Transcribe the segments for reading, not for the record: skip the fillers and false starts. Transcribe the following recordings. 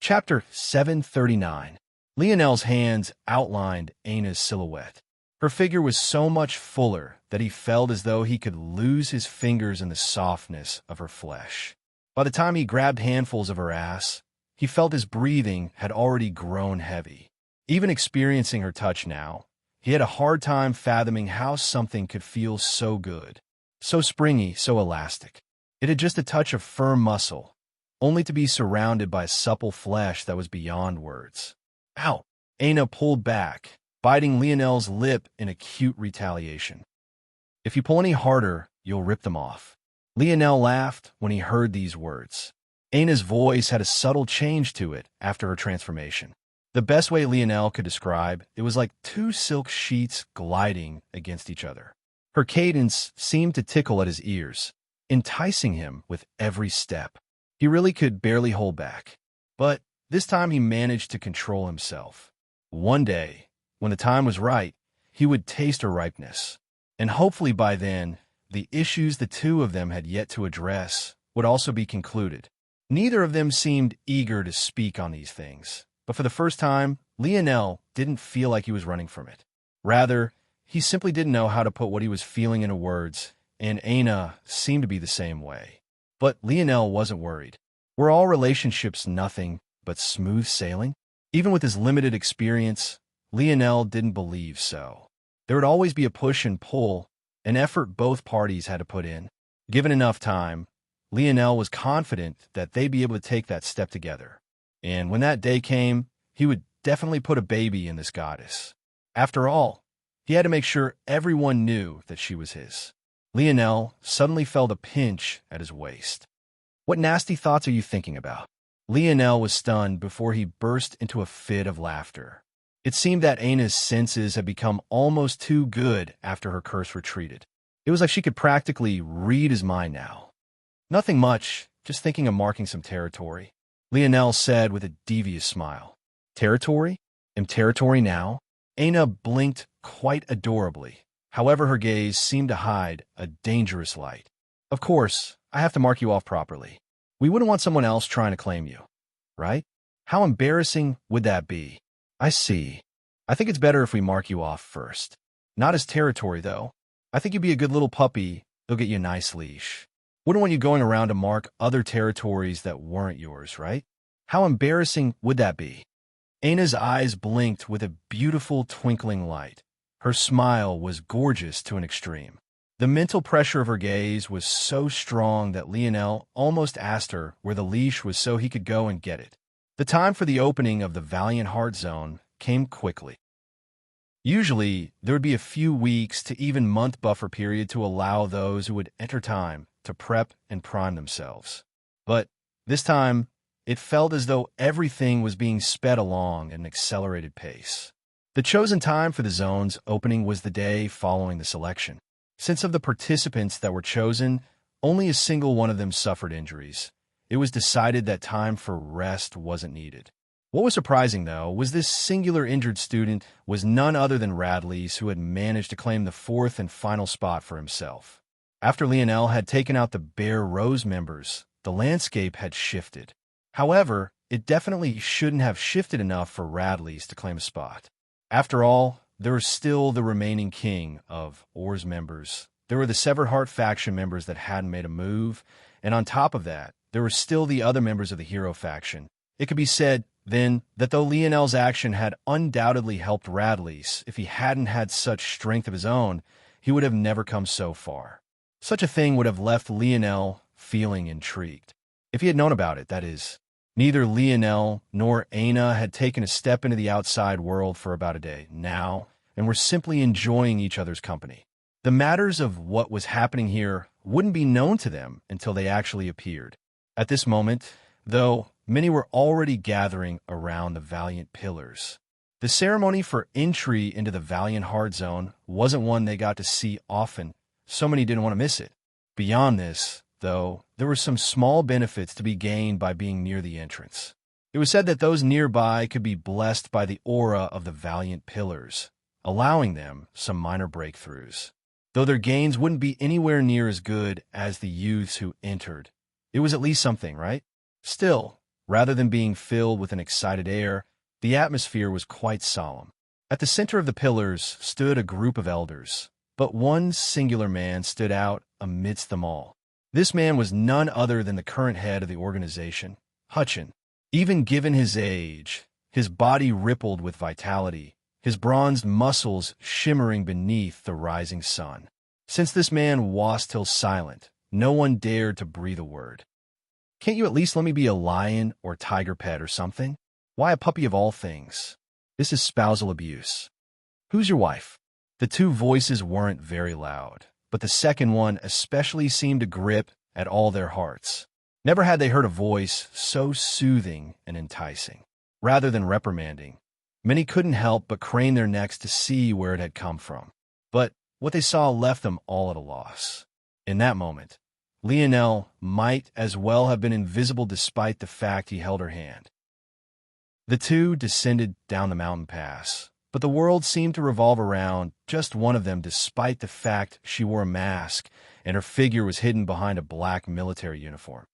Chapter 739. Lionel's hands outlined Anna's silhouette. Her figure was so much fuller that he felt as though he could lose his fingers in the softness of her flesh. By the time he grabbed handfuls of her ass, he felt his breathing had already grown heavy. Even experiencing her touch now, he had a hard time fathoming how something could feel so good, so springy, so elastic. It had just a touch of firm muscle, only to be surrounded by supple flesh that was beyond words. Ow! Anna pulled back, biting Lionel's lip in acute retaliation. If you pull any harder, you'll rip them off. Lionel laughed when he heard these words. Anna's voice had a subtle change to it after her transformation. The best way Lionel could describe it was like two silk sheets gliding against each other. Her cadence seemed to tickle at his ears, enticing him with every step. He really could barely hold back. But this time he managed to control himself. One day, when the time was right, he would taste her ripeness. And hopefully by then, the issues the two of them had yet to address would also be concluded. Neither of them seemed eager to speak on these things. But for the first time, Lionel didn't feel like he was running from it. Rather, he simply didn't know how to put what he was feeling into words, and Anna seemed to be the same way. But Lionel wasn't worried. Were all relationships nothing but smooth sailing? Even with his limited experience, Lionel didn't believe so. There would always be a push and pull, an effort both parties had to put in. Given enough time, Lionel was confident that they'd be able to take that step together. And when that day came, he would definitely put a baby in this goddess. After all, he had to make sure everyone knew that she was his. Lionel suddenly felt a pinch at his waist. What nasty thoughts are you thinking about? Lionel was stunned before he burst into a fit of laughter. It seemed that Anna's senses had become almost too good after her curse retreated. It was like she could practically read his mind now. Nothing much, just thinking of marking some territory, Lionel said with a devious smile. Territory? Am territory now? Anna blinked quite adorably. However, her gaze seemed to hide a dangerous light. Of course, I have to mark you off properly. We wouldn't want someone else trying to claim you, right? How embarrassing would that be? I see. I think it's better if we mark you off first. Not as territory, though. I think you'd be a good little puppy. They'll get you a nice leash. Wouldn't want you going around to mark other territories that weren't yours, right? How embarrassing would that be? Anna's eyes blinked with a beautiful twinkling light. Her smile was gorgeous to an extreme. The mental pressure of her gaze was so strong that Lionel almost asked her where the leash was so he could go and get it. The time for the opening of the Valiant Heart Zone came quickly. Usually, there would be a few weeks to even month buffer period to allow those who would enter time to prep and prime themselves. But this time, it felt as though everything was being sped along at an accelerated pace. The chosen time for the zone's opening was the day following the selection. Since of the participants that were chosen, only a single one of them suffered injuries, it was decided that time for rest wasn't needed. What was surprising, though, was this singular injured student was none other than Radley's, who had managed to claim the fourth and final spot for himself. After Lionel had taken out the Bear Rose members, the landscape had shifted. However, it definitely shouldn't have shifted enough for Radley's to claim a spot. After all, there was still the remaining king of Or's members. There were the Severed Heart faction members that hadn't made a move, and on top of that, there were still the other members of the Hero faction. It could be said, then, that though Lionel's action had undoubtedly helped Radley's, if he hadn't had such strength of his own, he would have never come so far. Such a thing would have left Lionel feeling intrigued. If he had known about it, that is. Neither Lionel nor Anna had taken a step into the outside world for about a day now, and were simply enjoying each other's company. The matters of what was happening here wouldn't be known to them until they actually appeared. At this moment, though, many were already gathering around the Valiant Pillars. The ceremony for entry into the Valiant Heart Zone wasn't one they got to see often. So many didn't want to miss it. Beyond this, though, there were some small benefits to be gained by being near the entrance. It was said that those nearby could be blessed by the aura of the Valiant Pillars, allowing them some minor breakthroughs. Though their gains wouldn't be anywhere near as good as the youths who entered, it was at least something, right? Still, Rather than being filled with an excited air, the atmosphere was quite solemn. At the center of the pillars stood a group of elders, but one singular man stood out amidst them all. This man was none other than the current head of the organization, Hutchin. Even given his age, his body rippled with vitality, his bronzed muscles shimmering beneath the rising sun. Since this man was still silent, no one dared to breathe a word. "Can't you at least let me be a lion or tiger pet or something? Why a puppy of all things? This is spousal abuse. Who's your wife?" The two voices weren't very loud, but the second one especially seemed to grip at all their hearts. Never had they heard a voice so soothing and enticing. Rather than reprimanding, many couldn't help but crane their necks to see where it had come from. But what they saw left them all at a loss. In that moment, Lionel might as well have been invisible despite the fact he held her hand. The two descended down the mountain pass, but the world seemed to revolve around just one of them despite the fact she wore a mask and her figure was hidden behind a black military uniform.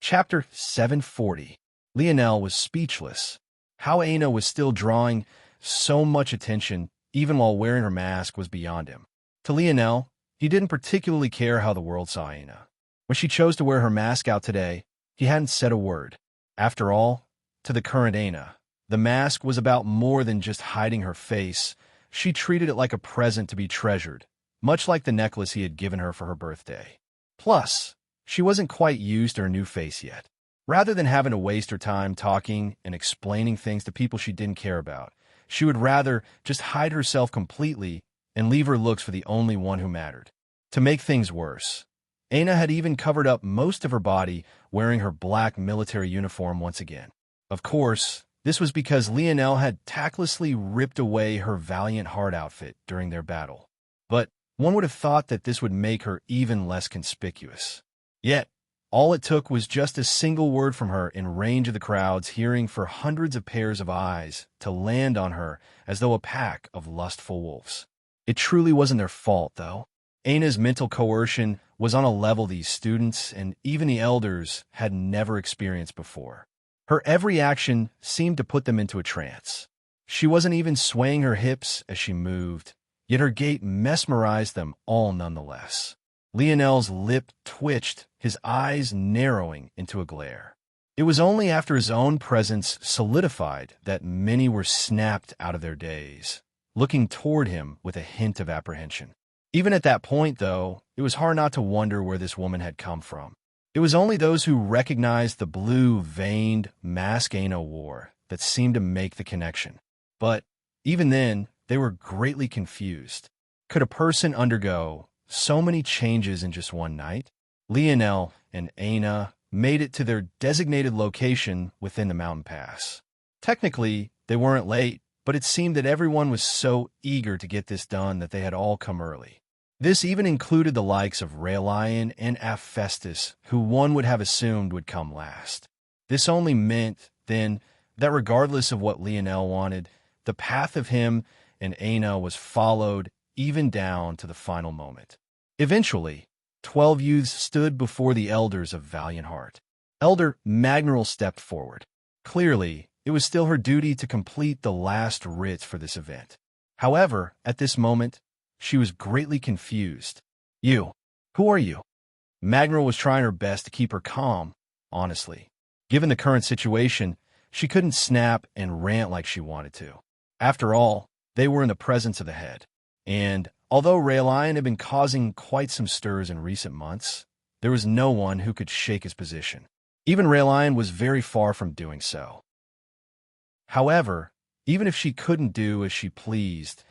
Chapter 740. Lionel was speechless. How Aina was still drawing so much attention, even while wearing her mask, was beyond him. To Lionel, he didn't particularly care how the world saw Aina. When she chose to wear her mask out today, he hadn't said a word. After all, to the current Aina, the mask was about more than just hiding her face. She treated it like a present to be treasured, much like the necklace he had given her for her birthday. Plus, she wasn't quite used to her new face yet. Rather than having to waste her time talking and explaining things to people she didn't care about, she would rather just hide herself completely and leave her looks for the only one who mattered. To make things worse, Aina had even covered up most of her body wearing her black military uniform once again. Of course, this was because Lionel had tactlessly ripped away her valiant heart outfit during their battle. But one would have thought that this would make her even less conspicuous. Yet, all it took was just a single word from her in range of the crowds hearing for hundreds of pairs of eyes to land on her as though a pack of lustful wolves. It truly wasn't their fault, though. Aina's mental coercion was on a level these students and even the elders had never experienced before. Her every action seemed to put them into a trance. She wasn't even swaying her hips as she moved, yet her gait mesmerized them all nonetheless. Lionel's lip twitched, his eyes narrowing into a glare. It was only after his own presence solidified that many were snapped out of their daze, looking toward him with a hint of apprehension. Even at that point, though, it was hard not to wonder where this woman had come from. It was only those who recognized the blue, veined mask Aina wore that seemed to make the connection. But even then, they were greatly confused. Could a person undergo so many changes in just one night? Lionel and Aina made it to their designated location within the mountain pass. Technically, they weren't late, but it seemed that everyone was so eager to get this done that they had all come early. This even included the likes of Raelion and Apphestus, who one would have assumed would come last. This only meant, then, that regardless of what Lionel wanted, the path of him and Aina was followed even down to the final moment. Eventually, 12 youths stood before the elders of valiant heart. Elder Magneral stepped forward. Clearly, it was still her duty to complete the last rites for this event. However, at this moment, she was greatly confused. "You, who are you?" Magneral was trying her best to keep her calm, honestly. Given the current situation, she couldn't snap and rant like she wanted to. After all, they were in the presence of the head. And although Raelion had been causing quite some stirs in recent months, there was no one who could shake his position. Even Raelion was very far from doing so. However, even if she couldn't do as she pleased,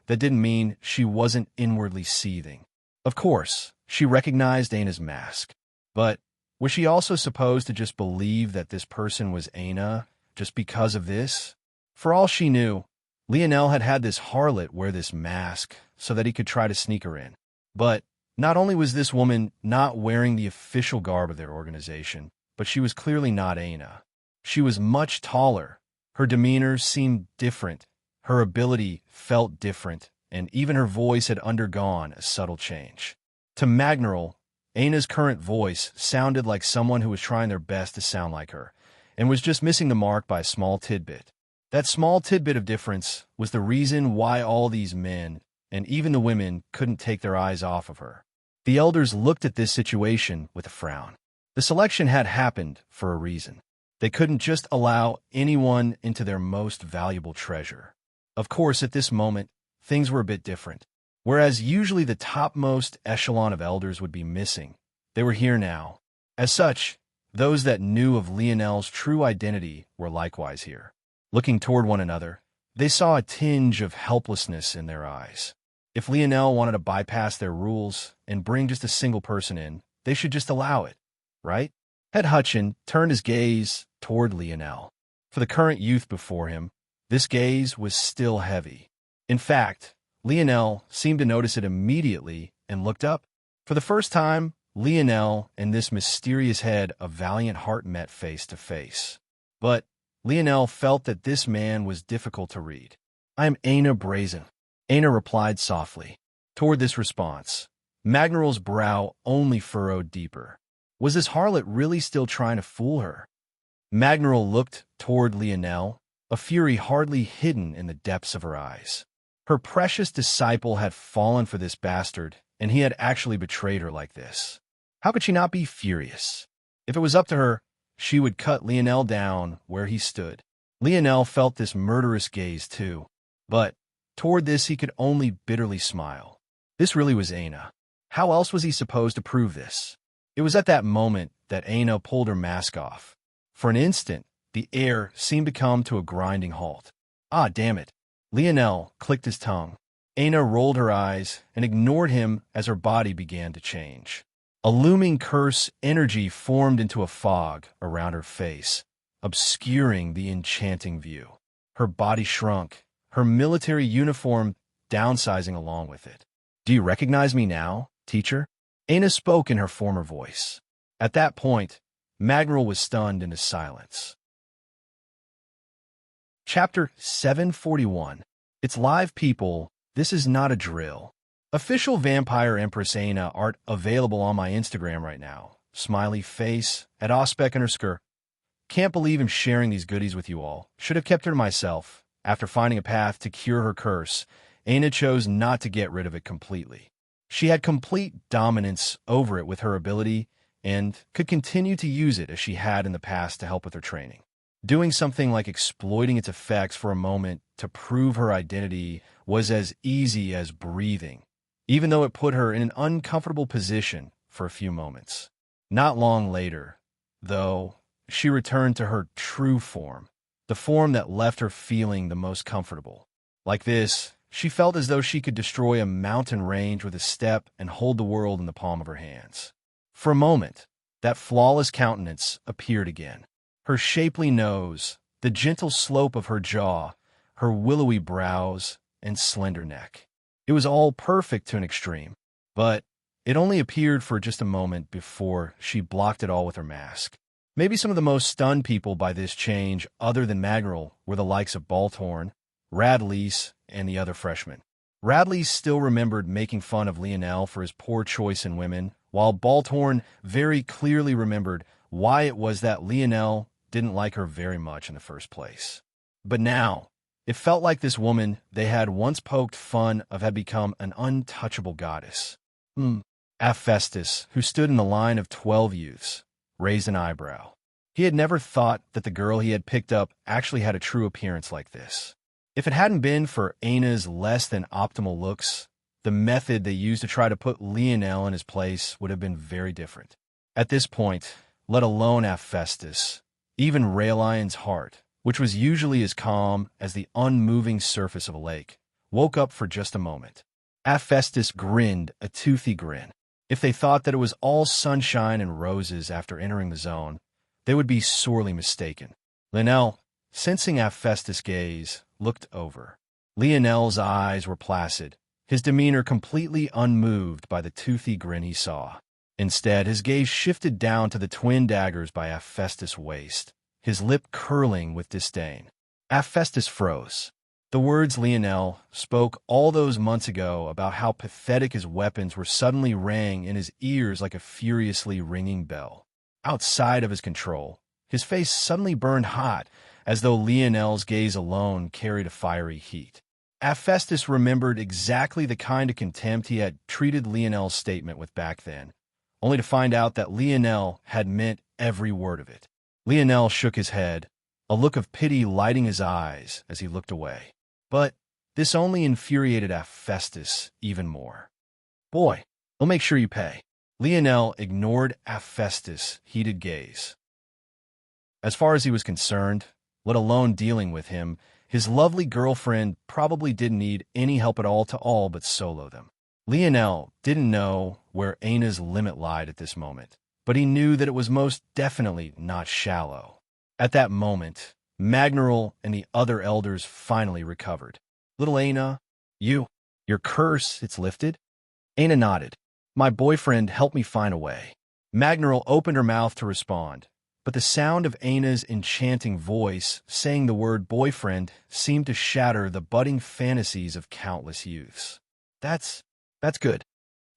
that didn't mean she wasn't inwardly seething. Of course, she recognized Aina's mask. But was she also supposed to just believe that this person was Aina just because of this? For all she knew, Lionel had had this harlot wear this mask so that he could try to sneak her in. But not only was this woman not wearing the official garb of their organization, but she was clearly not Aina. She was much taller. Her demeanor seemed different. Her ability felt different, and even her voice had undergone a subtle change. To Magneral, Aina's current voice sounded like someone who was trying their best to sound like her, and was just missing the mark by a small tidbit. That small tidbit of difference was the reason why all these men, and even the women, couldn't take their eyes off of her. The elders looked at this situation with a frown. The selection had happened for a reason. They couldn't just allow anyone into their most valuable treasure. Of course, at this moment, things were a bit different. Whereas usually the topmost echelon of elders would be missing, they were here now. As such, those that knew of Lionel's true identity were likewise here. Looking toward one another, they saw a tinge of helplessness in their eyes. If Lionel wanted to bypass their rules and bring just a single person in, they should just allow it, right? Head Hutchin turned his gaze toward Lionel. For the current youth before him, this gaze was still heavy. In fact, Lionel seemed to notice it immediately and looked up. For the first time, Lionel and this mysterious head of valiant heart met face to face. But Lionel felt that this man was difficult to read. "I am Aina Brazen," Aina replied softly. Toward this response, Magnaral's brow only furrowed deeper. Was this harlot really still trying to fool her? Magnaral looked toward Lionel, a fury hardly hidden in the depths of her eyes. Her precious disciple had fallen for this bastard, and he had actually betrayed her like this. How could she not be furious? If it was up to her, she would cut Lionel down where he stood. Lionel felt this murderous gaze too, but toward this he could only bitterly smile. This really was Aina. How else was he supposed to prove this? It was at that moment that Aina pulled her mask off. For an instant, the air seemed to come to a grinding halt. Ah, damn it. Lionel clicked his tongue. Aina rolled her eyes and ignored him as her body began to change. A looming curse energy formed into a fog around her face, obscuring the enchanting view. Her body shrunk, her military uniform downsizing along with it. "Do you recognize me now, teacher?" Aina spoke in her former voice. At that point, Magnaral was stunned into silence. Chapter 741. It's live, people. This is not a drill. Official Vampire Empress Aina art available on my Instagram right now. Smiley face at @ospec_. Can't believe I'm sharing these goodies with you all. Should have kept her to myself. After finding a path to cure her curse, Aina chose not to get rid of it completely. She had complete dominance over it with her ability and could continue to use it as she had in the past to help with her training. Doing something like exploiting its effects for a moment to prove her identity was as easy as breathing, even though it put her in an uncomfortable position for a few moments. Not long later, though, she returned to her true form, the form that left her feeling the most comfortable. Like this, she felt as though she could destroy a mountain range with a step and hold the world in the palm of her hands. For a moment, that flawless countenance appeared again. Her shapely nose, the gentle slope of her jaw, her willowy brows, and slender neck. It was all perfect to an extreme, but it only appeared for just a moment before she blocked it all with her mask. Maybe some of the most stunned people by this change, other than Magnaral, were the likes of Baltorn, Radlease, and the other freshmen. Radlease still remembered making fun of Lionel for his poor choice in women, while Baltorn very clearly remembered why it was that Lionel didn't like her very much in the first place. But now, it felt like this woman they had once poked fun of had become an untouchable goddess. Hephaestus, who stood in the line of 12 youths, raised an eyebrow. He had never thought that the girl he had picked up actually had a true appearance like this. If it hadn't been for Aina's less than optimal looks, the method they used to try to put Lionel in his place would have been very different. At this point, let alone Hephaestus, even Raelion's heart, which was usually as calm as the unmoving surface of a lake, woke up for just a moment. Hephaestus grinned a toothy grin. If they thought that it was all sunshine and roses after entering the zone, they would be sorely mistaken. Lionel, sensing Hephaestus' gaze, looked over. Lionel's eyes were placid, his demeanor completely unmoved by the toothy grin he saw. Instead, his gaze shifted down to the twin daggers by Hephaestus' waist, his lip curling with disdain. Hephaestus froze. The words Lionel spoke all those months ago about how pathetic his weapons were suddenly rang in his ears like a furiously ringing bell. Outside of his control, his face suddenly burned hot, as though Lionel's gaze alone carried a fiery heat. Hephaestus remembered exactly the kind of contempt he had treated Lionel's statement with back then, only to find out that Lionel had meant every word of it. Lionel shook his head, a look of pity lighting his eyes as he looked away. But this only infuriated Hephaestus even more. "Boy, we'll make sure you pay." Lionel ignored Hephaestus' heated gaze. As far as he was concerned, let alone dealing with him, his lovely girlfriend probably didn't need any help at all but solo them. Lionel didn't know where Aina's limit lied at this moment, but he knew that it was most definitely not shallow. At that moment, Magneral and the other elders finally recovered. "Little Aina, your curse, it's lifted?" Aina nodded. "My boyfriend helped me find a way." Magneral opened her mouth to respond, but the sound of Aina's enchanting voice saying the word boyfriend seemed to shatter the budding fantasies of countless youths. That's good."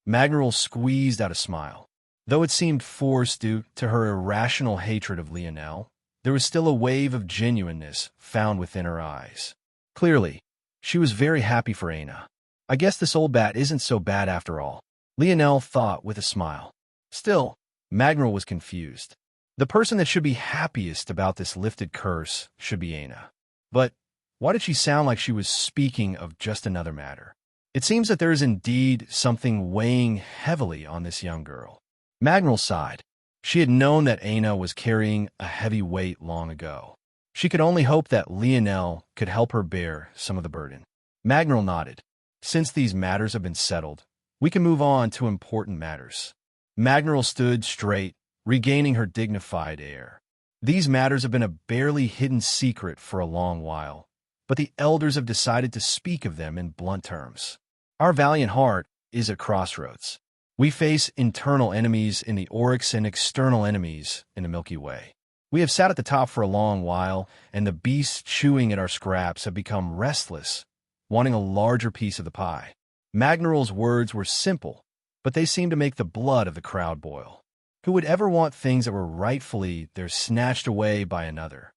Magneral squeezed out a smile. Though it seemed forced due to her irrational hatred of Lionel, there was still a wave of genuineness found within her eyes. Clearly, she was very happy for Aina. "I guess this old bat isn't so bad after all," Lionel thought with a smile. Still, Magneral was confused. The person that should be happiest about this lifted curse should be Aina. But why did she sound like she was speaking of just another matter? It seems that there is indeed something weighing heavily on this young girl. Magneral sighed. She had known that Aina was carrying a heavy weight long ago. She could only hope that Lionel could help her bear some of the burden. Magneral nodded. "Since these matters have been settled, we can move on to important matters." Magneral stood straight, regaining her dignified air. "These matters have been a barely hidden secret for a long while, but the elders have decided to speak of them in blunt terms. Our valiant heart is at crossroads. We face internal enemies in the Oryx and external enemies in the Milky Way. We have sat at the top for a long while, and the beasts chewing at our scraps have become restless, wanting a larger piece of the pie." Magneral's words were simple, but they seemed to make the blood of the crowd boil. Who would ever want things that were rightfully theirs snatched away by another?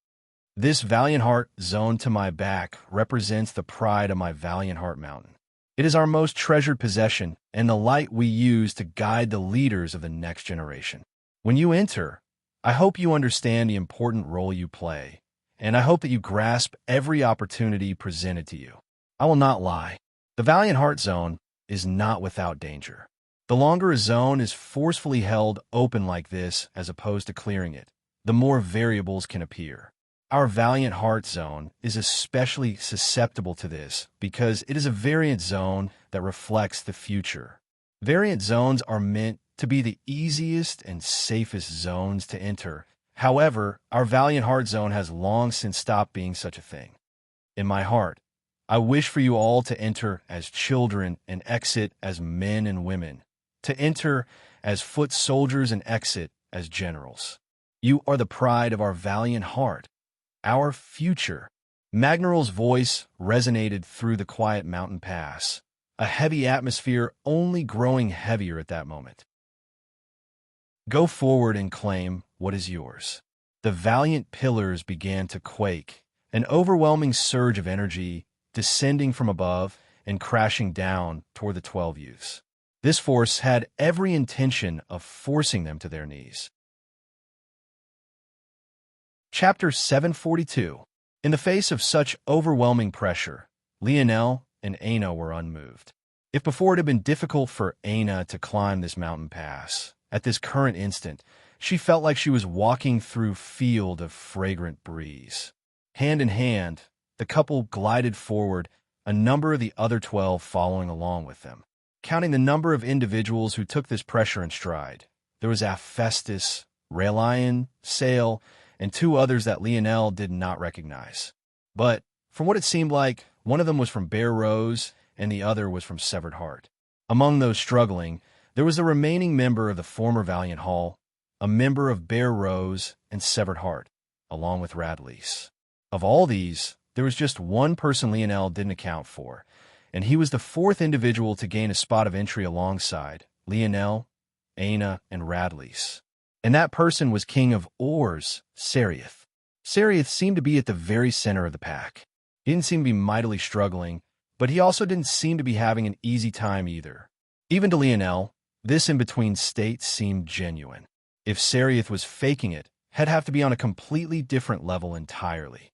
This valiant heart zoned to my back represents the pride of my valiant heart mountain. It is our most treasured possession and the light we use to guide the leaders of the next generation. When you enter, I hope you understand the important role you play, and I hope that you grasp every opportunity presented to you. I will not lie. The Valiant Heart Zone is not without danger. The longer a zone is forcefully held open like this as opposed to clearing it, the more variables can appear. Our Valiant Heart Zone is especially susceptible to this because it is a variant zone that reflects the future. Variant zones are meant to be the easiest and safest zones to enter. However, our Valiant Heart Zone has long since stopped being such a thing. In my heart, I wish for you all to enter as children and exit as men and women, to enter as foot soldiers and exit as generals. You are the pride of our valiant heart. Our future. Magneral's voice resonated through the quiet mountain pass, a heavy atmosphere only growing heavier at that moment. Go forward and claim what is yours. The valiant pillars began to quake, an overwhelming surge of energy descending from above and crashing down toward the 12 youths. This force had every intention of forcing them to their knees. Chapter 742. In the face of such overwhelming pressure, Lionel and Aina were unmoved. If before it had been difficult for Aina to climb this mountain pass, at this current instant, she felt like she was walking through a field of fragrant breeze. Hand in hand, the couple glided forward, a number of the other 12 following along with them. Counting the number of individuals who took this pressure in stride, there was Hephaestus, Raelion, Sail, and 2 others that Lionel did not recognize. But, from what it seemed like, one of them was from Bear Rose and the other was from Severed Heart. Among those struggling, there was the remaining member of the former Valiant Hall, a member of Bear Rose and Severed Heart, along with Radlease. Of all these, there was just one person Lionel didn't account for, and he was the fourth individual to gain a spot of entry alongside Lionel, Aina, and Radleys. And that person was King of Oars, Seriath. Seriath seemed to be at the very center of the pack. He didn't seem to be mightily struggling, but he also didn't seem to be having an easy time either. Even to Lionel, this in-between state seemed genuine. If Seriath was faking it, he'd have to be on a completely different level entirely.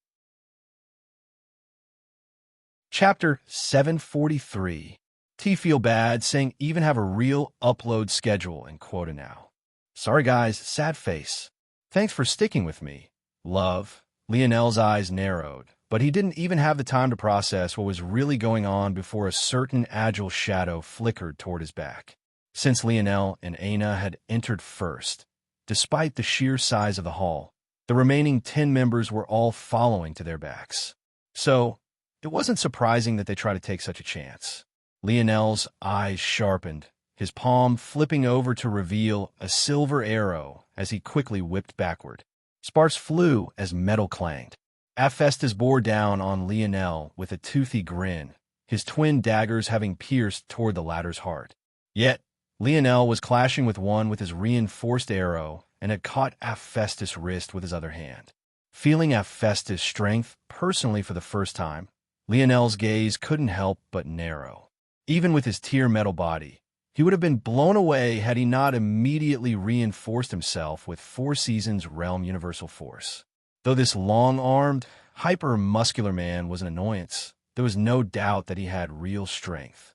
Chapter 743. T feel bad, saying even have a real upload schedule and quota now. Sorry guys, sad face. Thanks for sticking with me. Love. Lionel's eyes narrowed, but he didn't even have the time to process what was really going on before a certain agile shadow flickered toward his back. Since Lionel and Aina had entered first, despite the sheer size of the hall, the remaining 10 members were all following to their backs. So, it wasn't surprising that they tried to take such a chance. Lionel's eyes sharpened, his palm flipping over to reveal a silver arrow as he quickly whipped backward. Sparks flew as metal clanged. Alcestis bore down on Lionel with a toothy grin, his twin daggers having pierced toward the latter's heart. Yet, Lionel was clashing with one with his reinforced arrow and had caught Alcestis' wrist with his other hand. Feeling Alcestis' strength personally for the first time, Lionel's gaze couldn't help but narrow. Even with his tear metal body, he would have been blown away had he not immediately reinforced himself with Four Seasons Realm Universal Force. Though this long-armed, hyper-muscular man was an annoyance, there was no doubt that he had real strength.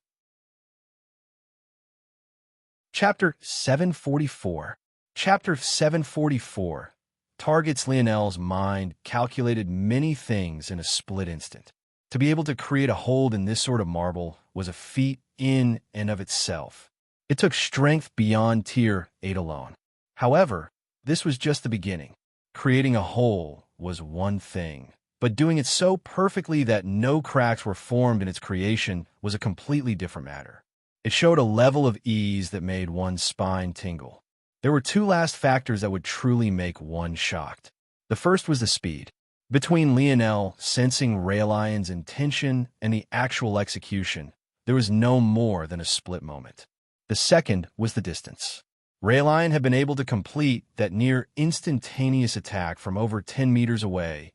Chapter 744. Chapter 744 targets Lionel's mind calculated many things in a split instant. To be able to create a hold in this sort of marble was a feat in and of itself. It took strength beyond Tier 8 alone. However, this was just the beginning. Creating a hole was one thing, but doing it so perfectly that no cracks were formed in its creation was a completely different matter. It showed a level of ease that made one's spine tingle. There were two last factors that would truly make one shocked. The first was the speed. Between Lionel sensing Raylion's intention and the actual execution, there was no more than a split moment. The second was the distance. Raylion had been able to complete that near instantaneous attack from over 10 meters away,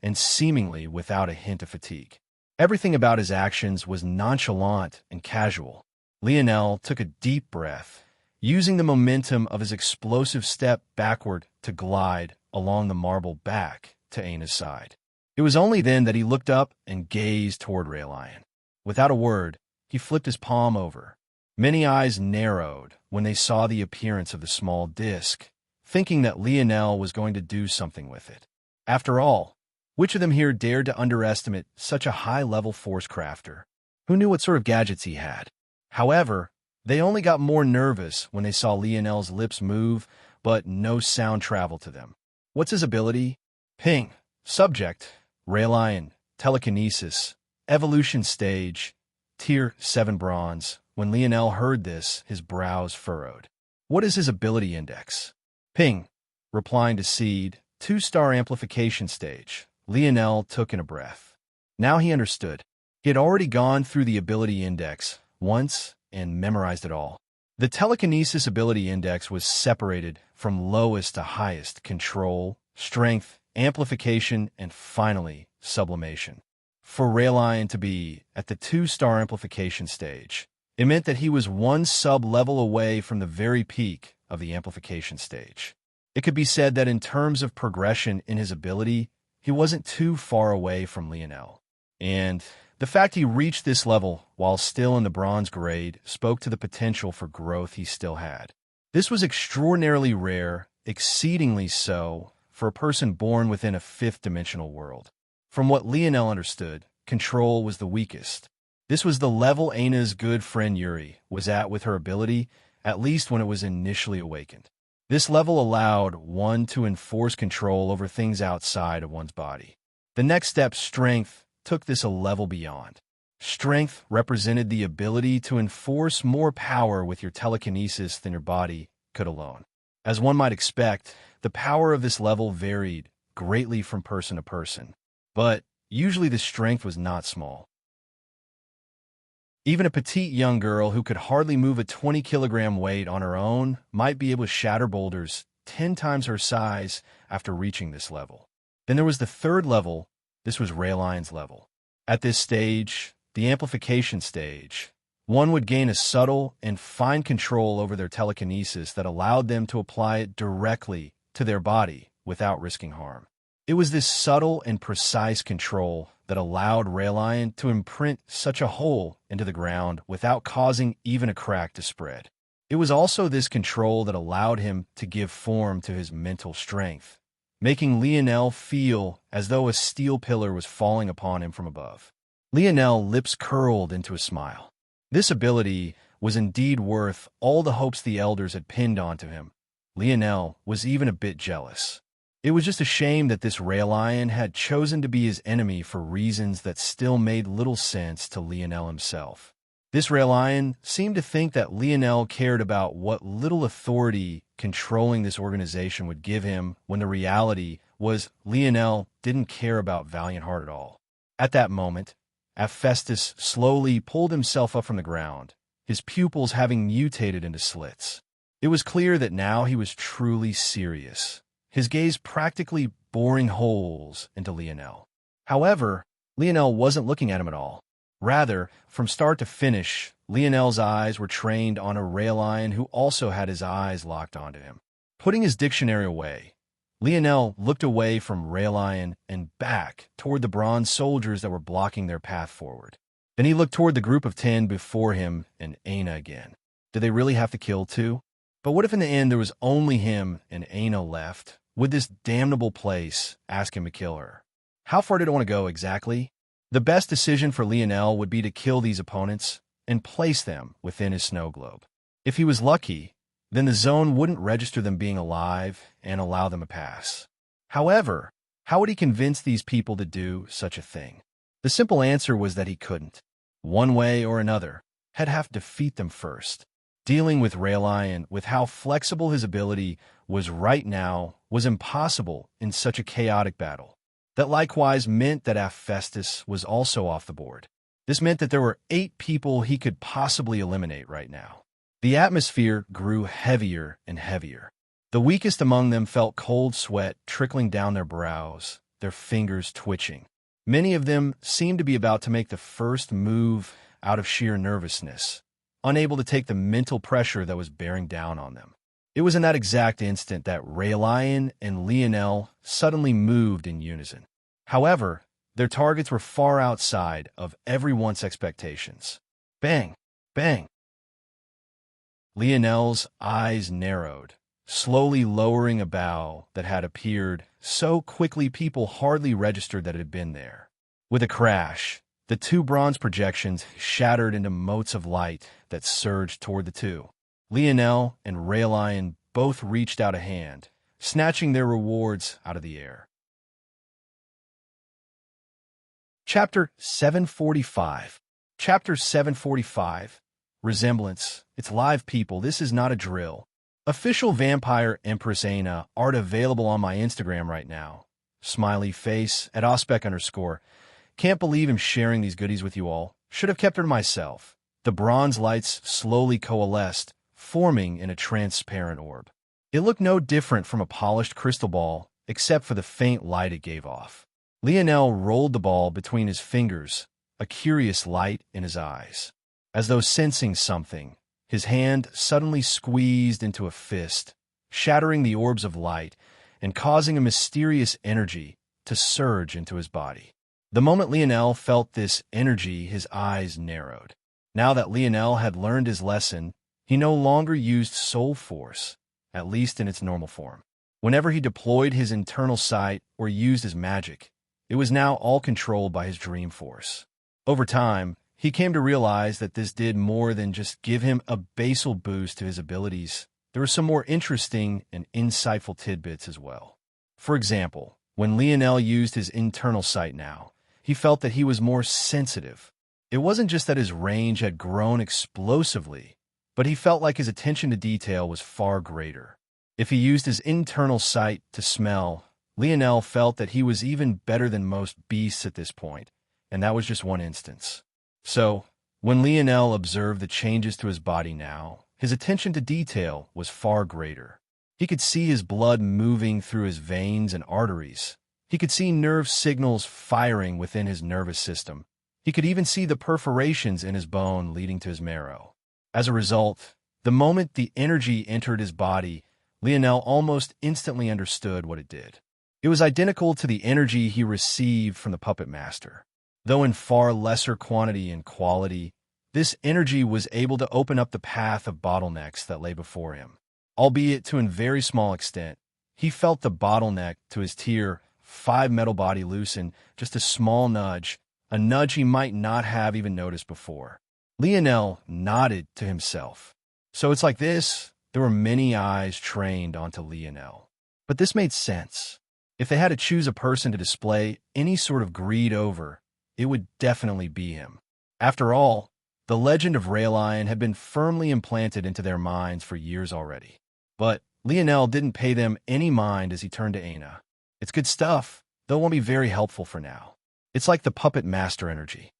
and seemingly without a hint of fatigue. Everything about his actions was nonchalant and casual. Lionel took a deep breath, using the momentum of his explosive step backward to glide along the marble back to Aina's side. It was only then that he looked up and gazed toward Raylion. Without a word, he flipped his palm over. Many eyes narrowed when they saw the appearance of the small disc, thinking that Lionel was going to do something with it. After all, which of them here dared to underestimate such a high-level force crafter? Who knew what sort of gadgets he had? However, they only got more nervous when they saw Lionel's lips move, but no sound travel to them. What's his ability? Ping. Subject. Raylion. Telekinesis. Evolution stage. Tier 7 bronze. When Lionel heard this, his brows furrowed. What is his ability index? Ping. Replying to Seed. 2-star amplification stage. Lionel took in a breath. Now he understood. He had already gone through the ability index once and memorized it all. The telekinesis ability index was separated from lowest to highest: control, strength, amplification, and finally, sublimation. For Raylion to be at the 2-star amplification stage, it meant that he was one sub-level away from the very peak of the amplification stage. It could be said that in terms of progression in his ability, he wasn't too far away from Lionel. And the fact he reached this level while still in the bronze grade spoke to the potential for growth he still had. This was extraordinarily rare, exceedingly so, for a person born within a fifth-dimensional world. From what Lionel understood, control was the weakest. This was the level Aina's good friend Yuri was at with her ability, at least when it was initially awakened. This level allowed one to enforce control over things outside of one's body. The next step, strength, took this a level beyond. Strength represented the ability to enforce more power with your telekinesis than your body could alone. As one might expect, the power of this level varied greatly from person to person. But usually the strength was not small. Even a petite young girl who could hardly move a 20-kilogram weight on her own might be able to shatter boulders 10 times her size after reaching this level. Then there was the third level. This was Raylion's level. At this stage, the amplification stage, one would gain a subtle and fine control over their telekinesis that allowed them to apply it directly to their body without risking harm. It was this subtle and precise control that allowed Raylion to imprint such a hole into the ground without causing even a crack to spread. It was also this control that allowed him to give form to his mental strength, making Lionel feel as though a steel pillar was falling upon him from above. Lionel's lips curled into a smile. This ability was indeed worth all the hopes the elders had pinned onto him. Lionel was even a bit jealous. It was just a shame that this Raelion had chosen to be his enemy for reasons that still made little sense to Lionel himself. This Raelion seemed to think that Lionel cared about what little authority controlling this organization would give him, when the reality was Lionel didn't care about Valiant Heart at all. At that moment, Hephaestus slowly pulled himself up from the ground, his pupils having mutated into slits. It was clear that now he was truly serious, his gaze practically boring holes into Lionel. However, Lionel wasn't looking at him at all. Rather, from start to finish, Lionel's eyes were trained on a Raelion who also had his eyes locked onto him. Putting his dictionary away, Lionel looked away from Raelion and back toward the bronze soldiers that were blocking their path forward. Then he looked toward the group of 10 before him and Aina again. Did they really have to kill 2? But what if in the end there was only him and Aina left? Would this damnable place ask him to kill her? How far did it want to go exactly? The best decision for Lionel would be to kill these opponents and place them within his snow globe. If he was lucky, then the zone wouldn't register them being alive and allow them a pass. However, how would he convince these people to do such a thing? The simple answer was that he couldn't. One way or another, he'd have to defeat them first. Dealing with Raelion, with how flexible his ability was right now, was impossible in such a chaotic battle. That likewise meant that Hephaestus was also off the board. This meant that there were 8 people he could possibly eliminate right now. The atmosphere grew heavier and heavier. The weakest among them felt cold sweat trickling down their brows, their fingers twitching. Many of them seemed to be about to make the first move out of sheer nervousness, unable to take the mental pressure that was bearing down on them. It was in that exact instant that Raelion and Lionel suddenly moved in unison. However, their targets were far outside of everyone's expectations. Bang! Bang! Lionel's eyes narrowed, slowly lowering a bow that had appeared so quickly people hardly registered that it had been there. With a crash, the 2 bronze projections shattered into motes of light that surged toward the 2. Lionel and Raelion both reached out a hand, snatching their rewards out of the air. Chapter 745. Chapter 745. Resemblance. It's live, people. This is not a drill. Official Vampire Empress Aina art available on my Instagram right now. Smiley face at @ospec_. Can't believe I'm sharing these goodies with you all. Should have kept her to myself. The bronze lights slowly coalesced, forming in a transparent orb. It looked no different from a polished crystal ball, except for the faint light it gave off. Lionel rolled the ball between his fingers, a curious light in his eyes. As though sensing something, his hand suddenly squeezed into a fist, shattering the orbs of light and causing a mysterious energy to surge into his body. The moment Lionel felt this energy, his eyes narrowed. Now that Lionel had learned his lesson, he no longer used soul force, at least in its normal form. Whenever he deployed his internal sight or used his magic, it was now all controlled by his dream force. Over time, he came to realize that this did more than just give him a basal boost to his abilities. There were some more interesting and insightful tidbits as well. For example, when Lionel used his internal sight now, he felt that he was more sensitive. It wasn't just that his range had grown explosively, but he felt like his attention to detail was far greater. If he used his internal sight to smell, Lionel felt that he was even better than most beasts at this point, and that was just one instance. So, when Lionel observed the changes to his body now, his attention to detail was far greater. He could see his blood moving through his veins and arteries. He could see nerve signals firing within his nervous system. He could even see the perforations in his bone leading to his marrow. As a result, the moment the energy entered his body, Lionel almost instantly understood what it did. It was identical to the energy he received from the puppet master. Though in far lesser quantity and quality, this energy was able to open up the path of bottlenecks that lay before him. Albeit to a very small extent, he felt the bottleneck to his Tier 5 metal body loosen, just a small nudge, a nudge he might not have even noticed before. Lionel nodded to himself. So it's like this. There were many eyes trained onto Lionel. But this made sense. If they had to choose a person to display any sort of greed over, it would definitely be him. After all, the legend of Raelion had been firmly implanted into their minds for years already. But Lionel didn't pay them any mind as he turned to Aina. It's good stuff, though it won't be very helpful for now. It's like the puppet master energy.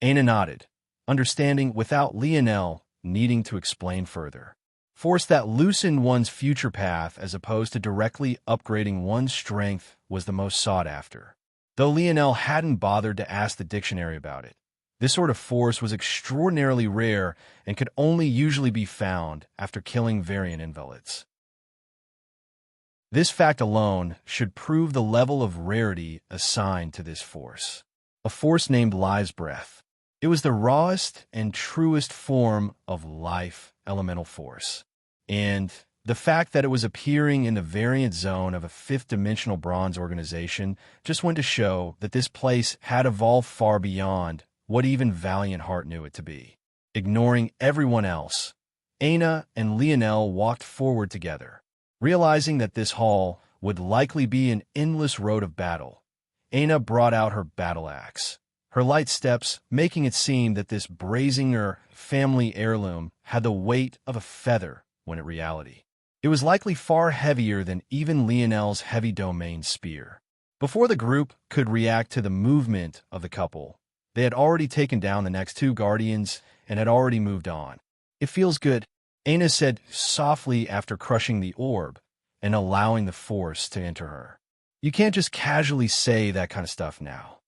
Aina nodded, understanding without Lionel needing to explain further. Force that loosened one's future path as opposed to directly upgrading one's strength was the most sought after. Though Lionel hadn't bothered to ask the dictionary about it, this sort of force was extraordinarily rare and could only usually be found after killing variant invalids. This fact alone should prove the level of rarity assigned to this force. A force named Live's Breath. It was the rawest and truest form of life elemental force. And the fact that it was appearing in the variant zone of a fifth-dimensional bronze organization just went to show that this place had evolved far beyond what even Valiant Heart knew it to be. Ignoring everyone else, Aina and Lionel walked forward together. Realizing that this hall would likely be an endless road of battle, Aina brought out her battle axe, her light steps making it seem that this Brazinger family heirloom had the weight of a feather when in reality it was likely far heavier than even Lionel's heavy domain spear. Before the group could react to the movement of the couple, they had already taken down the next two guardians and had already moved on. It feels good, Aina said softly after crushing the orb and allowing the force to enter her. You can't just casually say that kind of stuff now.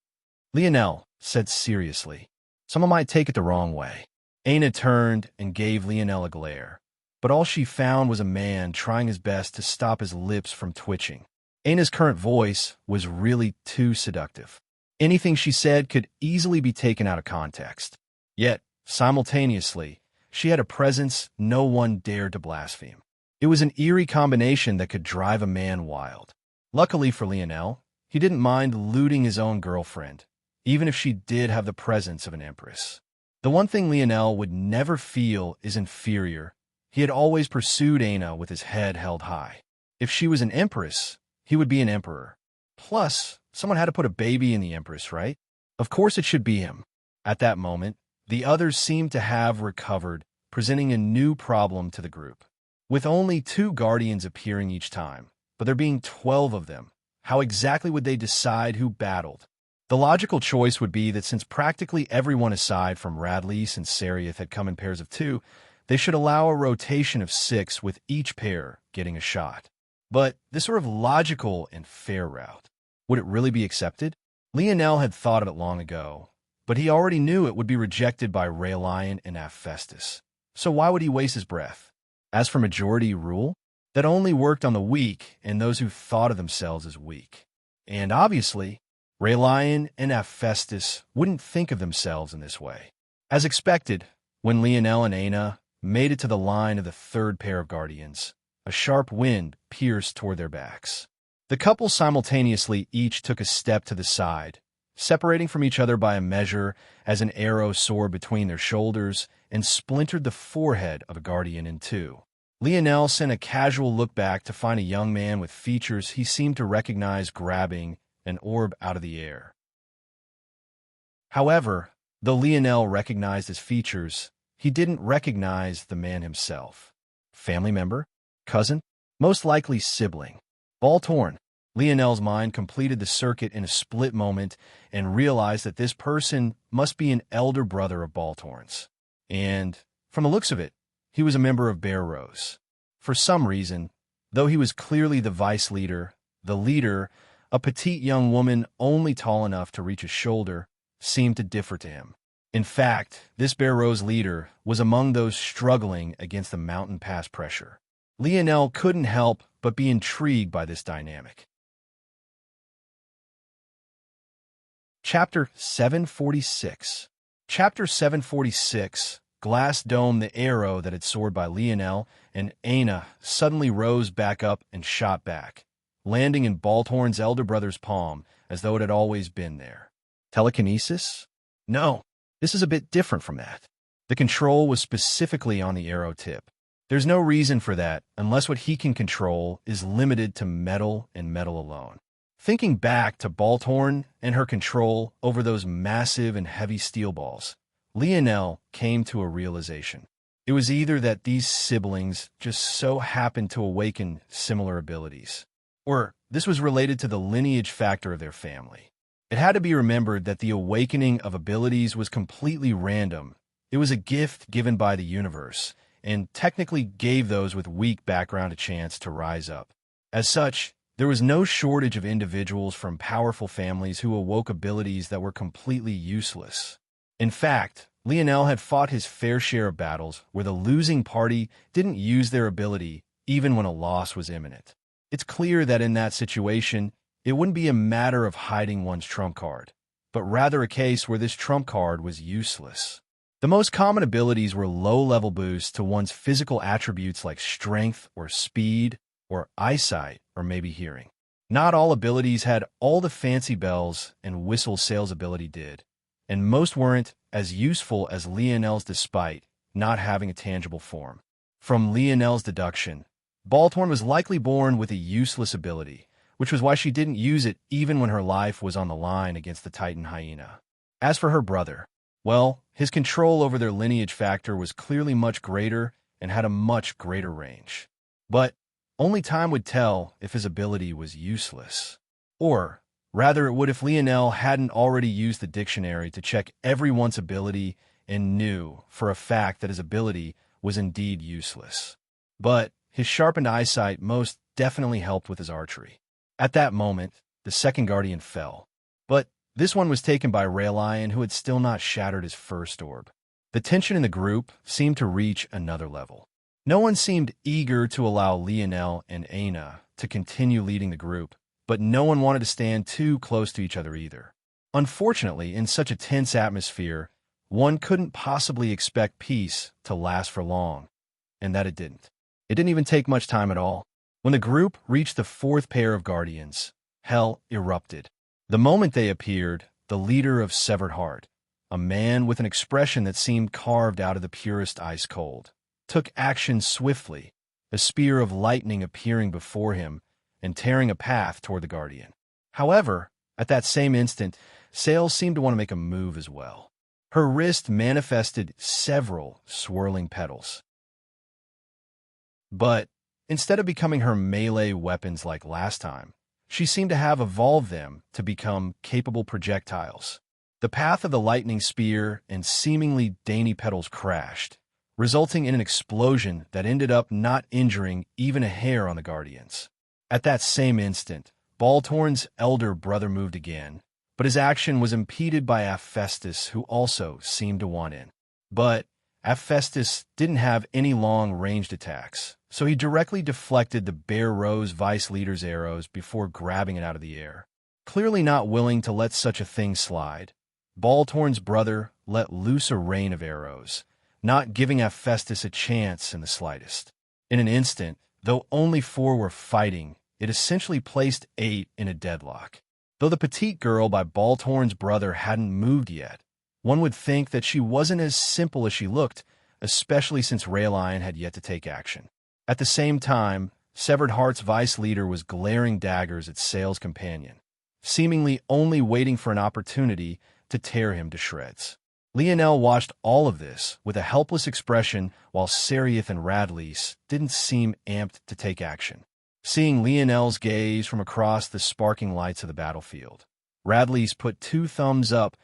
Lionel said seriously. Someone might take it the wrong way. Aina turned and gave Lionel a glare, but all she found was a man trying his best to stop his lips from twitching. Aina's current voice was really too seductive. Anything she said could easily be taken out of context. Yet, simultaneously, she had a presence no one dared to blaspheme. It was an eerie combination that could drive a man wild. Luckily for Lionel, he didn't mind looting his own girlfriend, even if she did have the presence of an empress. The one thing Lionel would never feel is inferior. He had always pursued Aina with his head held high. If she was an empress, he would be an emperor. Plus, someone had to put a baby in the empress, right? Of course it should be him. At that moment, the others seemed to have recovered, presenting a new problem to the group. With only 2 guardians appearing each time, but there being 12 of them, how exactly would they decide who battled? The logical choice would be that since practically everyone aside from Radlease and Seriath had come in pairs of 2, they should allow a rotation of 6 with each pair getting a shot. But this sort of logical and fair route, would it really be accepted? Lionel had thought of it long ago, but he already knew it would be rejected by Raelion and Hephaestus. So why would he waste his breath? As for majority rule, that only worked on the weak and those who thought of themselves as weak. And obviously, Raelion and Hephaestus wouldn't think of themselves in this way. As expected, when Lionel and Aina made it to the line of the 3rd pair of guardians, a sharp wind pierced toward their backs. The couple simultaneously each took a step to the side, separating from each other by a measure as an arrow soared between their shoulders and splintered the forehead of a guardian in 2. Lionel sent a casual look back to find a young man with features he seemed to recognize grabbing an orb out of the air. However, though Lionel recognized his features, he didn't recognize the man himself. Family member? Cousin? Most likely sibling. Ball torn. Lionel's mind completed the circuit in a split moment and realized that this person must be an elder brother of Baltorn's. And, from the looks of it, he was a member of Bear Rose. For some reason, though he was clearly the vice leader, the leader, a petite young woman only tall enough to reach his shoulder, seemed to differ to him. In fact, this Bear Rose leader was among those struggling against the mountain pass pressure. Lionel couldn't help but be intrigued by this dynamic. Chapter 746. Chapter 746, Glass Dome. The arrow that had soared by Lionel and Aina suddenly rose back up and shot back, landing in Baltorn's elder brother's palm as though it had always been there. Telekinesis? No, this is a bit different from that. The control was specifically on the arrow tip. There's no reason for that unless what he can control is limited to metal and metal alone. Thinking back to Baltorn and her control over those massive and heavy steel balls, Lionel came to a realization. It was either that these siblings just so happened to awaken similar abilities, or this was related to the lineage factor of their family. It had to be remembered that the awakening of abilities was completely random. It was a gift given by the universe, and technically gave those with weak background a chance to rise up. As such, there was no shortage of individuals from powerful families who awoke abilities that were completely useless. In fact, Lionel had fought his fair share of battles where the losing party didn't use their ability even when a loss was imminent. It's clear that in that situation, it wouldn't be a matter of hiding one's trump card, but rather a case where this trump card was useless. The most common abilities were low-level boosts to one's physical attributes like strength or speed or eyesight or maybe hearing. Not all abilities had all the fancy bells and whistles Sail's ability did, and most weren't as useful as Lionel's despite not having a tangible form. From Lionel's deduction, Baltorn was likely born with a useless ability, which was why she didn't use it even when her life was on the line against the Titan Hyena. As for her brother, well, his control over their lineage factor was clearly much greater and had a much greater range. But only time would tell if his ability was useless. Or, rather, it would if Lionel hadn't already used the dictionary to check everyone's ability and knew for a fact that his ability was indeed useless. But his sharpened eyesight most definitely helped with his archery. At that moment, the second guardian fell. But this one was taken by Raelion, who had still not shattered his first orb. The tension in the group seemed to reach another level. No one seemed eager to allow Lionel and Aina to continue leading the group, but no one wanted to stand too close to each other either. Unfortunately, in such a tense atmosphere, one couldn't possibly expect peace to last for long, and that it didn't. It didn't even take much time at all. When the group reached the fourth pair of guardians, hell erupted. The moment they appeared, the leader of Severed Heart, a man with an expression that seemed carved out of the purest ice cold, took action swiftly, a spear of lightning appearing before him and tearing a path toward the guardian. However, at that same instant, Sail seemed to want to make a move as well. Her wrist manifested several swirling petals. But instead of becoming her melee weapons like last time, she seemed to have evolved them to become capable projectiles. The path of the lightning spear and seemingly dainty petals crashed, resulting in an explosion that ended up not injuring even a hair on the guardians. At that same instant, Baltorn's elder brother moved again, but his action was impeded by Hephaestus, who also seemed to want in. But Hephaestus didn't have any long-ranged attacks, so he directly deflected the Bear Rose vice leader's arrows before grabbing it out of the air. Clearly not willing to let such a thing slide, Baltorn's brother let loose a rain of arrows, not giving Hephaestus a chance in the slightest. In an instant, though only 4 were fighting, it essentially placed 8 in a deadlock. Though the petite girl by Baltorn's brother hadn't moved yet, one would think that she wasn't as simple as she looked, especially since Raelion had yet to take action. At the same time, Severed Heart's vice leader was glaring daggers at Sail's companion, seemingly only waiting for an opportunity to tear him to shreds. Lionel watched all of this with a helpless expression while Sereth and Radlease didn't seem amped to take action. seeing Lionel's gaze from across the sparking lights of the battlefield. Radley's put 2 thumbs up,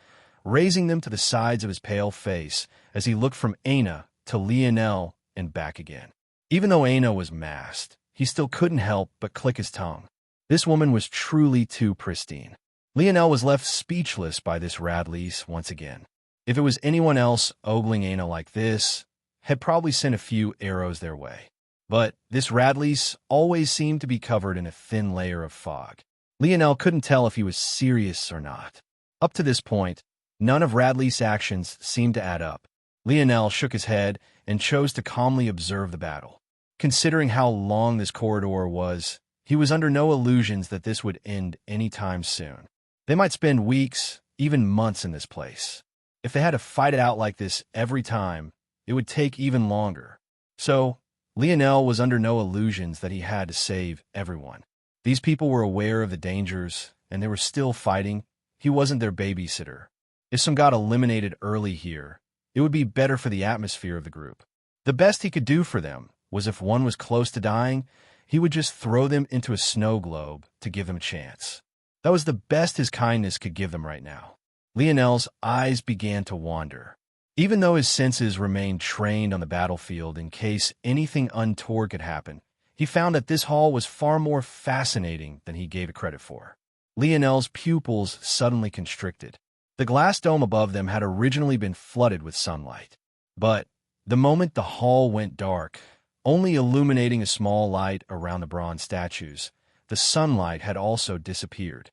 raising them to the sides of his pale face as he looked from Aina to Lionel and back again. Even though Aina was masked, he still couldn't help but click his tongue. This woman was truly too pristine. Lionel was left speechless by this Radley's once again. If it was anyone else ogling Aina like this, had probably sent a few arrows their way. But this Radley's always seemed to be covered in a thin layer of fog. Lionel couldn't tell if he was serious or not. Up to this point, none of Radley's actions seemed to add up. Lionel shook his head and chose to calmly observe the battle. Considering how long this corridor was, he was under no illusions that this would end any time soon. They might spend weeks, even months in this place. If they had to fight it out like this every time, it would take even longer. So, Lionel was under no illusions that he had to save everyone. These people were aware of the dangers, and they were still fighting. He wasn't their babysitter. If some got eliminated early here, it would be better for the atmosphere of the group. The best he could do for them was if one was close to dying, he would just throw them into a snow globe to give them a chance. That was the best his kindness could give them right now. Lionel's eyes began to wander. Even though his senses remained trained on the battlefield in case anything untoward could happen, he found that this hall was far more fascinating than he gave it credit for. Lionel's pupils suddenly constricted. The glass dome above them had originally been flooded with sunlight. But the moment the hall went dark, only illuminating a small light around the bronze statues, the sunlight had also disappeared.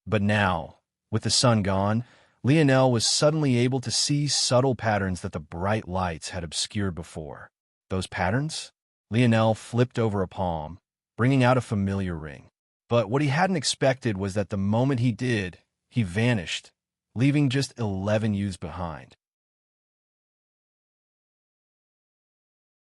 But now, with the sun gone, Lionel was suddenly able to see subtle patterns that the bright lights had obscured before. Those patterns? Lionel flipped over a palm, bringing out a familiar ring. But what he hadn't expected was that the moment he did, he vanished, leaving just 11 youths behind.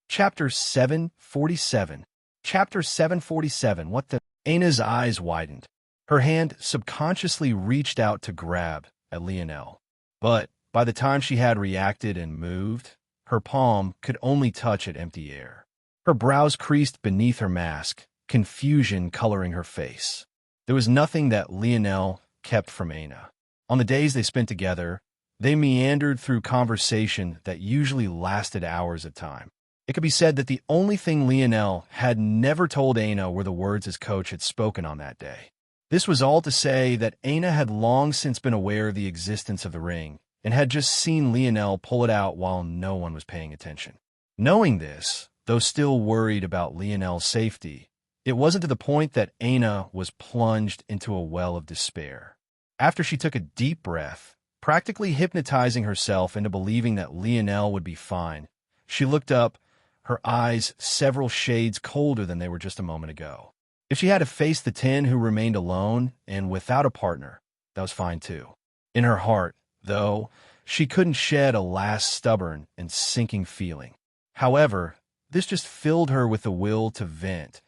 Chapter 747. Chapter 747. What the? Aina's eyes widened. Her hand subconsciously reached out to grab at Lionel. But by the time she had reacted and moved, her palm could only touch at empty air. Her brows creased beneath her mask, confusion coloring her face. There was nothing that Lionel kept from Aina. On the days they spent together, they meandered through conversation that usually lasted hours at a time. It could be said that the only thing Lionel had never told Aina were the words his coach had spoken on that day. This was all to say that Aina had long since been aware of the existence of the ring and had just seen Lionel pull it out while no one was paying attention. Knowing this, though still worried about Lionel's safety, it wasn't to the point that Aina was plunged into a well of despair. After she took a deep breath, practically hypnotizing herself into believing that Lionel would be fine, she looked up, her eyes several shades colder than they were just a moment ago. If she had to face the 10 who remained alone and without a partner, that was fine too. In her heart, though, she couldn't shed a last stubborn and sinking feeling. However, this just filled her with the will to vent,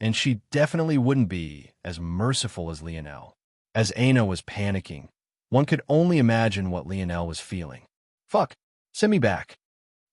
and she definitely wouldn't be as merciful as Lionel. As Aina was panicking, one could only imagine what Lionel was feeling. Fuck, send me back.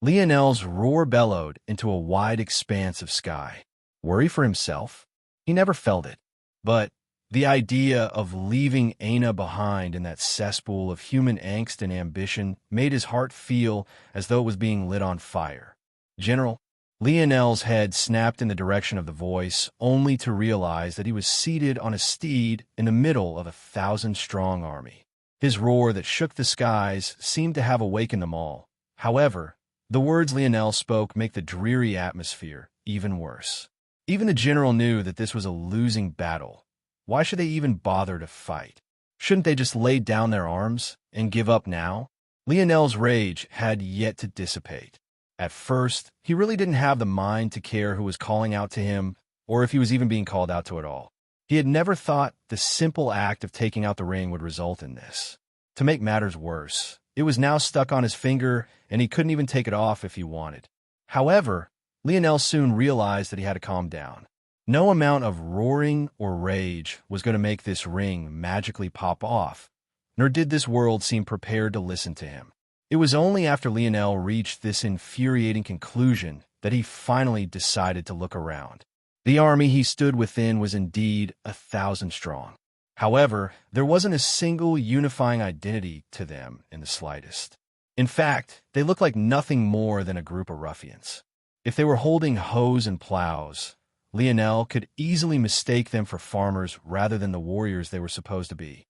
Lionel's roar bellowed into a wide expanse of sky. Worry for himself? He never felt it. But the idea of leaving Aina behind in that cesspool of human angst and ambition made his heart feel as though it was being lit on fire. General, Lionel's head snapped in the direction of the voice, only to realize that he was seated on a steed in the middle of a 1,000-strong army. His roar that shook the skies seemed to have awakened them all. However, the words Lionel spoke make the dreary atmosphere even worse. Even the general knew that this was a losing battle. Why should they even bother to fight? Shouldn't they just lay down their arms and give up now? Lionel's rage had yet to dissipate. At first, he really didn't have the mind to care who was calling out to him or if he was even being called out to at all. He had never thought the simple act of taking out the ring would result in this. To make matters worse, it was now stuck on his finger, and he couldn't even take it off if he wanted. However, Lionel soon realized that he had to calm down. No amount of roaring or rage was going to make this ring magically pop off, nor did this world seem prepared to listen to him. It was only after Lionel reached this infuriating conclusion that he finally decided to look around. The army he stood within was indeed 1,000 strong. However, there wasn't a single unifying identity to them in the slightest. In fact, they looked like nothing more than a group of ruffians. If they were holding hoes and plows, Lionel could easily mistake them for farmers rather than the warriors they were supposed to be.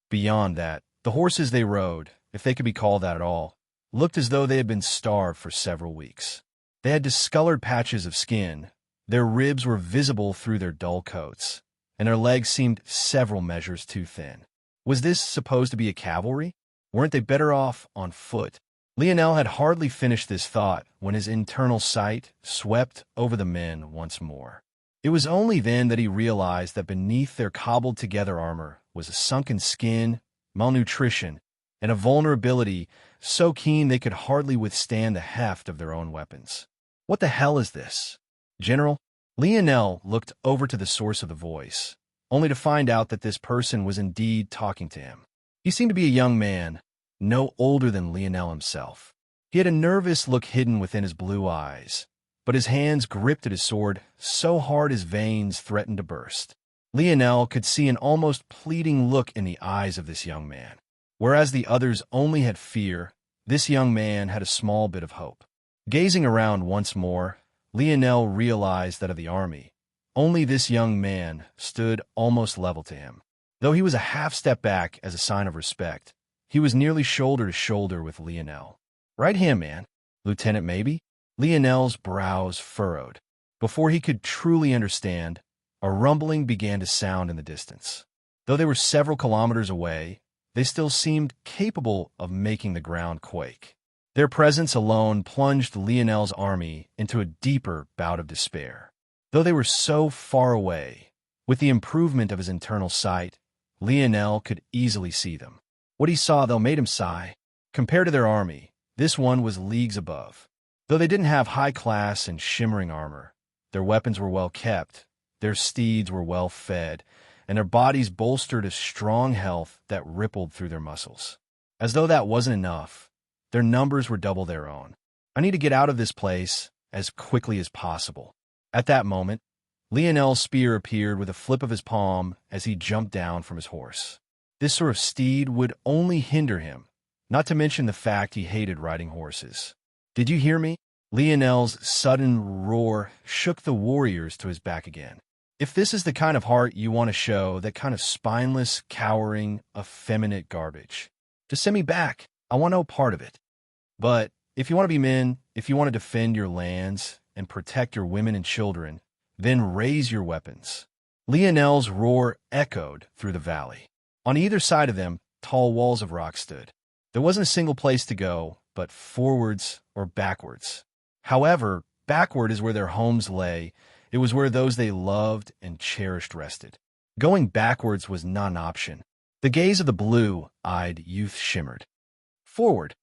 Beyond that, the horses they rode, if they could be called that at all, looked as though they had been starved for several weeks. They had discolored patches of skin, their ribs were visible through their dull coats, and their legs seemed several measures too thin. Was this supposed to be a cavalry? Weren't they better off on foot? Lionel had hardly finished this thought when his internal sight swept over the men once more. It was only then that he realized that beneath their cobbled-together armor was a sunken skin, malnutrition, and a vulnerability so keen they could hardly withstand the heft of their own weapons. What the hell is this? General? Lionel looked over to the source of the voice, only to find out that this person was indeed talking to him. He seemed to be a young man, no older than Lionel himself. He had a nervous look hidden within his blue eyes, but his hands gripped at his sword so hard his veins threatened to burst. Lionel could see an almost pleading look in the eyes of this young man. Whereas the others only had fear, this young man had a small bit of hope. Gazing around once more, Lionel realized that of the army, only this young man stood almost level to him. Though he was a half-step back as a sign of respect, he was nearly shoulder to shoulder with Lionel. Right hand man, Lieutenant maybe? Lionel's brows furrowed. Before he could truly understand, a rumbling began to sound in the distance. Though they were several kilometers away, they still seemed capable of making the ground quake. Their presence alone plunged Lionel's army into a deeper bout of despair. Though they were so far away, with the improvement of his internal sight, Lionel could easily see them. What he saw, though, made him sigh. Compared to their army, this one was leagues above. Though they didn't have high-class and shimmering armor, their weapons were well kept, their steeds were well fed, and their bodies bolstered a strong health that rippled through their muscles. As though that wasn't enough, their numbers were double their own. I need to get out of this place as quickly as possible. At that moment, Lionel's spear appeared with a flip of his palm as he jumped down from his horse. This sort of steed would only hinder him, not to mention the fact he hated riding horses. Did you hear me? Lionel's sudden roar shook the warriors to his back again. If this is the kind of heart you want to show, that kind of spineless, cowering, effeminate garbage, just send me back. I want no part of it. But if you want to be men, if you want to defend your lands and protect your women and children, then raise your weapons. Lionel's roar echoed through the valley. On either side of them, tall walls of rock stood. There wasn't a single place to go but forwards or backwards. However, backward is where their homes lay. It was where those they loved and cherished rested. Going backwards was not an option. The gaze of the blue-eyed youth shimmered. Forward!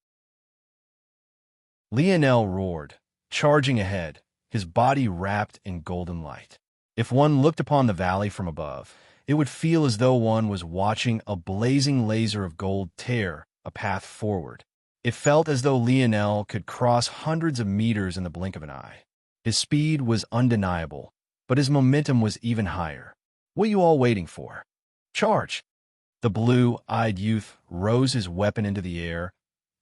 Lionel roared, charging ahead, his body wrapped in golden light. If one looked upon the valley from above, it would feel as though one was watching a blazing laser of gold tear a path forward. It felt as though Lionel could cross hundreds of meters in the blink of an eye. His speed was undeniable, but his momentum was even higher. What are you all waiting for? Charge! The blue-eyed youth rose his weapon into the air,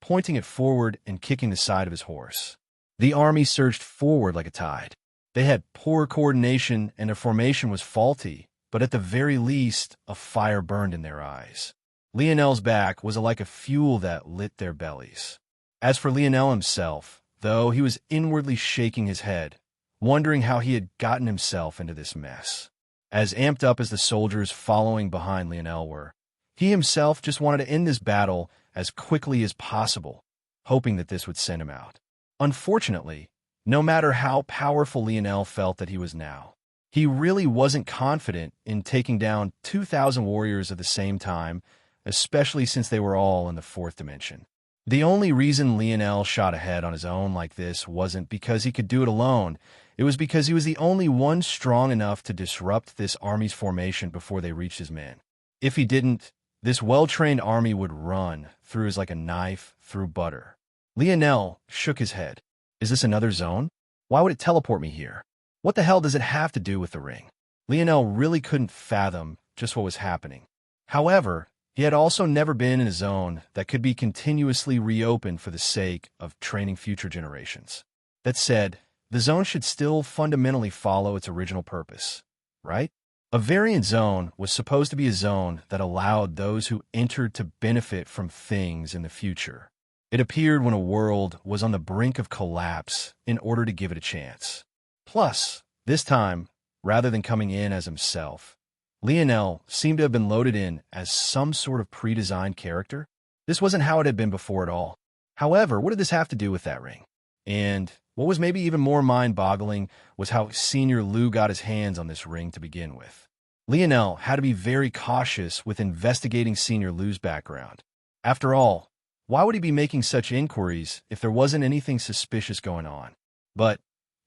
pointing it forward and kicking the side of his horse. The army surged forward like a tide. They had poor coordination and their formation was faulty, but at the very least, a fire burned in their eyes. Lionel's back was like a fuel that lit their bellies. As for Lionel himself, though, he was inwardly shaking his head, wondering how he had gotten himself into this mess. As amped up as the soldiers following behind Lionel were, he himself just wanted to end this battle as quickly as possible, hoping that this would send him out. Unfortunately, no matter how powerful Lionel felt that he was now, he really wasn't confident in taking down 2,000 warriors at the same time, especially since they were all in the fourth dimension. The only reason Lionel shot ahead on his own like this wasn't because he could do it alone. It was because he was the only one strong enough to disrupt this army's formation before they reached his men. If he didn't, this well-trained army would run through as like a knife through butter. Lionel shook his head. Is this another zone? Why would it teleport me here? What the hell does it have to do with the ring? Lionel really couldn't fathom just what was happening. However, he had also never been in a zone that could be continuously reopened for the sake of training future generations. That said, the zone should still fundamentally follow its original purpose, right? A variant zone was supposed to be a zone that allowed those who entered to benefit from things in the future. It appeared when a world was on the brink of collapse in order to give it a chance. Plus, this time, rather than coming in as himself, Lionel seemed to have been loaded in as some sort of pre-designed character. This wasn't how it had been before at all. However, what did this have to do with that ring? And what was maybe even more mind-boggling was how Senior Lou got his hands on this ring to begin with. Lionel had to be very cautious with investigating Senior Lou's background. After all, why would he be making such inquiries if there wasn't anything suspicious going on? But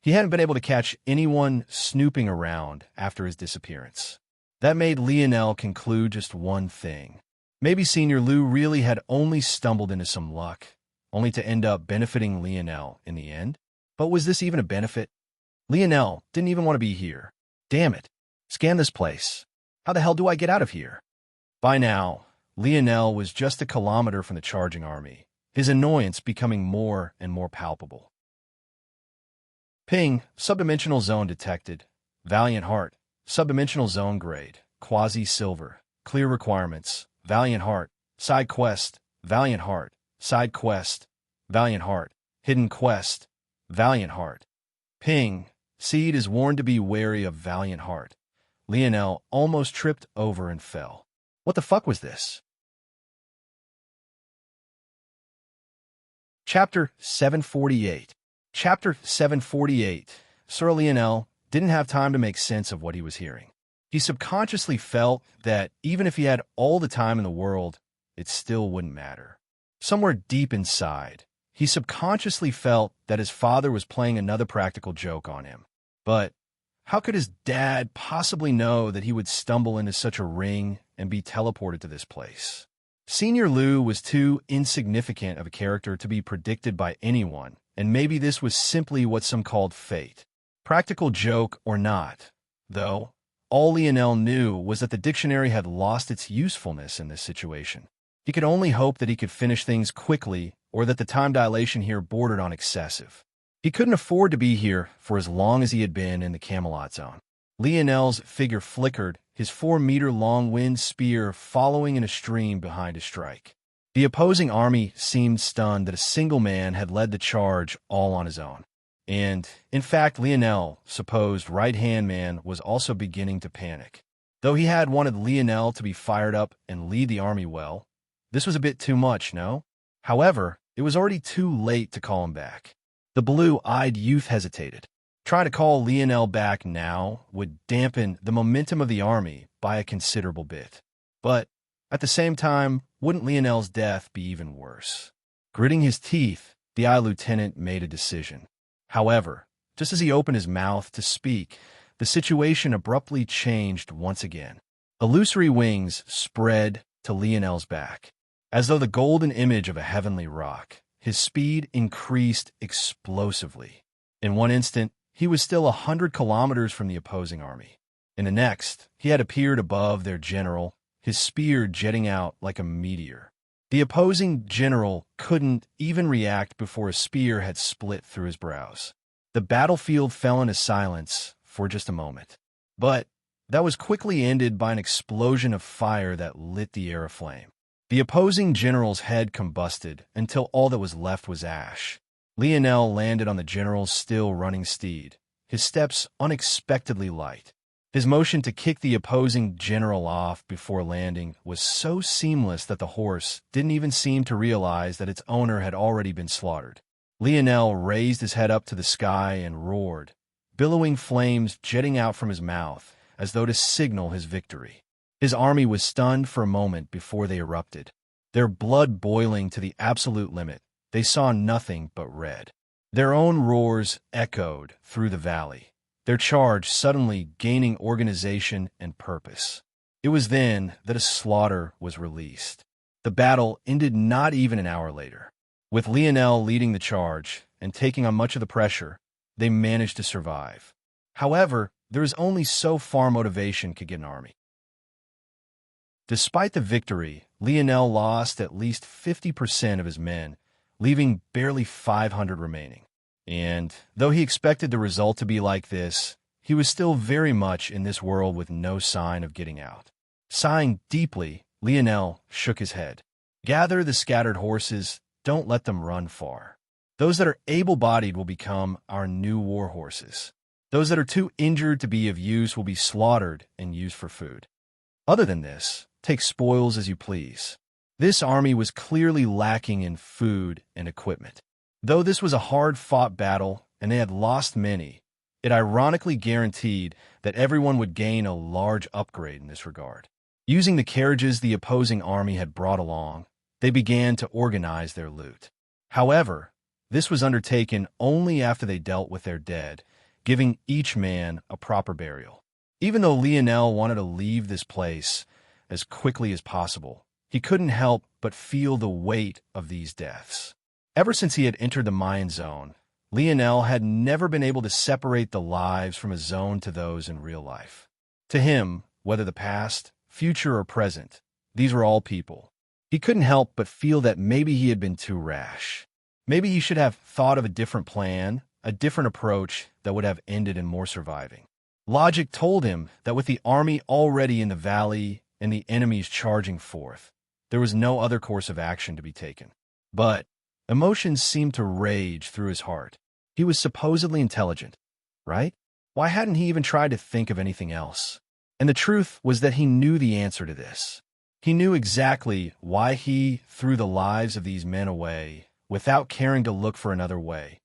he hadn't been able to catch anyone snooping around after his disappearance. That made Lionel conclude just one thing. Maybe Senior Lou really had only stumbled into some luck, only to end up benefiting Lionel in the end. But was this even a benefit? Lionel didn't even want to be here. Damn it. Scan this place. How the hell do I get out of here? By now, Lionel was just a kilometer from the charging army, his annoyance becoming more and more palpable. Ping, subdimensional zone detected. Valiant Heart, subdimensional zone grade, quasi-silver, clear requirements, Valiant Heart, side quest, Valiant Heart, side quest, Valiant Heart, hidden quest, Valiant Heart. Ping, Seed is warned to be wary of Valiant Heart. Lionel almost tripped over and fell. What the fuck was this? Chapter 748. Chapter 748. Sir Lionel didn't have time to make sense of what he was hearing. He subconsciously felt that even if he had all the time in the world, it still wouldn't matter. Somewhere deep inside, he subconsciously felt that his father was playing another practical joke on him. But how could his dad possibly know that he would stumble into such a ring and be teleported to this place? Senior Lou was too insignificant of a character to be predicted by anyone, and maybe this was simply what some called fate. Practical joke or not, though, all Lionel knew was that the dictionary had lost its usefulness in this situation. He could only hope that he could finish things quickly or that the time dilation here bordered on excessive. He couldn't afford to be here for as long as he had been in the Camelot zone. Lionel's figure flickered, his 4-meter-long wind spear following in a stream behind his strike. The opposing army seemed stunned that a single man had led the charge all on his own. And, in fact, Lionel, supposed right-hand man, was also beginning to panic. Though he had wanted Lionel to be fired up and lead the army well, this was a bit too much, no? However, it was already too late to call him back. The blue-eyed youth hesitated. Trying to call Lionel back now would dampen the momentum of the army by a considerable bit. But, at the same time, wouldn't Lionel's death be even worse? Gritting his teeth, the eye lieutenant made a decision. However, just as he opened his mouth to speak, the situation abruptly changed once again. Illusory wings spread to Lionel's back. As though the golden image of a heavenly rock, his speed increased explosively. In one instant, he was still 100 kilometers from the opposing army. In the next, he had appeared above their general, his spear jetting out like a meteor. The opposing general couldn't even react before a spear had split through his brows. The battlefield fell into silence for just a moment. But that was quickly ended by an explosion of fire that lit the air aflame. The opposing general's head combusted until all that was left was ash. Lionel landed on the general's still running steed, his steps unexpectedly light. His motion to kick the opposing general off before landing was so seamless that the horse didn't even seem to realize that its owner had already been slaughtered. Lionel raised his head up to the sky and roared, billowing flames jetting out from his mouth as though to signal his victory. His army was stunned for a moment before they erupted. Their blood boiling to the absolute limit, they saw nothing but red. Their own roars echoed through the valley, their charge suddenly gaining organization and purpose. It was then that a slaughter was released. The battle ended not even an hour later. With Lionel leading the charge, and taking on much of the pressure, they managed to survive. However, there is only so far motivation could get an army. Despite the victory, Lionel lost at least 50% of his men, leaving barely 500 remaining. And though he expected the result to be like this, he was still very much in this world with no sign of getting out. Sighing deeply, Lionel shook his head. Gather the scattered horses, don't let them run far. Those that are able-bodied will become our new war horses. Those that are too injured to be of use will be slaughtered and used for food. Other than this, take spoils as you please. This army was clearly lacking in food and equipment. Though this was a hard-fought battle and they had lost many, it ironically guaranteed that everyone would gain a large upgrade in this regard. Using the carriages the opposing army had brought along, they began to organize their loot. However, this was undertaken only after they dealt with their dead, giving each man a proper burial. Even though Lionel wanted to leave this place as quickly as possible, he couldn't help but feel the weight of these deaths. Ever since he had entered the Mayan zone, Lionel had never been able to separate the lives from a zone to those in real life. To him, whether the past, future, or present, these were all people. He couldn't help but feel that maybe he had been too rash. Maybe he should have thought of a different plan, a different approach that would have ended in more surviving. Logic told him that with the army already in the valley and the enemies charging forth, there was no other course of action to be taken. But emotions seemed to rage through his heart. He was supposedly intelligent, right? Why hadn't he even tried to think of anything else? And the truth was that he knew the answer to this. He knew exactly why he threw the lives of these men away without caring to look for another way.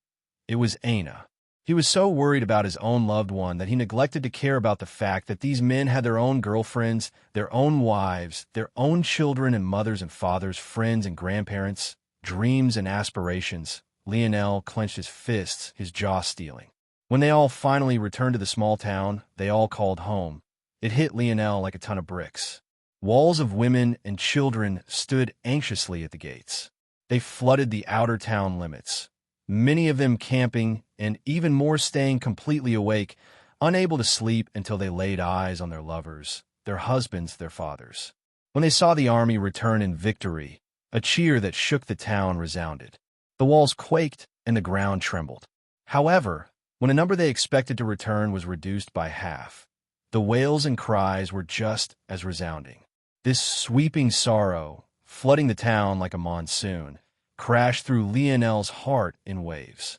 It was Aina. He was so worried about his own loved one that he neglected to care about the fact that these men had their own girlfriends, their own wives, their own children and mothers and fathers, friends and grandparents, dreams and aspirations. Lionel clenched his fists, his jaw steeling. When they all finally returned to the small town they all called home, it hit Lionel like a ton of bricks. Walls of women and children stood anxiously at the gates. They flooded the outer town limits, many of them camping and even more staying completely awake, unable to sleep until they laid eyes on their lovers, their husbands, their fathers. When they saw the army return in victory, a cheer that shook the town resounded. The walls quaked and the ground trembled. However, when a number they expected to return was reduced by half, the wails and cries were just as resounding. This sweeping sorrow, flooding the town like a monsoon, crashed through Lionel's heart in waves.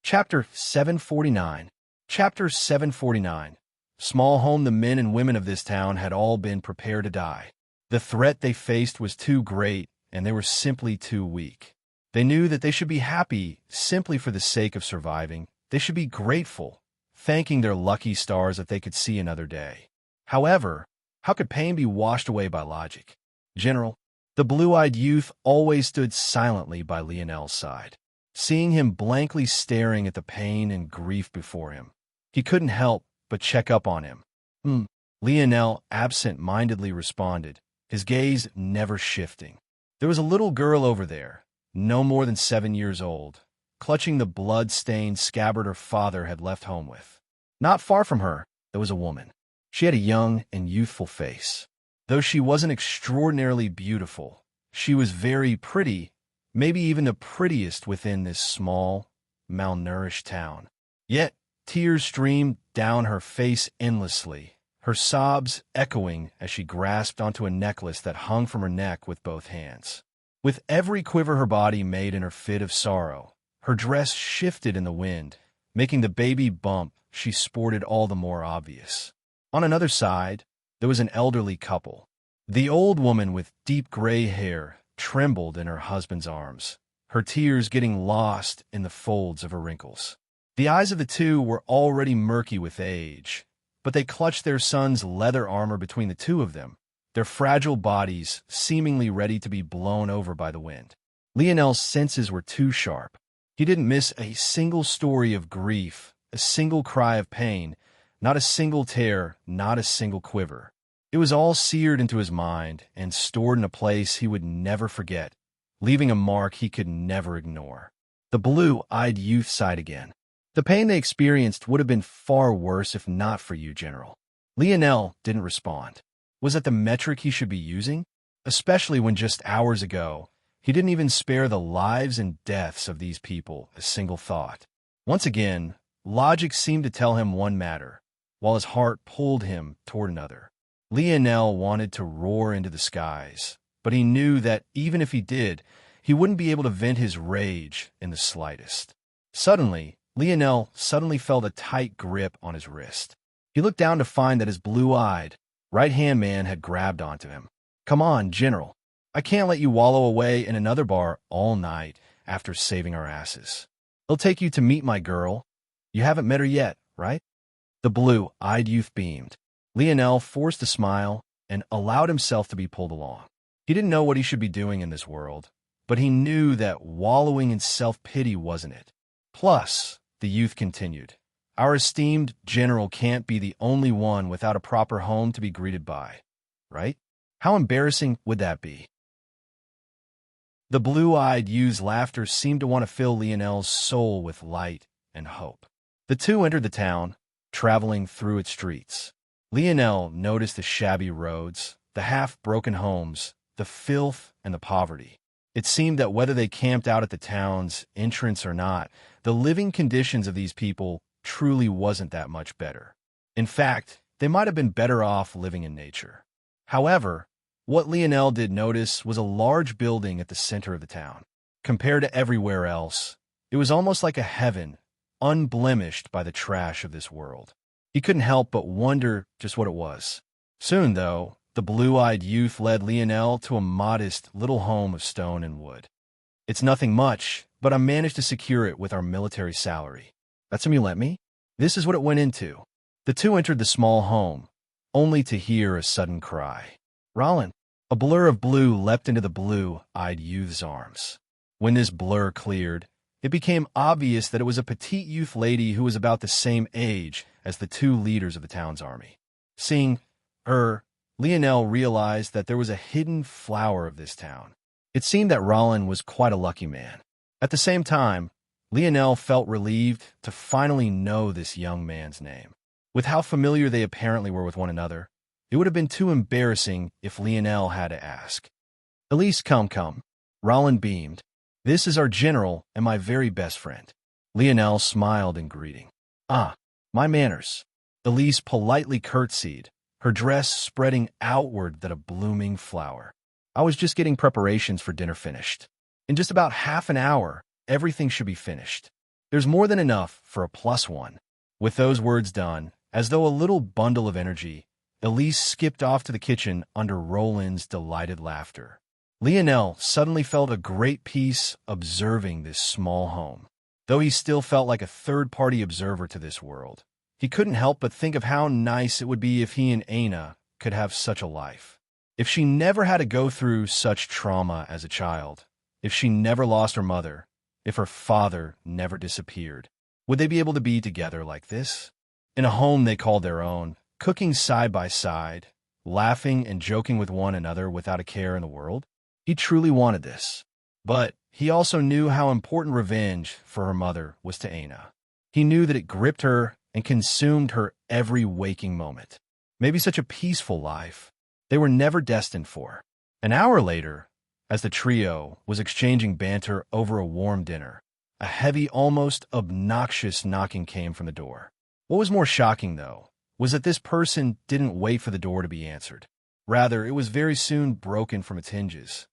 Chapter 749. Chapter 749. Small home, the men and women of this town had all been prepared to die. The threat they faced was too great, and they were simply too weak. They knew that they should be happy simply for the sake of surviving. They should be grateful, thanking their lucky stars that they could see another day. However, how could pain be washed away by logic? General, the blue-eyed youth always stood silently by Lionel's side. Seeing him blankly staring at the pain and grief before him, he couldn't help but check up on him. Lionel absent-mindedly responded, his gaze never shifting. There was a little girl over there, no more than 7 years old, clutching the blood-stained scabbard her father had left home with. Not far from her, there was a woman. She had a young and youthful face. Though she wasn't extraordinarily beautiful, she was very pretty, maybe even the prettiest within this small, malnourished town. Yet, tears streamed down her face endlessly, her sobs echoing as she grasped onto a necklace that hung from her neck with both hands. With every quiver her body made in her fit of sorrow, her dress shifted in the wind, making the baby bump she sported all the more obvious. On another side, there was an elderly couple. The old woman with deep gray hair trembled in her husband's arms, her tears getting lost in the folds of her wrinkles. The eyes of the two were already murky with age, but they clutched their son's leather armor between the two of them, their fragile bodies seemingly ready to be blown over by the wind. Lionel's senses were too sharp. He didn't miss a single story of grief, a single cry of pain, not a single tear, not a single quiver. It was all seared into his mind and stored in a place he would never forget. leaving a mark he could never ignore. The blue-eyed youth sighed again. The pain they experienced would have been far worse if not for you, General. Lionel didn't respond. Was that the metric he should be using? Especially when just hours ago, he didn't even spare the lives and deaths of these people a single thought. Once again, logic seemed to tell him one matter, while his heart pulled him toward another. Lionel wanted to roar into the skies, but he knew that even if he did, he wouldn't be able to vent his rage in the slightest. Suddenly, Lionel felt a tight grip on his wrist. He looked down to find that his blue-eyed, right-hand man had grabbed onto him. "Come on, General. I can't let you wallow away in another bar all night after saving our asses. I'll take you to meet my girl. You haven't met her yet, right?" The blue-eyed youth beamed. Lionel forced a smile and allowed himself to be pulled along. He didn't know what he should be doing in this world, but he knew that wallowing in self-pity wasn't it. Plus, the youth continued, "Our esteemed general can't be the only one without a proper home to be greeted by, right? How embarrassing would that be?" The blue-eyed youth's laughter seemed to want to fill Lionel's soul with light and hope. The two entered the town, traveling through its streets. Lionel noticed the shabby roads, the half-broken homes, the filth and the poverty. It seemed that whether they camped out at the town's entrance or not, the living conditions of these people truly wasn't that much better. In fact, they might have been better off living in nature. However, what Lionel did notice was a large building at the center of the town. Compared to everywhere else, it was almost like a heaven, unblemished by the trash of this world. He couldn't help but wonder just what it was. Soon, though, the blue-eyed youth led Lionel to a modest little home of stone and wood. "It's nothing much, but I managed to secure it with our military salary. That's what you let me?" This is what it went into. The two entered the small home, only to hear a sudden cry. "Rollin!" A blur of blue leapt into the blue-eyed youth's arms. When this blur cleared, it became obvious that it was a petite youth lady who was about the same age as the two leaders of the town's army. Seeing her, Lionel realized that there was a hidden flower of this town. It seemed that Rollin was quite a lucky man. At the same time, Lionel felt relieved to finally know this young man's name. With how familiar they apparently were with one another, it would have been too embarrassing if Lionel had to ask. "Elise, come." Rollin beamed. "This is our general and my very best friend." Lionel smiled in greeting. "Ah, my manners." Elise politely curtsied, her dress spreading outward than a blooming flower. "I was just getting preparations for dinner finished. In just about half an hour, everything should be finished. There's more than enough for a +1. With those words done, as though a little bundle of energy, Elise skipped off to the kitchen under Roland's delighted laughter. Lionel suddenly felt a great peace observing this small home. Though he still felt like a third-party observer to this world, he couldn't help but think of how nice it would be if he and Aina could have such a life. If she never had to go through such trauma as a child, if she never lost her mother, if her father never disappeared, would they be able to be together like this? In a home they called their own, cooking side by side, laughing and joking with one another without a care in the world? He truly wanted this. But he also knew how important revenge for her mother was to Aina. He knew that it gripped her and consumed her every waking moment. Maybe such a peaceful life they were never destined for. An hour later, as the trio was exchanging banter over a warm dinner, a heavy, almost obnoxious knocking came from the door. What was more shocking, though, was that this person didn't wait for the door to be answered. Rather, it was very soon broken from its hinges.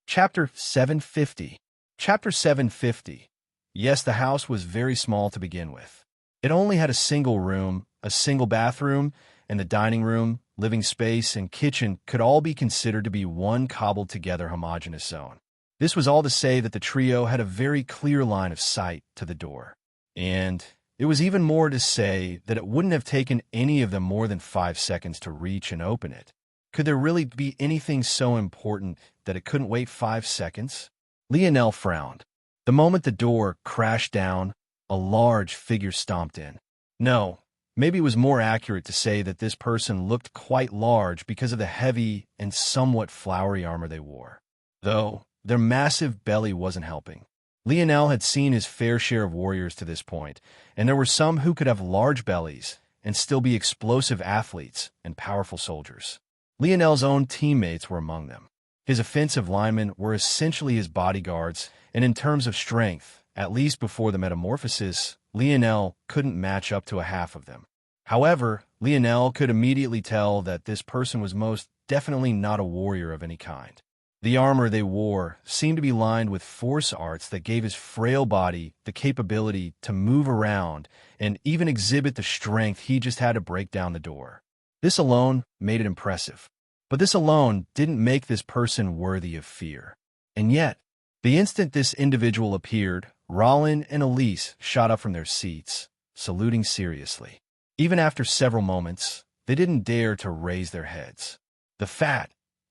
Chapter 750. Chapter 750. Yes, the house was very small to begin with. It only had a single room, a single bathroom, and the dining room, living space, and kitchen could all be considered to be one cobbled-together homogeneous zone. This was all to say that the trio had a very clear line of sight to the door. And it was even more to say that it wouldn't have taken any of them more than 5 seconds to reach and open it. Could there really be anything so important that it couldn't wait 5 seconds? Lionel frowned. The moment the door crashed down, a large figure stomped in. No, Maybe it was more accurate to say that this person looked quite large because of the heavy and somewhat flowery armor they wore. Though, their massive belly wasn't helping. Lionel had seen his fair share of warriors to this point, and there were some who could have large bellies and still be explosive athletes and powerful soldiers. Lionel's own teammates were among them. His offensive linemen were essentially his bodyguards, and in terms of strength, at least before the metamorphosis, Lionel couldn't match up to a half of them. However, Lionel could immediately tell that this person was most definitely not a warrior of any kind. The armor they wore seemed to be lined with force arts that gave his frail body the capability to move around and even exhibit the strength he just had to break down the door. This alone made it impressive. But this alone didn't make this person worthy of fear. And yet, the instant this individual appeared, Rollin and Elise shot up from their seats, saluting seriously. Even after several moments, they didn't dare to raise their heads. The fat,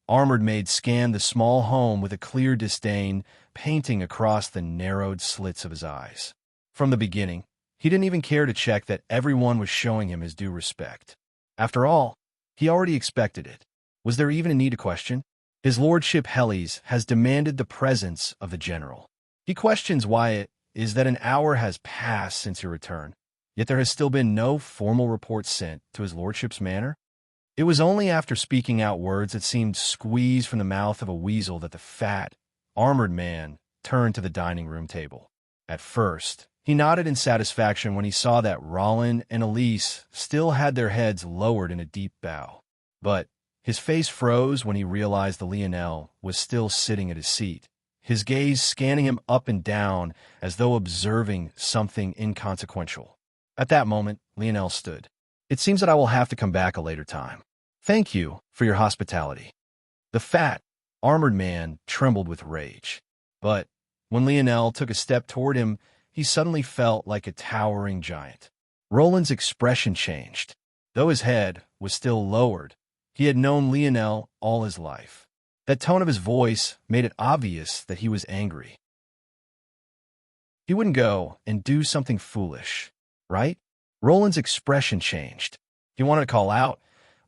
armored maid scanned the small home with a clear disdain painting across the narrowed slits of his eyes. From the beginning, he didn't even care to check that everyone was showing him his due respect. After all, he already expected it. Was there even a need to question? His lordship Helles has demanded the presence of the general. He questions why it is that an hour has passed since your return, yet there has still been no formal report sent to his lordship's manor. It was only after speaking out words that seemed squeezed from the mouth of a weasel that the fat, armored man turned to the dining room table. At first, he nodded in satisfaction when he saw that Rollin and Elise still had their heads lowered in a deep bow. But his face froze when he realized the Lionel was still sitting at his seat, his gaze scanning him up and down as though observing something inconsequential. At that moment, Lionel stood. It seems that I will have to come back a later time. Thank you for your hospitality. The fat, armored man trembled with rage. But when Lionel took a step toward him, he suddenly felt like a towering giant. Roland's expression changed. Though his head was still lowered, he had known Lionel all his life. That tone of his voice made it obvious that he was angry. He wouldn't go and do something foolish, right? Roland's expression changed. He wanted to call out,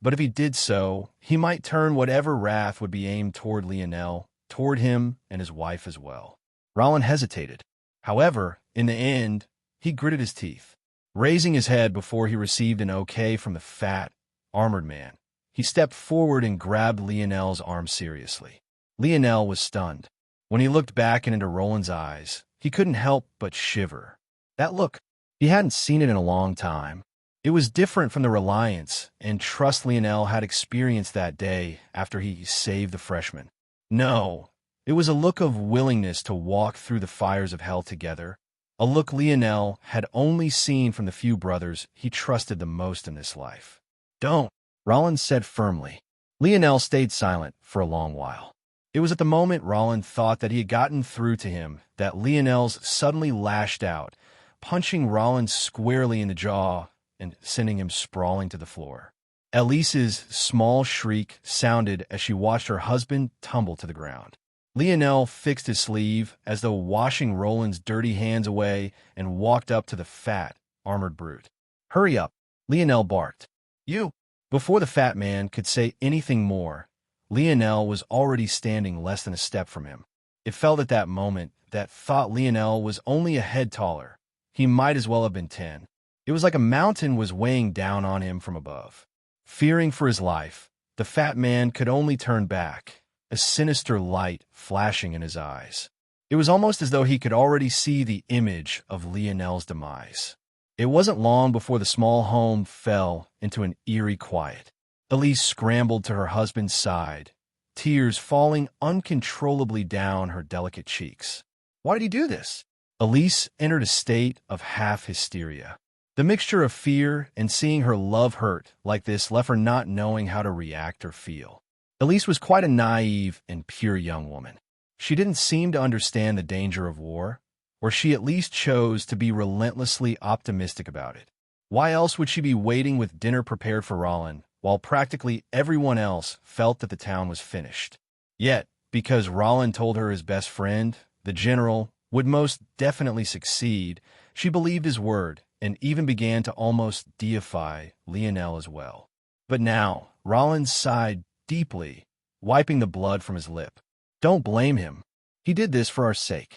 but if he did so, he might turn whatever wrath would be aimed toward Lionel, toward him and his wife as well. Roland hesitated. However, in the end, he gritted his teeth. Raising his head before he received an okay from the fat, armored man, he stepped forward and grabbed Lionel's arm seriously. Lionel was stunned. When he looked back into Roland's eyes, he couldn't help but shiver. That look, he hadn't seen it in a long time. It was different from the reliance and trust Lionel had experienced that day after he saved the freshman. No, it was a look of willingness to walk through the fires of hell together, a look Lionel had only seen from the few brothers he trusted the most in this life. Don't, Roland said firmly. Lionel stayed silent for a long while. It was at the moment Roland thought that he had gotten through to him that Lionel's suddenly lashed out, punching Roland squarely in the jaw and sending him sprawling to the floor. Elise's small shriek sounded as she watched her husband tumble to the ground. Lionel fixed his sleeve as though washing Roland's dirty hands away and walked up to the fat, armored brute. Hurry up, Lionel barked. You! Before the fat man could say anything more, Lionel was already standing less than a step from him. It felt at that moment that thought Lionel was only a head taller. He might as well have been 10. It was like a mountain was weighing down on him from above. Fearing for his life, the fat man could only turn back, a sinister light flashing in his eyes. It was almost as though he could already see the image of Lionel's demise. It wasn't long before the small home fell into an eerie quiet. Elise scrambled to her husband's side, tears falling uncontrollably down her delicate cheeks. Why did he do this? Elise entered a state of half-hysteria. The mixture of fear and seeing her love hurt like this left her not knowing how to react or feel. Elise was quite a naive and pure young woman. She didn't seem to understand the danger of war, or she at least chose to be relentlessly optimistic about it. Why else would she be waiting with dinner prepared for Rollin, while practically everyone else felt that the town was finished? Yet, because Rollin told her his best friend, the general, would most definitely succeed, she believed his word and even began to almost deify Lionel as well. But now, Rollins sighed deeply, wiping the blood from his lip. Don't blame him. He did this for our sake.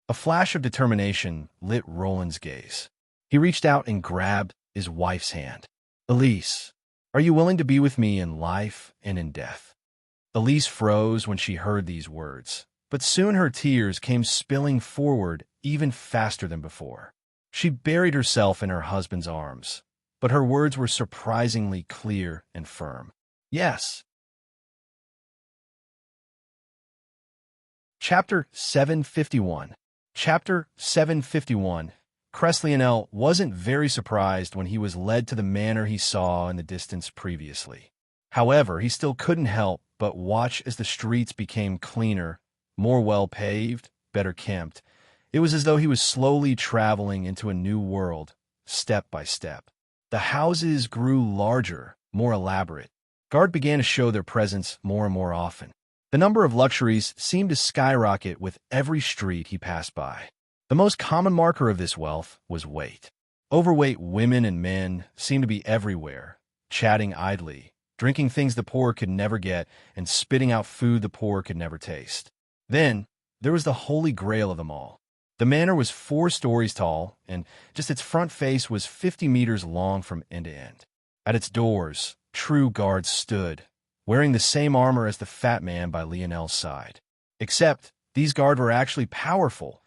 A flash of determination lit Roland's gaze. He reached out and grabbed his wife's hand. Elise, are you willing to be with me in life and in death? Elise froze when she heard these words, but soon her tears came spilling forward even faster than before. She buried herself in her husband's arms, but her words were surprisingly clear and firm. Yes. Chapter 751. Chapter 751. Lionel wasn't very surprised when he was led to the manor he saw in the distance previously. However, he still couldn't help but watch as the streets became cleaner, more well-paved, better kempt. It was as though he was slowly traveling into a new world, step by step. The houses grew larger, more elaborate. Guards began to show their presence more and more often. The number of luxuries seemed to skyrocket with every street he passed by. The most common marker of this wealth was weight. Overweight women and men seemed to be everywhere, chatting idly, drinking things the poor could never get, and spitting out food the poor could never taste. Then, there was the holy grail of them all. The manor was 4 stories tall, and just its front face was 50 meters long from end to end. At its doors, true guards stood, wearing the same armor as the fat man by Lionel's side. Except, these guards were actually powerful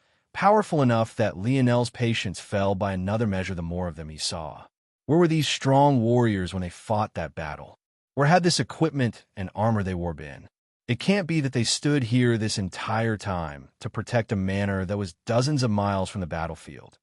enough that Lionel's patience fell by another measure the more of them he saw. Where were these strong warriors when they fought that battle? Where had this equipment and armor they wore been? It can't be that they stood here this entire time to protect a manor that was dozens of miles from the battlefield,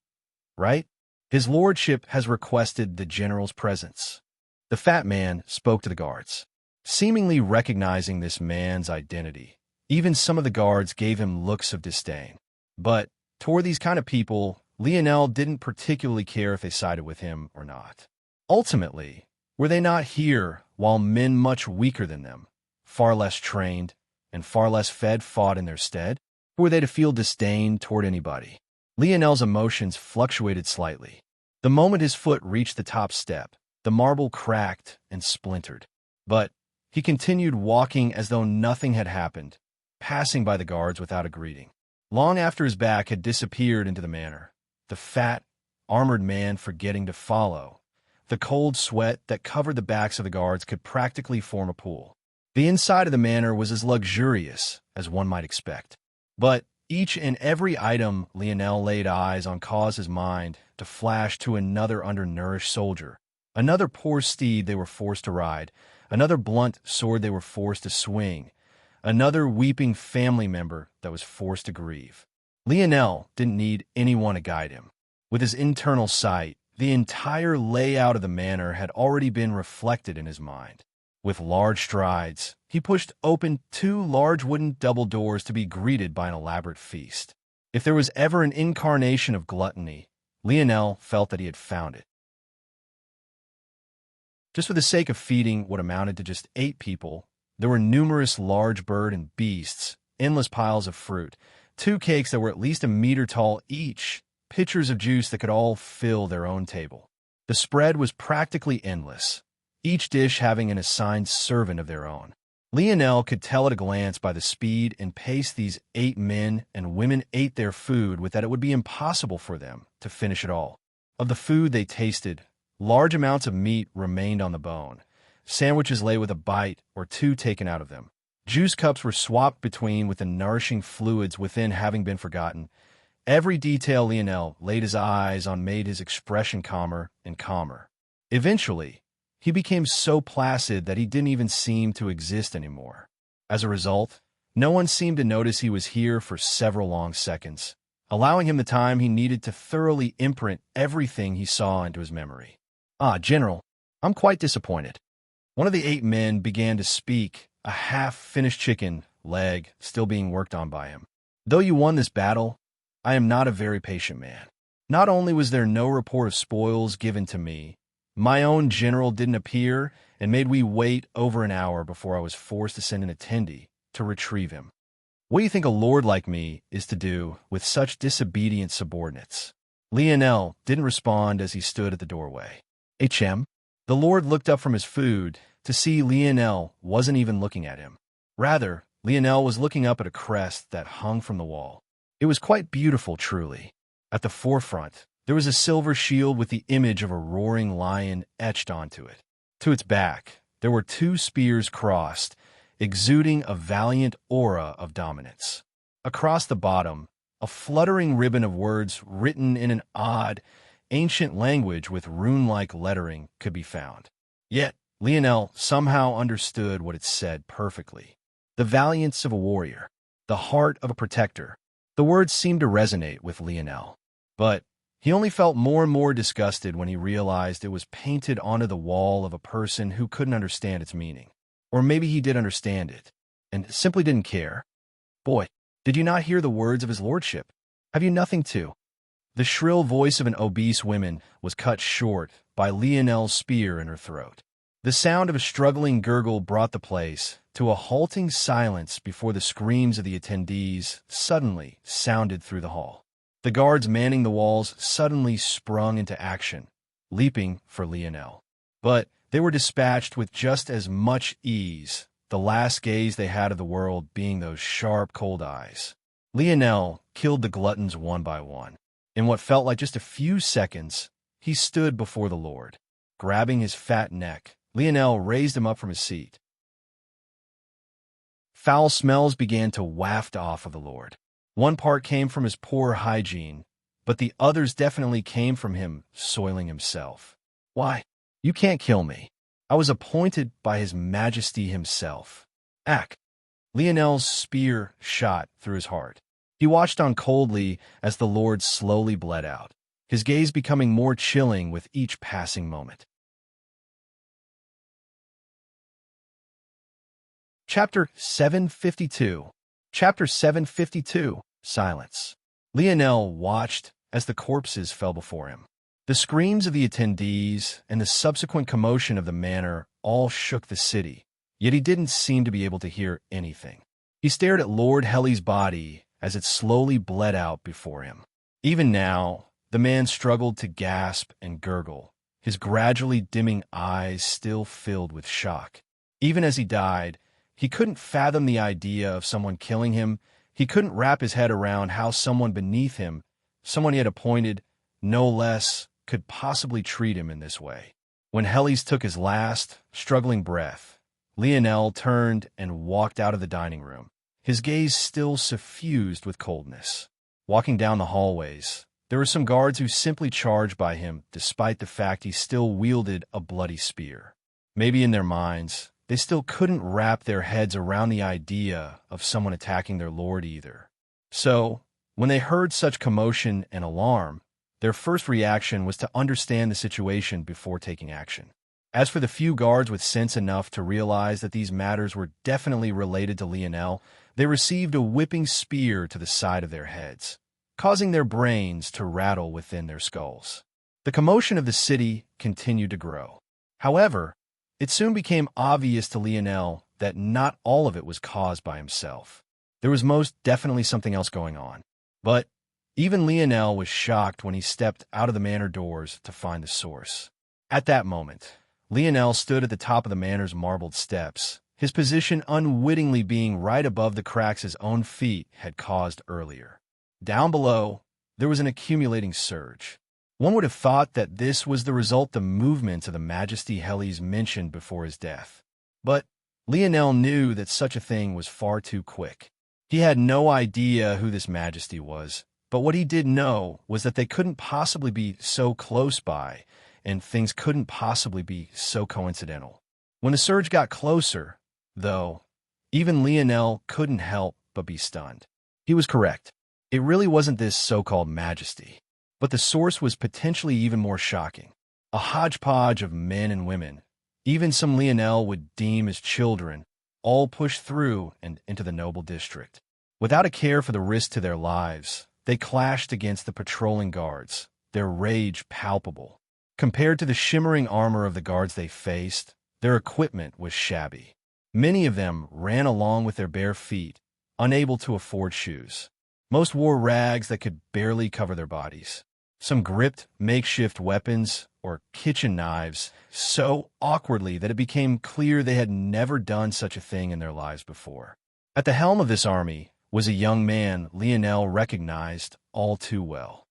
right? His lordship has requested the general's presence. The fat man spoke to the guards, seemingly recognizing this man's identity. Even some of the guards gave him looks of disdain. But toward these kind of people, Lionel didn't particularly care if they sided with him or not. Ultimately, were they not here while men much weaker than them, far less trained, and far less fed fought in their stead? Who were they to feel disdain toward anybody? Lionel's emotions fluctuated slightly. The moment his foot reached the top step, the marble cracked and splintered. But he continued walking as though nothing had happened, passing by the guards without a greeting. Long after his back had disappeared into the manor, the fat, armored man forgetting to follow, the cold sweat that covered the backs of the guards could practically form a pool. The inside of the manor was as luxurious as one might expect. But each and every item Lionel laid eyes on caused his mind to flash to another undernourished soldier, another poor steed they were forced to ride, another blunt sword they were forced to swing, another weeping family member that was forced to grieve. Lionel didn't need anyone to guide him. With his internal sight, the entire layout of the manor had already been reflected in his mind. With large strides, he pushed open 2 large wooden double doors to be greeted by an elaborate feast. If there was ever an incarnation of gluttony, Lionel felt that he had found it. Just for the sake of feeding what amounted to just 8 people, there were numerous large bird and beasts, endless piles of fruit, 2 cakes that were at least a meter tall each, pitchers of juice that could all fill their own table. The spread was practically endless, each dish having an assigned servant of their own. Lionel could tell at a glance by the speed and pace these 8 men and women ate their food with that it would be impossible for them to finish it all. Of the food they tasted, large amounts of meat remained on the bone. Sandwiches lay with a bite or 2 taken out of them. Juice cups were swapped between with the nourishing fluids within having been forgotten. Every detail Lionel laid his eyes on made his expression calmer and calmer. Eventually, he became so placid that he didn't even seem to exist anymore. As a result, no one seemed to notice he was here for several long seconds, allowing him the time he needed to thoroughly imprint everything he saw into his memory. General, I'm quite disappointed. One of the 8 men began to speak, a half-finished chicken leg still being worked on by him. Though you won this battle, I am not a very patient man. Not only was there no report of spoils given to me, my own general didn't appear and made we wait over an hour before I was forced to send an attendee to retrieve him. What do you think a lord like me is to do with such disobedient subordinates? Lionel didn't respond as he stood at the doorway. HM? The Lord looked up from his food to see Lionel wasn't even looking at him. Rather, Lionel was looking up at a crest that hung from the wall. It was quite beautiful, truly. At the forefront, there was a silver shield with the image of a roaring lion etched onto it. To its back, there were two spears crossed, exuding a valiant aura of dominance. Across the bottom, a fluttering ribbon of words written in an odd, ancient language with rune-like lettering could be found. Yet, Lionel somehow understood what it said perfectly. The valiance of a warrior, the heart of a protector. The words seemed to resonate with Lionel. But he only felt more and more disgusted when he realized it was painted onto the wall of a person who couldn't understand its meaning. Or maybe he did understand it, and simply didn't care. Boy, did you not hear the words of his lordship? Have you nothing to? The shrill voice of an obese woman was cut short by Lionel's spear in her throat. The sound of a struggling gurgle brought the place to a halting silence before the screams of the attendees suddenly sounded through the hall. The guards manning the walls suddenly sprung into action, leaping for Lionel. But they were dispatched with just as much ease, the last gaze they had of the world being those sharp, cold eyes. Lionel killed the gluttons one by one. In what felt like just a few seconds, he stood before the Lord. Grabbing his fat neck, Lionel raised him up from his seat. Foul smells began to waft off of the Lord. One part came from his poor hygiene, but the others definitely came from him soiling himself. Why? You can't kill me. I was appointed by His Majesty himself. Ack! Lionel's spear shot through his heart. He watched on coldly as the Lord slowly bled out, his gaze becoming more chilling with each passing moment. Chapter 752. Chapter 752. Silence. Lionel watched as the corpses fell before him. The screams of the attendees and the subsequent commotion of the manor all shook the city, yet he didn't seem to be able to hear anything. He stared at Lord Helly's body as it slowly bled out before him. Even now, the man struggled to gasp and gurgle, his gradually dimming eyes still filled with shock. Even as he died, he couldn't fathom the idea of someone killing him. He couldn't wrap his head around how someone beneath him, someone he had appointed, no less, could possibly treat him in this way. When Helly's took his last, struggling breath, Lionel turned and walked out of the dining room, his gaze still suffused with coldness. Walking down the hallways, there were some guards who simply charged by him despite the fact he still wielded a bloody spear. Maybe in their minds, they still couldn't wrap their heads around the idea of someone attacking their lord either. So, when they heard such commotion and alarm, their first reaction was to understand the situation before taking action. As for the few guards with sense enough to realize that these matters were definitely related to Lionel, they received a whipping spear to the side of their heads, causing their brains to rattle within their skulls. The commotion of the city continued to grow. However, it soon became obvious to Lionel that not all of it was caused by himself. There was most definitely something else going on. But even Lionel was shocked when he stepped out of the manor doors to find the source. At that moment, Lionel stood at the top of the manor's marbled steps, his position unwittingly being right above the cracks his own feet had caused earlier. Down below, there was an accumulating surge. One would have thought that this was the result of movements of the Majesty Helly's mentioned before his death. But Lionel knew that such a thing was far too quick. He had no idea who this Majesty was, but what he did know was that they couldn't possibly be so close by, and things couldn't possibly be so coincidental. When the surge got closer, though, even Lionel couldn't help but be stunned. He was correct. It really wasn't this so-called Majesty, but the source was potentially even more shocking. A hodgepodge of men and women, even some Lionel would deem as children, all pushed through and into the noble district. Without a care for the risk to their lives, they clashed against the patrolling guards, their rage palpable. Compared to the shimmering armor of the guards they faced, their equipment was shabby. Many of them ran along with their bare feet, unable to afford shoes. Most wore rags that could barely cover their bodies. Some gripped makeshift weapons or kitchen knives so awkwardly that it became clear they had never done such a thing in their lives before. At the helm of this army was a young man Lionel recognized all too well.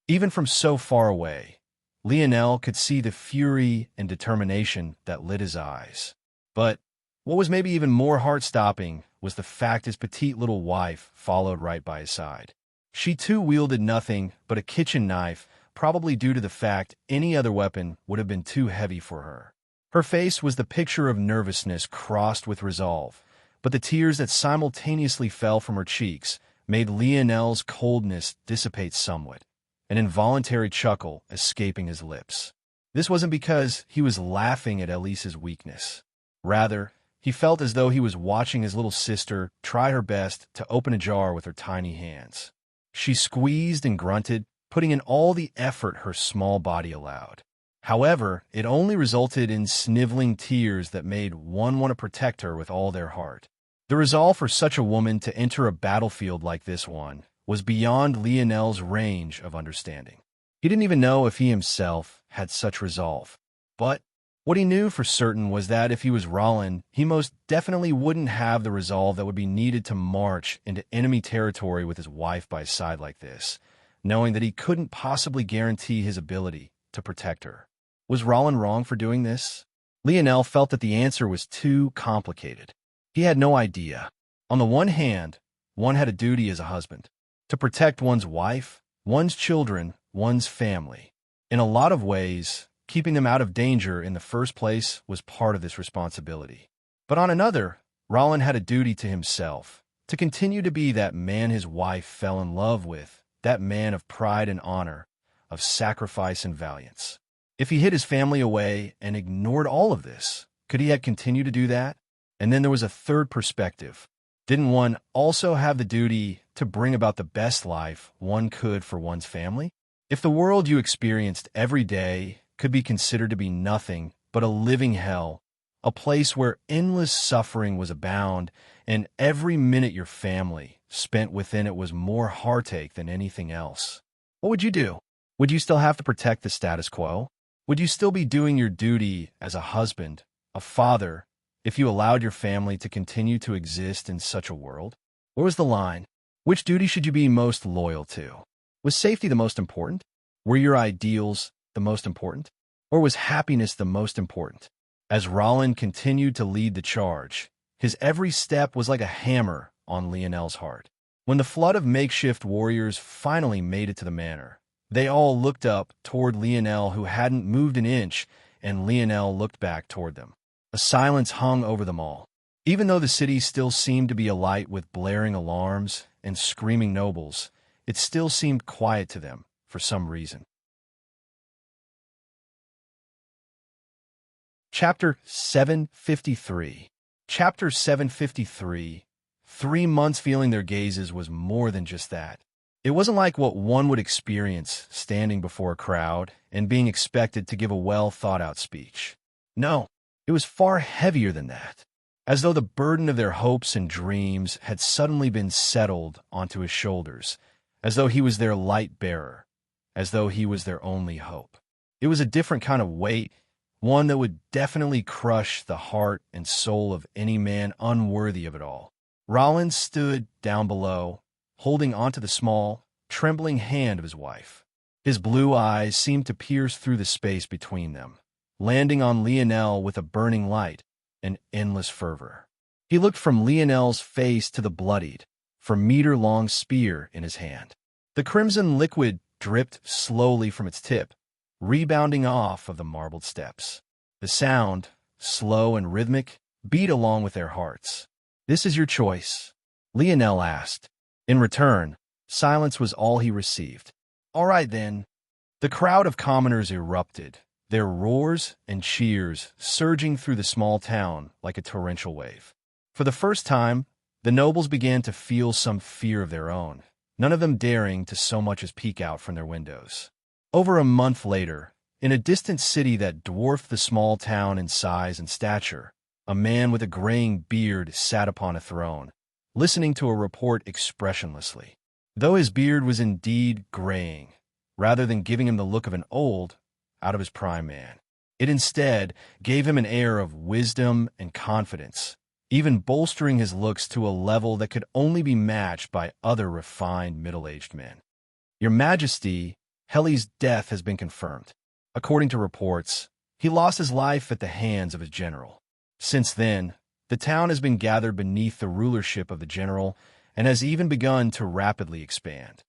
Even from so far away, Lionel could see the fury and determination that lit his eyes. But what was maybe even more heart-stopping was the fact his petite little wife followed right by his side. She too wielded nothing but a kitchen knife, probably due to the fact any other weapon would have been too heavy for her. Her face was the picture of nervousness crossed with resolve, but the tears that simultaneously fell from her cheeks made Lionel's coldness dissipate somewhat, an involuntary chuckle escaping his lips. This wasn't because he was laughing at Elise's weakness. Rather, he felt as though he was watching his little sister try her best to open a jar with her tiny hands. She squeezed and grunted, putting in all the effort her small body allowed. However, it only resulted in sniveling tears that made one want to protect her with all their heart. The resolve for such a woman to enter a battlefield like this one was beyond Lionel's range of understanding. He didn't even know if he himself had such resolve. But what he knew for certain was that if he was Roland, he most definitely wouldn't have the resolve that would be needed to march into enemy territory with his wife by his side like this, knowing that he couldn't possibly guarantee his ability to protect her. Was Roland wrong for doing this? Lionel felt that the answer was too complicated. He had no idea. On the one hand, one had a duty as a husband, to protect one's wife, one's children, one's family. In a lot of ways, keeping them out of danger in the first place was part of this responsibility. But on another, Roland had a duty to himself, to continue to be that man his wife fell in love with, that man of pride and honor, of sacrifice and valiance. If he hid his family away and ignored all of this, could he yet continue to do that? And then there was a third perspective. Didn't one also have the duty to bring about the best life one could for one's family? If the world you experienced every day could be considered to be nothing but a living hell, a place where endless suffering was abound, and every minute your family spent within it was more heartache than anything else, what would you do? Would you still have to protect the status quo? Would you still be doing your duty as a husband, a father, if you allowed your family to continue to exist in such a world? Where was the line? Which duty should you be most loyal to? Was safety the most important? Were your ideals the most important? Or was happiness the most important? As Roland continued to lead the charge, his every step was like a hammer on Lionel's heart. When the flood of makeshift warriors finally made it to the manor, they all looked up toward Lionel, who hadn't moved an inch, and Lionel looked back toward them. A silence hung over them all. Even though the city still seemed to be alight with blaring alarms and screaming nobles, it still seemed quiet to them for some reason. Chapter 753. Chapter 753. 3 months feeling their gazes was more than just that. It wasn't like what one would experience standing before a crowd and being expected to give a well-thought-out speech. No, it was far heavier than that, as though the burden of their hopes and dreams had suddenly been settled onto his shoulders, as though he was their light-bearer, as though he was their only hope. It was a different kind of weight, one that would definitely crush the heart and soul of any man unworthy of it all. Rollins stood down below, holding onto the small, trembling hand of his wife. His blue eyes seemed to pierce through the space between them, landing on Lionel with a burning light and endless fervor. He looked from Lionel's face to the bloodied, meter-long spear in his hand. The crimson liquid dripped slowly from its tip, rebounding off of the marbled steps. The sound, slow and rhythmic, beat along with their hearts. "This is your choice?" Lionel asked. In return, silence was all he received. "All right, then." The crowd of commoners erupted, their roars and cheers surging through the small town like a torrential wave. For the first time, the nobles began to feel some fear of their own, none of them daring to so much as peek out from their windows. Over a month later, in a distant city that dwarfed the small town in size and stature, a man with a graying beard sat upon a throne, listening to a report expressionlessly. though his beard was indeed graying, rather than giving him the look of an old, out of his prime man. It instead gave him an air of wisdom and confidence, even bolstering his looks to a level that could only be matched by other refined middle-aged men. Your Majesty, Heli's death has been confirmed. According to reports, he lost his life at the hands of his general. Since then, the town has been gathered beneath the rulership of the general and has even begun to rapidly expand.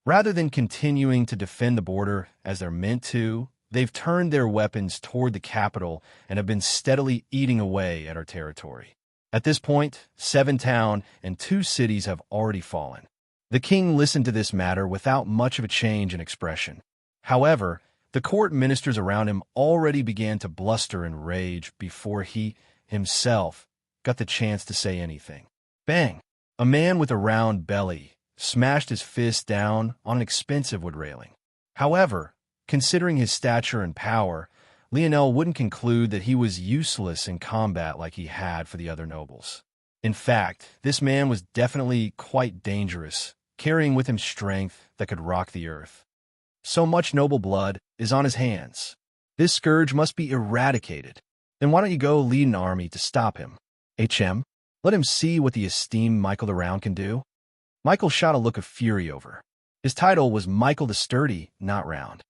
Rather than continuing to defend the border as they're meant to, they've turned their weapons toward the capital and have been steadily eating away at our territory. At this point, 7 towns and 2 cities have already fallen. The king listened to this matter without much of a change in expression. However, the court ministers around him already began to bluster and rage before he, himself, got the chance to say anything. Bang! A man with a round belly smashed his fist down on an expensive wood railing. However, considering his stature and power, Lionel wouldn't conclude that he was useless in combat like he had for the other nobles. In fact, this man was definitely quite dangerous, carrying with him strength that could rock the earth. So much noble blood is on his hands. This scourge must be eradicated. Then why don't you go lead an army to stop him? HM, let him see what the esteemed Michael the Round can do. Michael shot a look of fury over. His title was Michael the Sturdy, not Round.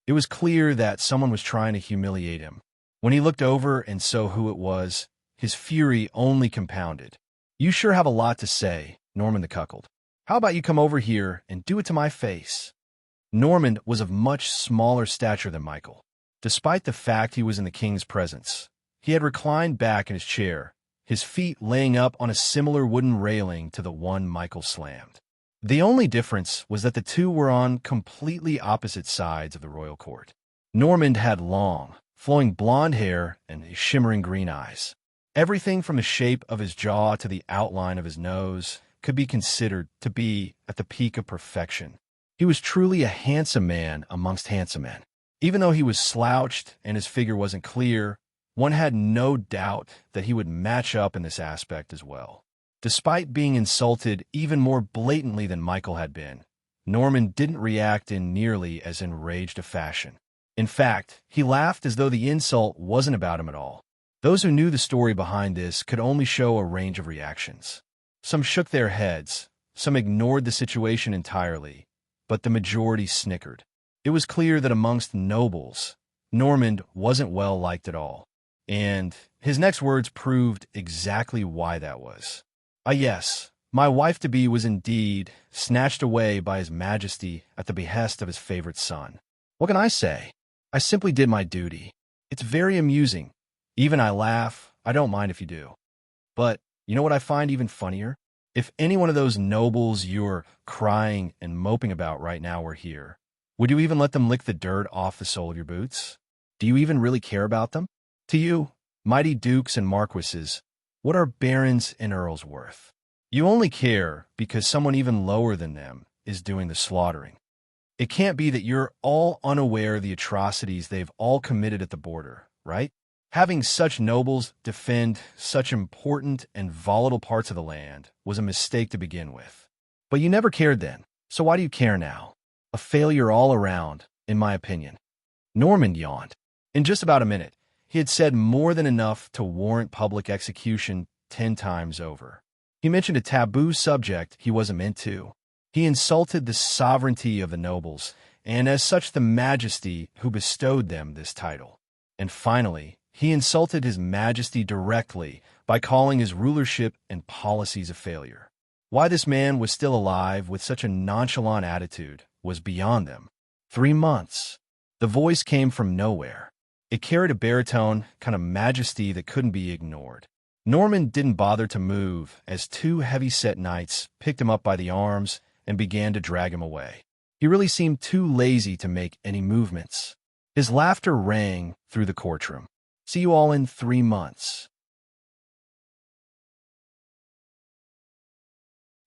It was clear that someone was trying to humiliate him. When he looked over and saw who it was, his fury only compounded. You sure have a lot to say, Norman the Cuckold. How about you come over here and do it to my face? Norman was of much smaller stature than Michael. Despite the fact he was in the king's presence, he had reclined back in his chair, his feet laying up on a similar wooden railing to the one Michael slammed. The only difference was that the two were on completely opposite sides of the royal court. Norman had long, flowing blonde hair and shimmering green eyes. Everything from the shape of his jaw to the outline of his nose could be considered to be at the peak of perfection. He was truly a handsome man amongst handsome men. Even though he was slouched and his figure wasn't clear, one had no doubt that he would match up in this aspect as well. Despite being insulted even more blatantly than Michael had been, Norman didn't react in nearly as enraged a fashion. In fact, he laughed as though the insult wasn't about him at all. Those who knew the story behind this could only show a range of reactions. Some shook their heads, some ignored the situation entirely, but the majority snickered. It was clear that amongst nobles, Norman wasn't well liked at all, and his next words proved exactly why that was. Yes, my wife-to-be was indeed snatched away by His Majesty at the behest of his favorite son. What can I say? I simply did my duty. It's very amusing. Even I laugh. I don't mind if you do. But you know what I find even funnier? If any one of those nobles you're crying and moping about right now were here, would you even let them lick the dirt off the sole of your boots? Do you even really care about them? To you, mighty dukes and marquises, what are barons and earls worth? You only care because someone even lower than them is doing the slaughtering. It can't be that you're all unaware of the atrocities they've all committed at the border, right? Having such nobles defend such important and volatile parts of the land was a mistake to begin with. But you never cared then, so why do you care now? A failure all around, in my opinion. Norman yawned. In just about a minute, he had said more than enough to warrant public execution 10 times over. He mentioned a taboo subject he wasn't meant to. He insulted the sovereignty of the nobles, and as such the majesty who bestowed them this title. And finally, he insulted His Majesty directly by calling his rulership and policies a failure. Why this man was still alive with such a nonchalant attitude was beyond them. 3 months. The voice came from nowhere. It carried a baritone kind of majesty that couldn't be ignored. Norman didn't bother to move as 2 heavy-set knights picked him up by the arms and began to drag him away. He really seemed too lazy to make any movements. His laughter rang through the courtroom. See you all in 3 months.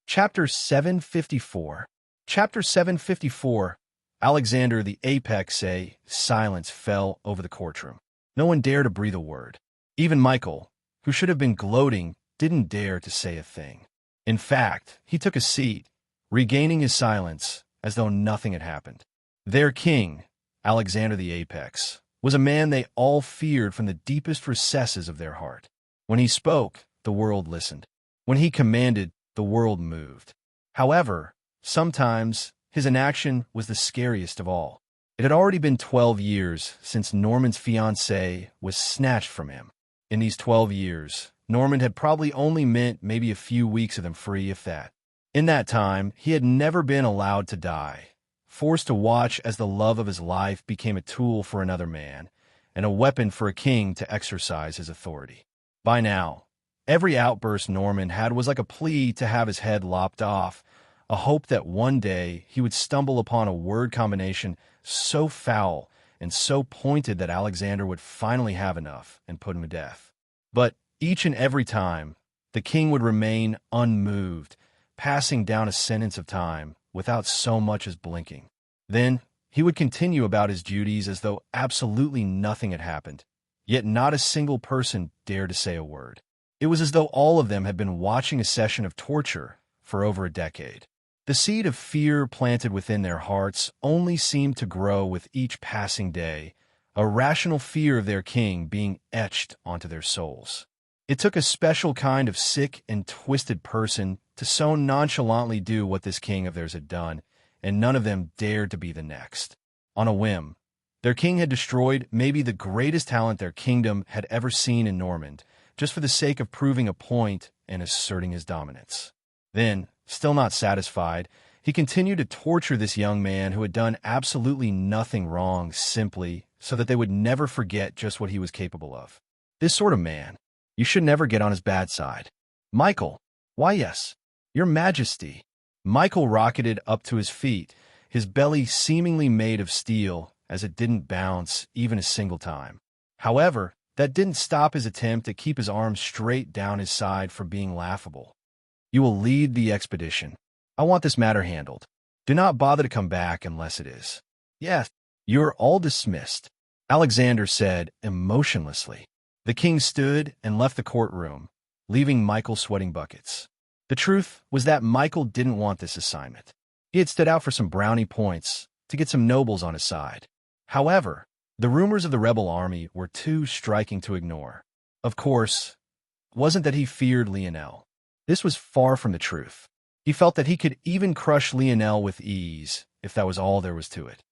Chapter 754. Chapter 754. Alexander the Apex. A silence fell over the courtroom. No one dared to breathe a word. Even Michael, who should have been gloating, didn't dare to say a thing. In fact, he took a seat, regaining his silence as though nothing had happened. Their king, Alexander the Apex, was a man they all feared from the deepest recesses of their heart. When he spoke, the world listened. When he commanded, the world moved. However, sometimes his inaction was the scariest of all. It had already been 12 years since Norman's fiancée was snatched from him. In these 12 years, Norman had probably only meant maybe a few weeks of them free, if that. In that time, he had never been allowed to die, forced to watch as the love of his life became a tool for another man, and a weapon for a king to exercise his authority. By now, every outburst Norman had was like a plea to have his head lopped off, a hope that one day he would stumble upon a word combination so foul and so pointed that Alexander would finally have enough and put him to death. But each and every time, the king would remain unmoved, passing down a sentence of time without so much as blinking. Then he would continue about his duties as though absolutely nothing had happened, yet not a single person dared to say a word. It was as though all of them had been watching a session of torture for over a decade. The seed of fear planted within their hearts only seemed to grow with each passing day, a rational fear of their king being etched onto their souls. It took a special kind of sick and twisted person to so nonchalantly do what this king of theirs had done, and none of them dared to be the next. On a whim, their king had destroyed maybe the greatest talent their kingdom had ever seen in Normand, just for the sake of proving a point and asserting his dominance. Then, still not satisfied, he continued to torture this young man who had done absolutely nothing wrong simply so that they would never forget just what he was capable of. This sort of man, you should never get on his bad side. Michael, why yes, Your Majesty. Michael rocketed up to his feet, his belly seemingly made of steel as it didn't bounce even a single time. However, that didn't stop his attempt to keep his arms straight down his side from being laughable. You will lead the expedition. I want this matter handled. Do not bother to come back unless it is. Yes, you are all dismissed, Alexander said emotionlessly. The king stood and left the courtroom, leaving Michael sweating buckets. The truth was that Michael didn't want this assignment. He had stood out for some brownie points to get some nobles on his side. However, the rumors of the rebel army were too striking to ignore. Of course, it wasn't that he feared Lionel. This was far from the truth. He felt that he could even crush Lionel with ease, if that was all there was to it.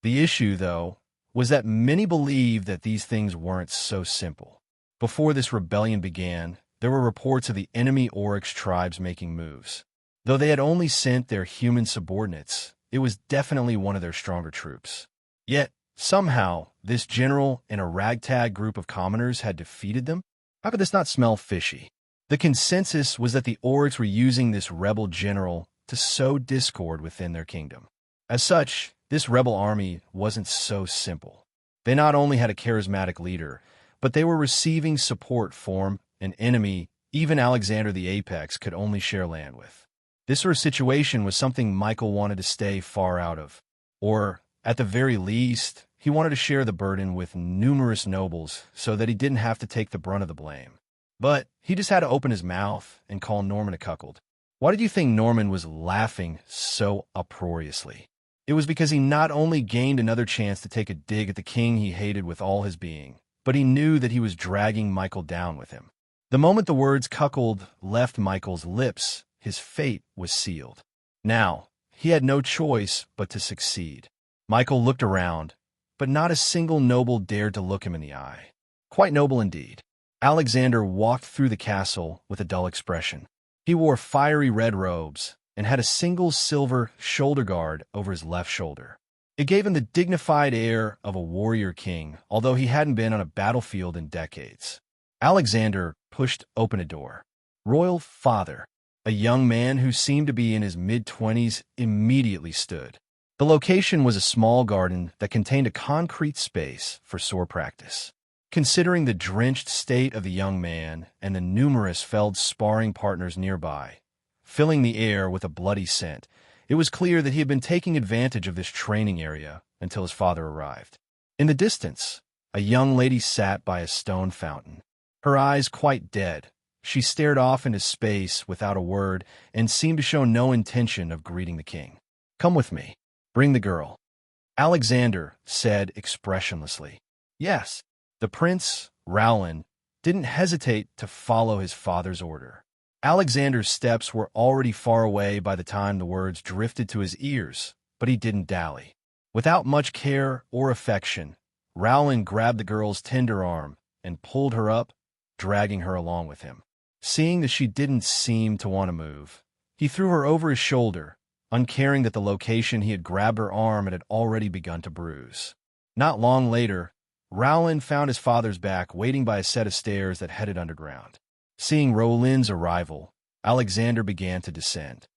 The issue, though, was that many believed that these things weren't so simple. Before this rebellion began, there were reports of the enemy Oryx tribes making moves. Though they had only sent their human subordinates, it was definitely one of their stronger troops. Yet, somehow, this general and a ragtag group of commoners had defeated them? How could this not smell fishy? The consensus was that the Oryx were using this rebel general to sow discord within their kingdom. As such, this rebel army wasn't so simple. They not only had a charismatic leader, but they were receiving support from an enemy even Alexander the Apex could only share land with. This sort of situation was something Michael wanted to stay far out of. Or, at the very least, he wanted to share the burden with numerous nobles so that he didn't have to take the brunt of the blame. But he just had to open his mouth and call Norman a cuckold. Why did you think Norman was laughing so uproariously? It was because he not only gained another chance to take a dig at the king he hated with all his being, but he knew that he was dragging Michael down with him. The moment the words cuckold left Michael's lips, his fate was sealed. Now, he had no choice but to succeed. Michael looked around, but not a single noble dared to look him in the eye. Quite noble indeed. Alexander walked through the castle with a dull expression. He wore fiery red robes and had a single silver shoulder guard over his left shoulder. It gave him the dignified air of a warrior king, although he hadn't been on a battlefield in decades. Alexander pushed open a door. Royal Father, a young man who seemed to be in his mid-20s, immediately stood. The location was a small garden that contained a concrete space for sword practice. Considering the drenched state of the young man and the numerous felled sparring partners nearby, filling the air with a bloody scent, it was clear that he had been taking advantage of this training area until his father arrived. In the distance, a young lady sat by a stone fountain, her eyes quite dead, She stared off into space without a word and seemed to show no intention of greeting the king. "Come with me. Bring the girl," Alexander said expressionlessly. Yes, the prince, Rowland, didn't hesitate to follow his father's order. Alexander's steps were already far away by the time the words drifted to his ears, but he didn't dally. Without much care or affection, Rowland grabbed the girl's tender arm and pulled her up, dragging her along with him. Seeing that she didn't seem to want to move, he threw her over his shoulder, uncaring that the location he had grabbed her arm had already begun to bruise. Not long later, Rowland found his father's back waiting by a set of stairs that headed underground. Seeing Roland's arrival, Alexander began to descend.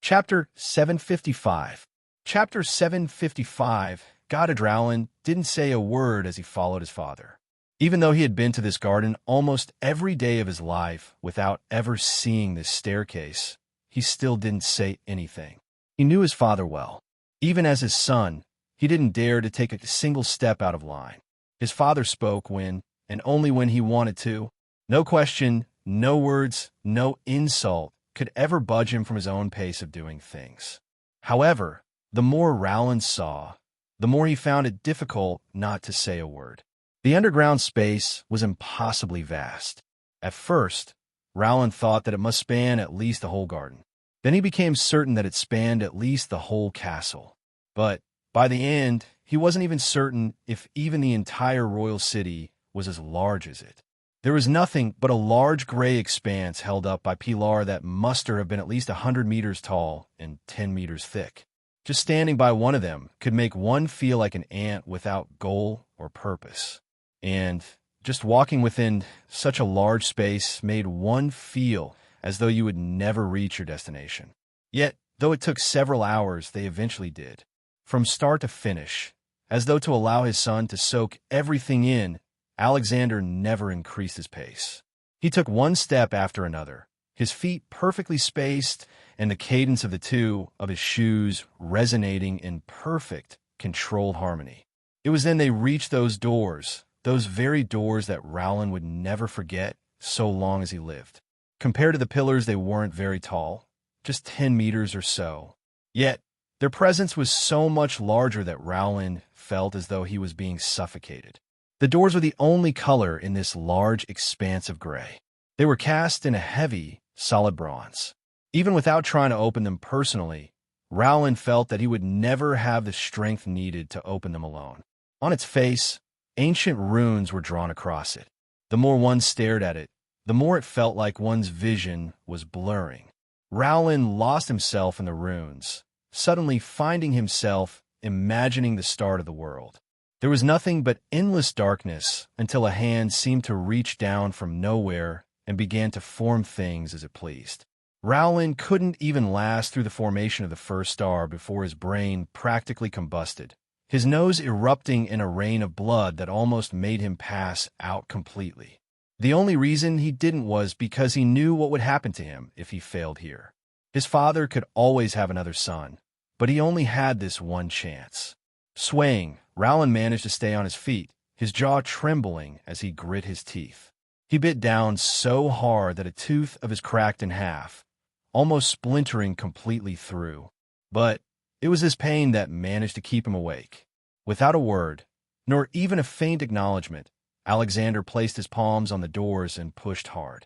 Chapter 755. Chapter 755. Goddard Rowland didn't say a word as he followed his father. Even though he had been to this garden almost every day of his life without ever seeing this staircase, he still didn't say anything. He knew his father well. Even as his son, he didn't dare to take a single step out of line. His father spoke when, and only when he wanted to. No question, no words, no insult could ever budge him from his own pace of doing things. However, the more Rowland saw, the more he found it difficult not to say a word. The underground space was impossibly vast. At first, Rowland thought that it must span at least the whole garden. Then he became certain that it spanned at least the whole castle. But by the end, he wasn't even certain if even the entire royal city was as large as it. There was nothing but a large gray expanse held up by pillars that must have been at least 100 meters tall and 10 meters thick. Just standing by one of them could make one feel like an ant without goal or purpose. And just walking within such a large space made one feel as though you would never reach your destination. Yet, though it took several hours, they eventually did. From start to finish, as though to allow his son to soak everything in, Alexander never increased his pace. He took one step after another, his feet perfectly spaced and the cadence of the two of his shoes resonating in perfect, controlled harmony. It was then they reached those doors, those very doors that Rowland would never forget so long as he lived. Compared to the pillars, they weren't very tall, just 10 meters or so. Yet, their presence was so much larger that Rowland felt as though he was being suffocated. The doors were the only color in this large expanse of gray. They were cast in a heavy, solid bronze. Even without trying to open them personally, Rowland felt that he would never have the strength needed to open them alone. On its face, ancient runes were drawn across it. The more one stared at it, the more it felt like one's vision was blurring. Rowland lost himself in the runes, suddenly finding himself imagining the start of the world. There was nothing but endless darkness until a hand seemed to reach down from nowhere and began to form things as it pleased. Rowland couldn't even last through the formation of the first star before his brain practically combusted, his nose erupting in a rain of blood that almost made him pass out completely. The only reason he didn't was because he knew what would happen to him if he failed here. His father could always have another son, but he only had this one chance. Swaying, Rowland managed to stay on his feet, his jaw trembling as he grit his teeth. He bit down so hard that a tooth of his cracked in half, almost splintering completely through. But it was his pain that managed to keep him awake. Without a word, nor even a faint acknowledgement, Alexander placed his palms on the doors and pushed hard.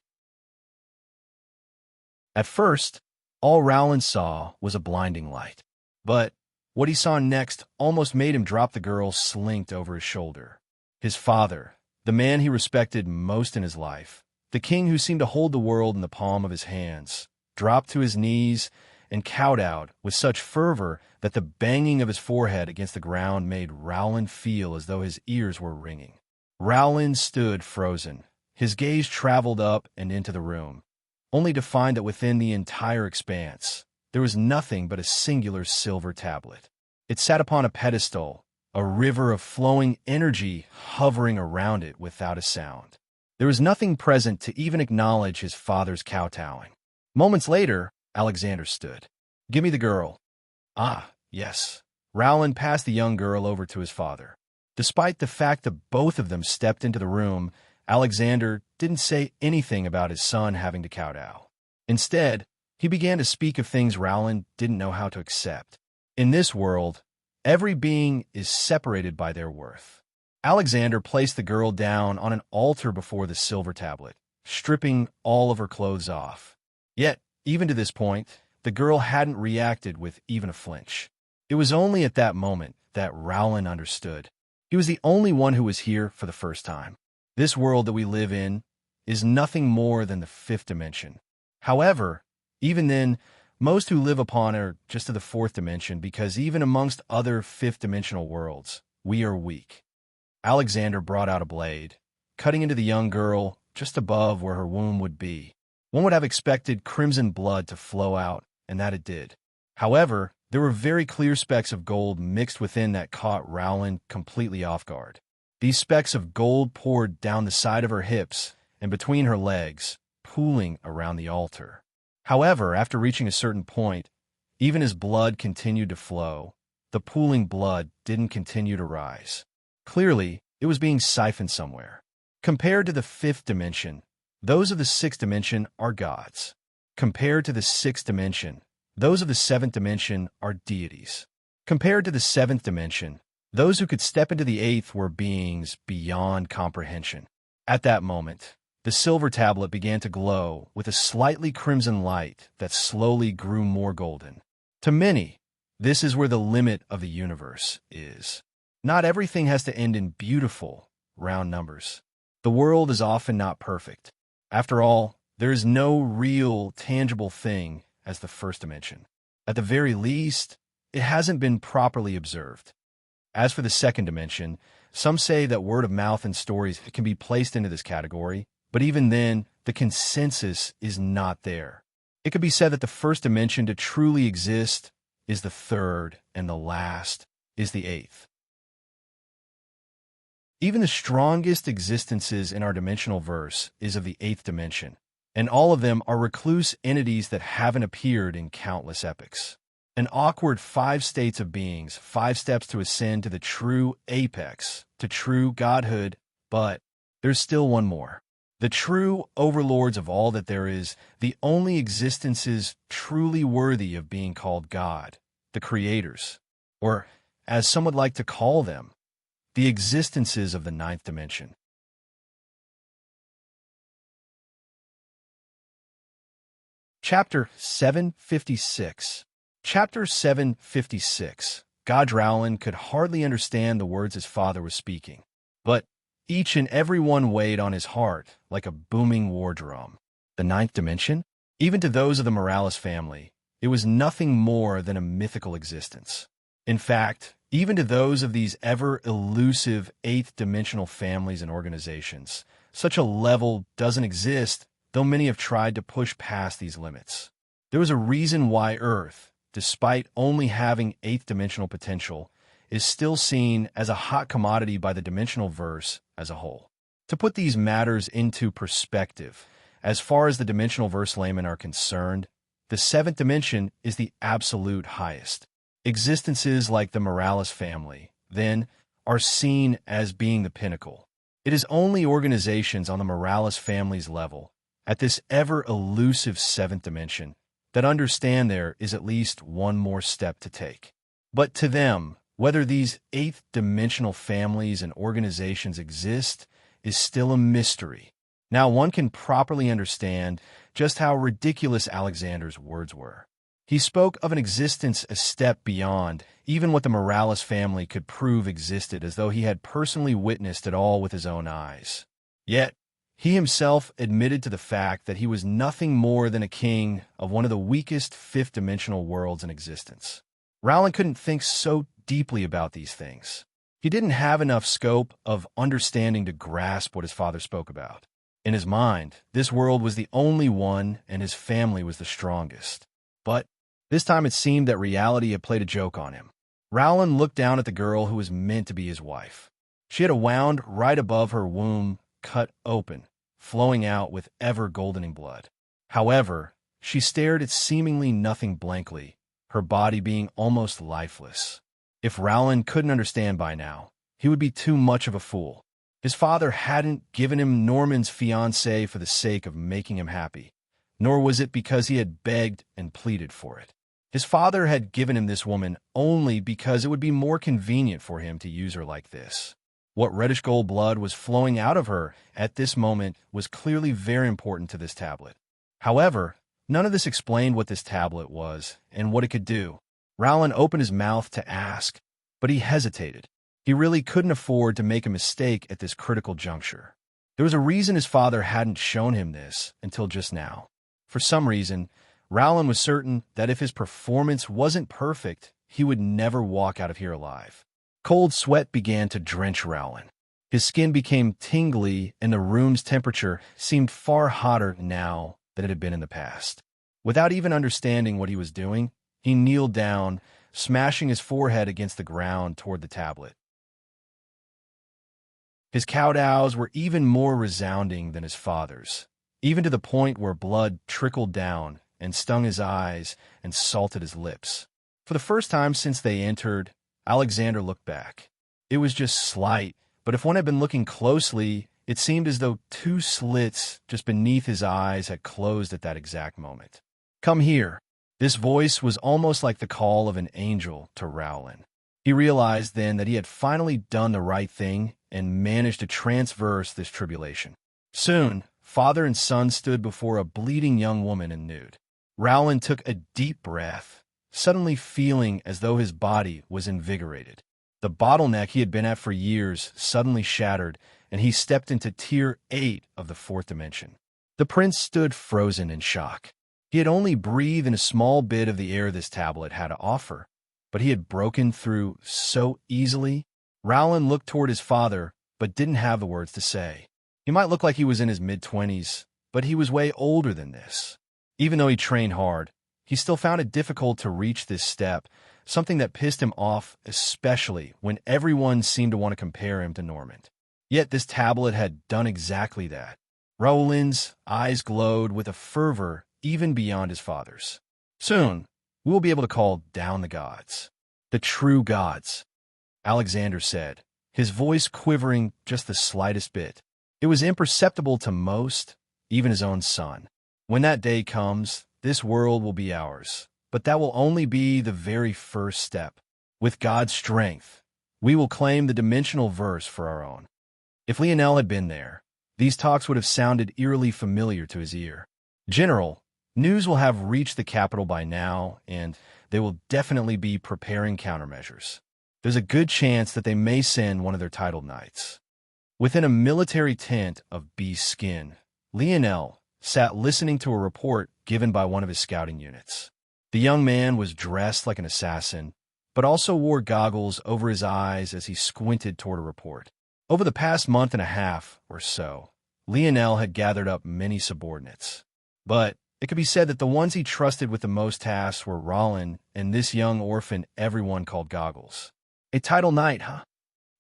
At first, all Rowland saw was a blinding light. But what he saw next almost made him drop the girl slinked over his shoulder. His father, the man he respected most in his life, the king who seemed to hold the world in the palm of his hands, dropped to his knees and kowtowed with such fervor that the banging of his forehead against the ground made Rowland feel as though his ears were ringing. Rowland stood frozen. His gaze traveled up and into the room, only to find that within the entire expanse, there was nothing but a singular silver tablet. It sat upon a pedestal, a river of flowing energy hovering around it without a sound. There was nothing present to even acknowledge his father's kowtowing. Moments later, Alexander stood. "Give me the girl." "Ah, yes." Rowland passed the young girl over to his father. Despite the fact that both of them stepped into the room, Alexander didn't say anything about his son having to kowtow. Instead, he began to speak of things Rowland didn't know how to accept. In this world, every being is separated by their worth. Alexander placed the girl down on an altar before the silver tablet, stripping all of her clothes off. Yet, even to this point, the girl hadn't reacted with even a flinch. It was only at that moment that Rowland understood. He was the only one who was here for the first time. This world that we live in is nothing more than the fifth dimension. However, even then, most who live upon are just to the fourth dimension because even amongst other fifth-dimensional worlds, we are weak. Alexander brought out a blade, cutting into the young girl just above where her womb would be. One would have expected crimson blood to flow out, and that it did. However, there were very clear specks of gold mixed within that caught Rowland completely off guard. These specks of gold poured down the side of her hips and between her legs, pooling around the altar. However, after reaching a certain point, even as blood continued to flow, the pooling blood didn't continue to rise. Clearly, it was being siphoned somewhere. Compared to the fifth dimension, those of the sixth dimension are gods. Compared to the sixth dimension, those of the seventh dimension are deities. Compared to the seventh dimension, those who could step into the eighth were beings beyond comprehension. At that moment, the silver tablet began to glow with a slightly crimson light that slowly grew more golden. To many, this is where the limit of the universe is. Not everything has to end in beautiful, round numbers. The world is often not perfect. After all, there is no real, tangible thing as the first dimension. At the very least, it hasn't been properly observed. As for the second dimension, some say that word of mouth and stories can be placed into this category, but even then, the consensus is not there. It could be said that the first dimension to truly exist is the third, and the last is the eighth. Even the strongest existences in our dimensional verse is of the eighth dimension, and all of them are recluse entities that haven't appeared in countless epochs. An awkward 5 states of beings, 5 steps to ascend to the true apex, to true godhood, but there's still one more. The true overlords of all that there is, the only existences truly worthy of being called God, the creators, or, as some would like to call them, the existences of the ninth dimension. Chapter 756. Chapter 756. God Rowland could hardly understand the words his father was speaking, but each and every one weighed on his heart like a booming war drum. The ninth dimension? Even to those of the Morales family, it was nothing more than a mythical existence. In fact, even to those of these ever-elusive eighth-dimensional families and organizations, such a level doesn't exist, though many have tried to push past these limits. There was a reason why Earth, despite only having eighth-dimensional potential, is still seen as a hot commodity by the dimensional verse as a whole. To put these matters into perspective, as far as the dimensional verse laymen are concerned, the seventh dimension is the absolute highest. Existences like the Morales family, then, are seen as being the pinnacle. It is only organizations on the Morales family's level, at this ever-elusive seventh dimension, that understand there is at least one more step to take. But to them, whether these eighth-dimensional families and organizations exist is still a mystery. Now one can properly understand just how ridiculous Alexander's words were. He spoke of an existence a step beyond even what the Morales family could prove existed, as though he had personally witnessed it all with his own eyes. Yet, he himself admitted to the fact that he was nothing more than a king of one of the weakest fifth-dimensional worlds in existence. Rowland couldn't think so deeply about these things. He didn't have enough scope of understanding to grasp what his father spoke about. In his mind, this world was the only one and his family was the strongest. But this time it seemed that reality had played a joke on him. Rowland looked down at the girl who was meant to be his wife. She had a wound right above her womb cut open, flowing out with ever-goldening blood. However, she stared at seemingly nothing blankly, her body being almost lifeless. If Rowland couldn't understand by now, he would be too much of a fool. His father hadn't given him Norman's fiancée for the sake of making him happy, nor was it because he had begged and pleaded for it. His father had given him this woman only because it would be more convenient for him to use her like this. What reddish gold blood was flowing out of her at this moment was clearly very important to this tablet. However, none of this explained what this tablet was and what it could do. Rowland opened his mouth to ask, but he hesitated. He really couldn't afford to make a mistake at this critical juncture. There was a reason his father hadn't shown him this until just now. For some reason, Rowland was certain that if his performance wasn't perfect, he would never walk out of here alive. Cold sweat began to drench Rowland. His skin became tingly, and the room's temperature seemed far hotter now than it had been in the past. Without even understanding what he was doing, he kneeled down, smashing his forehead against the ground toward the tablet. His kowtows were even more resounding than his father's, even to the point where blood trickled down and stung his eyes and salted his lips. For the first time since they entered, Alexander looked back. It was just slight, but if one had been looking closely, it seemed as though two slits just beneath his eyes had closed at that exact moment. "Come here." This voice was almost like the call of an angel to Rowland. He realized then that he had finally done the right thing and managed to transverse this tribulation. Soon, father and son stood before a bleeding young woman in nude. Rowland took a deep breath, suddenly feeling as though his body was invigorated. The bottleneck he had been at for years suddenly shattered, and he stepped into Tier 8 of the fourth dimension. The prince stood frozen in shock. He had only breathed in a small bit of the air this tablet had to offer, but he had broken through so easily. Rowland looked toward his father, but didn't have the words to say. He might look like he was in his mid-20s, but he was way older than this. Even though he trained hard, he still found it difficult to reach this step, something that pissed him off, especially when everyone seemed to want to compare him to Norman. Yet this tablet had done exactly that. Rowland's eyes glowed with a fervor even beyond his father's. "Soon, we will be able to call down the gods. The true gods," Alexander said, his voice quivering just the slightest bit. It was imperceptible to most, even his own son. "When that day comes, this world will be ours, but that will only be the very first step. With God's strength, we will claim the dimensional verse for our own." If Lionel had been there, these talks would have sounded eerily familiar to his ear. "General, news will have reached the capital by now, and they will definitely be preparing countermeasures. There's a good chance that they may send one of their titled knights." Within a military tent of beast skin, Lionel sat listening to a report given by one of his scouting units. The young man was dressed like an assassin, but also wore goggles over his eyes as he squinted toward a report. Over the past month and a half or so, Lionel had gathered up many subordinates. But it could be said that the ones he trusted with the most tasks were Rollin and this young orphan everyone called Goggles. "A title knight, huh?"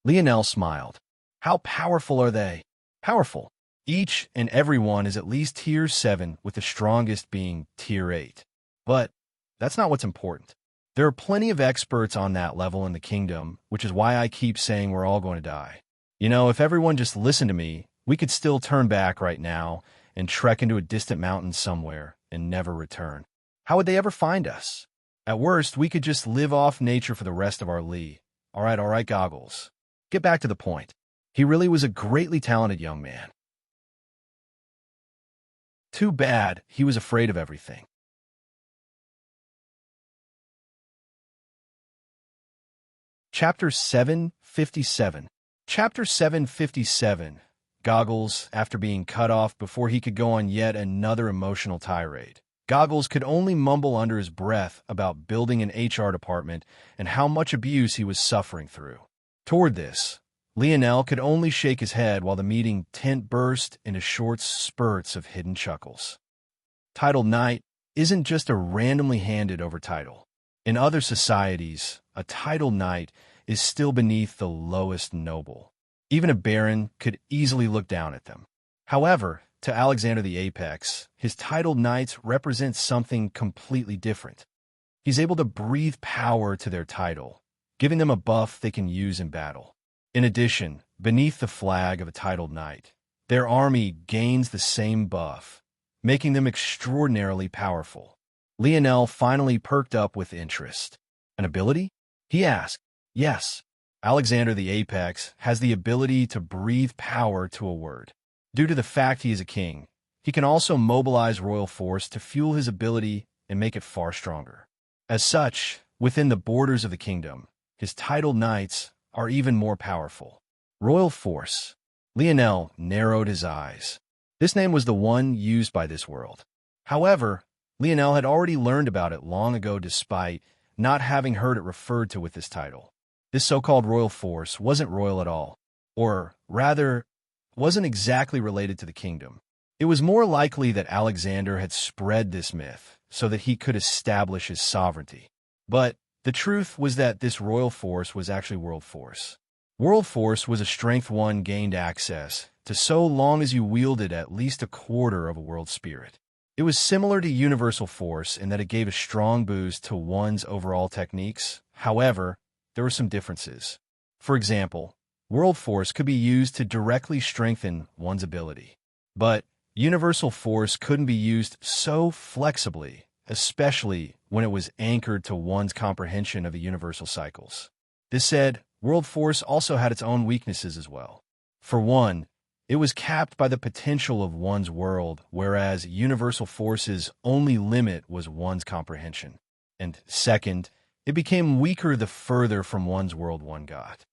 Lionel smiled. "How powerful are they?" "Powerful. Each and every one is at least Tier 7, with the strongest being Tier 8. But that's not what's important. There are plenty of experts on that level in the kingdom, which is why I keep saying we're all going to die. You know, if everyone just listened to me, we could still turn back right now and trek into a distant mountain somewhere and never return. How would they ever find us? At worst, we could just live off nature for the rest of our li. All right, Goggles. Get back to the point." He really was a greatly talented young man. Too bad he was afraid of everything. Chapter 757. Chapter 757. Goggles, after being cut off before he could go on yet another emotional tirade. Goggles could only mumble under his breath about building an HR department and how much abuse he was suffering through. Toward this, Lionel could only shake his head while the meeting tent burst into short spurts of hidden chuckles. Titled Knight isn't just a randomly handed over title. In other societies, a titled knight is still beneath the lowest noble. Even a baron could easily look down at them. However, to Alexander the Apex, his titled knights represent something completely different. He's able to breathe power to their title, giving them a buff they can use in battle. In addition, beneath the flag of a titled knight, their army gains the same buff, making them extraordinarily powerful. Lionel finally perked up with interest. An ability? He asked. Yes. Alexander the Apex has the ability to breathe power to a word. Due to the fact he is a king, he can also mobilize royal force to fuel his ability and make it far stronger. As such, within the borders of the kingdom, his titled knights are even more powerful. Royal force. Lionel narrowed his eyes. This name was the one used by this world. However, Lionel had already learned about it long ago despite not having heard it referred to with this title. This so-called royal force wasn't royal at all, or rather, wasn't exactly related to the kingdom. It was more likely that Alexander had spread this myth so that he could establish his sovereignty. But the truth was that this royal force was actually world force. World force was a strength one gained access to so long as you wielded at least a quarter of a world spirit. It was similar to universal force in that it gave a strong boost to one's overall techniques. However, there were some differences. For example, world force could be used to directly strengthen one's ability. But universal force couldn't be used so flexibly, especially when it was anchored to one's comprehension of the universal cycles. This said, world force also had its own weaknesses as well. For one, it was capped by the potential of one's world, whereas universal force's only limit was one's comprehension. And second, it became weaker the further from one's world one got.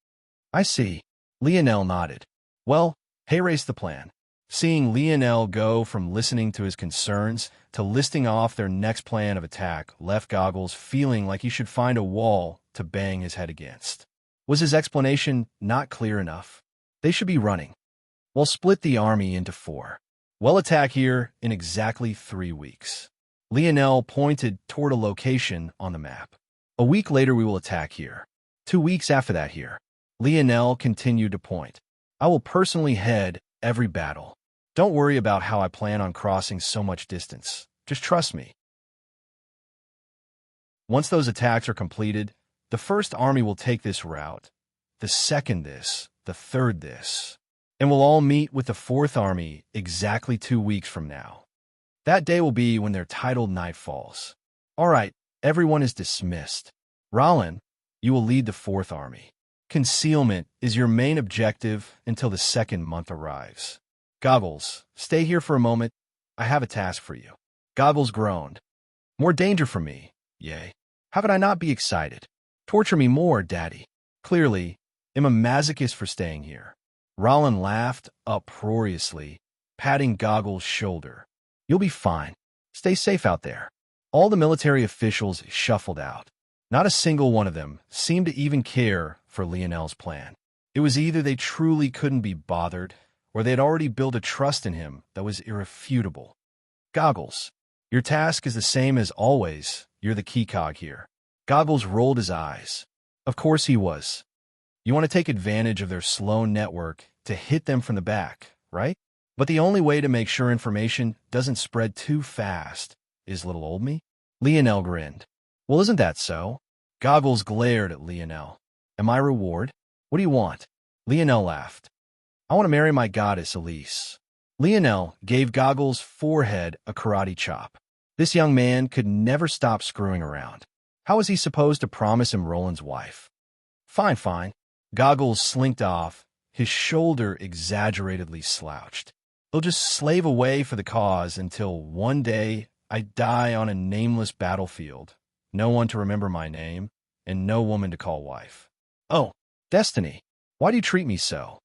I see. Lionel nodded. Well, hayray's the plan. Seeing Lionel go from listening to his concerns to listing off their next plan of attack left Goggles feeling like he should find a wall to bang his head against. Was his explanation not clear enough? They should be running. We'll split the army into 4. We'll attack here in exactly 3 weeks. Lionel pointed toward a location on the map. A week later we will attack here. 2 weeks after that here. Lionel continued to point. I will personally head every battle. Don't worry about how I plan on crossing so much distance. Just trust me. Once those attacks are completed, the first army will take this route, the second this, the third this, and we'll all meet with the 4th army exactly 2 weeks from now. That day will be when their titled night falls. All right, everyone is dismissed. Rollin, you will lead the 4th army. Concealment is your main objective until the 2nd month arrives. Goggles, stay here for a moment. I have a task for you. Goggles groaned. More danger for me, yay. How could I not be excited? Torture me more, Daddy. Clearly, I'm a masochist for staying here. Rollin laughed uproariously, patting Goggles' shoulder. You'll be fine. Stay safe out there. All the military officials shuffled out. Not a single one of them seemed to even care for Lionel's plan. It was either they truly couldn't be bothered, or they had already built a trust in him that was irrefutable. Goggles, your task is the same as always. You're the key cog here. Goggles rolled his eyes. Of course he was. You want to take advantage of their slow network to hit them from the back, right? But the only way to make sure information doesn't spread too fast is little old me? Lionel grinned. Well, isn't that so? Goggles glared at Lionel. Am I reward? What do you want? Lionel laughed. I want to marry my goddess, Elise. Lionel gave Goggles' forehead a karate chop. This young man could never stop screwing around. How was he supposed to promise him Roland's wife? Fine, fine. Goggles slinked off, his shoulder exaggeratedly slouched. He'll just slave away for the cause until one day I die on a nameless battlefield. No one to remember my name, and no woman to call wife. Oh, Destiny, why do you treat me so?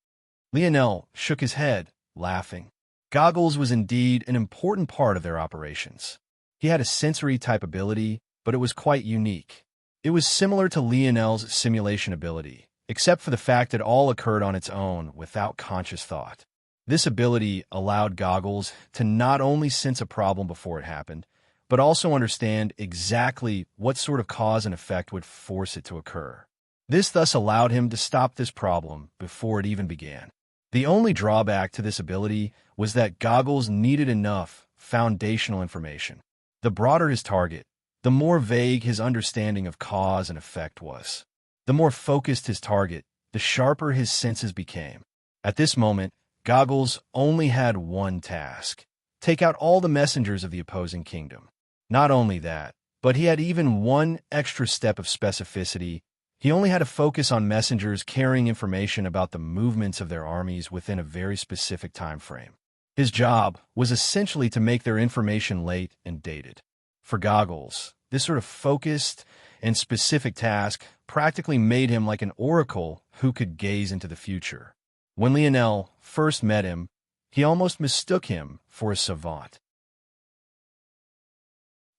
Lionel shook his head, laughing. Goggles was indeed an important part of their operations. He had a sensory-type ability, but it was quite unique. It was similar to Lionel's simulation ability, except for the fact that all occurred on its own without conscious thought. This ability allowed Goggles to not only sense a problem before it happened, but also understand exactly what sort of cause and effect would force it to occur. This thus allowed him to stop this problem before it even began. The only drawback to this ability was that Goggles needed enough foundational information. The broader his target, the more vague his understanding of cause and effect was. The more focused his target, the sharper his senses became. At this moment, Goggles only had one task: take out all the messengers of the opposing kingdom. Not only that, but he had even one extra step of specificity. He only had to focus on messengers carrying information about the movements of their armies within a very specific time frame. His job was essentially to make their information late and dated. For Goggles, this sort of focused and specific task practically made him like an oracle who could gaze into the future. When Lionel first met him, he almost mistook him for a savant.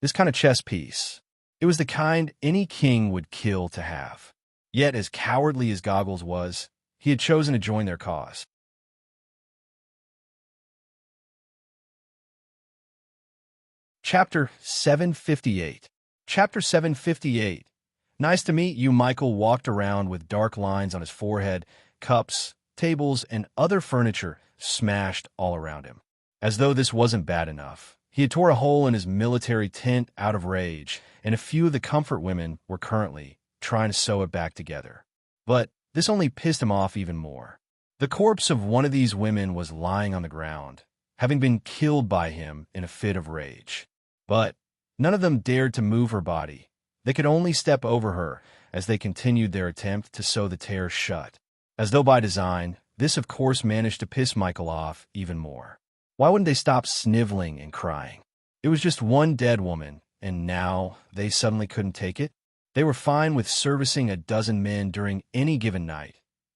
This kind of chess piece, it was the kind any king would kill to have. Yet, as cowardly as Goggles was, he had chosen to join their cause. Chapter 758. Chapter 758. Nice to meet you. Michael walked around with dark lines on his forehead, cups, tables, and other furniture smashed all around him. As though this wasn't bad enough, he had tore a hole in his military tent out of rage, and a few of the comfort women were currently trying to sew it back together. But this only pissed him off even more. The corpse of one of these women was lying on the ground, having been killed by him in a fit of rage. But none of them dared to move her body. They could only step over her as they continued their attempt to sew the tear shut. As though by design, this of course managed to piss Michael off even more. Why wouldn't they stop sniveling and crying? It was just one dead woman, and now they suddenly couldn't take it? They were fine with servicing a dozen men during any given night,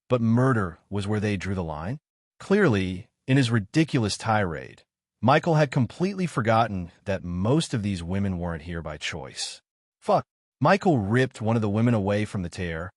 but murder was where they drew the line? Clearly, in his ridiculous tirade, Michael had completely forgotten that most of these women weren't here by choice. Fuck. Michael ripped one of the women away from the tear,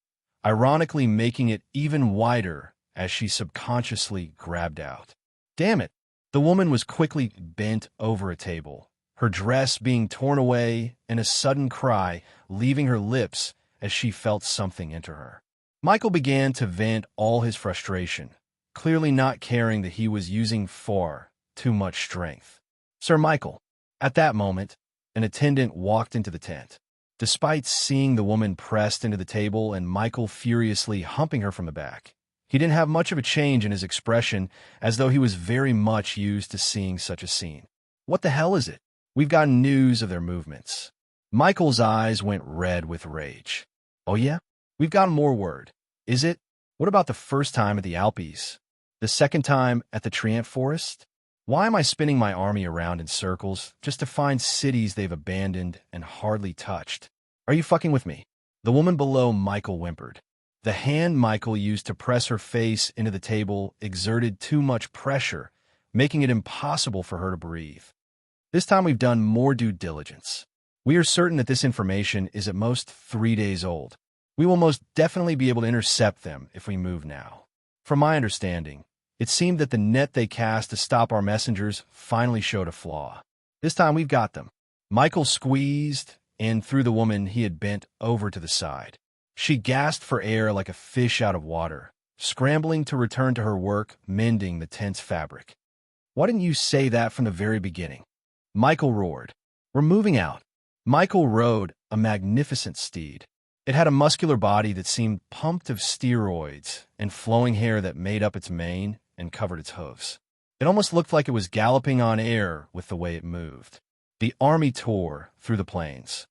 ironically making it even wider as she subconsciously grabbed out. Damn it. The woman was quickly bent over a table, her dress being torn away and a sudden cry leaving her lips as she felt something enter her. Michael began to vent all his frustration, clearly not caring that he was using far too much strength. Sir Michael. At that moment, an attendant walked into the tent. Despite seeing the woman pressed into the table and Michael furiously humping her from the back, he didn't have much of a change in his expression, as though he was very much used to seeing such a scene. What the hell is it? We've gotten news of their movements. Michael's eyes went red with rage. Oh yeah? We've gotten more word. Is it? What about the first time at the Alpes? The second time at the Triant Forest? Why am I spinning my army around in circles just to find cities they've abandoned and hardly touched? Are you fucking with me? The woman below Michael whimpered. The hand Michael used to press her face into the table exerted too much pressure, making it impossible for her to breathe. This time we've done more due diligence. We are certain that this information is at most 3 days old. We will most definitely be able to intercept them if we move now. From my understanding, it seemed that the net they cast to stop our messengers finally showed a flaw. This time we've got them. Michael squeezed in through the woman he had bent over to the side. She gasped for air like a fish out of water, scrambling to return to her work mending the tent's fabric. Why didn't you say that from the very beginning? Michael roared. We're moving out. Michael rode a magnificent steed. It had a muscular body that seemed pumped of steroids and flowing hair that made up its mane and covered its hooves. It almost looked like it was galloping on air with the way it moved. The army tore through the plains.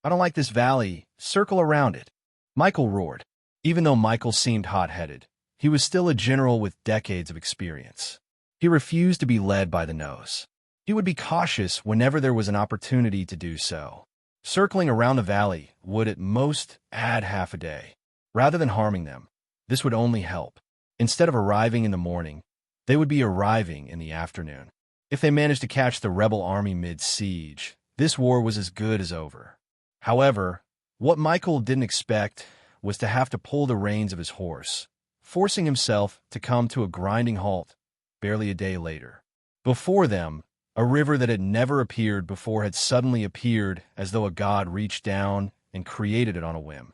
I don't like this valley. Circle around it. Michael roared. Even though Michael seemed hot-headed, he was still a general with decades of experience. He refused to be led by the nose. He would be cautious whenever there was an opportunity to do so. Circling around the valley would at most add half a day. Rather than harming them, this would only help. Instead of arriving in the morning, they would be arriving in the afternoon. If they managed to catch the rebel army mid-siege, this war was as good as over. However, what Michael didn't expect was to have to pull the reins of his horse, forcing himself to come to a grinding halt barely a day later. Before them, a river that had never appeared before had suddenly appeared as though a god reached down and created it on a whim.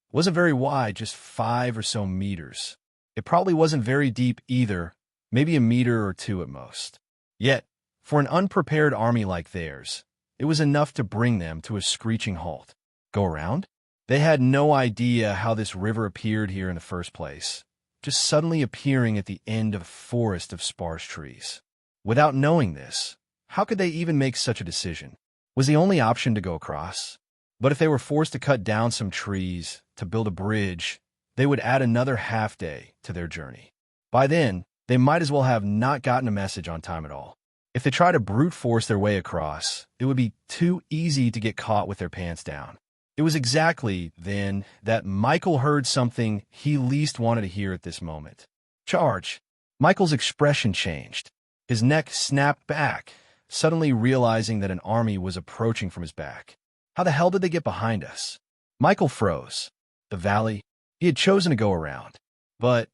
It wasn't very wide, just 5 or so meters. It probably wasn't very deep either, maybe a meter or 2 at most. Yet, for an unprepared army like theirs, it was enough to bring them to a screeching halt. Go around? They had no idea how this river appeared here in the first place, just suddenly appearing at the end of a forest of sparse trees. Without knowing this, how could they even make such a decision? Was the only option to go across? But if they were forced to cut down some trees to build a bridge, they would add another half day to their journey. By then, they might as well have not gotten a message on time at all. If they try to brute force their way across, it would be too easy to get caught with their pants down. It was exactly then that Michael heard something he least wanted to hear at this moment. Charge! Michael's expression changed. His neck snapped back, suddenly realizing that an army was approaching from his back. How the hell did they get behind us? Michael froze. The valley? He had chosen to go around. But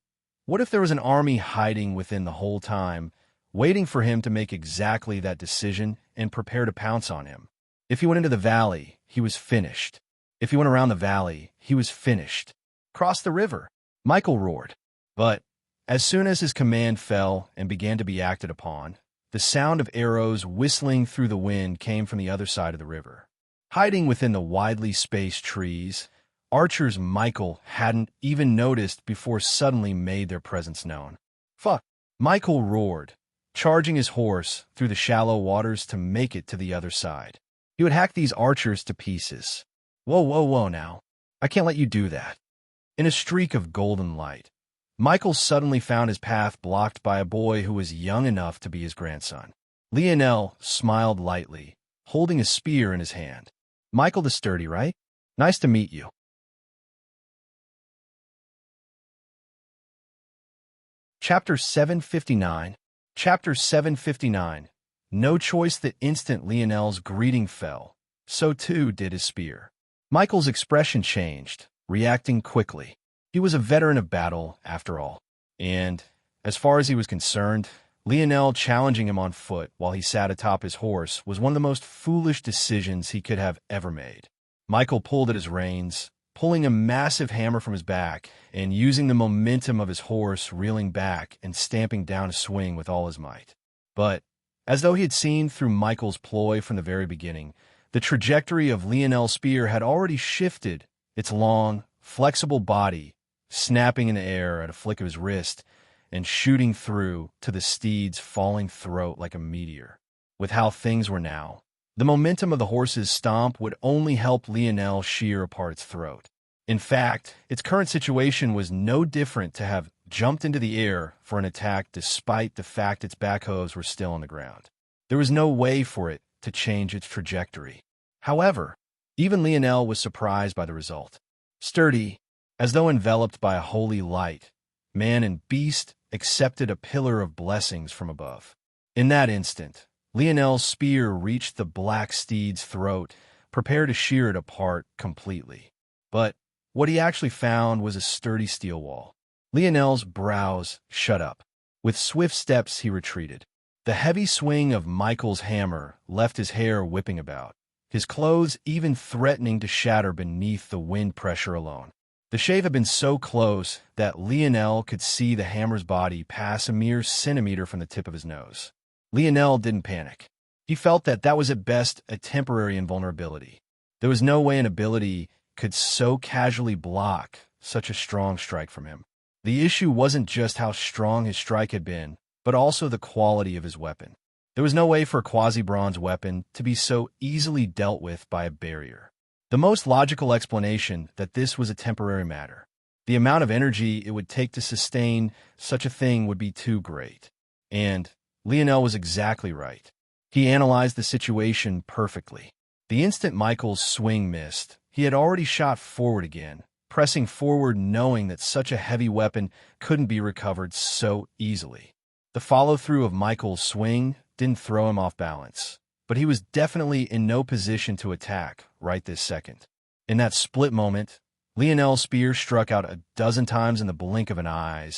what if there was an army hiding within the whole time, waiting for him to make exactly that decision and prepare to pounce on him? If he went into the valley, he was finished. If he went around the valley, he was finished. Cross the river, Michael roared. But as soon as his command fell and began to be acted upon, the sound of arrows whistling through the wind came from the other side of the river. Hiding within the widely spaced trees, archers Michael hadn't even noticed before suddenly made their presence known. Fuck! Michael roared, charging his horse through the shallow waters to make it to the other side. He would hack these archers to pieces. Whoa, whoa, whoa now. I can't let you do that. In a streak of golden light, Michael suddenly found his path blocked by a boy who was young enough to be his grandson. Lionel smiled lightly, holding a spear in his hand. Michael the Sturdy, right? Nice to meet you. Chapter 759. Chapter 759. No choice. The instant Lionel's greeting fell, so too did his spear. Michael's expression changed, reacting quickly. He was a veteran of battle, after all, and, as far as he was concerned, Lionel challenging him on foot while he sat atop his horse was one of the most foolish decisions he could have ever made. Michael pulled at his reins, pulling a massive hammer from his back and using the momentum of his horse reeling back and stamping down a swing with all his might. But, as though he had seen through Michael's ploy from the very beginning, the trajectory of Lionel's spear had already shifted, its long, flexible body snapping in the air at a flick of his wrist and shooting through to the steed's falling throat like a meteor. With how things were now, the momentum of the horse's stomp would only help Lionel shear apart its throat. In fact, its current situation was no different to have jumped into the air for an attack despite the fact its back hooves were still on the ground. There was no way for it to change its trajectory. However, even Lionel was surprised by the result. Sturdy, as though enveloped by a holy light, man and beast accepted a pillar of blessings from above. In that instant, Lionel's spear reached the black steed's throat, prepared to shear it apart completely. But what he actually found was a sturdy steel wall. Lionel's brows shut up. With swift steps he retreated. The heavy swing of Michael's hammer left his hair whipping about, his clothes even threatening to shatter beneath the wind pressure alone. The shave had been so close that Lionel could see the hammer's body pass a mere centimeter from the tip of his nose. Lionel didn't panic. He felt that was at best a temporary invulnerability. There was no way an ability could so casually block such a strong strike from him. The issue wasn't just how strong his strike had been, but also the quality of his weapon. There was no way for a quasi-bronze weapon to be so easily dealt with by a barrier. The most logical explanation that this was a temporary matter. The amount of energy it would take to sustain such a thing would be too great. And Lionel was exactly right. He analyzed the situation perfectly. The instant Michael's swing missed, he had already shot forward again, pressing forward knowing that such a heavy weapon couldn't be recovered so easily. The follow-through of Michael's swing didn't throw him off balance, but he was definitely in no position to attack right this second. In that split moment, Lionel's spear struck out a dozen times in the blink of an eye,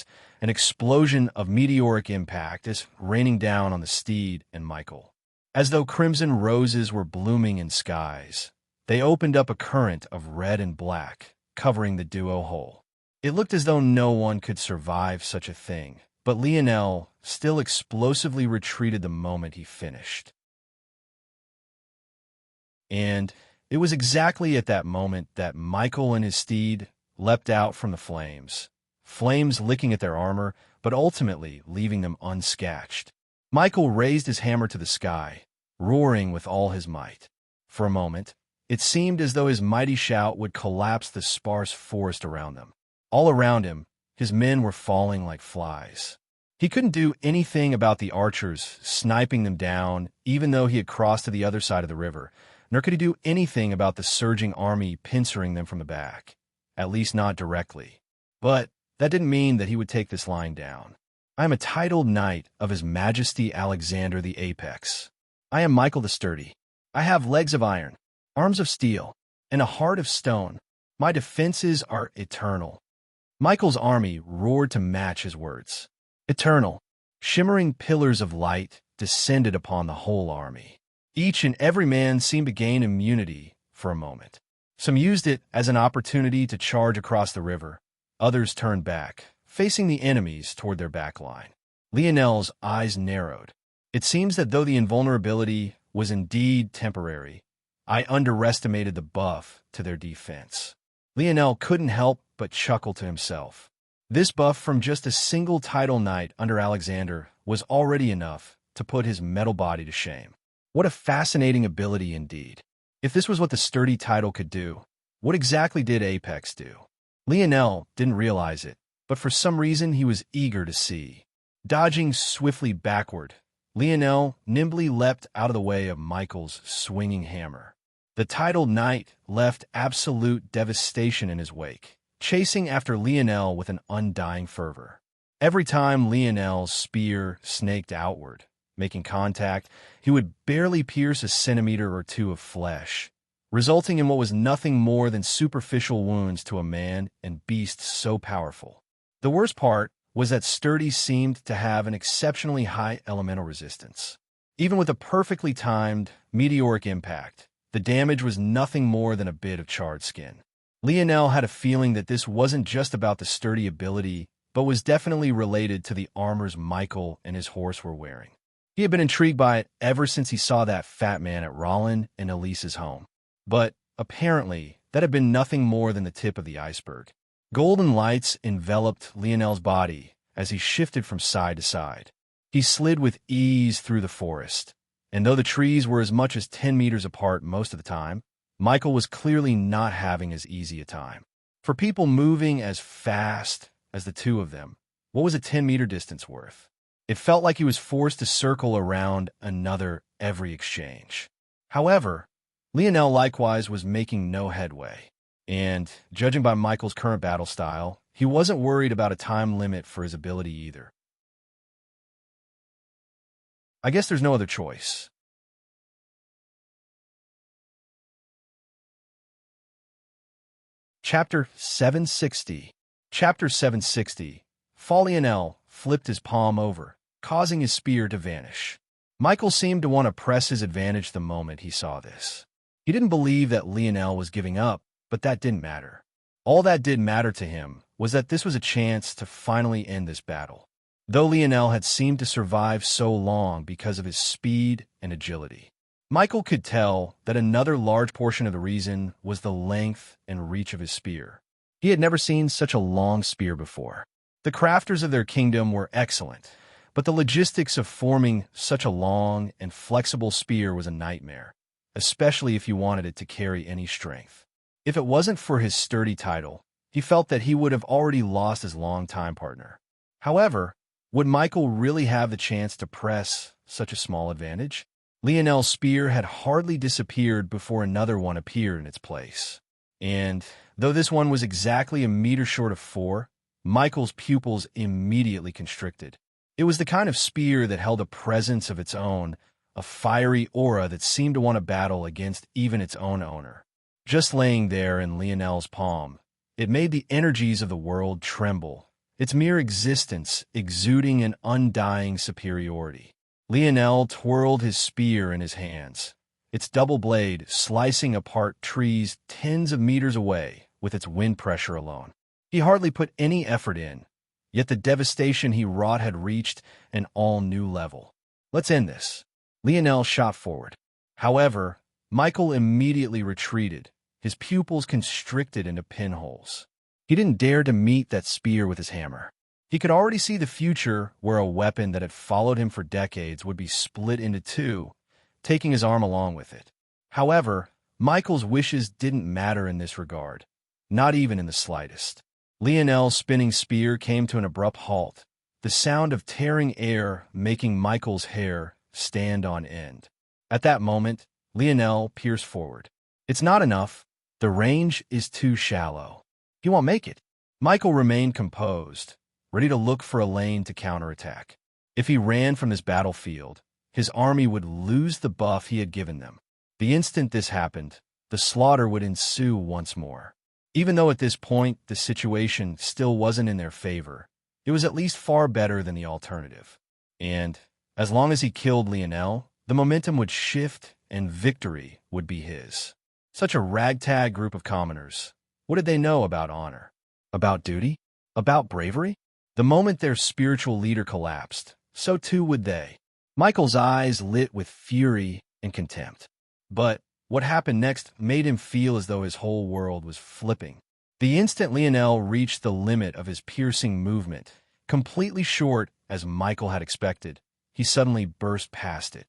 an explosion of meteoric impact is raining down on the steed and Michael. As though crimson roses were blooming in skies, they opened up a current of red and black, covering the duo whole. It looked as though no one could survive such a thing, but Lionel still explosively retreated the moment he finished. And It was exactly at that moment that Michael and his steed leapt out from the flames licking at their armor, but ultimately leaving them unscathed. Michael raised his hammer to the sky, roaring with all his might. For a moment, it seemed as though his mighty shout would collapse the sparse forest around them. All around him, his men were falling like flies. He couldn't do anything about the archers sniping them down, even though he had crossed to the other side of the river, nor could he do anything about the surging army pincering them from the back, at least not directly. But that didn't mean that he would take this line down. I am a titled knight of His Majesty Alexander the Apex. I am Michael the Sturdy. I have legs of iron, arms of steel, and a heart of stone. My defenses are eternal. Michael's army roared to match his words. Eternal, shimmering pillars of light descended upon the whole army. Each and every man seemed to gain immunity for a moment. Some used it as an opportunity to charge across the river. Others turned back, facing the enemies toward their back line. Lionel's eyes narrowed. It seems that though the invulnerability was indeed temporary, I underestimated the buff to their defense. Lionel couldn't help but chuckle to himself. This buff from just a single title knight under Alexander was already enough to put his metal body to shame. What a fascinating ability indeed. If this was what the sturdy title could do, what exactly did Apex do? Lionel didn't realize it, but for some reason he was eager to see. Dodging swiftly backward, Lionel nimbly leapt out of the way of Michael's swinging hammer. The titled knight left absolute devastation in his wake, chasing after Lionel with an undying fervor. Every time Lionel's spear snaked outward, making contact, he would barely pierce a centimeter or two of flesh, resulting in what was nothing more than superficial wounds to a man and beast so powerful. The worst part was that Sturdy seemed to have an exceptionally high elemental resistance. Even with a perfectly timed, meteoric impact, the damage was nothing more than a bit of charred skin. Lionel had a feeling that this wasn't just about the sturdy ability, but was definitely related to the armors Michael and his horse were wearing. He had been intrigued by it ever since he saw that fat man at Rollin and Elise's home. But, apparently, that had been nothing more than the tip of the iceberg. Golden lights enveloped Lionel's body as he shifted from side to side. He slid with ease through the forest, and though the trees were as much as 10 meters apart most of the time, Michael was clearly not having as easy a time. For people moving as fast as the two of them, what was a 10-meter distance worth? It felt like he was forced to circle around another every exchange. However, Lionel likewise was making no headway, and, judging by Michael's current battle style, he wasn't worried about a time limit for his ability either. I guess there's no other choice. Chapter 760. Chapter 760. Lionel flipped his palm over, causing his spear to vanish. Michael seemed to want to press his advantage the moment he saw this. He didn't believe that Lionel was giving up, but that didn't matter. All that did matter to him was that this was a chance to finally end this battle. Though Lionel had seemed to survive so long because of his speed and agility, Michael could tell that another large portion of the reason was the length and reach of his spear. He had never seen such a long spear before. The crafters of their kingdom were excellent, but the logistics of forming such a long and flexible spear was a nightmare, especially if you wanted it to carry any strength. If it wasn't for his sturdy title, he felt that he would have already lost his longtime partner. However, would Michael really have the chance to press such a small advantage? Lionel's spear had hardly disappeared before another one appeared in its place. And, though this one was exactly a meter short of 4, Michael's pupils immediately constricted. It was the kind of spear that held a presence of its own, a fiery aura that seemed to want to battle against even its own owner. Just laying there in Lionel's palm, it made the energies of the world tremble, its mere existence exuding an undying superiority. Lionel twirled his spear in his hands, its double blade slicing apart trees tens of meters away with its wind pressure alone. He hardly put any effort in, yet the devastation he wrought had reached an all-new level. Let's end this. Lionel shot forward. However, Michael immediately retreated, his pupils constricted into pinholes. He didn't dare to meet that spear with his hammer. He could already see the future where a weapon that had followed him for decades would be split into two, taking his arm along with it. However, Michael's wishes didn't matter in this regard, not even in the slightest. Lionel's spinning spear came to an abrupt halt, the sound of tearing air making Michael's hair stand on end. At that moment, Lionel pierced forward. It's not enough. The range is too shallow. He won't make it. Michael remained composed, ready to look for a lane to counterattack. If he ran from this battlefield, his army would lose the buff he had given them. The instant this happened, the slaughter would ensue once more. Even though at this point the situation still wasn't in their favor, it was at least far better than the alternative. And, as long as he killed Lionel, the momentum would shift and victory would be his. Such a ragtag group of commoners. What did they know about honor? About duty? About bravery? The moment their spiritual leader collapsed, so too would they. Michael's eyes lit with fury and contempt. But what happened next made him feel as though his whole world was flipping. The instant Lionel reached the limit of his piercing movement, completely short as Michael had expected, he suddenly burst past it.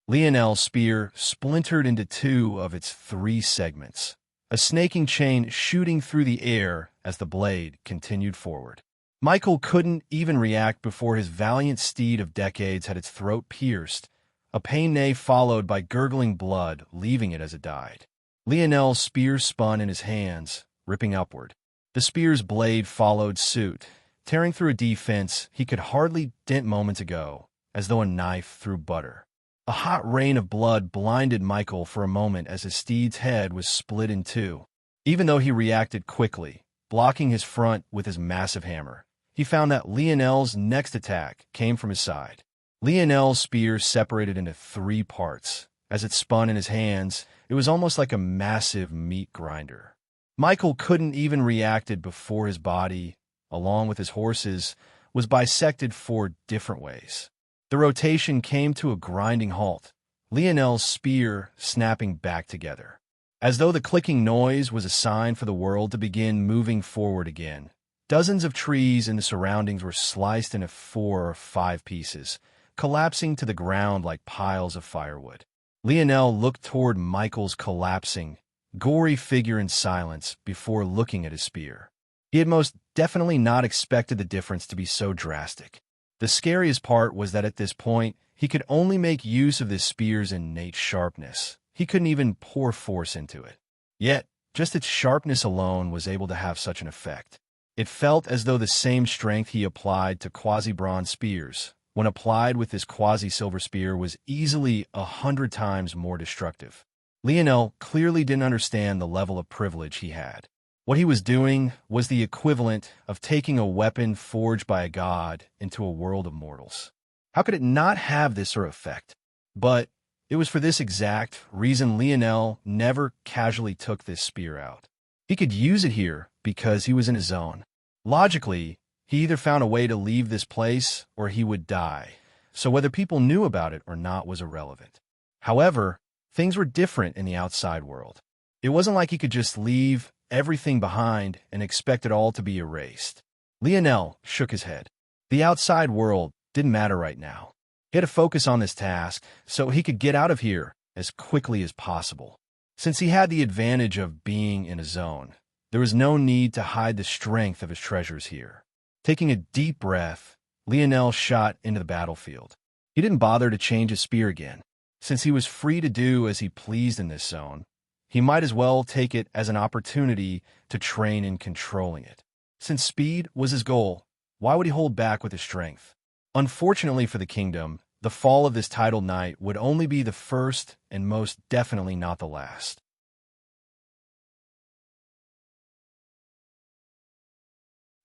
Lionel's spear splintered into two of its three segments, a snaking chain shooting through the air as the blade continued forward. Michael couldn't even react before his valiant steed of decades had its throat pierced, a pain neigh followed by gurgling blood, leaving it as it died. Lionel's spear spun in his hands, ripping upward. The spear's blade followed suit, tearing through a defense he could hardly dent moments ago, as though a knife through butter. A hot rain of blood blinded Michael for a moment as his steed's head was split in two. Even though he reacted quickly, blocking his front with his massive hammer, he found that Lionel's next attack came from his side. Lionel's spear separated into three parts. As it spun in his hands, it was almost like a massive meat grinder. Michael couldn't even reacted before his body, along with his horse's, was bisected four different ways. The rotation came to a grinding halt, Lionel's spear snapping back together. As though the clicking noise was a sign for the world to begin moving forward again, dozens of trees in the surroundings were sliced into 4 or 5 pieces, collapsing to the ground like piles of firewood. Lionel looked toward Michael's collapsing, gory figure in silence before looking at his spear. He had most definitely not expected the difference to be so drastic. The scariest part was that at this point, he could only make use of this spear's innate sharpness. He couldn't even pour force into it. Yet, just its sharpness alone was able to have such an effect. It felt as though the same strength he applied to quasi-bronze spears, when applied with this quasi-silver spear, was easily 100 times more destructive. Lionel clearly didn't understand the level of privilege he had. What he was doing was the equivalent of taking a weapon forged by a god into a world of mortals. How could it not have this sort of effect? But it was for this exact reason Lionel never casually took this spear out. He could use it here because he was in his zone. Logically, he either found a way to leave this place or he would die, so whether people knew about it or not was irrelevant. However, things were different in the outside world. It wasn't like he could just leave everything behind and expect it all to be erased. Lionel shook his head. The outside world didn't matter right now. He had to focus on this task so he could get out of here as quickly as possible. Since he had the advantage of being in a zone, there was no need to hide the strength of his treasures here. Taking a deep breath, Lionel shot into the battlefield. He didn't bother to change his spear again. Since he was free to do as he pleased in this zone, he might as well take it as an opportunity to train in controlling it. Since speed was his goal, why would he hold back with his strength? Unfortunately for the kingdom, the fall of this titled knight would only be the first and most definitely not the last.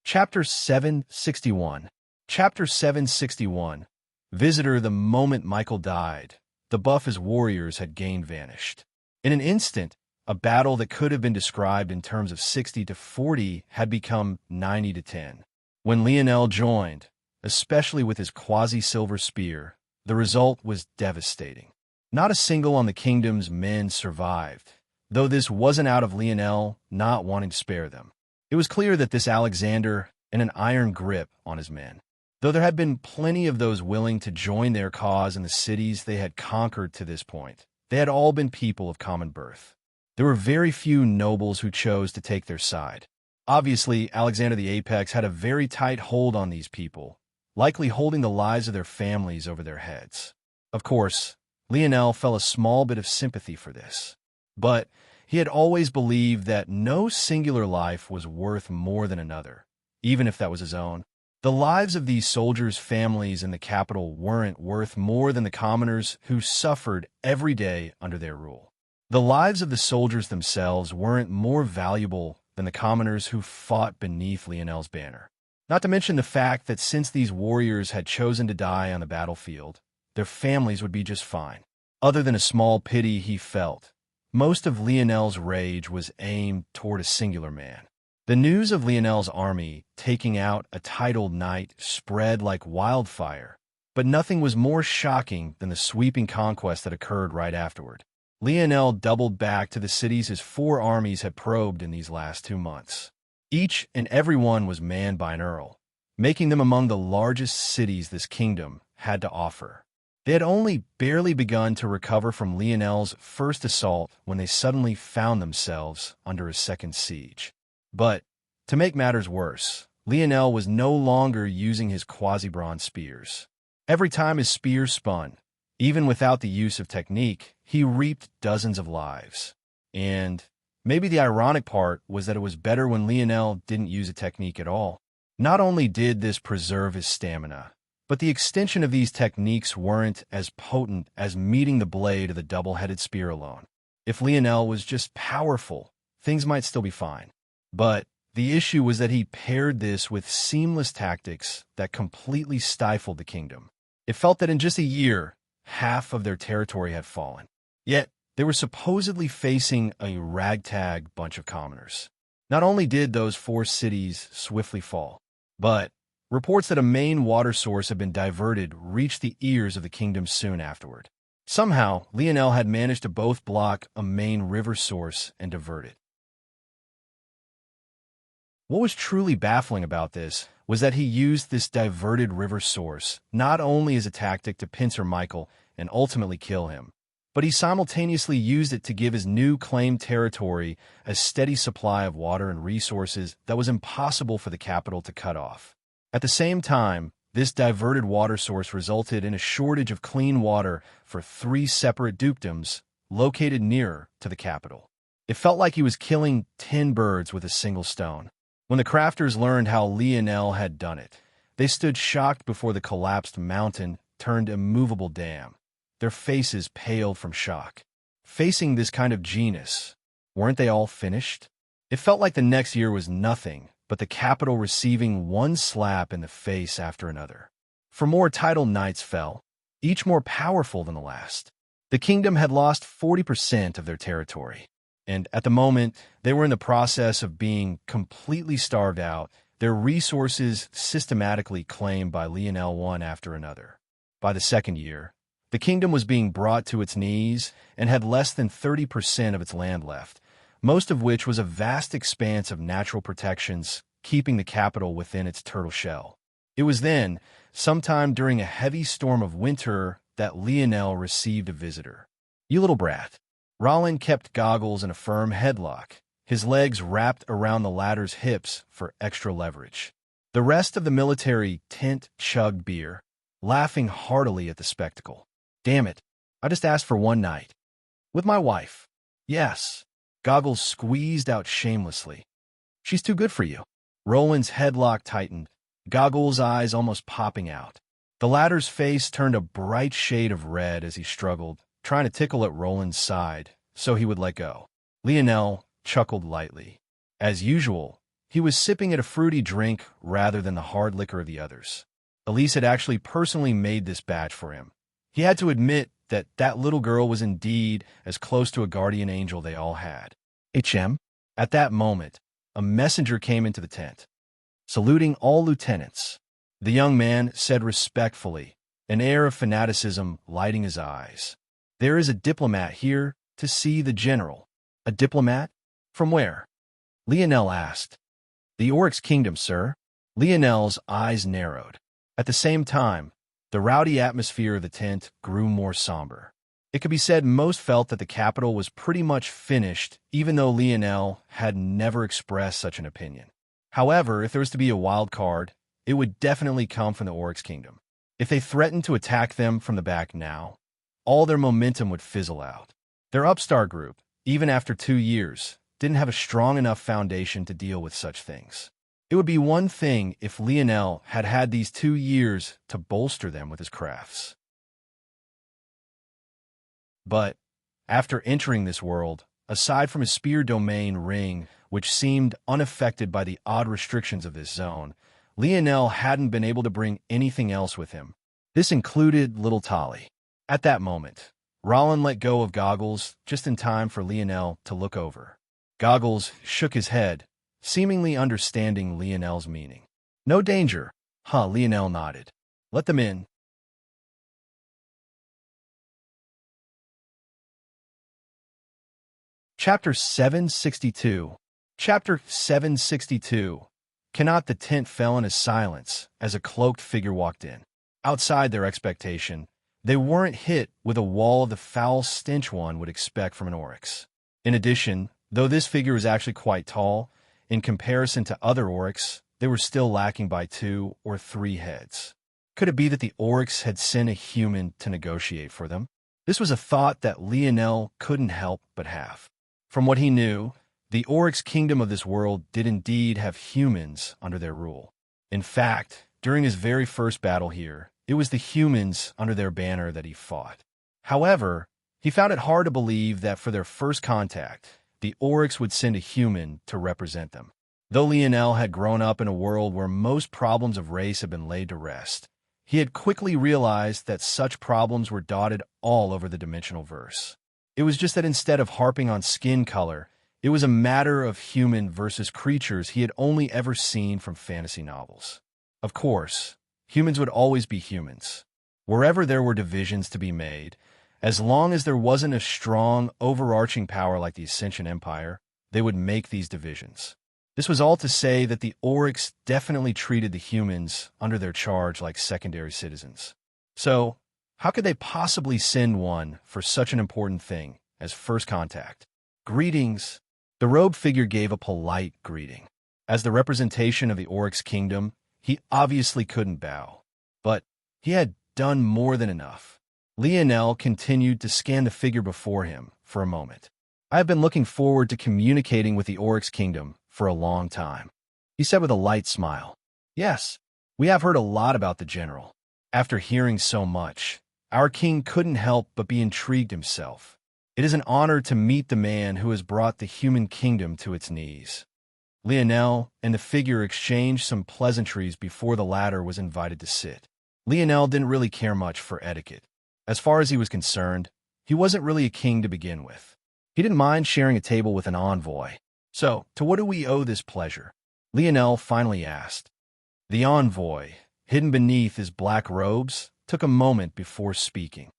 Chapter 761. Chapter 761. Visitor. The moment Michael died, the buff his warriors had gained vanished. In an instant, a battle that could have been described in terms of 60 to 40 had become 90 to 10. When Lionel joined, especially with his quasi-silver spear, the result was devastating. Not a single on the kingdom's men survived, though this wasn't out of Lionel not wanting to spare them. It was clear that this Alexander had an iron grip on his men. Though there had been plenty of those willing to join their cause in the cities they had conquered to this point, they had all been people of common birth. There were very few nobles who chose to take their side. Obviously, Alexander the Apex had a very tight hold on these people, likely holding the lives of their families over their heads. Of course, Lionel felt a small bit of sympathy for this, but he had always believed that no singular life was worth more than another, even if that was his own. The lives of these soldiers' families in the capital weren't worth more than the commoners who suffered every day under their rule. The lives of the soldiers themselves weren't more valuable than the commoners who fought beneath Lionel's banner. Not to mention the fact that since these warriors had chosen to die on the battlefield, their families would be just fine. Other than a small pity he felt, most of Lionel's rage was aimed toward a singular man. The news of Lionel's army taking out a titled knight spread like wildfire, but nothing was more shocking than the sweeping conquest that occurred right afterward. Lionel doubled back to the cities his 4 armies had probed in these last 2 months. Each and every one was manned by an earl, making them among the largest cities this kingdom had to offer. They had only barely begun to recover from Lionel's first assault when they suddenly found themselves under a second siege. But, to make matters worse, Lionel was no longer using his quasi-bronze spears. Every time his spears spun, even without the use of technique, he reaped dozens of lives. And maybe the ironic part was that it was better when Lionel didn't use a technique at all. Not only did this preserve his stamina, but the extension of these techniques weren't as potent as meeting the blade of the double-headed spear alone. If Lionel was just powerful, things might still be fine. But the issue was that he paired this with seamless tactics that completely stifled the kingdom. It felt that in just a year, half of their territory had fallen. Yet, they were supposedly facing a ragtag bunch of commoners. Not only did those 4 cities swiftly fall, but reports that a main water source had been diverted reached the ears of the kingdom soon afterward. Somehow, Lionel had managed to both block a main river source and divert it. What was truly baffling about this was that he used this diverted river source not only as a tactic to pincer Michael and ultimately kill him, but he simultaneously used it to give his new claimed territory a steady supply of water and resources that was impossible for the capital to cut off. At the same time, this diverted water source resulted in a shortage of clean water for 3 separate dukedoms located nearer to the capital. It felt like he was killing 10 birds with a single stone. When the crafters learned how Lionel had done it, they stood shocked before the collapsed mountain turned immovable dam. Their faces paled from shock. Facing this kind of genius, weren't they all finished? It felt like the next year was nothing but the capital receiving one slap in the face after another. For more titled knights fell, each more powerful than the last. The kingdom had lost 40% of their territory, and at the moment, they were in the process of being completely starved out, their resources systematically claimed by Lionel one after another. By the second year, the kingdom was being brought to its knees and had less than 30% of its land left, most of which was a vast expanse of natural protections, keeping the capital within its turtle shell. It was then, sometime during a heavy storm of winter, that Lionel received a visitor. "You little brat." Rollin kept Goggles in a firm headlock, his legs wrapped around the latter's hips for extra leverage. The rest of the military tent chugged beer, laughing heartily at the spectacle. "Damn it, I just asked for one night. With my wife." "Yes." Goggles squeezed out shamelessly. "She's too good for you." Roland's headlock tightened, Goggles' eyes almost popping out. The latter's face turned a bright shade of red as he struggled, trying to tickle at Roland's side so he would let go. Lionel chuckled lightly. As usual, he was sipping at a fruity drink rather than the hard liquor of the others. Elise had actually personally made this batch for him. He had to admit that that little girl was indeed as close to a guardian angel they all had. "HM?" At that moment, a messenger came into the tent. Saluting all lieutenants, the young man said respectfully, an air of fanaticism lighting his eyes. There is a diplomat here to see the general. A diplomat? From where? Lionel asked. The Oryx Kingdom, sir. Lionel's eyes narrowed. At the same time, the rowdy atmosphere of the tent grew more somber. It could be said most felt that the capital was pretty much finished, even though Lionel had never expressed such an opinion. However, if there was to be a wild card, it would definitely come from the Oryx Kingdom. If they threatened to attack them from the back now, all their momentum would fizzle out. Their upstart group, even after 2 years, didn't have a strong enough foundation to deal with such things. It would be one thing if Lionel had had these 2 years to bolster them with his crafts. But, after entering this world, aside from his spear domain ring, which seemed unaffected by the odd restrictions of this zone, Lionel hadn't been able to bring anything else with him. This included little Tolly. At that moment, Rollin let go of Goggles just in time for Lionel to look over. Goggles shook his head, seemingly understanding Lionel's meaning. No danger, huh? Lionel nodded. Let them in. Chapter 762. Chapter 762. Cannot the tent fell in a silence as a cloaked figure walked in. Outside their expectation, they weren't hit with a wall of the foul stench one would expect from an oryx. In addition, though this figure was actually quite tall, in comparison to other oryx, they were still lacking by 2 or 3 heads. Could it be that the oryx had sent a human to negotiate for them? This was a thought that Lionel couldn't help but have. From what he knew, the Oryx Kingdom of this world did indeed have humans under their rule. In fact, during his very first battle here, it was the humans under their banner that he fought. However, he found it hard to believe that for their first contact, the Oryx would send a human to represent them. Though Lionel had grown up in a world where most problems of race had been laid to rest, he had quickly realized that such problems were dotted all over the dimensional verse. It was just that instead of harping on skin color, it was a matter of human versus creatures he had only ever seen from fantasy novels. Of course, humans would always be humans. Wherever there were divisions to be made, as long as there wasn't a strong, overarching power like the Ascension Empire, they would make these divisions. This was all to say that the Oryx definitely treated the humans under their charge like secondary citizens. So, how could they possibly send one for such an important thing as first contact? Greetings. The robed figure gave a polite greeting. As the representation of the Oryx Kingdom, he obviously couldn't bow. But he had done more than enough. Lionel continued to scan the figure before him for a moment. I have been looking forward to communicating with the Oryx Kingdom for a long time, he said with a light smile. Yes, we have heard a lot about the general. After hearing so much, our king couldn't help but be intrigued himself. It is an honor to meet the man who has brought the human kingdom to its knees. Lionel and the figure exchanged some pleasantries before the latter was invited to sit. Lionel didn't really care much for etiquette. As far as he was concerned, he wasn't really a king to begin with. He didn't mind sharing a table with an envoy. So, to what do we owe this pleasure? Lionel finally asked. The envoy, hidden beneath his black robes, took a moment before speaking.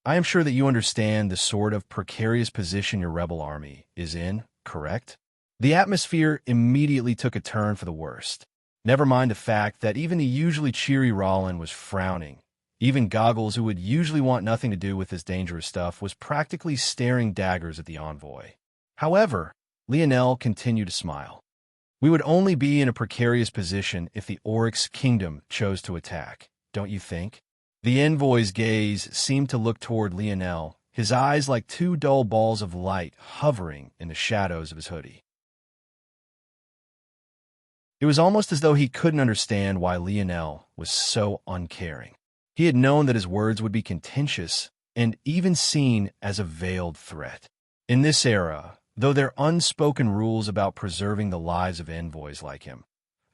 I am sure that you understand the sort of precarious position your rebel army is in, correct? The atmosphere immediately took a turn for the worst. Never mind the fact that even the usually cheery Rollin was frowning. Even Goggles, who would usually want nothing to do with this dangerous stuff, was practically staring daggers at the envoy. However, Lionel continued to smile. We would only be in a precarious position if the Oryx Kingdom chose to attack, don't you think? The envoy's gaze seemed to look toward Lionel, his eyes like 2 dull balls of light hovering in the shadows of his hoodie. It was almost as though he couldn't understand why Lionel was so uncaring. He had known that his words would be contentious and even seen as a veiled threat. In this era, though there are unspoken rules about preserving the lives of envoys like him,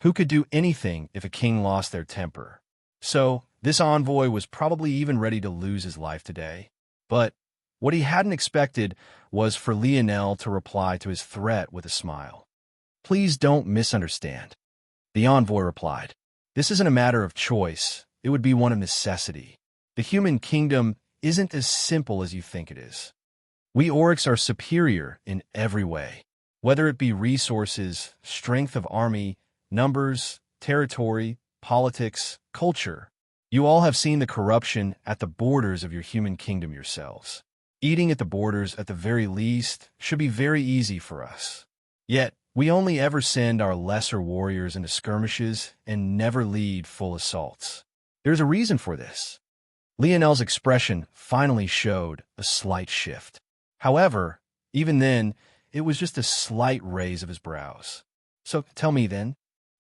who could do anything if a king lost their temper. So, this envoy was probably even ready to lose his life today. But what he hadn't expected was for Lionel to reply to his threat with a smile. Please don't misunderstand. The envoy replied. This isn't a matter of choice. It would be one of necessity. The human kingdom isn't as simple as you think it is. We Oryx are superior in every way, whether it be resources, strength of army, numbers, territory, politics, culture. You all have seen the corruption at the borders of your human kingdom yourselves. Eating at the borders, at the very least, should be very easy for us. Yet, we only ever send our lesser warriors into skirmishes and never lead full assaults. There's a reason for this. Lionel's expression finally showed a slight shift. However, even then, it was just a slight raise of his brows. So tell me then,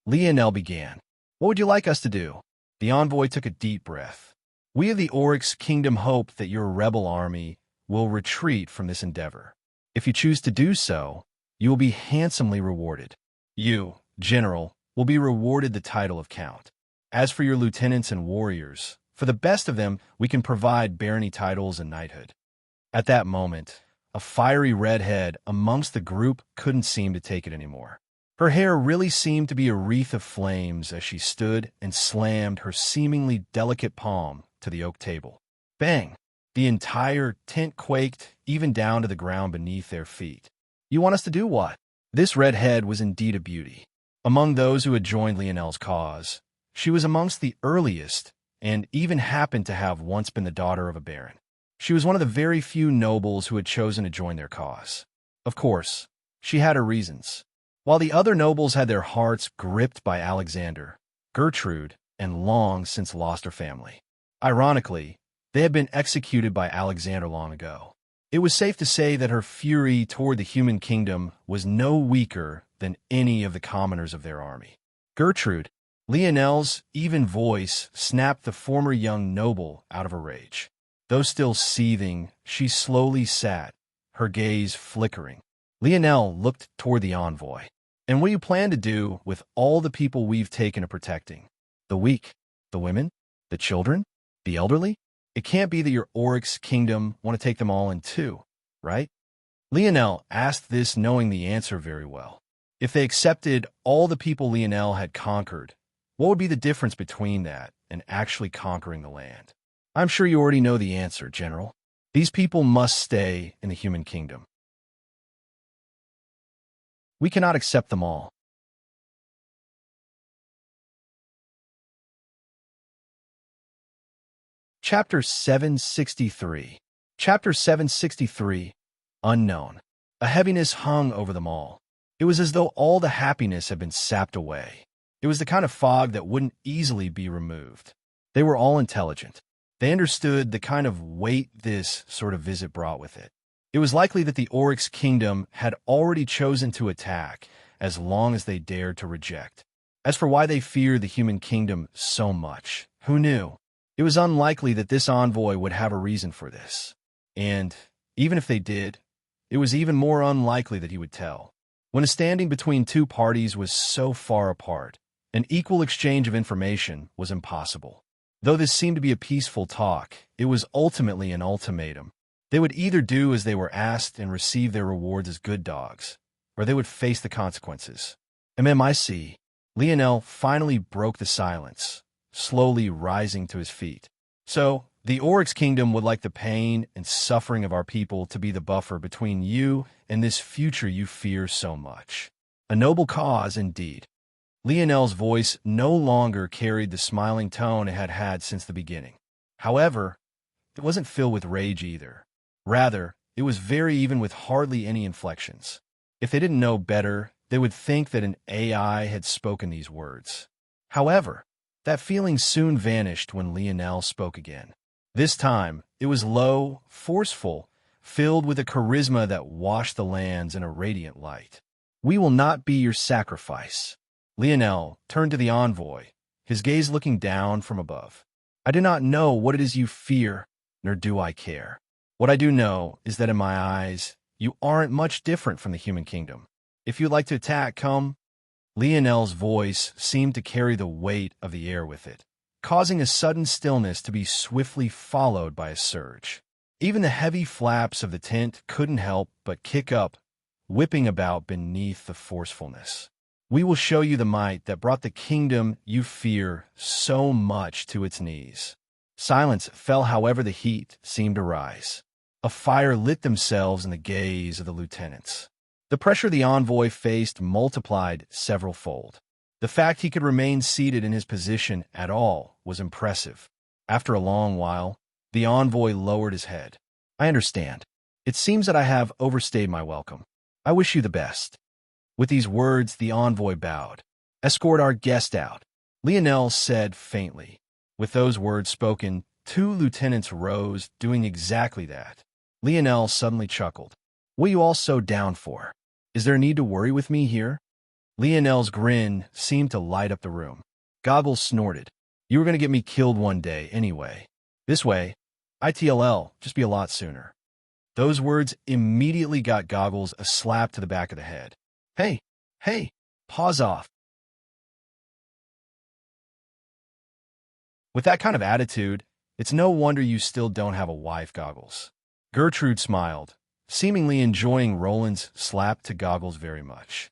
Lionel began. What would you like us to do? The envoy took a deep breath. We of the Oryx Kingdom hope that your rebel army will retreat from this endeavor. If you choose to do so, you will be handsomely rewarded. You, General, will be rewarded the title of Count. As for your lieutenants and warriors, for the best of them, we can provide barony titles and knighthood. At that moment, a fiery redhead amongst the group couldn't seem to take it anymore. Her hair really seemed to be a wreath of flames as she stood and slammed her seemingly delicate palm to the oak table. Bang! The entire tent quaked, even down to the ground beneath their feet. You want us to do what? This redhead was indeed a beauty. Among those who had joined Lionel's cause, she was amongst the earliest and even happened to have once been the daughter of a baron. She was one of the very few nobles who had chosen to join their cause. Of course, she had her reasons. While the other nobles had their hearts gripped by Alexander, Gertrude, and long since lost her family. Ironically, they had been executed by Alexander long ago. It was safe to say that her fury toward the human kingdom was no weaker than any of the commoners of their army. Gertrude, Lionel's even voice snapped the former young noble out of a rage. Though still seething, she slowly sat, her gaze flickering. Lionel looked toward the envoy. And what do you plan to do with all the people we've taken to protecting? The weak, the women, the children, the elderly? It can't be that your Oryx Kingdom want to take them all in too, right? Lionel asked this knowing the answer very well. If they accepted all the people Lionel had conquered, what would be the difference between that and actually conquering the land? I'm sure you already know the answer, General. These people must stay in the human kingdom. We cannot accept them all. Chapter 763. Chapter 763. Unknown. A heaviness hung over them all. It was as though all the happiness had been sapped away. It was the kind of fog that wouldn't easily be removed. They were all intelligent. They understood the kind of weight this sort of visit brought with it. It was likely that the Oryx Kingdom had already chosen to attack as long as they dared to reject. As for why they feared the human kingdom so much, who knew? It was unlikely that this envoy would have a reason for this. And even if they did, it was even more unlikely that he would tell. When a standing between two parties was so far apart, an equal exchange of information was impossible. Though this seemed to be a peaceful talk, it was ultimately an ultimatum. They would either do as they were asked and receive their rewards as good dogs, or they would face the consequences. MMIC. Lionel finally broke the silence, slowly rising to his feet. So, the Oryx Kingdom would like the pain and suffering of our people to be the buffer between you and this future you fear so much. A noble cause, indeed. Lionel's voice no longer carried the smiling tone it had had since the beginning. However, it wasn't filled with rage either. Rather, it was very even with hardly any inflections. If they didn't know better, they would think that an AI had spoken these words. However, that feeling soon vanished when Lionel spoke again. This time, it was low, forceful, filled with a charisma that washed the lands in a radiant light. We will not be your sacrifice. Lionel turned to the envoy, his gaze looking down from above. I do not know what it is you fear, nor do I care. What I do know is that in my eyes, you aren't much different from the human kingdom. If you'd like to attack, come. Lionel's voice seemed to carry the weight of the air with it, causing a sudden stillness to be swiftly followed by a surge. Even the heavy flaps of the tent couldn't help but kick up, whipping about beneath the forcefulness. We will show you the might that brought the kingdom you fear so much to its knees. Silence fell however the heat seemed to rise. A fire lit themselves in the gaze of the lieutenants. The pressure the envoy faced multiplied several-fold. The fact he could remain seated in his position at all was impressive. After a long while, the envoy lowered his head. I understand. It seems that I have overstayed my welcome. I wish you the best. With these words, the envoy bowed. Escort our guest out, Lionel said faintly. With those words spoken, two lieutenants rose, doing exactly that. Lionel suddenly chuckled. What are you all so down for? Is there a need to worry with me here? Lionel's grin seemed to light up the room. Goggles snorted. You were going to get me killed one day anyway. This way, ITLL, just be a lot sooner. Those words immediately got Goggles a slap to the back of the head. Hey, pause off. With that kind of attitude, it's no wonder you still don't have a wife, Goggles. Gertrude smiled, seemingly enjoying Roland's slap to Goggles very much.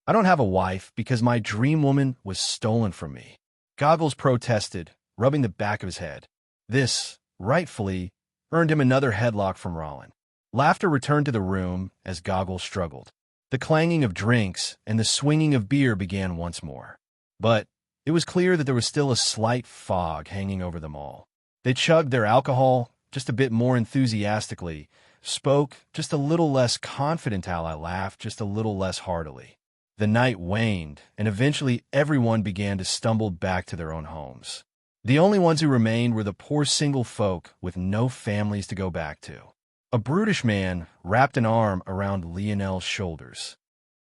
I don't have a wife because my dream woman was stolen from me. Goggles protested, rubbing the back of his head. This, rightfully, earned him another headlock from Roland. Laughter returned to the room as Goggles struggled. The clanging of drinks and the swinging of beer began once more. But it was clear that there was still a slight fog hanging over them all. They chugged their alcohol just a bit more enthusiastically, spoke just a little less confident, I laughed just a little less heartily. The night waned, and eventually everyone began to stumble back to their own homes. The only ones who remained were the poor single folk with no families to go back to. A brutish man wrapped an arm around Lionel's shoulders.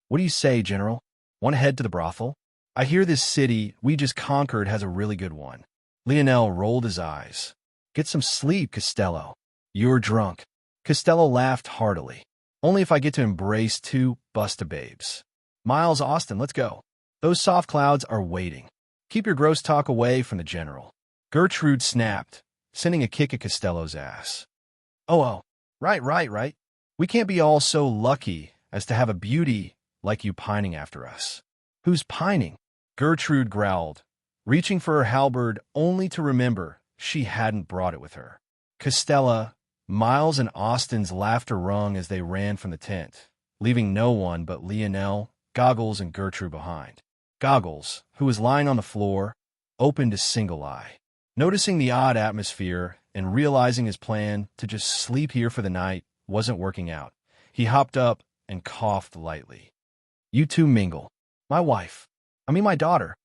What do you say, General? Want to head to the brothel? I hear this city we just conquered has a really good one. Lionel rolled his eyes. Get some sleep, Costello. You're drunk. Costello laughed heartily. Only if I get to embrace two busta babes. Miles, Austin, let's go. Those soft clouds are waiting. Keep your gross talk away from the General. Gertrude snapped, sending a kick at Costello's ass. Oh, right. We can't be all so lucky as to have a beauty like you pining after us. Who's pining? Gertrude growled, reaching for her halberd only to remember she hadn't brought it with her. Costello, Miles, and Austin's laughter rung as they ran from the tent, leaving no one but Lionel, Goggles, and Gertrude behind. Goggles, who was lying on the floor, opened a single eye. Noticing the odd atmosphere and realizing his plan to just sleep here for the night wasn't working out, he hopped up and coughed lightly. You two mingle. My wife. My daughter.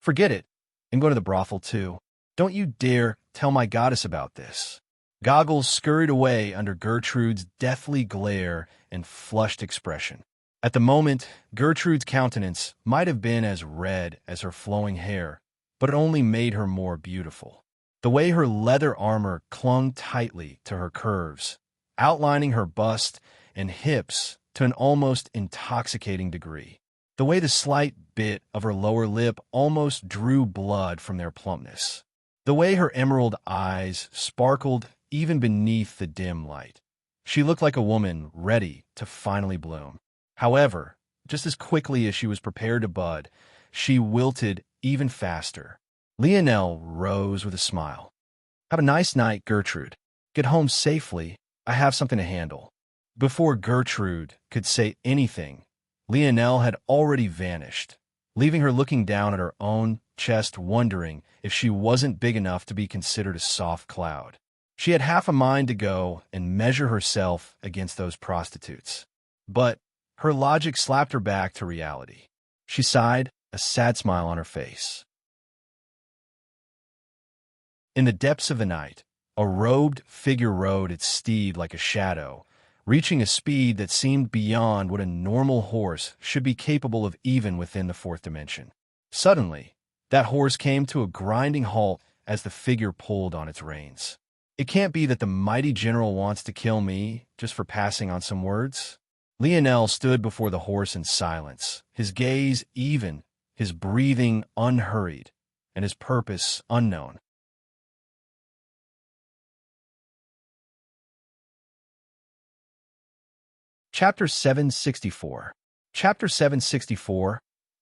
Forget it. And go to the brothel, too. Don't you dare tell my goddess about this. Goggles scurried away under Gertrude's deathly glare and flushed expression. At the moment, Gertrude's countenance might have been as red as her flowing hair, but it only made her more beautiful. The way her leather armor clung tightly to her curves, outlining her bust and hips to an almost intoxicating degree. The way the slight bit of her lower lip almost drew blood from their plumpness. The way her emerald eyes sparkled even beneath the dim light. She looked like a woman ready to finally bloom. However, just as quickly as she was prepared to bud, she wilted even faster. Lionel rose with a smile. Have a nice night, Gertrude. Get home safely. I have something to handle. Before Gertrude could say anything, Lionel had already vanished, leaving her looking down at her own chest, wondering if she wasn't big enough to be considered a soft cloud. She had half a mind to go and measure herself against those prostitutes. But her logic slapped her back to reality. She sighed, a sad smile on her face. In the depths of the night, a robed figure rode its steed like a shadow, reaching a speed that seemed beyond what a normal horse should be capable of even within the fourth dimension. Suddenly, that horse came to a grinding halt as the figure pulled on its reins. It can't be that the mighty general wants to kill me just for passing on some words. Lionel stood before the horse in silence, his gaze even, his breathing unhurried, and his purpose unknown. Chapter 764. Chapter 764.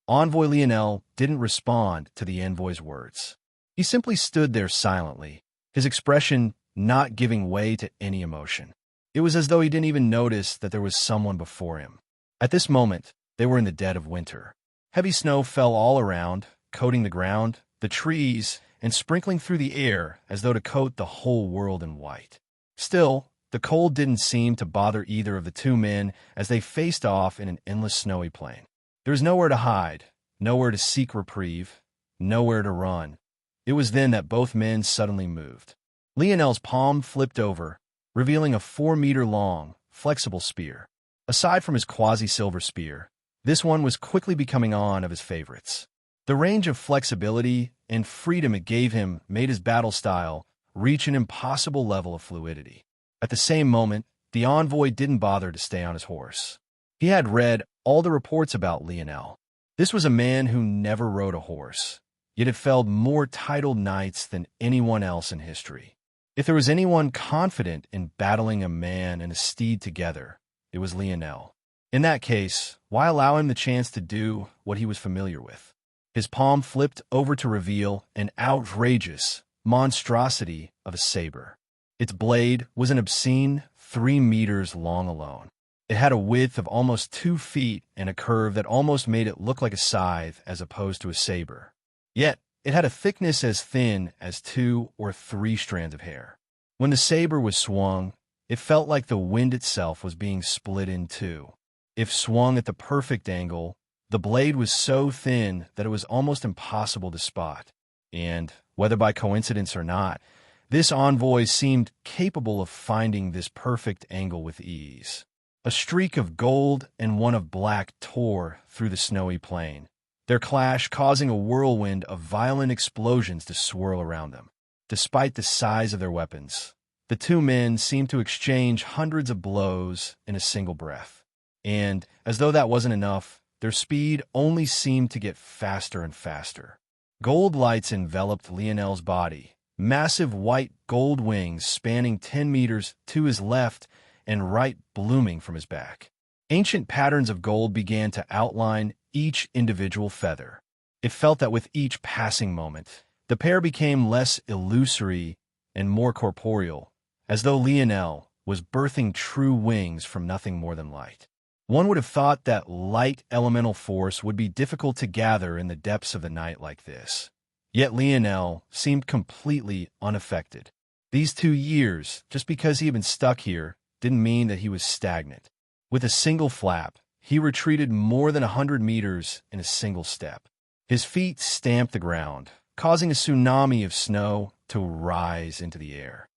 Envoy Lionel didn't respond to the envoy's words. He simply stood there silently, his expression not giving way to any emotion. It was as though he didn't even notice that there was someone before him. At this moment, they were in the dead of winter. Heavy snow fell all around, coating the ground, the trees, and sprinkling through the air as though to coat the whole world in white. Still, the cold didn't seem to bother either of the two men as they faced off in an endless snowy plain. There was nowhere to hide, nowhere to seek reprieve, nowhere to run. It was then that both men suddenly moved. Lionel's palm flipped over, revealing a 4-meter-long, flexible spear. Aside from his quasi-silver spear, this one was quickly becoming one of his favorites. The range of flexibility and freedom it gave him made his battle style reach an impossible level of fluidity. At the same moment, the envoy didn't bother to stay on his horse. He had read all the reports about Lionel. This was a man who never rode a horse, yet had felled more titled knights than anyone else in history. If there was anyone confident in battling a man and a steed together, it was Lionel. In that case, why allow him the chance to do what he was familiar with? His palm flipped over to reveal an outrageous monstrosity of a saber. Its blade was an obscene 3 meters long alone. It had a width of almost 2 feet and a curve that almost made it look like a scythe as opposed to a saber. Yet, it had a thickness as thin as 2 or 3 strands of hair. When the saber was swung, it felt like the wind itself was being split in two. If swung at the perfect angle, the blade was so thin that it was almost impossible to spot. And, whether by coincidence or not, this envoy seemed capable of finding this perfect angle with ease. A streak of gold and one of black tore through the snowy plain, their clash causing a whirlwind of violent explosions to swirl around them. Despite the size of their weapons, the two men seemed to exchange hundreds of blows in a single breath. And, as though that wasn't enough, their speed only seemed to get faster and faster. Gold lights enveloped Lionel's body, massive white gold wings spanning 10 meters to his left and right blooming from his back. Ancient patterns of gold began to outline each individual feather. It felt that with each passing moment, the pair became less illusory and more corporeal, as though Lionel was birthing true wings from nothing more than light. One would have thought that light elemental force would be difficult to gather in the depths of the night like this. Yet Lionel seemed completely unaffected. These 2 years, just because he had been stuck here, didn't mean that he was stagnant. With a single flap, he retreated more than 100 meters in a single step. His feet stamped the ground, causing a tsunami of snow to rise into the air.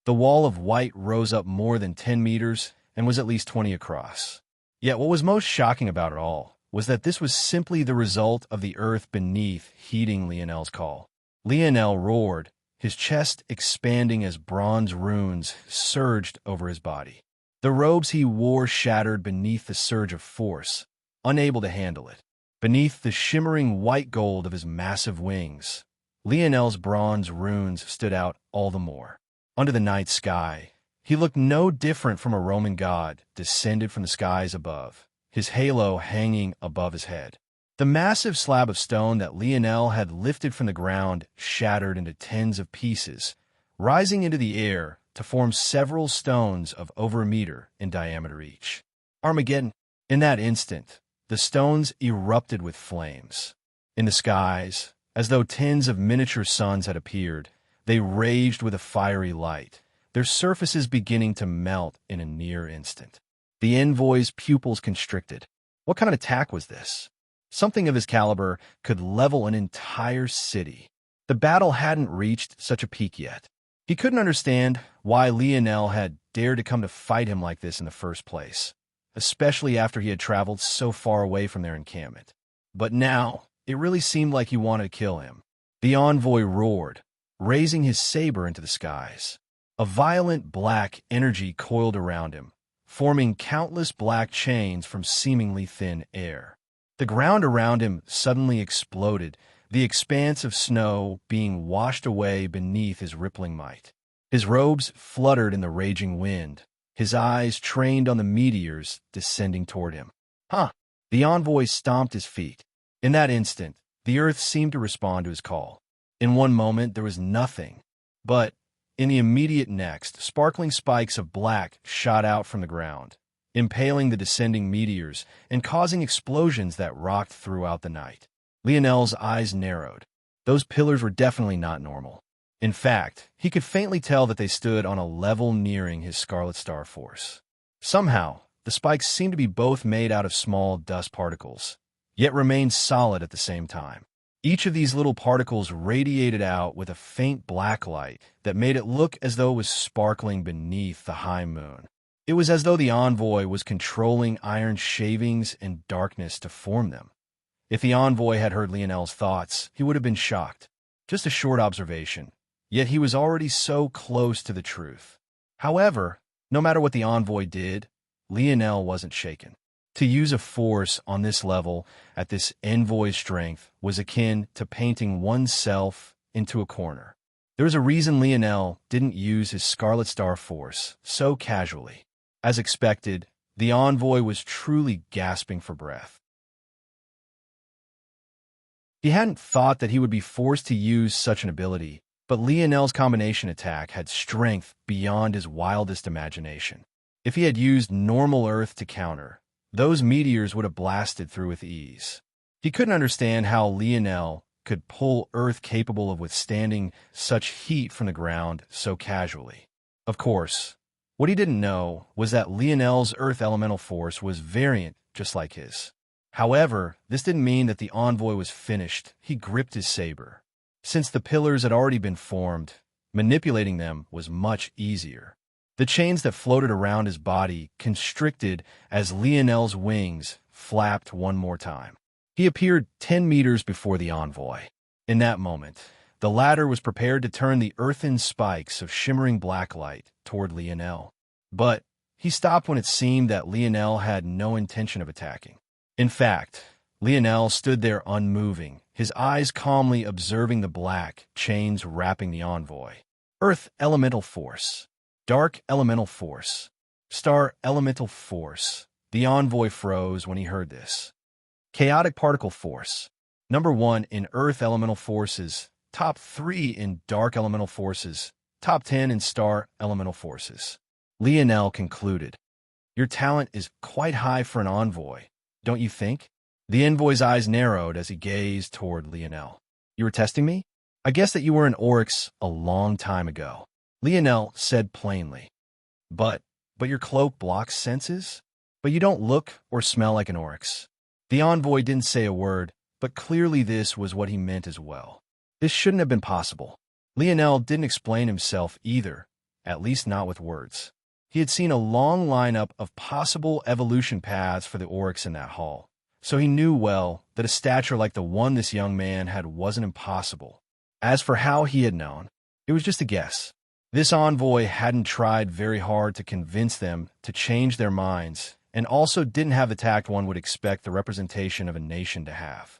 The wall of white rose up more than 10 meters and was at least 20 across. Yet what was most shocking about it all was that this was simply the result of the earth beneath heeding Lionel's call. Lionel roared, his chest expanding as bronze runes surged over his body. The robes he wore shattered beneath the surge of force, unable to handle it. Beneath the shimmering white gold of his massive wings, Lionel's bronze runes stood out all the more. Under the night sky, he looked no different from a Roman god descended from the skies above, his halo hanging above his head. The massive slab of stone that Lionel had lifted from the ground shattered into tens of pieces, rising into the air to form several stones of over a meter in diameter each. Armageddon. In that instant, the stones erupted with flames. In the skies, as though tens of miniature suns had appeared, they raged with a fiery light, their surfaces beginning to melt in a near instant. The envoy's pupils constricted. What kind of attack was this? Something of his caliber could level an entire city. The battle hadn't reached such a peak yet. He couldn't understand why Lionel had dared to come to fight him like this in the first place, especially after he had traveled so far away from their encampment. But now, it really seemed like he wanted to kill him. The envoy roared, raising his saber into the skies. A violent black energy coiled around him, forming countless black chains from seemingly thin air. The ground around him suddenly exploded, the expanse of snow being washed away beneath his rippling might. His robes fluttered in the raging wind, his eyes trained on the meteors descending toward him. The envoy stomped his feet. In that instant, The earth seemed to respond to his call. In one moment, there was nothing, but in the immediate next, sparkling spikes of black shot out from the ground, impaling the descending meteors and causing explosions that rocked throughout the night. Lionel's eyes narrowed. Those pillars were definitely not normal. In fact, he could faintly tell that they stood on a level nearing his Scarlet Star force. Somehow, the spikes seemed to be both made out of small dust particles, yet remained solid at the same time. Each of these little particles radiated out with a faint black light that made it look as though it was sparkling beneath the high moon. It was as though the envoy was controlling iron shavings and darkness to form them. If the envoy had heard Lionel's thoughts, he would have been shocked. Just a short observation, yet he was already so close to the truth. However, no matter what the envoy did, Lionel wasn't shaken. To use a force on this level, at this envoy's strength, was akin to painting oneself into a corner. There was a reason Lionel didn't use his Scarlet Star force so casually. As expected, the envoy was truly gasping for breath. He hadn't thought that he would be forced to use such an ability, but Lionel's combination attack had strength beyond his wildest imagination. If he had used normal Earth to counter, those meteors would have blasted through with ease. He couldn't understand how Lionel could pull Earth capable of withstanding such heat from the ground so casually. Of course, what he didn't know was that Lionel's Earth elemental force was variant just like his. However, this didn't mean that the envoy was finished. He gripped his saber. Since the pillars had already been formed, manipulating them was much easier. The chains that floated around his body constricted as Lionel's wings flapped one more time. He appeared 10 meters before the envoy. In that moment, the latter was prepared to turn the earthen spikes of shimmering black light toward Lionel. But he stopped when it seemed that Lionel had no intention of attacking. In fact, Lionel stood there unmoving, his eyes calmly observing the black chains wrapping the envoy. Earth elemental force. Dark elemental force. Star elemental force. The envoy froze when he heard this. Chaotic particle force. Number 1 in Earth elemental forces. Top 3 in Dark elemental forces. Top 10 in Star elemental forces. Lionel concluded. Your talent is quite high for an envoy, don't you think? The envoy's eyes narrowed as he gazed toward Lionel. You were testing me? I guess that you were an Oryx a long time ago. Lionel said plainly. But your cloak blocks senses? But you don't look or smell like an Oryx. The envoy didn't say a word, but clearly this was what he meant as well. This shouldn't have been possible. Lionel didn't explain himself either, at least not with words. He had seen a long lineup of possible evolution paths for the Oryx in that hall, so he knew well that a stature like the one this young man had wasn't impossible. As for how he had known, it was just a guess. This envoy hadn't tried very hard to convince them to change their minds, and also didn't have the tact one would expect the representation of a nation to have.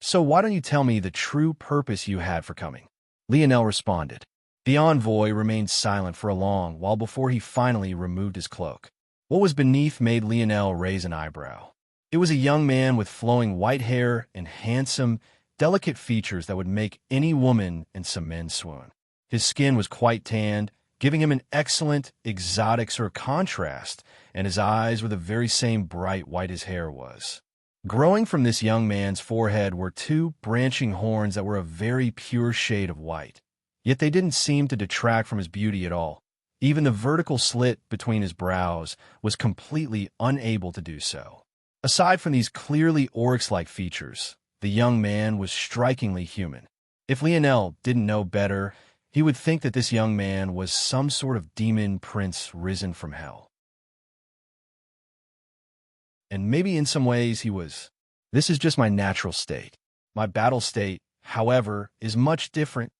So why don't you tell me the true purpose you had for coming? Lionel responded. The envoy remained silent for a long while before he finally removed his cloak. What was beneath made Lionel raise an eyebrow. It was a young man with flowing white hair and handsome, delicate features that would make any woman and some men swoon. His skin was quite tanned, giving him an excellent, exotic sort of contrast, and his eyes were the very same bright white his hair was. Growing from this young man's forehead were 2 branching horns that were a very pure shade of white. Yet they didn't seem to detract from his beauty at all. Even the vertical slit between his brows was completely unable to do so. Aside from these clearly Oryx-like features, the young man was strikingly human. If Lionel didn't know better, he would think that this young man was some sort of demon prince risen from hell. And maybe in some ways he was. This is just my natural state. My battle state, however, is much different.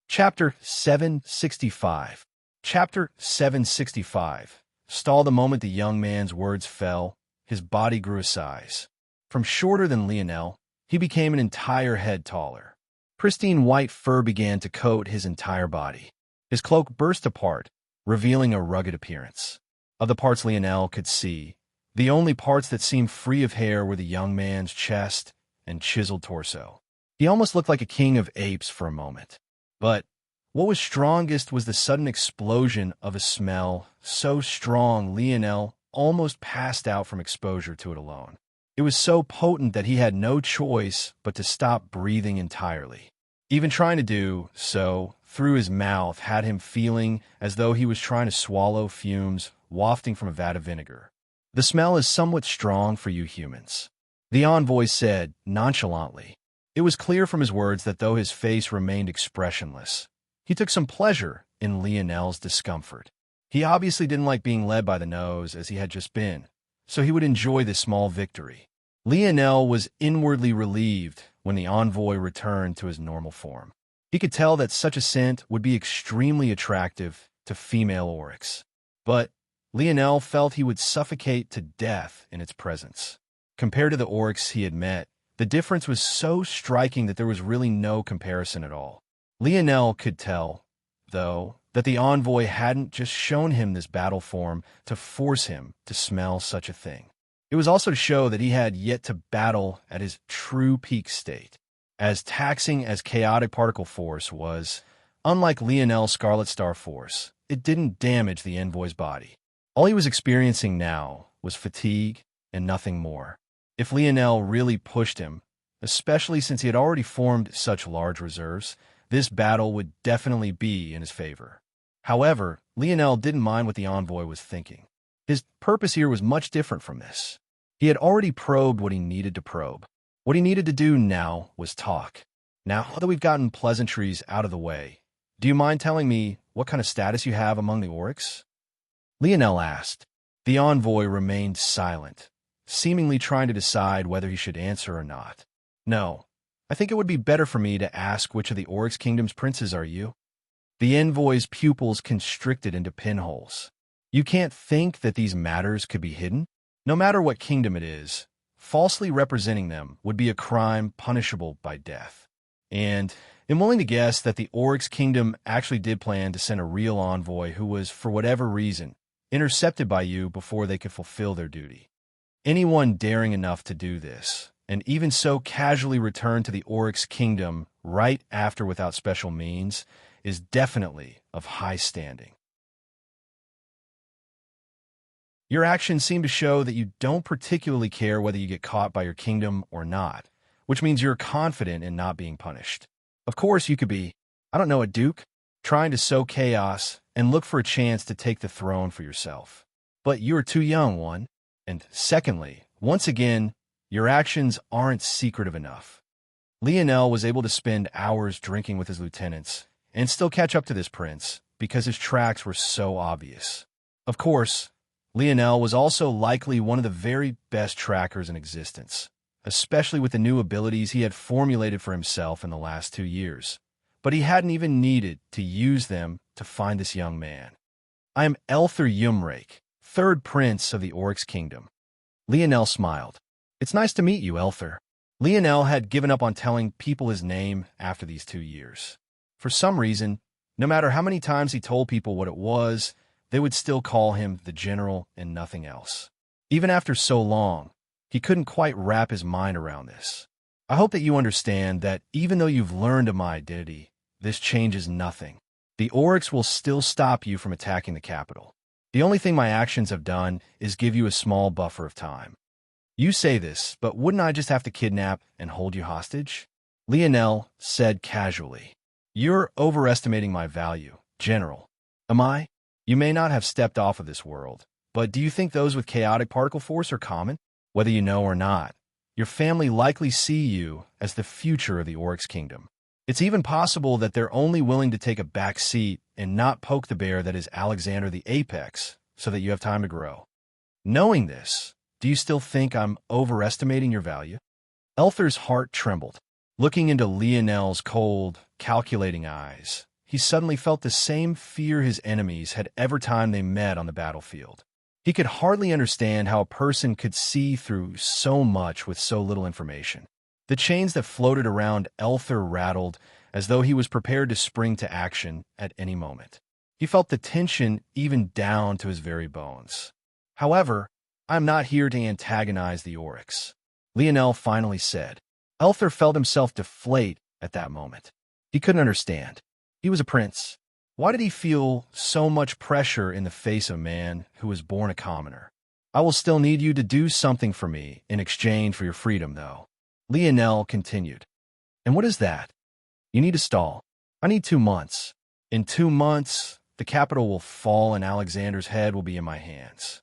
Chapter 765. Chapter 765. Stalled the moment the young man's words fell, his body grew a size. From shorter than Lionel, he became an entire head taller. Pristine white fur began to coat his entire body. His cloak burst apart, revealing a rugged appearance. Of the parts Lionel could see, the only parts that seemed free of hair were the young man's chest and chiseled torso. He almost looked like a king of apes for a moment. But what was strongest was the sudden explosion of a smell so strong Lionel almost passed out from exposure to it alone. It was so potent that he had no choice but to stop breathing entirely. Even trying to do so through his mouth had him feeling as though he was trying to swallow fumes wafting from a vat of vinegar. The smell is somewhat strong for you humans, the envoy said nonchalantly. It was clear from his words that though his face remained expressionless, he took some pleasure in Lionel's discomfort. He obviously didn't like being led by the nose as he had just been, so he would enjoy this small victory. Lionel was inwardly relieved when the envoy returned to his normal form. He could tell that such a scent would be extremely attractive to female oryx. But Lionel felt he would suffocate to death in its presence. Compared to the oryx he had met, the difference was so striking that there was really no comparison at all. Lionel could tell, though, that the envoy hadn't just shown him this battle form to force him to smell such a thing. It was also to show that he had yet to battle at his true peak state. As taxing as chaotic particle force was, unlike Lionel's Scarlet Star force, it didn't damage the envoy's body. All he was experiencing now was fatigue and nothing more. If Lionel really pushed him, especially since he had already formed such large reserves, this battle would definitely be in his favor. However, Lionel didn't mind what the envoy was thinking. His purpose here was much different from this. He had already probed what he needed to probe. What he needed to do now was talk. Now that we've gotten pleasantries out of the way, do you mind telling me what kind of status you have among the oryx? Lionel asked. The envoy remained silent, seemingly trying to decide whether he should answer or not. No, I think it would be better for me to ask which of the Oryx Kingdom's princes are you? The envoy's pupils constricted into pinholes. You can't think that these matters could be hidden? No matter what kingdom it is, falsely representing them would be a crime punishable by death. And I'm willing to guess that the Oryx Kingdom actually did plan to send a real envoy who was, for whatever reason, intercepted by you before they could fulfill their duty. Anyone daring enough to do this, and even so casually return to the Oryx Kingdom right after without special means, is definitely of high standing. Your actions seem to show that you don't particularly care whether you get caught by your kingdom or not, which means you're confident in not being punished. Of course, you could be, I don't know, a duke, trying to sow chaos and look for a chance to take the throne for yourself. But you are too young, one. And secondly, once again, your actions aren't secretive enough. Lionel was able to spend hours drinking with his lieutenants and still catch up to this prince because his tracks were so obvious. Of course, Lionel was also likely one of the very best trackers in existence, especially with the new abilities he had formulated for himself in the last 2 years. But he hadn't even needed to use them to find this young man. I am Elther Yumrake, 3rd Prince of the Oryx Kingdom. Lionel smiled. It's nice to meet you, Elther. Lionel had given up on telling people his name after these 2 years. For some reason, no matter how many times he told people what it was, they would still call him the General and nothing else. Even after so long, he couldn't quite wrap his mind around this. I hope that you understand that even though you've learned of my identity, this changes nothing. The Oryx will still stop you from attacking the capital. The only thing my actions have done is give you a small buffer of time. You say this, but wouldn't I just have to kidnap and hold you hostage? Lionel said casually. You're overestimating my value, General. Am I? You may not have stepped off of this world, but do you think those with chaotic particle force are common? Whether you know or not, your family likely see you as the future of the Oryx Kingdom. It's even possible that they're only willing to take a back seat and not poke the bear that is Alexander the Apex so that you have time to grow. Knowing this, do you still think I'm overestimating your value? Elther's heart trembled. Looking into Lionel's cold, calculating eyes, he suddenly felt the same fear his enemies had every time they met on the battlefield. He could hardly understand how a person could see through so much with so little information. The chains that floated around Elther rattled as though he was prepared to spring to action at any moment. He felt the tension even down to his very bones. However, I am not here to antagonize the Oryx, Lionel finally said. Elther felt himself deflate at that moment. He couldn't understand. He was a prince. Why did he feel so much pressure in the face of a man who was born a commoner? I will still need you to do something for me in exchange for your freedom, though, Lionel continued. And what is that? You need to stall. I need 2 months. In 2 months, the capital will fall and Alexander's head will be in my hands.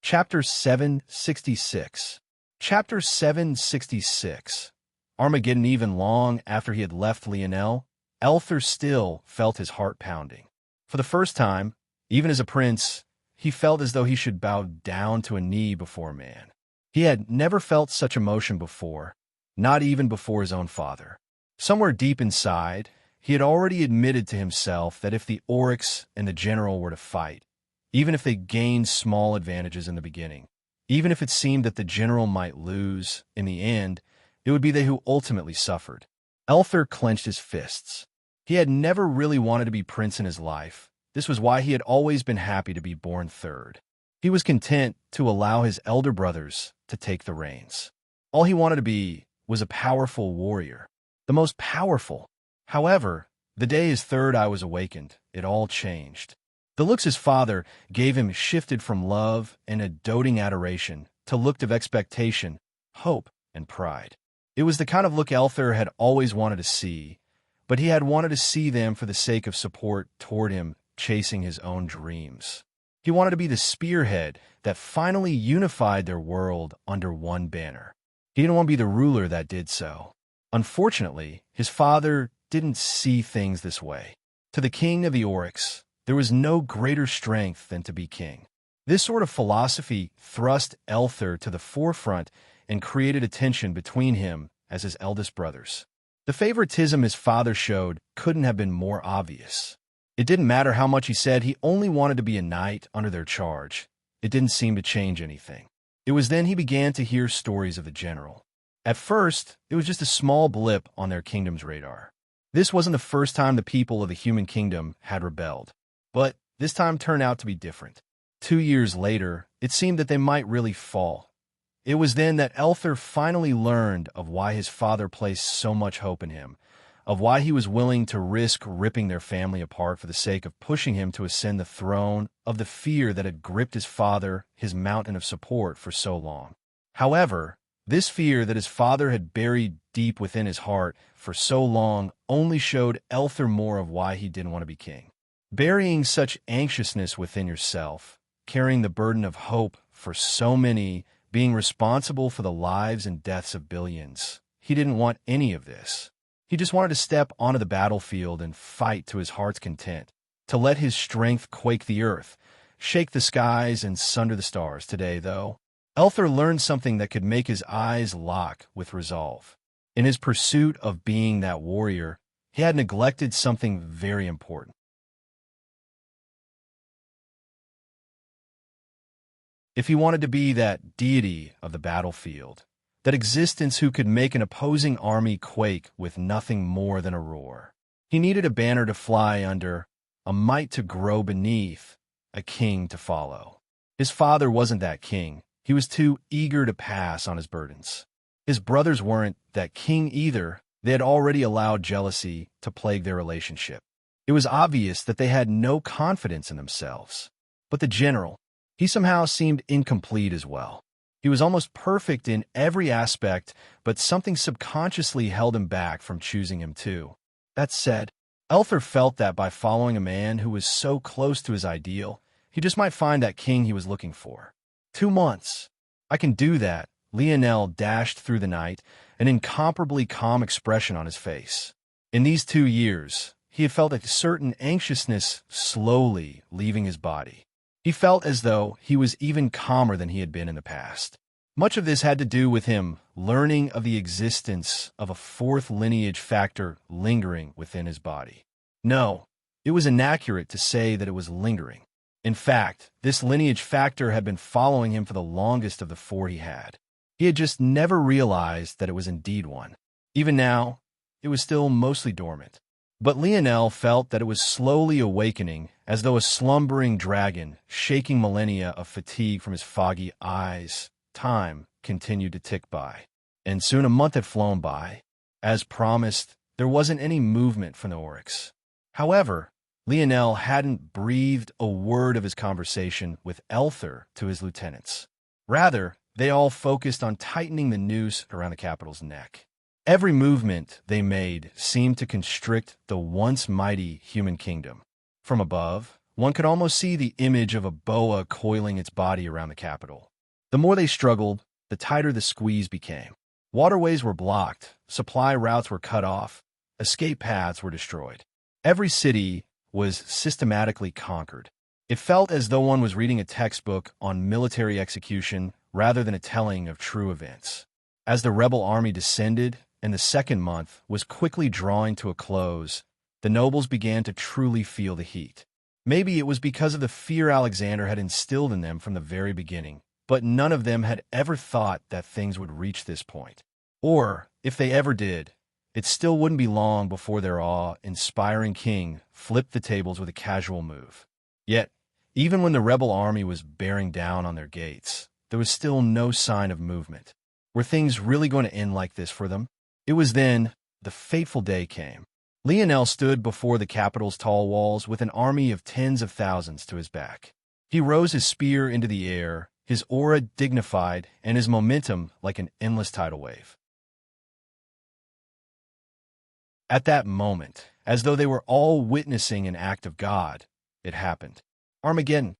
Chapter 766. Chapter 766. Armageddon. Even long after he had left Lionel, Elther still felt his heart pounding. For the first time, even as a prince, he felt as though he should bow down to a knee before a man. He had never felt such emotion before, not even before his own father. Somewhere deep inside, he had already admitted to himself that if the Oryx and the general were to fight, even if they gained small advantages in the beginning, even if it seemed that the general might lose, in the end, it would be they who ultimately suffered. Elther clenched his fists. He had never really wanted to be prince in his life. This was why he had always been happy to be born third. He was content to allow his elder brothers to take the reins. All he wanted to be was a powerful warrior, the most powerful. However, the day his third eye was awakened, it all changed. The looks his father gave him shifted from love and a doting adoration to look of expectation, hope, and pride. It was the kind of look Elther had always wanted to see, but he had wanted to see them for the sake of support toward him chasing his own dreams. He wanted to be the spearhead that finally unified their world under one banner. He didn't want to be the ruler that did so. Unfortunately, his father didn't see things this way. To the king of the Oryx, there was no greater strength than to be king. This sort of philosophy thrust Elther to the forefront and created a tension between him as his eldest brothers. The favoritism his father showed couldn't have been more obvious. It didn't matter how much he said he only wanted to be a knight under their charge. It didn't seem to change anything. It was then he began to hear stories of the general. At first, it was just a small blip on their kingdom's radar. This wasn't the first time the people of the human kingdom had rebelled. But this time turned out to be different. 2 years later, it seemed that they might really fall. It was then that Elther finally learned of why his father placed so much hope in him, of why he was willing to risk ripping their family apart for the sake of pushing him to ascend the throne, of the fear that had gripped his father, his mountain of support, for so long. However, this fear that his father had buried deep within his heart for so long only showed Elther more of why he didn't want to be king. Burying such anxiousness within yourself, carrying the burden of hope for so many, being responsible for the lives and deaths of billions, he didn't want any of this. He just wanted to step onto the battlefield and fight to his heart's content, to let his strength quake the earth, shake the skies, and sunder the stars. Today, though, Elther learned something that could make his eyes lock with resolve. In his pursuit of being that warrior, he had neglected something very important. If he wanted to be that deity of the battlefield, that existence who could make an opposing army quake with nothing more than a roar, he needed a banner to fly under, a might to grow beneath, a king to follow. His father wasn't that king. He was too eager to pass on his burdens. His brothers weren't that king either. They had already allowed jealousy to plague their relationship. It was obvious that they had no confidence in themselves. But the general, he somehow seemed incomplete as well. He was almost perfect in every aspect, but something subconsciously held him back from choosing him too. That said, Elther felt that by following a man who was so close to his ideal, he just might find that king he was looking for. 2 months. I can do that. Lionel dashed through the night, an incomparably calm expression on his face. In these 2 years, he had felt a certain anxiousness slowly leaving his body. He felt as though he was even calmer than he had been in the past. Much of this had to do with him learning of the existence of a fourth lineage factor lingering within his body. No, it was inaccurate to say that it was lingering. In fact, this lineage factor had been following him for the longest of the 4 he had. He had just never realized that it was indeed one. Even now, it was still mostly dormant. But Lionel felt that it was slowly awakening, as though a slumbering dragon, shaking millennia of fatigue from his foggy eyes. Time continued to tick by. And soon a month had flown by. As promised, there wasn't any movement from the Oryx. However, Lionel hadn't breathed a word of his conversation with Elther to his lieutenants. Rather, they all focused on tightening the noose around the capital's neck. Every movement they made seemed to constrict the once mighty human kingdom. From above, one could almost see the image of a boa coiling its body around the capital. The more they struggled, the tighter the squeeze became. Waterways were blocked, supply routes were cut off, escape paths were destroyed. Every city was systematically conquered. It felt as though one was reading a textbook on military execution rather than a telling of true events. As the rebel army descended, and the second month was quickly drawing to a close, the nobles began to truly feel the heat. Maybe it was because of the fear Alexander had instilled in them from the very beginning, but none of them had ever thought that things would reach this point. Or, if they ever did, it still wouldn't be long before their awe-inspiring king flipped the tables with a casual move. Yet, even when the rebel army was bearing down on their gates, there was still no sign of movement. Were things really going to end like this for them? It was then the fateful day came. Lionel stood before the capital's tall walls with an army of tens of thousands to his back. He rose his spear into the air, his aura dignified and his momentum like an endless tidal wave. At that moment, as though they were all witnessing an act of God, it happened. Armageddon.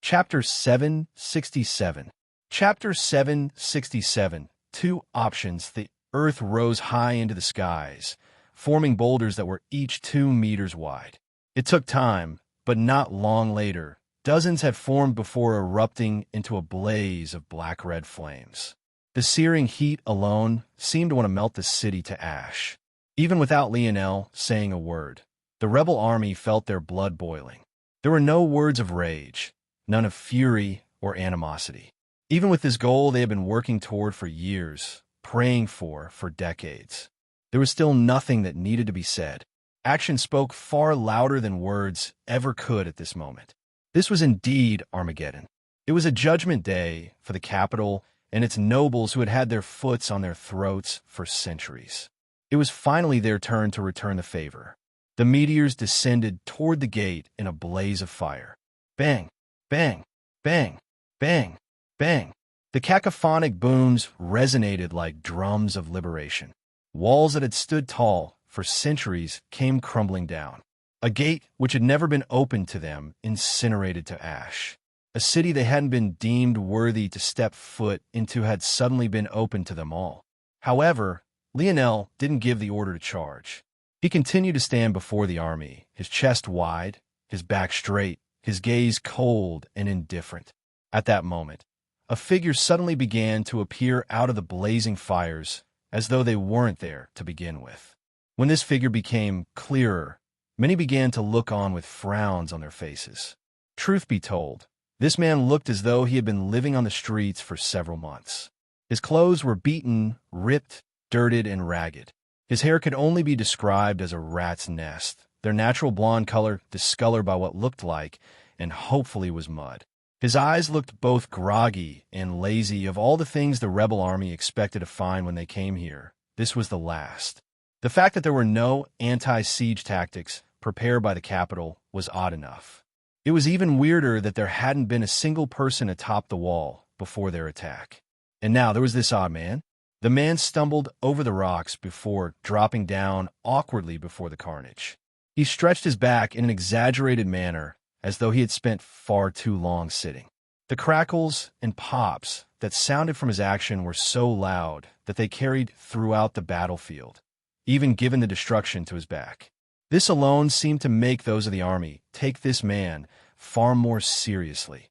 Chapter 767. Chapter 767. Two options. The earth rose high into the skies, forming boulders that were each 2 meters wide. It took time, but not long later, dozens had formed before erupting into a blaze of black-red flames. The searing heat alone seemed to want to melt the city to ash. Even without Lionel saying a word, the rebel army felt their blood boiling. There were no words of rage, none of fury or animosity. Even with this goal they had been working toward for years, praying for decades, there was still nothing that needed to be said. Action spoke far louder than words ever could at this moment. This was indeed Armageddon. It was a judgment day for the capital and its nobles who had had their foots on their throats for centuries. It was finally their turn to return the favor. The meteors descended toward the gate in a blaze of fire. Bang, bang, bang, bang, bang. The cacophonic booms resonated like drums of liberation. Walls that had stood tall for centuries came crumbling down. A gate which had never been opened to them incinerated to ash. A city they hadn't been deemed worthy to step foot into had suddenly been opened to them all. However, Lionel didn't give the order to charge. He continued to stand before the army, his chest wide, his back straight, his gaze cold and indifferent. At that moment, a figure suddenly began to appear out of the blazing fires, as though they weren't there to begin with. When this figure became clearer, many began to look on with frowns on their faces. Truth be told, this man looked as though he had been living on the streets for several months. His clothes were beaten, ripped, dirted, and ragged. His hair could only be described as a rat's nest, their natural blonde color discolored by what looked like, and hopefully was mud. His eyes looked both groggy and lazy. Of all the things the rebel army expected to find when they came here, this was the last. The fact that there were no anti-siege tactics prepared by the capital was odd enough. It was even weirder that there hadn't been a single person atop the wall before their attack. And now there was this odd man. The man stumbled over the rocks before dropping down awkwardly before the carnage. He stretched his back in an exaggerated manner, as though he had spent far too long sitting. The crackles and pops that sounded from his action were so loud that they carried throughout the battlefield, even given the destruction to his back. This alone seemed to make those of the army take this man far more seriously.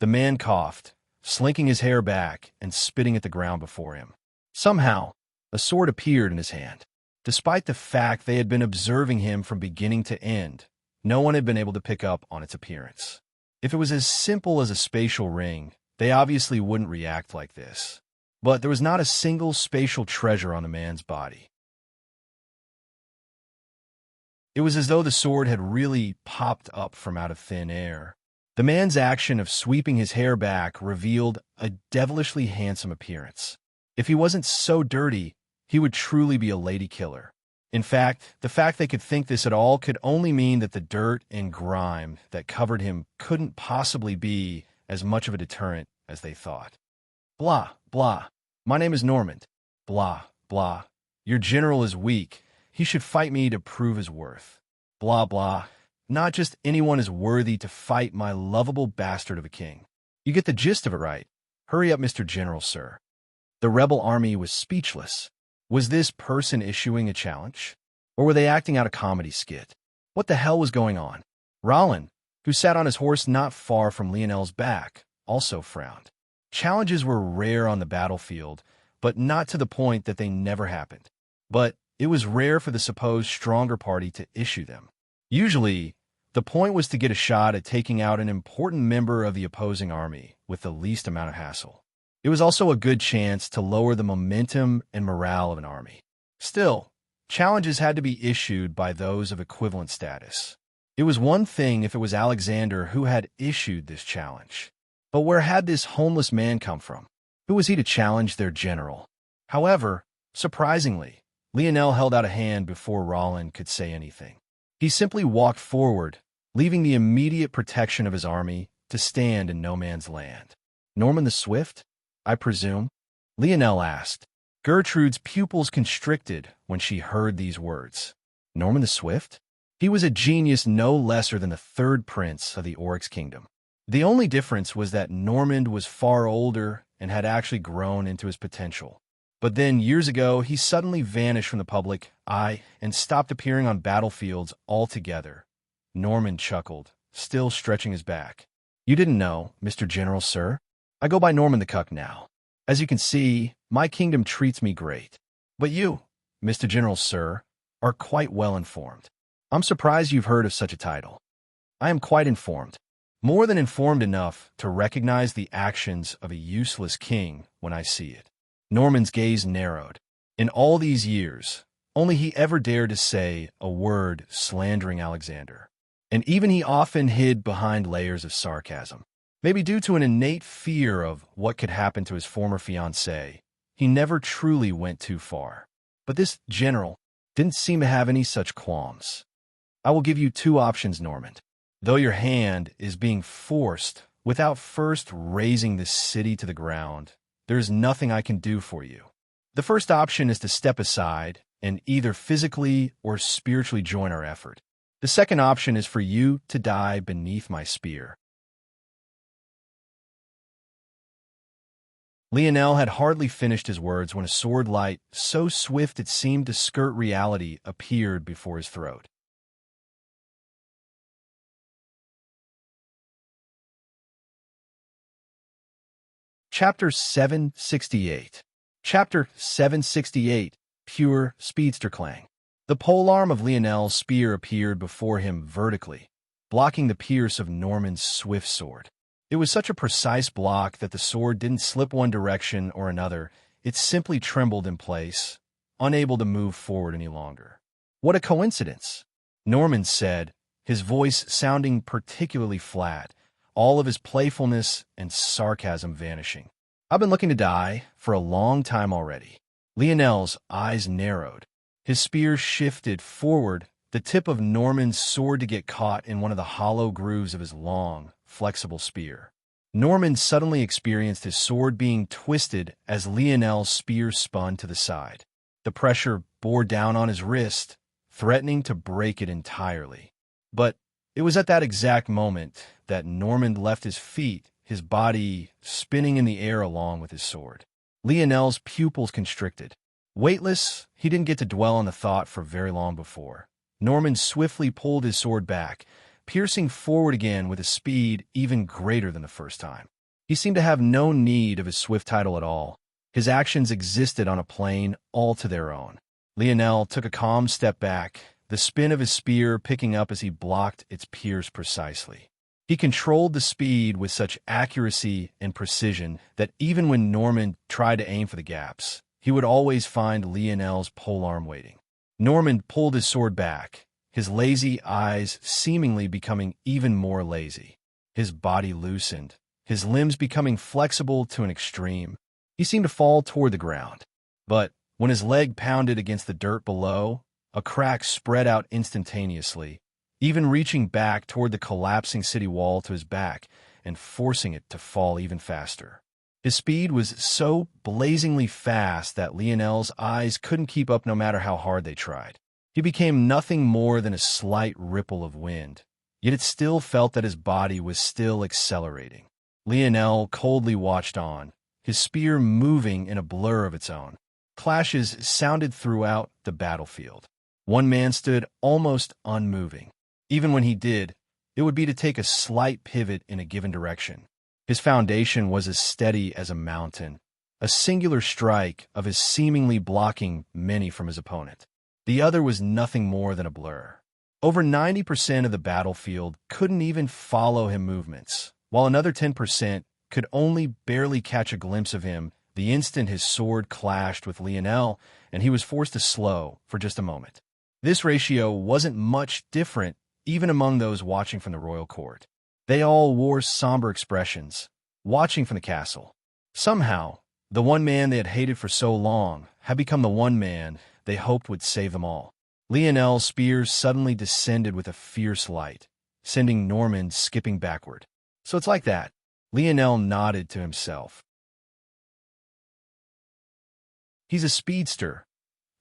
The man coughed, slinking his hair back and spitting at the ground before him. Somehow, a sword appeared in his hand. Despite the fact they had been observing him from beginning to end, no one had been able to pick up on its appearance. If it was as simple as a spatial ring, they obviously wouldn't react like this. But there was not a single spatial treasure on the man's body. It was as though the sword had really popped up from out of thin air. The man's action of sweeping his hair back revealed a devilishly handsome appearance. If he wasn't so dirty, he would truly be a lady killer. In fact, the fact they could think this at all could only mean that the dirt and grime that covered him couldn't possibly be as much of a deterrent as they thought. Blah, blah. My name is Normand. Blah, blah. Your general is weak. He should fight me to prove his worth. Blah, blah. Not just anyone is worthy to fight my lovable bastard of a king. You get the gist of it, right? Hurry up, Mr. General, sir. The rebel army was speechless. Was this person issuing a challenge? Or were they acting out a comedy skit? What the hell was going on? Rollin, who sat on his horse not far from Lionel's back, also frowned. Challenges were rare on the battlefield, but not to the point that they never happened. But it was rare for the supposed stronger party to issue them. Usually, the point was to get a shot at taking out an important member of the opposing army with the least amount of hassle. It was also a good chance to lower the momentum and morale of an army. Still, challenges had to be issued by those of equivalent status. It was one thing if it was Alexander who had issued this challenge. But where had this homeless man come from? Who was he to challenge their general? However, surprisingly, Lionel held out a hand before Rollin could say anything. He simply walked forward, leaving the immediate protection of his army to stand in no man's land. Norman the Swift, I presume? Lionel asked. Gertrude's pupils constricted when she heard these words. Norman the Swift? He was a genius no lesser than the third prince of the Oryx kingdom. The only difference was that Normand was far older and had actually grown into his potential. But then, years ago, he suddenly vanished from the public eye and stopped appearing on battlefields altogether. Normand chuckled, still stretching his back. You didn't know, Mr. General, sir? I go by Norman the Cuck now. As you can see, my kingdom treats me great. But you, Mr. General, sir, are quite well informed. I'm surprised you've heard of such a title. I am quite informed. More than informed enough to recognize the actions of a useless king when I see it. Normand's gaze narrowed. In all these years, only he ever dared to say a word slandering Alexander. And even he often hid behind layers of sarcasm. Maybe due to an innate fear of what could happen to his former fiancée, he never truly went too far. But this general didn't seem to have any such qualms. I will give you two options, Normand. Though your hand is being forced without first razing this city to the ground, there is nothing I can do for you. The first option is to step aside and either physically or spiritually join our effort. The second option is for you to die beneath my spear. Lionel had hardly finished his words when a sword light, so swift it seemed to skirt reality, appeared before his throat. Chapter 768. Chapter 768. Pure Speedster Clang. The polearm of Lionel's spear appeared before him vertically, blocking the pierce of Normand's swift sword. It was such a precise block that the sword didn't slip one direction or another. It simply trembled in place, unable to move forward any longer. What a coincidence, Normand said, his voice sounding particularly flat, all of his playfulness and sarcasm vanishing. I've been looking to die for a long time already. Lionel's eyes narrowed. His spear shifted forward, the tip of Normand's sword to get caught in one of the hollow grooves of his long, flexible spear. Normand suddenly experienced his sword being twisted as Lionel's spear spun to the side. The pressure bore down on his wrist, threatening to break it entirely. But it was at that exact moment that Normand left his feet, his body spinning in the air along with his sword. Lionel's pupils constricted. Weightless, he didn't get to dwell on the thought for very long before. Normand swiftly pulled his sword back, piercing forward again with a speed even greater than the first time. He seemed to have no need of his swift title at all. His actions existed on a plane all to their own. Lionel took a calm step back, the spin of his spear picking up as he blocked its pierce precisely. He controlled the speed with such accuracy and precision that even when Norman tried to aim for the gaps, he would always find Lionel's polearm waiting. Norman pulled his sword back, his lazy eyes seemingly becoming even more lazy. His body loosened, his limbs becoming flexible to an extreme. He seemed to fall toward the ground. But when his leg pounded against the dirt below, a crack spread out instantaneously, even reaching back toward the collapsing city wall to his back and forcing it to fall even faster. His speed was so blazingly fast that Lionel's eyes couldn't keep up no matter how hard they tried. He became nothing more than a slight ripple of wind, yet it still felt that his body was still accelerating. Lionel coldly watched on, his spear moving in a blur of its own. Clashes sounded throughout the battlefield. One man stood almost unmoving. Even when he did, it would be to take a slight pivot in a given direction. His foundation was as steady as a mountain, a singular strike of his seemingly blocking many from his opponent. The other was nothing more than a blur. Over 90% of the battlefield couldn't even follow him movements, while another 10% could only barely catch a glimpse of him the instant his sword clashed with Lionel and he was forced to slow for just a moment. This ratio wasn't much different even among those watching from the royal court. They all wore somber expressions, watching from the castle. Somehow, the one man they had hated for so long had become the one man they hoped would save them all. Lionel's spears suddenly descended with a fierce light, sending Norman skipping backward. So it's like that. Lionel nodded to himself. He's a speedster.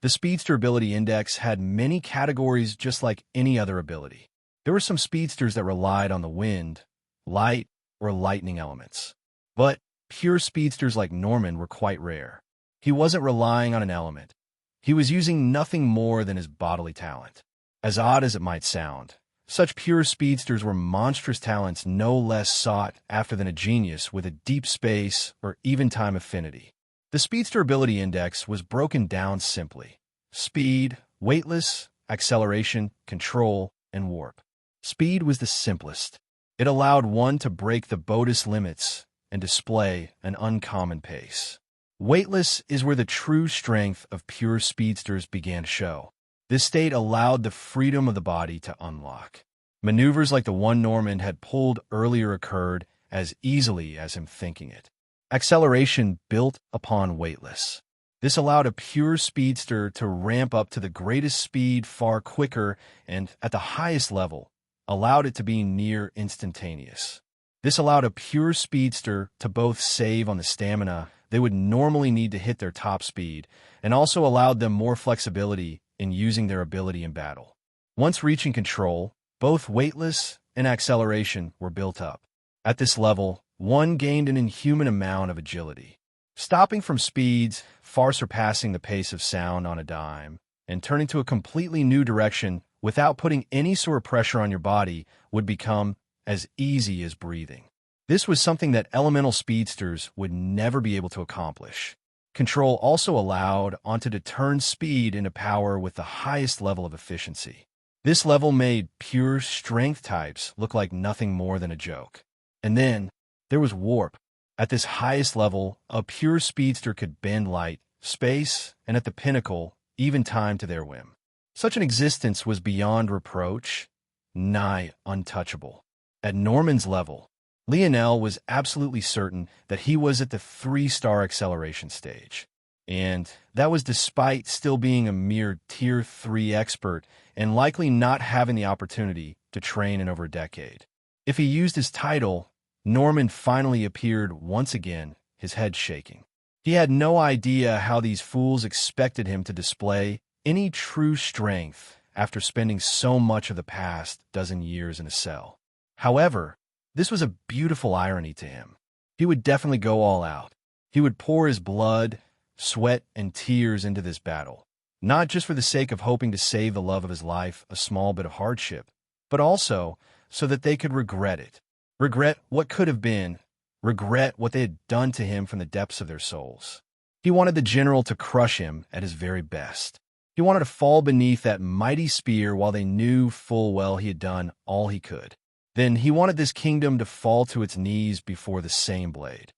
The speedster ability index had many categories just like any other ability. There were some speedsters that relied on the wind, light, or lightning elements. But pure speedsters like Norman were quite rare. He wasn't relying on an element. He was using nothing more than his bodily talent. As odd as it might sound, such pure speedsters were monstrous talents no less sought after than a genius with a deep space or even time affinity. The speedster ability index was broken down simply: speed, weightless, acceleration, control, and warp. Speed was the simplest. It allowed one to break the Bodis limits and display an uncommon pace. Weightless is where the true strength of pure speedsters began to show. This state allowed the freedom of the body to unlock. Maneuvers like the one Norman had pulled earlier occurred as easily as him thinking it. Acceleration built upon weightless. This allowed a pure speedster to ramp up to the greatest speed far quicker and, at the highest level, allowed it to be near instantaneous. This allowed a pure speedster to both save on the stamina they would normally need to hit their top speed, and also allowed them more flexibility in using their ability in battle. Once reaching control, both weightless and acceleration were built up. At this level, one gained an inhuman amount of agility. Stopping from speeds far surpassing the pace of sound on a dime, and turning to a completely new direction without putting any sort of pressure on your body would become as easy as breathing. This was something that elemental speedsters would never be able to accomplish. Control also allowed onto to turn speed into power with the highest level of efficiency. This level made pure strength types look like nothing more than a joke. And then there was warp. At this highest level, a pure speedster could bend light, space, and at the pinnacle, even time to their whim. Such an existence was beyond reproach, nigh untouchable. At Norman's level, Lionel was absolutely certain that he was at the 3-star acceleration stage. And that was despite still being a mere Tier 3 expert and likely not having the opportunity to train in over a decade. If he used his title, Norman finally appeared once again, his head shaking. He had no idea how these fools expected him to display any true strength after spending so much of the past dozen years in a cell. However, this was a beautiful irony to him. He would definitely go all out. He would pour his blood, sweat, and tears into this battle, not just for the sake of hoping to save the love of his life a small bit of hardship, but also so that they could regret it. Regret what could have been, regret what they had done to him from the depths of their souls. He wanted the general to crush him at his very best. He wanted to fall beneath that mighty spear while they knew full well he had done all he could. Then he wanted this kingdom to fall to its knees before the same blade.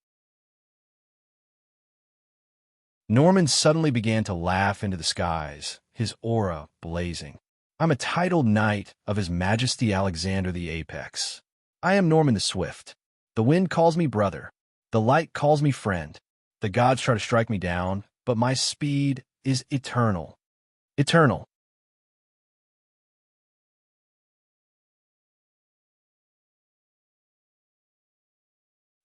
Norman suddenly began to laugh into the skies, his aura blazing. I'm a titled knight of His Majesty Alexander the Apex. I am Norman the Swift. The wind calls me brother. The light calls me friend. The gods try to strike me down, but my speed is eternal. Eternal.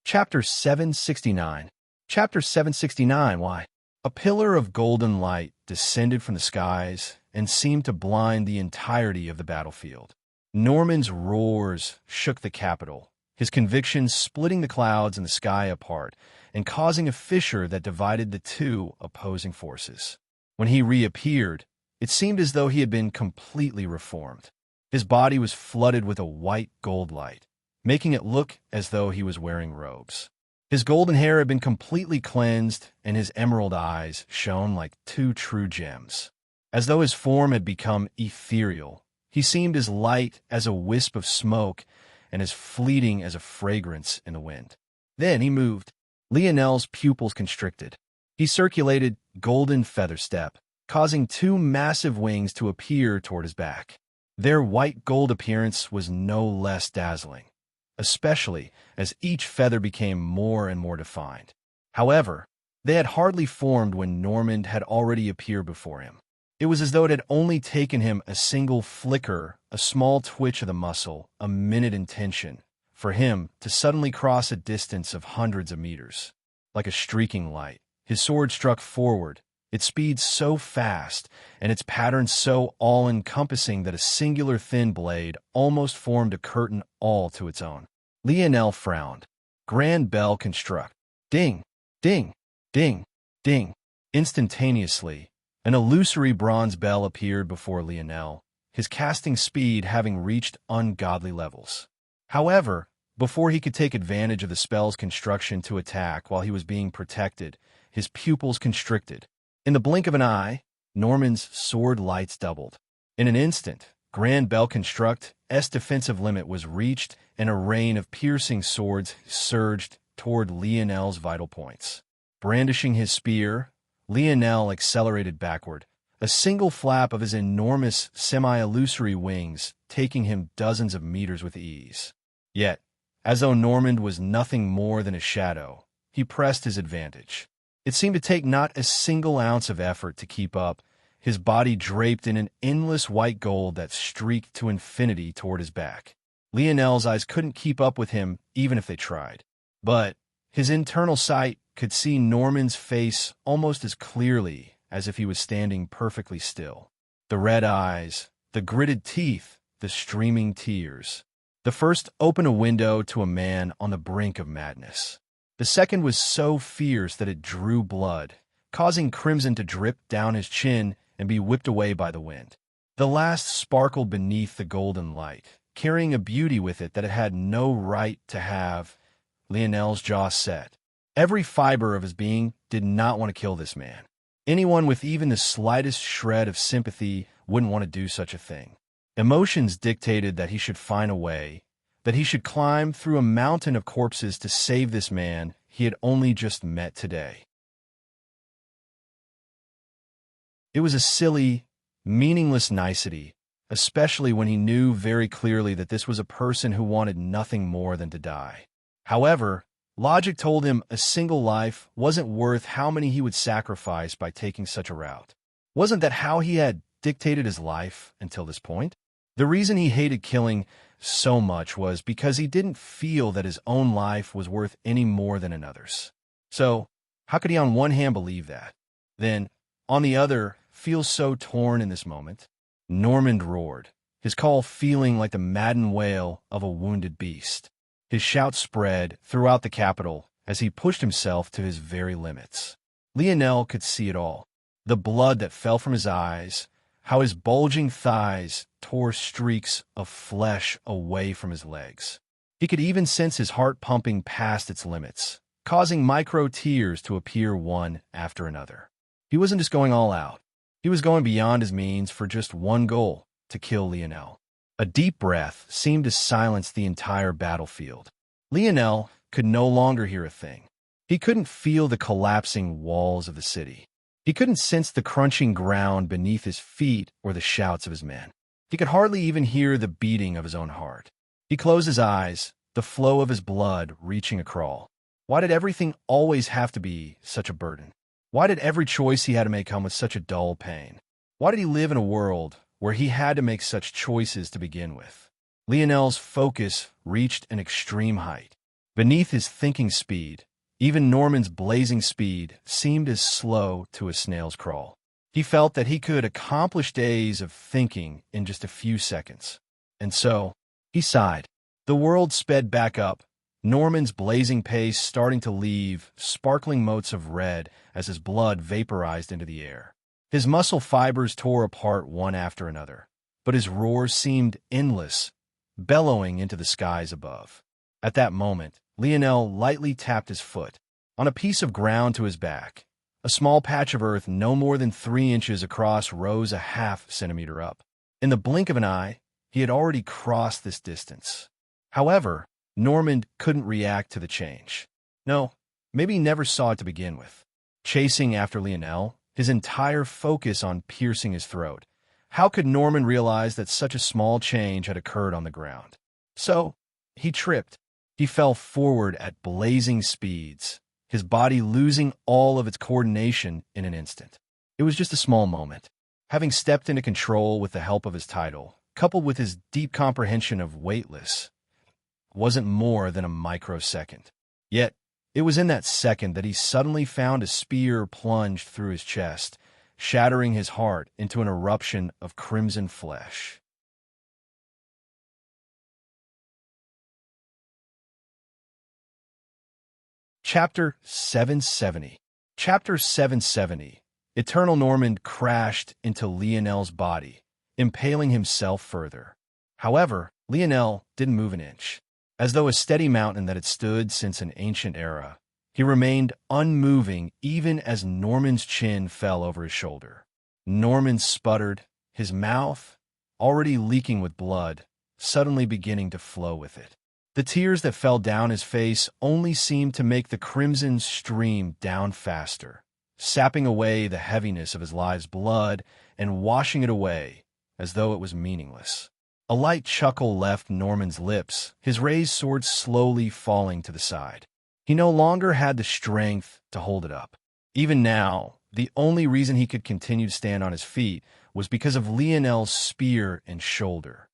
Chapter 769. Chapter 769. Why? A pillar of golden light descended from the skies and seemed to blind the entirety of the battlefield. Norman's roars shook the capital, his convictions splitting the clouds and the sky apart and causing a fissure that divided the two opposing forces. When he reappeared, it seemed as though he had been completely reformed. His body was flooded with a white gold light, making it look as though he was wearing robes. His golden hair had been completely cleansed, and his emerald eyes shone like two true gems. As though his form had become ethereal, he seemed as light as a wisp of smoke and as fleeting as a fragrance in the wind. Then he moved. Lionel's pupils constricted. He circulated golden feather step, causing two massive wings to appear toward his back. Their white gold appearance was no less dazzling, especially as each feather became more and more defined. However, they had hardly formed when Norman had already appeared before him. It was as though it had only taken him a single flicker, a small twitch of the muscle, a minute in tension, for him to suddenly cross a distance of hundreds of meters. Like a streaking light, his sword struck forward, its speed so fast and its pattern so all-encompassing that a singular thin blade almost formed a curtain all to its own. Lionel frowned. Grand bell construct. Ding, ding, ding, ding. Instantaneously, an illusory bronze bell appeared before Lionel, his casting speed having reached ungodly levels. However, before he could take advantage of the spell's construction to attack while he was being protected, his pupils constricted. In the blink of an eye, Norman's sword lights doubled. In an instant, Grand Bell Construct's defensive limit was reached and a rain of piercing swords surged toward Lionel's vital points. Brandishing his spear, Lionel accelerated backward, a single flap of his enormous semi-illusory wings taking him dozens of meters with ease. Yet, as though Norman was nothing more than a shadow, he pressed his advantage. It seemed to take not a single ounce of effort to keep up, his body draped in an endless white gold that streaked to infinity toward his back. Lionel's eyes couldn't keep up with him even if they tried. But his internal sight could see Norman's face almost as clearly as if he was standing perfectly still. The red eyes, the gritted teeth, the streaming tears. The first opened a window to a man on the brink of madness. The second was so fierce that it drew blood, causing crimson to drip down his chin and be whipped away by the wind. The last sparkled beneath the golden light, carrying a beauty with it that it had no right to have. Lionel's jaw set. Every fiber of his being did not want to kill this man. Anyone with even the slightest shred of sympathy wouldn't want to do such a thing. Emotions dictated that he should find a way, that he should climb through a mountain of corpses to save this man he had only just met today. It was a silly, meaningless nicety, especially when he knew very clearly that this was a person who wanted nothing more than to die. However, logic told him a single life wasn't worth how many he would sacrifice by taking such a route. Wasn't that how he had dictated his life until this point? The reason he hated killing so much was because he didn't feel that his own life was worth any more than another's. So, how could he on one hand believe that? Then, on the other, feel so torn in this moment? Norman roared, his call feeling like the maddened wail of a wounded beast. His shout spread throughout the capital as he pushed himself to his very limits. Lionel could see it all. The blood that fell from his eyes, how his bulging thighs tore streaks of flesh away from his legs. He could even sense his heart pumping past its limits, causing micro tears to appear one after another. He wasn't just going all out. He was going beyond his means for just one goal, to kill Lionel. A deep breath seemed to silence the entire battlefield. Lionel could no longer hear a thing. He couldn't feel the collapsing walls of the city. He couldn't sense the crunching ground beneath his feet or the shouts of his men. He could hardly even hear the beating of his own heart. He closed his eyes, the flow of his blood reaching a crawl. Why did everything always have to be such a burden? Why did every choice he had to make come with such a dull pain? Why did he live in a world where he had to make such choices to begin with? Lionel's focus reached an extreme height. Beneath his thinking speed, even Norman's blazing speed seemed as slow to a snail's crawl. He felt that he could accomplish days of thinking in just a few seconds. And so, he sighed. The world sped back up, Norman's blazing pace starting to leave sparkling motes of red as his blood vaporized into the air. His muscle fibers tore apart one after another, but his roar seemed endless, bellowing into the skies above. At that moment, Lionel lightly tapped his foot. On a piece of ground to his back, a small patch of earth no more than 3 inches across rose a half centimeter up. In the blink of an eye, he had already crossed this distance. However, Norman couldn't react to the change. No, maybe he never saw it to begin with. Chasing after Lionel, his entire focus on piercing his throat. How could Norman realize that such a small change had occurred on the ground? So, he tripped. He fell forward at blazing speeds, his body losing all of its coordination in an instant. It was just a small moment. Having stepped into control with the help of his title, coupled with his deep comprehension of weightless, wasn't more than a microsecond. Yet, it was in that second that he suddenly found a spear plunged through his chest, shattering his heart into an eruption of crimson flesh. Chapter 770. Chapter 770. Eternal Norman crashed into Lionel's body, impaling himself further. However, Lionel didn't move an inch. As though a steady mountain that had stood since an ancient era, he remained unmoving even as Norman's chin fell over his shoulder. Norman sputtered, his mouth, already leaking with blood, suddenly beginning to flow with it. The tears that fell down his face only seemed to make the crimson stream down faster, sapping away the heaviness of his life's blood and washing it away as though it was meaningless. A light chuckle left Norman's lips, his raised sword slowly falling to the side. He no longer had the strength to hold it up. Even now, the only reason he could continue to stand on his feet was because of Lionel's spear and shoulder.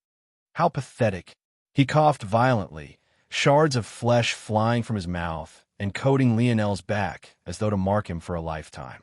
How pathetic. He coughed violently, shards of flesh flying from his mouth and coating Lionel's back as though to mark him for a lifetime.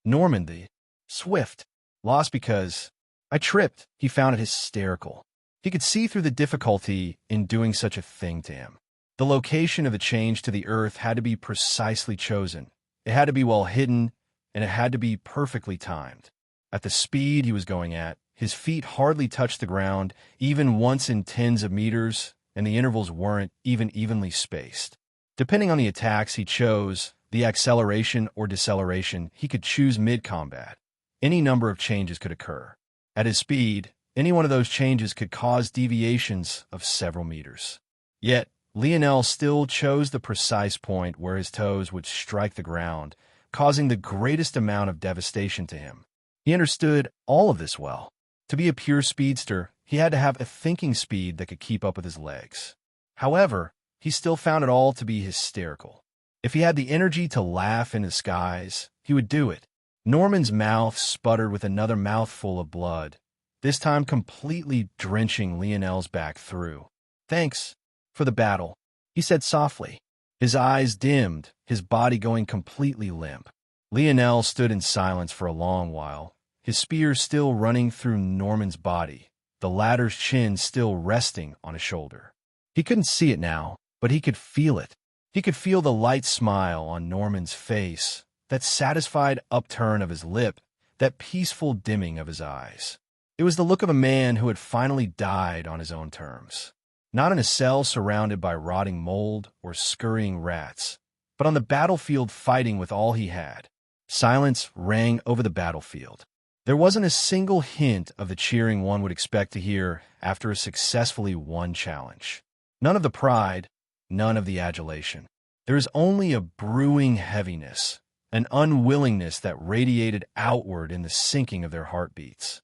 Norman the Swift, lost because I tripped. He found it hysterical. He could see through the difficulty in doing such a thing to him. The location of the change to the earth had to be precisely chosen. It had to be well hidden, and it had to be perfectly timed. At the speed he was going at, his feet hardly touched the ground, even once in tens of meters, and the intervals weren't even evenly spaced. Depending on the attacks he chose, the acceleration or deceleration he could choose mid-combat. Any number of changes could occur. At his speed, any one of those changes could cause deviations of several meters. Yet, Lionel still chose the precise point where his toes would strike the ground, causing the greatest amount of devastation to him. He understood all of this well. To be a pure speedster, he had to have a thinking speed that could keep up with his legs. However, he still found it all to be hysterical. If he had the energy to laugh in the skies, he would do it. Norman's mouth sputtered with another mouthful of blood, this time completely drenching Lionel's back through. "Thanks for the battle," he said softly. His eyes dimmed, his body going completely limp. Lionel stood in silence for a long while, his spear still running through Norman's body, the latter's chin still resting on his shoulder. He couldn't see it now, but he could feel it. He could feel the light smile on Norman's face, that satisfied upturn of his lip, that peaceful dimming of his eyes. It was the look of a man who had finally died on his own terms. Not in a cell surrounded by rotting mold or scurrying rats, but on the battlefield fighting with all he had. Silence rang over the battlefield. There wasn't a single hint of the cheering one would expect to hear after a successfully won challenge. None of the pride, none of the adulation. There is only a brewing heaviness, an unwillingness that radiated outward in the sinking of their heartbeats.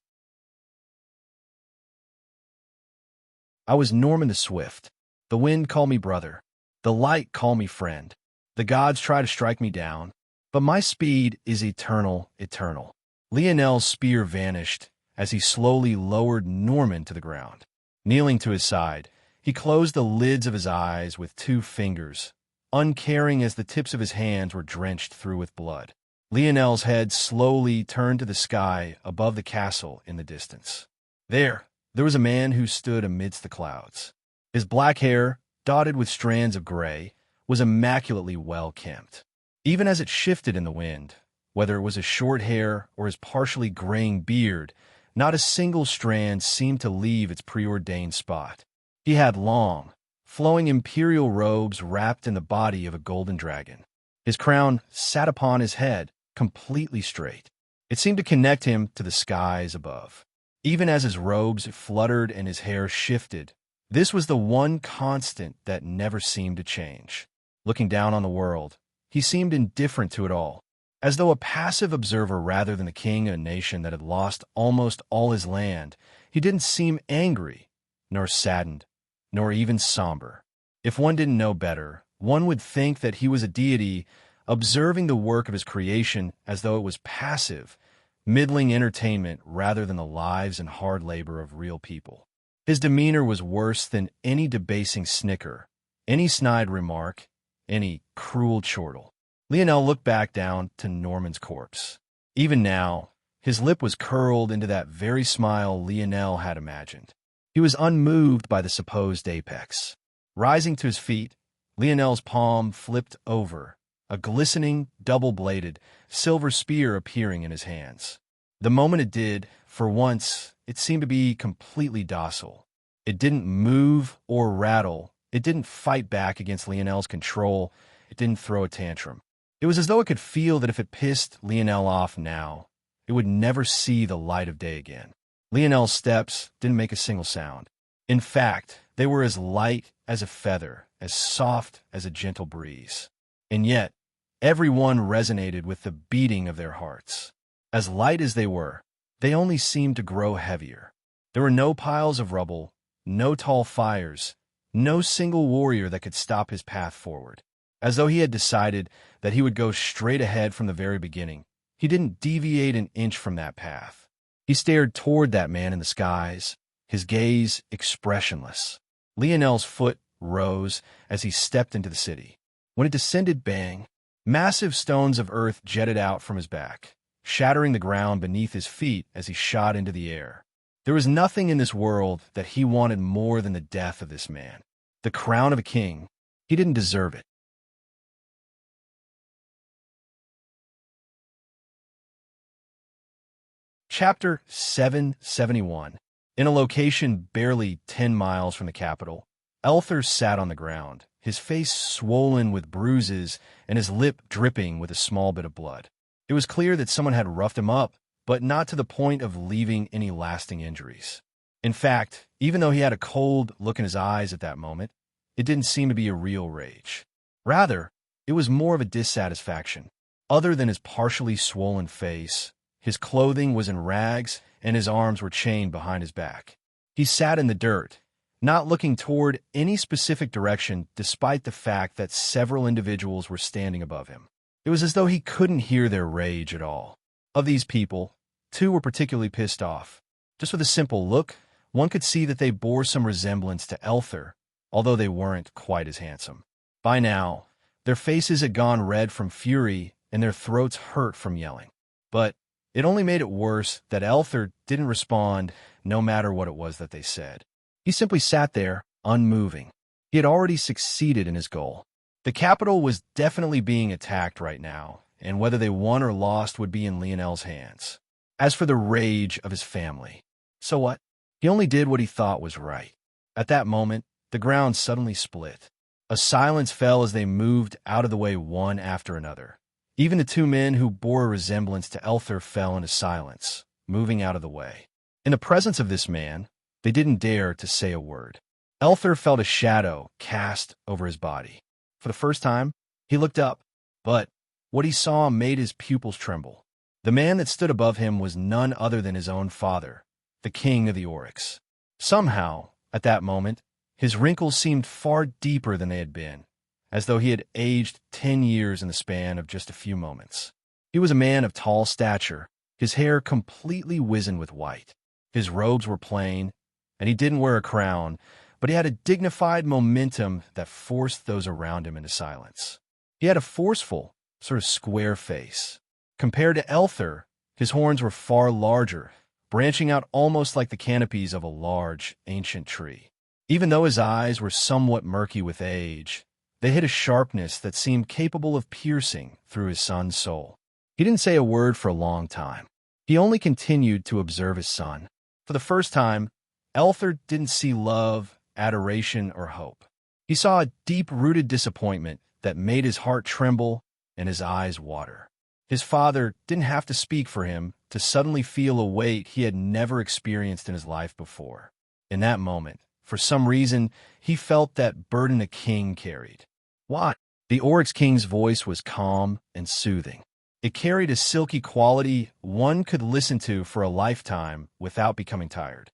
I was Norman the Swift. The wind called me brother. The light called me friend. The gods try to strike me down, but my speed is eternal, eternal. Lionel's spear vanished as he slowly lowered Norman to the ground. Kneeling to his side, he closed the lids of his eyes with 2 fingers, uncaring as the tips of his hands were drenched through with blood. Lionel's head slowly turned to the sky above the castle in the distance. There was a man who stood amidst the clouds. His black hair, dotted with strands of gray, was immaculately well-kempt. Even as it shifted in the wind, whether it was his short hair or his partially graying beard, not a single strand seemed to leave its preordained spot. He had long, flowing imperial robes wrapped in the body of a golden dragon. His crown sat upon his head, completely straight. It seemed to connect him to the skies above. Even as his robes fluttered and his hair shifted, this was the one constant that never seemed to change. Looking down on the world, he seemed indifferent to it all, as though a passive observer rather than the king of a nation that had lost almost all his land. He didn't seem angry, nor saddened, nor even somber. If one didn't know better, one would think that he was a deity observing the work of his creation as though it was passive, middling entertainment rather than the lives and hard labor of real people. His demeanor was worse than any debasing snicker, any snide remark, any cruel chortle. Lionel looked back down to Norman's corpse. Even now, his lip was curled into that very smile Lionel had imagined. He was unmoved by the supposed apex. Rising to his feet, Lionel's palm flipped over, a glistening, double-bladed, silver spear appearing in his hands. The moment it did, for once, it seemed to be completely docile. It didn't move or rattle. It didn't fight back against Lionel's control. It didn't throw a tantrum. It was as though it could feel that if it pissed Lionel off now, it would never see the light of day again. Lionel's steps didn't make a single sound. In fact, they were as light as a feather, as soft as a gentle breeze. And yet, every one resonated with the beating of their hearts. As light as they were, they only seemed to grow heavier. There were no piles of rubble, no tall fires, no single warrior that could stop his path forward. As though he had decided that he would go straight ahead from the very beginning, he didn't deviate an inch from that path. He stared toward that man in the skies, his gaze expressionless. Lionel's foot rose as he stepped into the city. When it descended, bang, massive stones of earth jetted out from his back, shattering the ground beneath his feet as he shot into the air. There was nothing in this world that he wanted more than the death of this man. The crown of a king. He didn't deserve it. Chapter 771. In a location barely 10 miles from the capital, Elther sat on the ground, his face swollen with bruises and his lip dripping with a small bit of blood. It was clear that someone had roughed him up, but not to the point of leaving any lasting injuries. In fact, even though he had a cold look in his eyes at that moment, it didn't seem to be a real rage. Rather, it was more of a dissatisfaction. Other than his partially swollen face, his clothing was in rags and his arms were chained behind his back. He sat in the dirt, not looking toward any specific direction despite the fact that several individuals were standing above him. It was as though he couldn't hear their rage at all. Of these people, 2 were particularly pissed off. Just with a simple look, one could see that they bore some resemblance to Elther, although they weren't quite as handsome. By now, their faces had gone red from fury and their throats hurt from yelling. But it only made it worse that Elther didn't respond no matter what it was that they said. He simply sat there, unmoving. He had already succeeded in his goal. The capital was definitely being attacked right now, and whether they won or lost would be in Lionel's hands. As for the rage of his family, so what? He only did what he thought was right. At that moment, the ground suddenly split. A silence fell as they moved out of the way one after another. Even the 2 men who bore a resemblance to Elther fell into silence, moving out of the way. In the presence of this man, they didn't dare to say a word. Elther felt a shadow cast over his body. For the first time, he looked up, but what he saw made his pupils tremble. The man that stood above him was none other than his own father, the king of the Oryx. Somehow, at that moment, his wrinkles seemed far deeper than they had been, as though he had aged 10 years in the span of just a few moments. He was a man of tall stature, his hair completely wizened with white. His robes were plain, and he didn't wear a crown, but he had a dignified momentum that forced those around him into silence. He had a forceful, sort of square face. Compared to Elther, his horns were far larger, branching out almost like the canopies of a large, ancient tree. Even though his eyes were somewhat murky with age, they hid a sharpness that seemed capable of piercing through his son's soul. He didn't say a word for a long time. He only continued to observe his son. For the first time, Elther didn't see love, adoration, or hope. He saw a deep-rooted disappointment that made his heart tremble and his eyes water. His father didn't have to speak for him to suddenly feel a weight he had never experienced in his life before. In that moment, for some reason, he felt that burden a king carried. What? The Oryx King's voice was calm and soothing. It carried a silky quality one could listen to for a lifetime without becoming tired.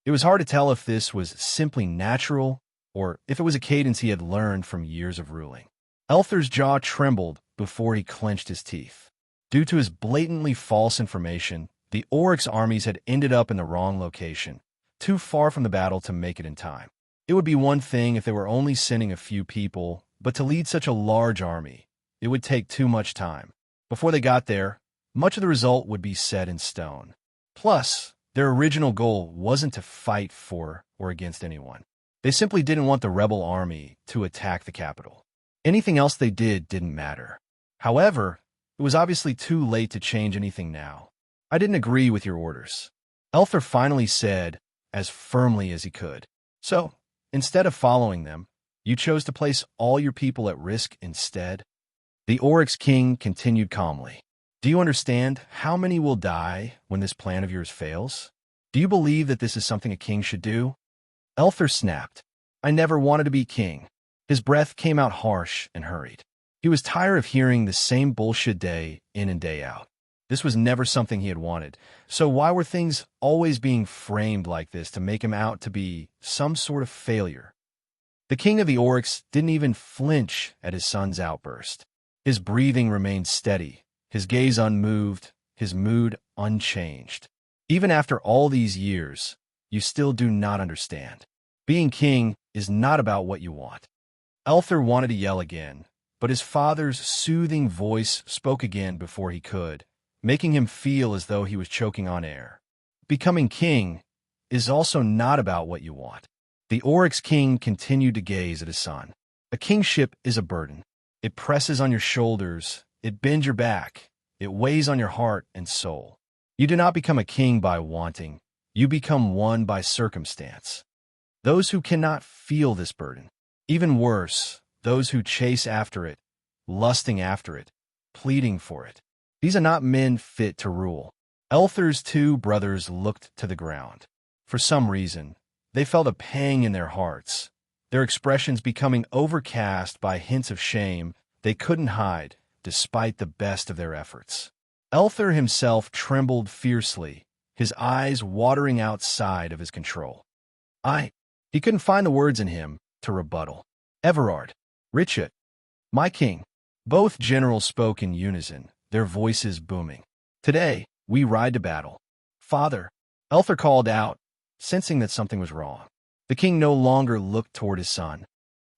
It was hard to tell if this was simply natural or if it was a cadence he had learned from years of ruling. Elther's jaw trembled before he clenched his teeth. Due to his blatantly false information, the Oryx armies had ended up in the wrong location, too far from the battle to make it in time. It would be one thing if they were only sending a few people, but to lead such a large army, it would take too much time. Before they got there, much of the result would be set in stone. Plus, their original goal wasn't to fight for or against anyone. They simply didn't want the rebel army to attack the capital. Anything else they did didn't matter. However, it was obviously too late to change anything now. I didn't agree with your orders, Elther finally said, as firmly as he could. So, instead of following them, you chose to place all your people at risk instead? The Oryx King continued calmly. Do you understand how many will die when this plan of yours fails? Do you believe that this is something a king should do? Elther snapped. I never wanted to be king. His breath came out harsh and hurried. He was tired of hearing the same bullshit day in and day out. This was never something he had wanted, so why were things always being framed like this to make him out to be some sort of failure? The king of the Oryx didn't even flinch at his son's outburst. His breathing remained steady, his gaze unmoved, his mood unchanged. Even after all these years, you still do not understand. Being king is not about what you want. Elther wanted to yell again, but his father's soothing voice spoke again before he could, making him feel as though he was choking on air. Becoming king is also not about what you want. The Oryx King continued to gaze at his son. A kingship is a burden. It presses on your shoulders, it bends your back, it weighs on your heart and soul. You do not become a king by wanting, you become one by circumstance. Those who cannot feel this burden, even worse, those who chase after it, lusting after it, pleading for it, these are not men fit to rule. Elther's two brothers looked to the ground. For some reason, they felt a pang in their hearts, their expressions becoming overcast by hints of shame they couldn't hide despite the best of their efforts. Elther himself trembled fiercely, his eyes watering outside of his control. He couldn't find the words in him to rebuttal. Everard, Richard, my king. Both generals spoke in unison, their voices booming. Today, we ride to battle. Father, Elther called out, sensing that something was wrong. The king no longer looked toward his son.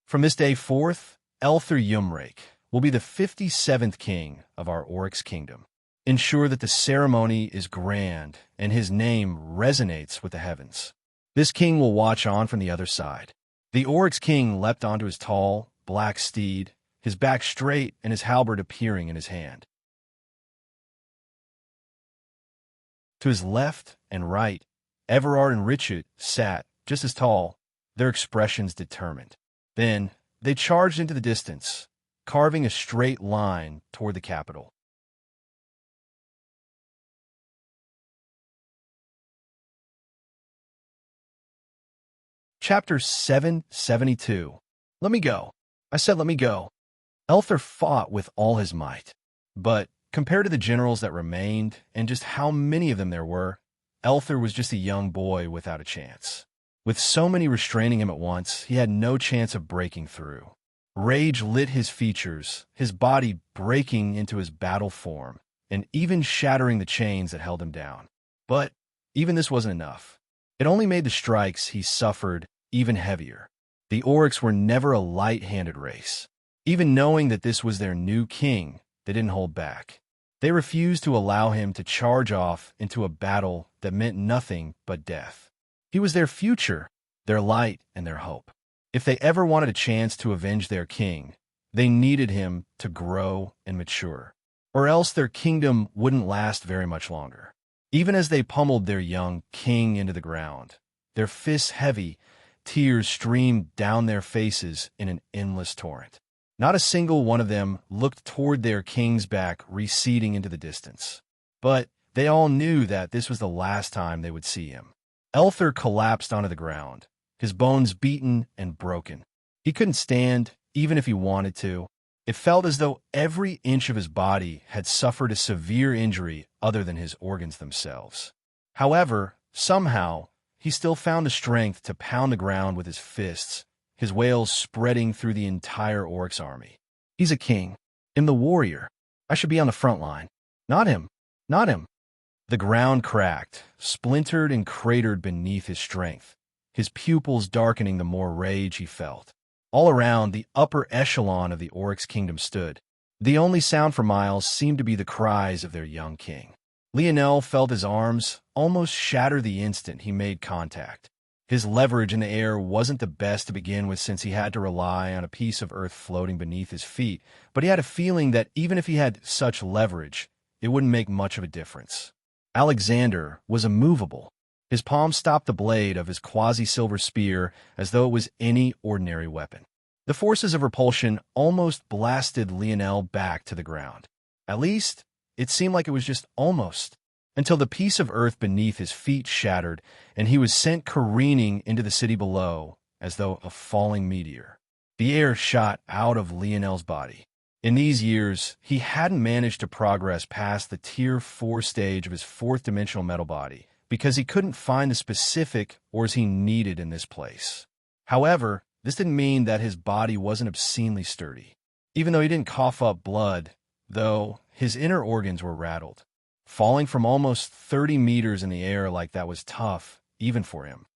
From this day forth, Elther Yumrake will be the 57th king of our Oryx kingdom. Ensure that the ceremony is grand and his name resonates with the heavens. This king will watch on from the other side. The Oryx king leapt onto his tall, black steed, his back straight and his halberd appearing in his hand. To his left and right, Everard and Richard sat, just as tall, their expressions determined. Then they charged into the distance, carving a straight line toward the capital. Chapter 772. Let me go. I said let me go. Elthar fought with all his might. But compared to the generals that remained, and just how many of them there were, Elthar was just a young boy without a chance. With so many restraining him at once, he had no chance of breaking through. Rage lit his features, his body breaking into his battle form, and even shattering the chains that held him down. But even this wasn't enough. It only made the strikes he suffered even heavier. The Oryx were never a light-handed race. Even knowing that this was their new king, they didn't hold back. They refused to allow him to charge off into a battle that meant nothing but death. He was their future, their light, and their hope. If they ever wanted a chance to avenge their king, they needed him to grow and mature, or else their kingdom wouldn't last very much longer. Even as they pummeled their young king into the ground, their fists heavy, tears streamed down their faces in an endless torrent. Not a single one of them looked toward their king's back receding into the distance. But they all knew that this was the last time they would see him. Elthar collapsed onto the ground, his bones beaten and broken. He couldn't stand, even if he wanted to. It felt as though every inch of his body had suffered a severe injury other than his organs themselves. However, somehow, he still found the strength to pound the ground with his fists, his wails spreading through the entire Oryx army. He's a king. I'm the warrior. I should be on the front line. Not him. Not him. The ground cracked, splintered and cratered beneath his strength, his pupils darkening the more rage he felt. All around, the upper echelon of the Oryx kingdom stood. The only sound for miles seemed to be the cries of their young king. Lionel felt his arms almost shatter the instant he made contact. His leverage in the air wasn't the best to begin with since he had to rely on a piece of earth floating beneath his feet, but he had a feeling that even if he had such leverage, it wouldn't make much of a difference. Alexander was immovable. His palm stopped the blade of his quasi-silver spear as though it was any ordinary weapon. The forces of repulsion almost blasted Lionel back to the ground. At least, it seemed like it was just almost, until the piece of earth beneath his feet shattered and he was sent careening into the city below as though a falling meteor. The air shot out of Lionel's body. In these years, he hadn't managed to progress past the Tier 4 stage of his fourth-dimensional metal body, because he couldn't find the specific ores he needed in this place. However, this didn't mean that his body wasn't obscenely sturdy. Even though he didn't cough up blood, though, his inner organs were rattled. Falling from almost 30 meters in the air like that was tough, even for him.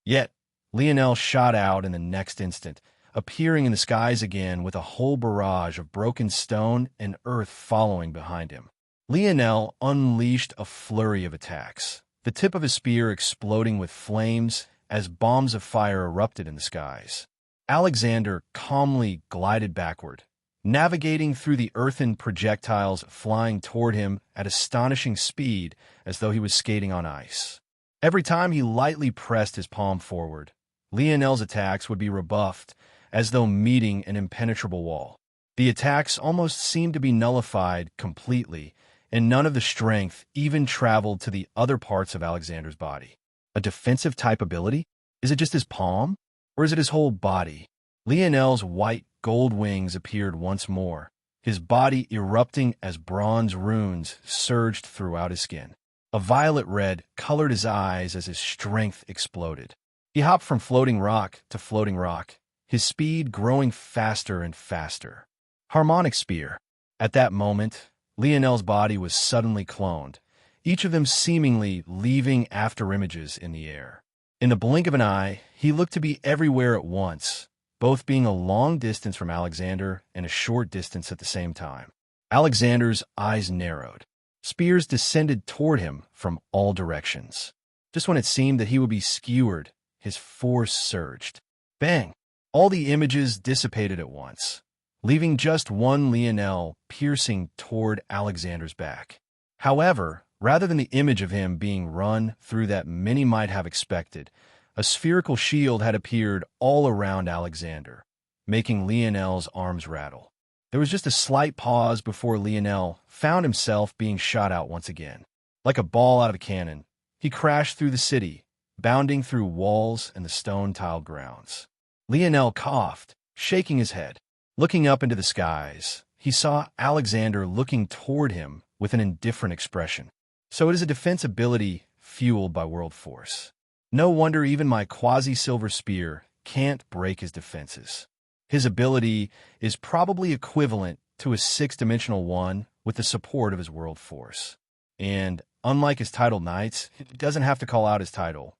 Yet, Lionel shot out in the next instant, appearing in the skies again with a whole barrage of broken stone and earth following behind him. Lionel unleashed a flurry of attacks, the tip of his spear exploding with flames as bombs of fire erupted in the skies. Alexander calmly glided backward, navigating through the earthen projectiles flying toward him at astonishing speed as though he was skating on ice. Every time he lightly pressed his palm forward, Lionel's attacks would be rebuffed as though meeting an impenetrable wall. The attacks almost seemed to be nullified completely, and none of the strength even traveled to the other parts of Alexander's body. A defensive type ability? Is it just his palm? Or is it his whole body? Lionel's white gold wings appeared once more, his body erupting as bronze runes surged throughout his skin. A violet red colored his eyes as his strength exploded. He hopped from floating rock to floating rock, his speed growing faster and faster. Harmonic Spear. At that moment, Lionel's body was suddenly cloned, each of them seemingly leaving afterimages in the air. In the blink of an eye, he looked to be everywhere at once, both being a long distance from Alexander and a short distance at the same time. Alexander's eyes narrowed. Spears descended toward him from all directions. Just when it seemed that he would be skewered, his force surged. Bang! All the images dissipated at once, leaving just one Lionel piercing toward Alexander's back. However, rather than the image of him being run through that many might have expected, a spherical shield had appeared all around Alexander, making Lionel's arms rattle. There was just a slight pause before Lionel found himself being shot out once again. Like a ball out of a cannon, he crashed through the city, bounding through walls and the stone-tiled grounds. Lionel coughed, shaking his head. Looking up into the skies, he saw Alexander looking toward him with an indifferent expression. So it is a defense ability fueled by world force. No wonder even my quasi-silver spear can't break his defenses. His ability is probably equivalent to a six-dimensional one with the support of his world force. And unlike his titled knights, he doesn't have to call out his title.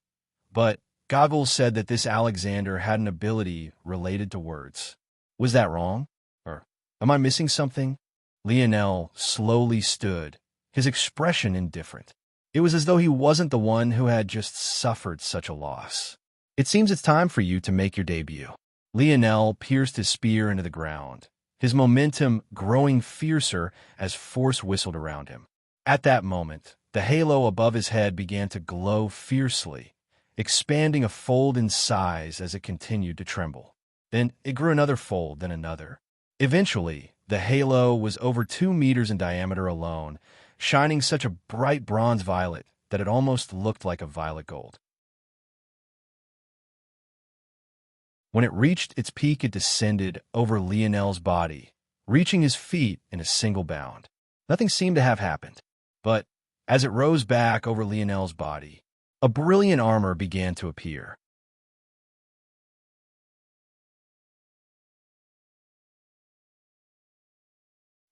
But Goggles said that this Alexander had an ability related to words. Was that wrong? Or am I missing something? Lionel slowly stood, his expression indifferent. It was as though he wasn't the one who had just suffered such a loss. It seems it's time for you to make your debut. Lionel pierced his spear into the ground, his momentum growing fiercer as force whistled around him. At that moment, the halo above his head began to glow fiercely, expanding a fold in size as it continued to tremble. Then it grew another fold, then another. Eventually, the halo was over 2 meters in diameter alone, shining such a bright bronze violet that it almost looked like a violet gold. When it reached its peak, it descended over Lionel's body, reaching his feet in a single bound. Nothing seemed to have happened. But as it rose back over Lionel's body, a brilliant armor began to appear.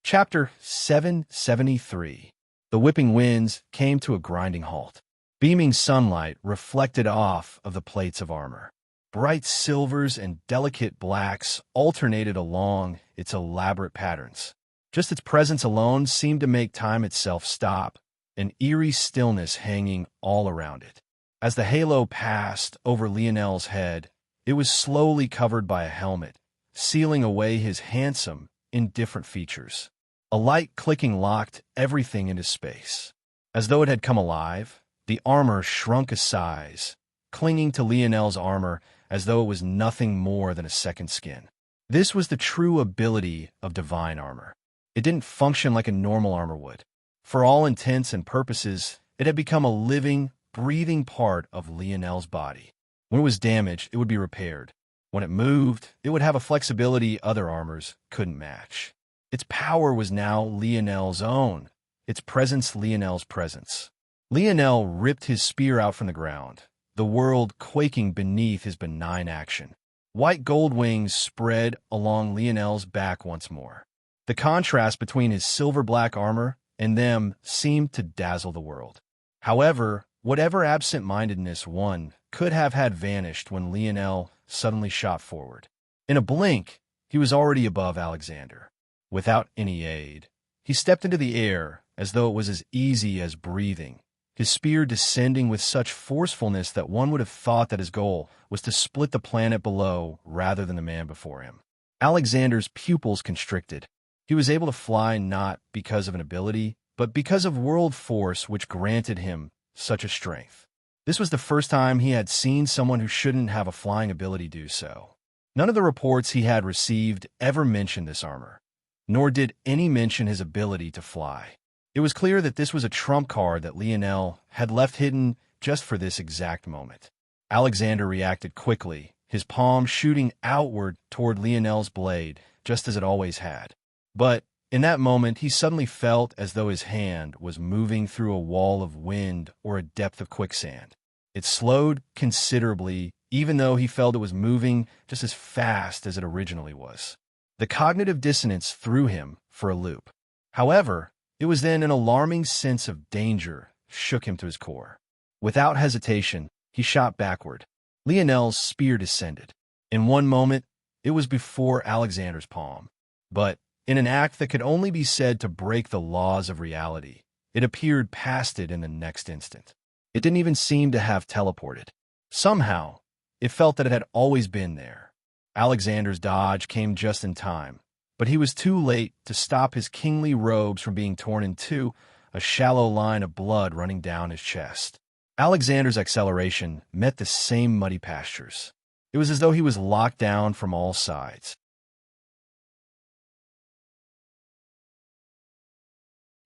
Chapter 773. The whipping winds came to a grinding halt. Beaming sunlight reflected off of the plates of armor. Bright silvers and delicate blacks alternated along its elaborate patterns. Just its presence alone seemed to make time itself stop, an eerie stillness hanging all around it. As the halo passed over Lionel's head, it was slowly covered by a helmet, sealing away his handsome, indifferent features. A light clicking locked everything into space. As though it had come alive, the armor shrunk a size, clinging to Lionel's armor as though it was nothing more than a second skin. This was the true ability of divine armor. It didn't function like a normal armor would. For all intents and purposes, it had become a living, breathing part of Lionel's body. When it was damaged, it would be repaired. When it moved, it would have a flexibility other armors couldn't match. Its power was now Lionel's own, its presence Lionel's presence. Lionel ripped his spear out from the ground, the world quaking beneath his benign action. White gold wings spread along Lionel's back once more. The contrast between his silver-black armor and them seemed to dazzle the world. However, whatever absent-mindedness one could have had vanished when Lionel suddenly shot forward. In a blink, he was already above Alexander. Without any aid, he stepped into the air as though it was as easy as breathing, his spear descending with such forcefulness that one would have thought that his goal was to split the planet below rather than the man before him. Alexander's pupils constricted. He was able to fly not because of an ability, but because of world force which granted him such a strength. This was the first time he had seen someone who shouldn't have a flying ability do so. None of the reports he had received ever mentioned this armor, nor did any mention his ability to fly. It was clear that this was a trump card that Lionel had left hidden just for this exact moment. Alexander reacted quickly, his palm shooting outward toward Lionel's blade, just as it always had. But in that moment, he suddenly felt as though his hand was moving through a wall of wind or a depth of quicksand. It slowed considerably, even though he felt it was moving just as fast as it originally was. The cognitive dissonance threw him for a loop. However, it was then an alarming sense of danger shook him to his core. Without hesitation, he shot backward. Lionel's spear descended. In one moment, it was before Alexander's palm. But in an act that could only be said to break the laws of reality, it appeared past it in the next instant. It didn't even seem to have teleported. Somehow, it felt that it had always been there. Alexander's dodge came just in time, but he was too late to stop his kingly robes from being torn in two, a shallow line of blood running down his chest. Alexander's acceleration met the same muddy pastures. It was as though he was locked down from all sides.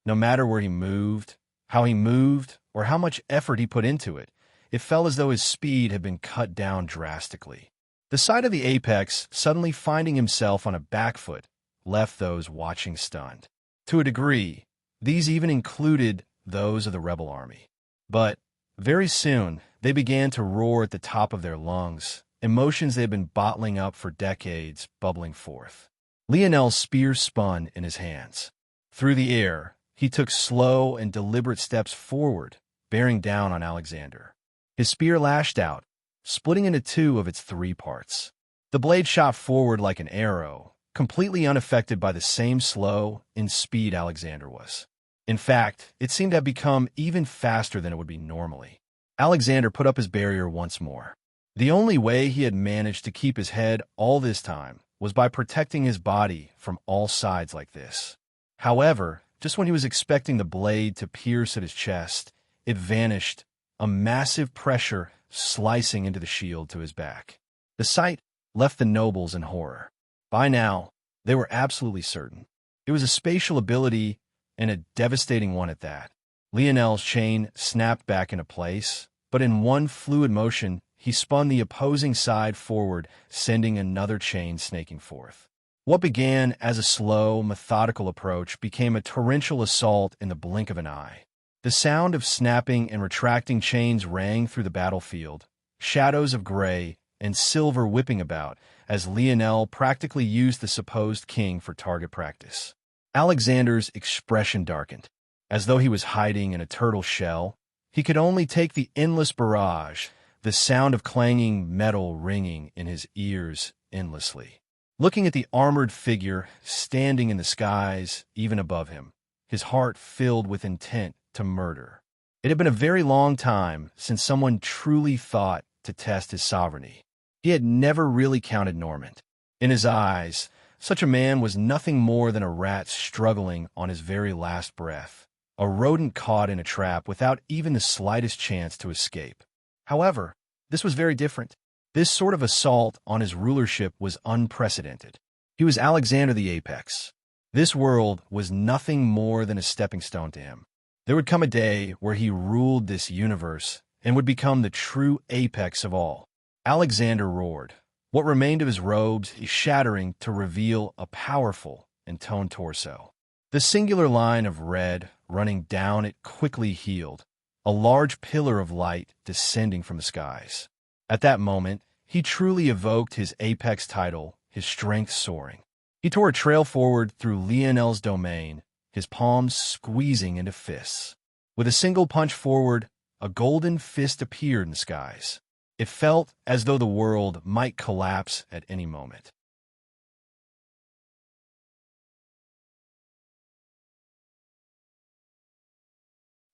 No matter where he moved, how he moved, or how much effort he put into it, it felt as though his speed had been cut down drastically. The sight of the apex suddenly finding himself on a back foot left those watching stunned. To a degree, these even included those of the rebel army. But very soon, they began to roar at the top of their lungs, emotions they had been bottling up for decades bubbling forth. Lionel's spear spun in his hands. Through the air, he took slow and deliberate steps forward, bearing down on Alexander. His spear lashed out, splitting into two of its three parts. The blade shot forward like an arrow, completely unaffected by the same slow and speed Alexander was. In fact, it seemed to have become even faster than it would be normally. Alexander put up his barrier once more. The only way he had managed to keep his head all this time was by protecting his body from all sides like this. However, just when he was expecting the blade to pierce at his chest, it vanished, a massive pressure slicing into the shield to his back. The sight left the nobles in horror. By now, they were absolutely certain. It was a spatial ability, and a devastating one at that. Lionel's chain snapped back into place, but in one fluid motion, he spun the opposing side forward, sending another chain snaking forth. What began as a slow, methodical approach became a torrential assault in the blink of an eye. The sound of snapping and retracting chains rang through the battlefield, shadows of gray and silver whipping about as Lionel practically used the supposed king for target practice. Alexander's expression darkened. As though he was hiding in a turtle shell, he could only take the endless barrage, the sound of clanging metal ringing in his ears endlessly. Looking at the armored figure standing in the skies even above him, his heart filled with intent to murder. It had been a very long time since someone truly thought to test his sovereignty. He had never really counted Normand. In his eyes, such a man was nothing more than a rat struggling on his very last breath, a rodent caught in a trap without even the slightest chance to escape. However, this was very different. This sort of assault on his rulership was unprecedented. He was Alexander the Apex. This world was nothing more than a stepping stone to him. There would come a day where he ruled this universe and would become the true apex of all. Alexander roared, what remained of his robes shattering to reveal a powerful and toned torso. The singular line of red running down it quickly healed, a large pillar of light descending from the skies. At that moment, he truly evoked his apex title, his strength soaring. He tore a trail forward through Lionel's domain, his palms squeezing into fists. With a single punch forward, a golden fist appeared in the skies. It felt as though the world might collapse at any moment.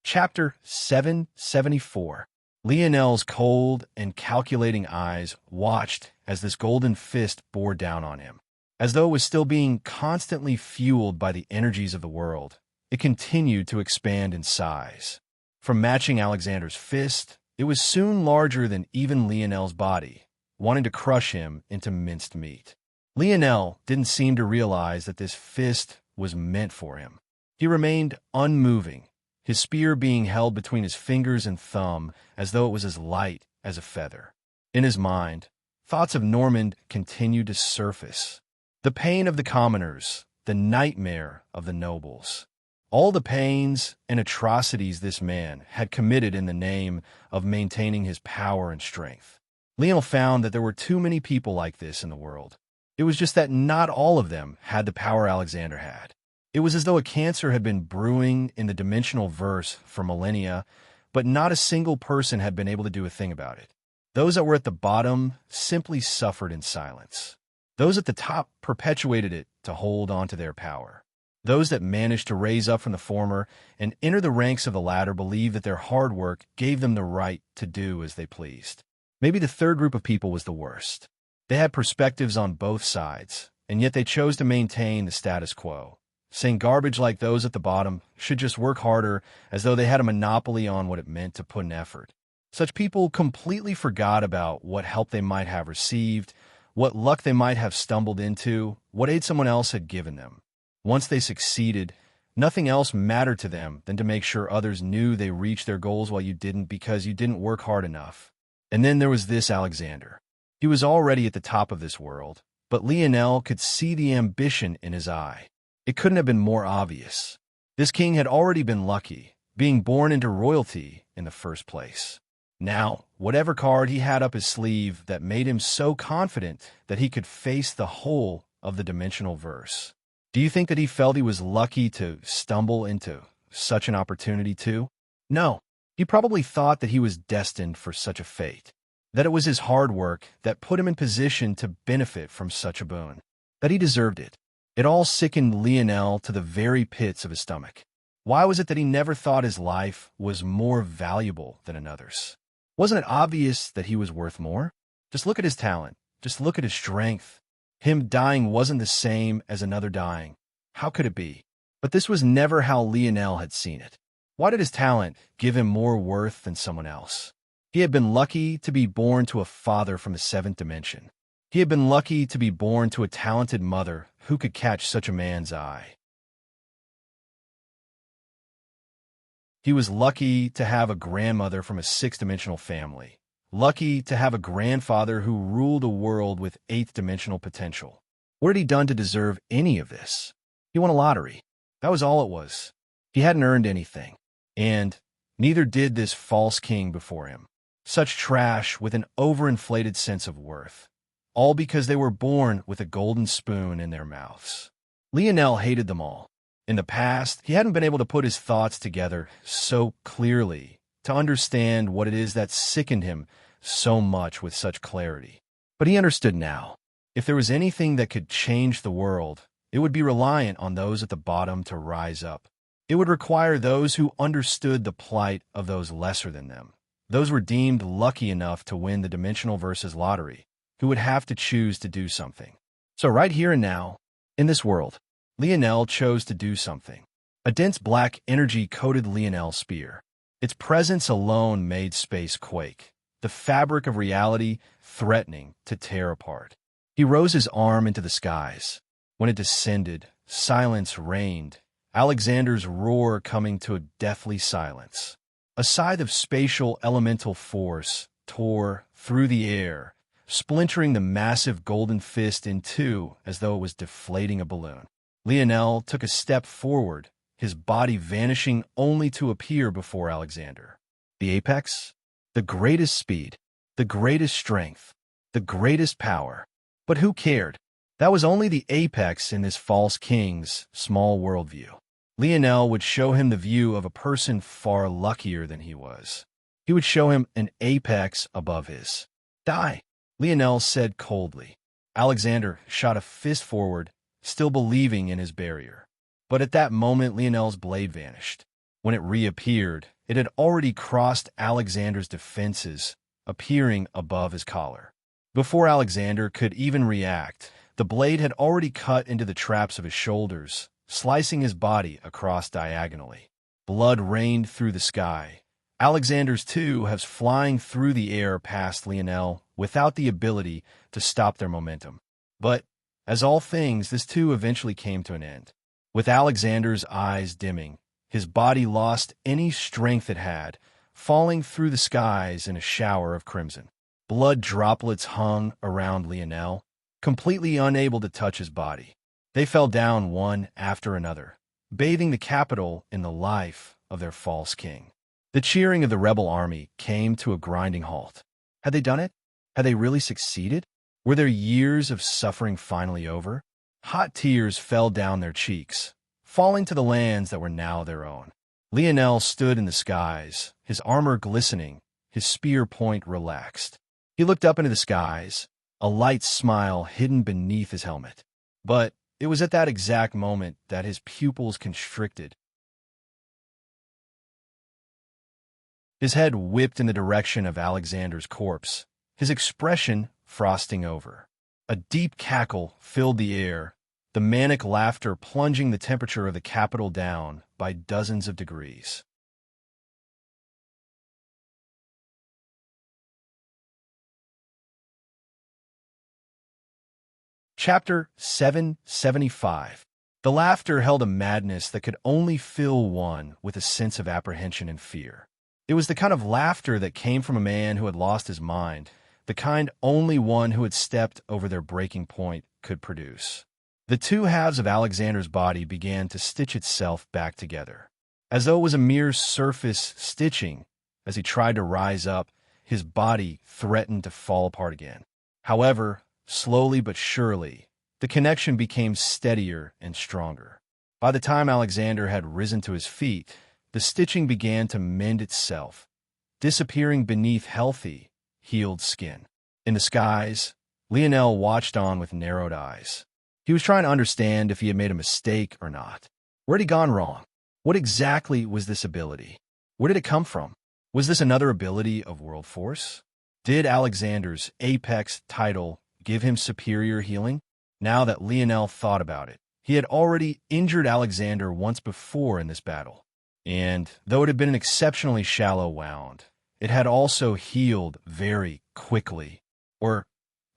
Chapter 774. Lionel's cold and calculating eyes watched as this golden fist bore down on him. As though it was still being constantly fueled by the energies of the world, it continued to expand in size. From matching Alexander's fist, it was soon larger than even Lionel's body, wanting to crush him into minced meat. Lionel didn't seem to realize that this fist was meant for him. He remained unmoving, his spear being held between his fingers and thumb as though it was as light as a feather. In his mind, thoughts of Normand continued to surface. The pain of the commoners, the nightmare of the nobles. All the pains and atrocities this man had committed in the name of maintaining his power and strength. Lionel found that there were too many people like this in the world. It was just that not all of them had the power Alexander had. It was as though a cancer had been brewing in the dimensional verse for millennia, but not a single person had been able to do a thing about it. Those that were at the bottom simply suffered in silence. Those at the top perpetuated it to hold on to their power. Those that managed to raise up from the former and enter the ranks of the latter believed that their hard work gave them the right to do as they pleased. Maybe the third group of people was the worst. They had perspectives on both sides, and yet they chose to maintain the status quo, saying garbage like those at the bottom should just work harder as though they had a monopoly on what it meant to put in effort. Such people completely forgot about what help they might have received, what luck they might have stumbled into, what aid someone else had given them. Once they succeeded, Nothing else mattered to them than to make sure others knew they reached their goals while you didn't because you didn't work hard enough. And then there was this Alexander. He was already at the top of this world, but Lionel could see the ambition in his eye. It couldn't have been more obvious. This king had already been lucky, being born into royalty in the first place. Now, whatever card he had up his sleeve that made him so confident that he could face the whole of the dimensional verse. Do you think that he felt he was lucky to stumble into such an opportunity too? No, he probably thought that he was destined for such a fate, that it was his hard work that put him in position to benefit from such a boon, that he deserved it. It all sickened Lionel to the very pits of his stomach. Why was it that he never thought his life was more valuable than another's? Wasn't it obvious that he was worth more? Just look at his talent. Just look at his strength. Him dying wasn't the same as another dying. How could it be? But this was never how Lionel had seen it. Why did his talent give him more worth than someone else? He had been lucky to be born to a father from the seventh dimension. He had been lucky to be born to a talented mother who could catch such a man's eye. He was lucky to have a grandmother from a sixth-dimensional family. Lucky to have a grandfather who ruled a world with eighth-dimensional potential. What had he done to deserve any of this? He won a lottery. That was all it was. He hadn't earned anything. And neither did this false king before him. Such trash with an overinflated sense of worth. All because they were born with a golden spoon in their mouths. Lionel hated them all. In the past, he hadn't been able to put his thoughts together so clearly to understand what it is that sickened him so much with such clarity. But he understood now. If there was anything that could change the world, it would be reliant on those at the bottom to rise up. It would require those who understood the plight of those lesser than them. Those were deemed lucky enough to win the Dimensional Versus lottery, who would have to choose to do something. So right here and now, in this world, Lionel chose to do something. A dense black energy coated Lionel's spear. Its presence alone made space quake, the fabric of reality threatening to tear apart. He rose his arm into the skies. When it descended, silence reigned, Alexander's roar coming to a deathly silence. A scythe of spatial elemental force tore through the air, splintering the massive golden fist in two as though it was deflating a balloon. Lionel took a step forward, his body vanishing only to appear before Alexander. The apex? The greatest speed, the greatest strength, the greatest power. But who cared? That was only the apex in this false king's small worldview. Lionel would show him the view of a person far luckier than he was. He would show him an apex above his. Die, Lionel said coldly. Alexander shot a fist forward, still believing in his barrier. But at that moment, Lionel's blade vanished. When it reappeared, it had already crossed Alexander's defenses, appearing above his collar. Before Alexander could even react, the blade had already cut into the traps of his shoulders, slicing his body across diagonally. Blood rained through the sky. Alexander's two halves flying through the air past Lionel without the ability to stop their momentum. But, as all things, this too eventually came to an end. With Alexander's eyes dimming, his body lost any strength it had, falling through the skies in a shower of crimson. Blood droplets hung around Lionel, completely unable to touch his body. They fell down one after another, bathing the capital in the life of their false king. The cheering of the rebel army came to a grinding halt. Had they done it? Had they really succeeded? Were their years of suffering finally over? Hot tears fell down their cheeks, falling to the lands that were now their own. Lionel stood in the skies, his armor glistening, his spear point relaxed. He looked up into the skies, a light smile hidden beneath his helmet. But it was at that exact moment that his pupils constricted. His head whipped in the direction of Alexander's corpse, his expression frosting over. A deep cackle filled the air, the manic laughter plunging the temperature of the capital down by dozens of degrees. Chapter 775. The laughter held a madness that could only fill one with a sense of apprehension and fear. It was the kind of laughter that came from a man who had lost his mind, the kind only one who had stepped over their breaking point could produce. The two halves of Alexander's body began to stitch itself back together. As though it was a mere surface stitching, as he tried to rise up, his body threatened to fall apart again. However, slowly but surely, the connection became steadier and stronger. By the time Alexander had risen to his feet, the stitching began to mend itself, disappearing beneath healthy, healed skin. In the skies, Lionel watched on with narrowed eyes. He was trying to understand if he had made a mistake or not. Where had he gone wrong? What exactly was this ability? Where did it come from? Was this another ability of World Force? Did Alexander's Apex title give him superior healing? Now that Lionel thought about it, he had already injured Alexander once before in this battle. And though it had been an exceptionally shallow wound, it had also healed very quickly. Or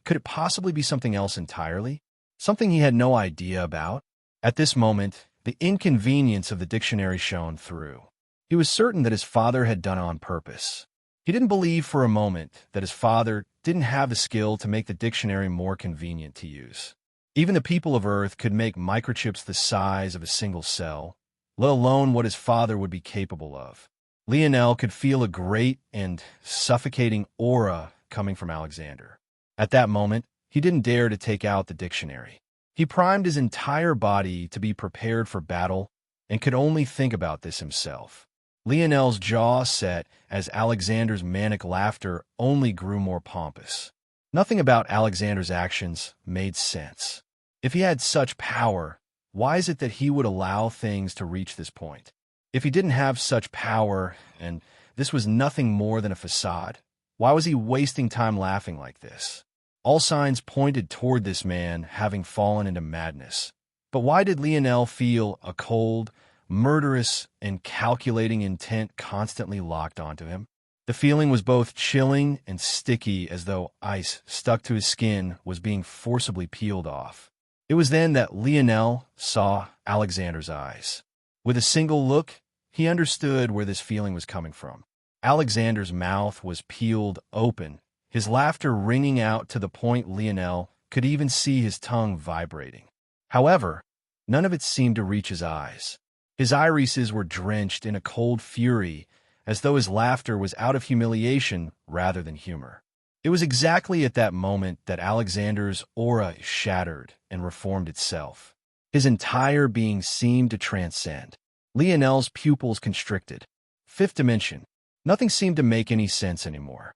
could it possibly be something else entirely? Something he had no idea about? At this moment, the inconvenience of the dictionary shone through. He was certain that his father had done it on purpose. He didn't believe for a moment that his father didn't have the skill to make the dictionary more convenient to use. Even the people of Earth could make microchips the size of a single cell, let alone what his father would be capable of. Lionel could feel a great and suffocating aura coming from Alexander. At that moment, he didn't dare to take out the dictionary. He primed his entire body to be prepared for battle and could only think about this himself. Lionel's jaw set as Alexander's manic laughter only grew more pompous. Nothing about Alexander's actions made sense. If he had such power, why is it that he would allow things to reach this point? If he didn't have such power, and this was nothing more than a facade, why was he wasting time laughing like this? All signs pointed toward this man having fallen into madness. But why did Lionel feel a cold, murderous, and calculating intent constantly locked onto him? The feeling was both chilling and sticky, as though ice stuck to his skin was being forcibly peeled off. It was then that Lionel saw Alexander's eyes. With a single look, he understood where this feeling was coming from. Alexander's mouth was peeled open, his laughter ringing out to the point Lionel could even see his tongue vibrating. However, none of it seemed to reach his eyes. His irises were drenched in a cold fury, as though his laughter was out of humiliation rather than humor. It was exactly at that moment that Alexander's aura shattered and reformed itself. His entire being seemed to transcend. Lionel's pupils constricted. Fifth dimension. Nothing seemed to make any sense anymore.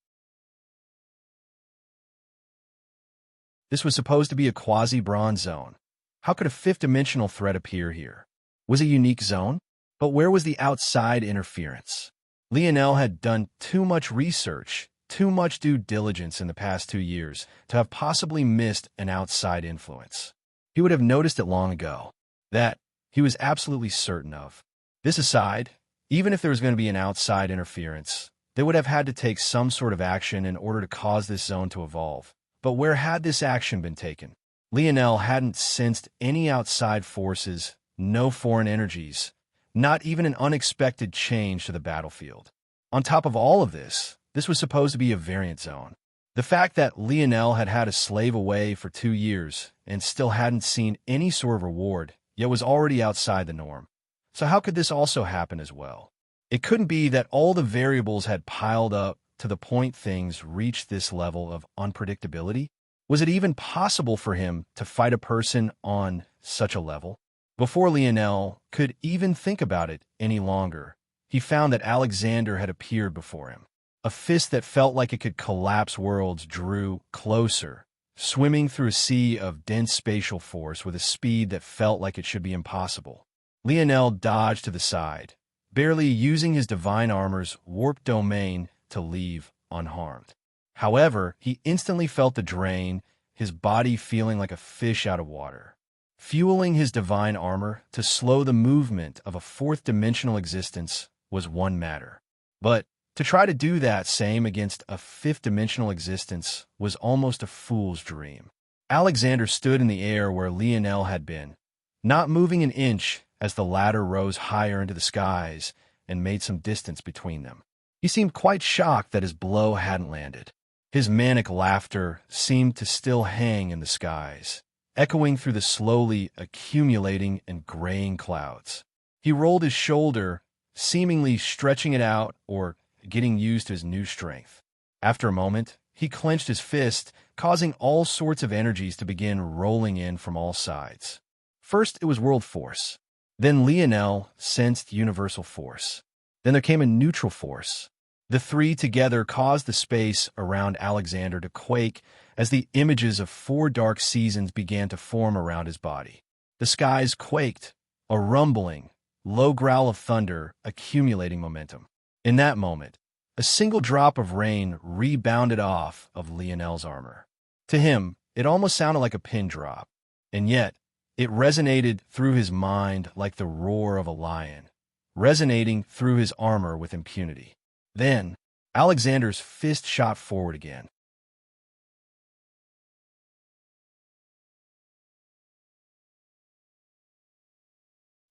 This was supposed to be a quasi-bronze zone. How could a fifth-dimensional threat appear here? Was it a unique zone? But where was the outside interference? Lionel had done too much research, too much due diligence in the past 2 years to have possibly missed an outside influence. He would have noticed it long ago. That he was absolutely certain of. This aside, even if there was going to be an outside interference, they would have had to take some sort of action in order to cause this zone to evolve. But where had this action been taken? Lionel hadn't sensed any outside forces, no foreign energies, not even an unexpected change to the battlefield. On top of all of this, this was supposed to be a variant zone. The fact that Lionel had had a slave away for 2 years and still hadn't seen any sort of reward, yet was already outside the norm. So how could this also happen as well? It couldn't be that all the variables had piled up to the point things reached this level of unpredictability. Was it even possible for him to fight a person on such a level? Before Lionel could even think about it any longer, he found that Alexander had appeared before him. A fist that felt like it could collapse worlds drew closer, swimming through a sea of dense spatial force with a speed that felt like it should be impossible. Lionel dodged to the side, barely using his divine armor's warped domain to leave unharmed. However, he instantly felt the drain, his body feeling like a fish out of water. Fueling his divine armor to slow the movement of a fourth-dimensional existence was one matter. But to try to do that same against a fifth-dimensional existence was almost a fool's dream. Alexander stood in the air where Lionel had been, not moving an inch as the latter rose higher into the skies and made some distance between them. He seemed quite shocked that his blow hadn't landed. His manic laughter seemed to still hang in the skies, echoing through the slowly accumulating and graying clouds. He rolled his shoulder, seemingly stretching it out or getting used to his new strength. After a moment, he clenched his fist, causing all sorts of energies to begin rolling in from all sides. First, it was world force. Then Lionel sensed universal force. Then there came a neutral force. The three together caused the space around Alexander to quake as the images of 4 dark seasons began to form around his body. The skies quaked, a rumbling, low growl of thunder accumulating momentum. In that moment, a single drop of rain rebounded off of Lionel's armor. To him, it almost sounded like a pin drop, and yet it resonated through his mind like the roar of a lion, resonating through his armor with impunity. Then, Alexander's fist shot forward again.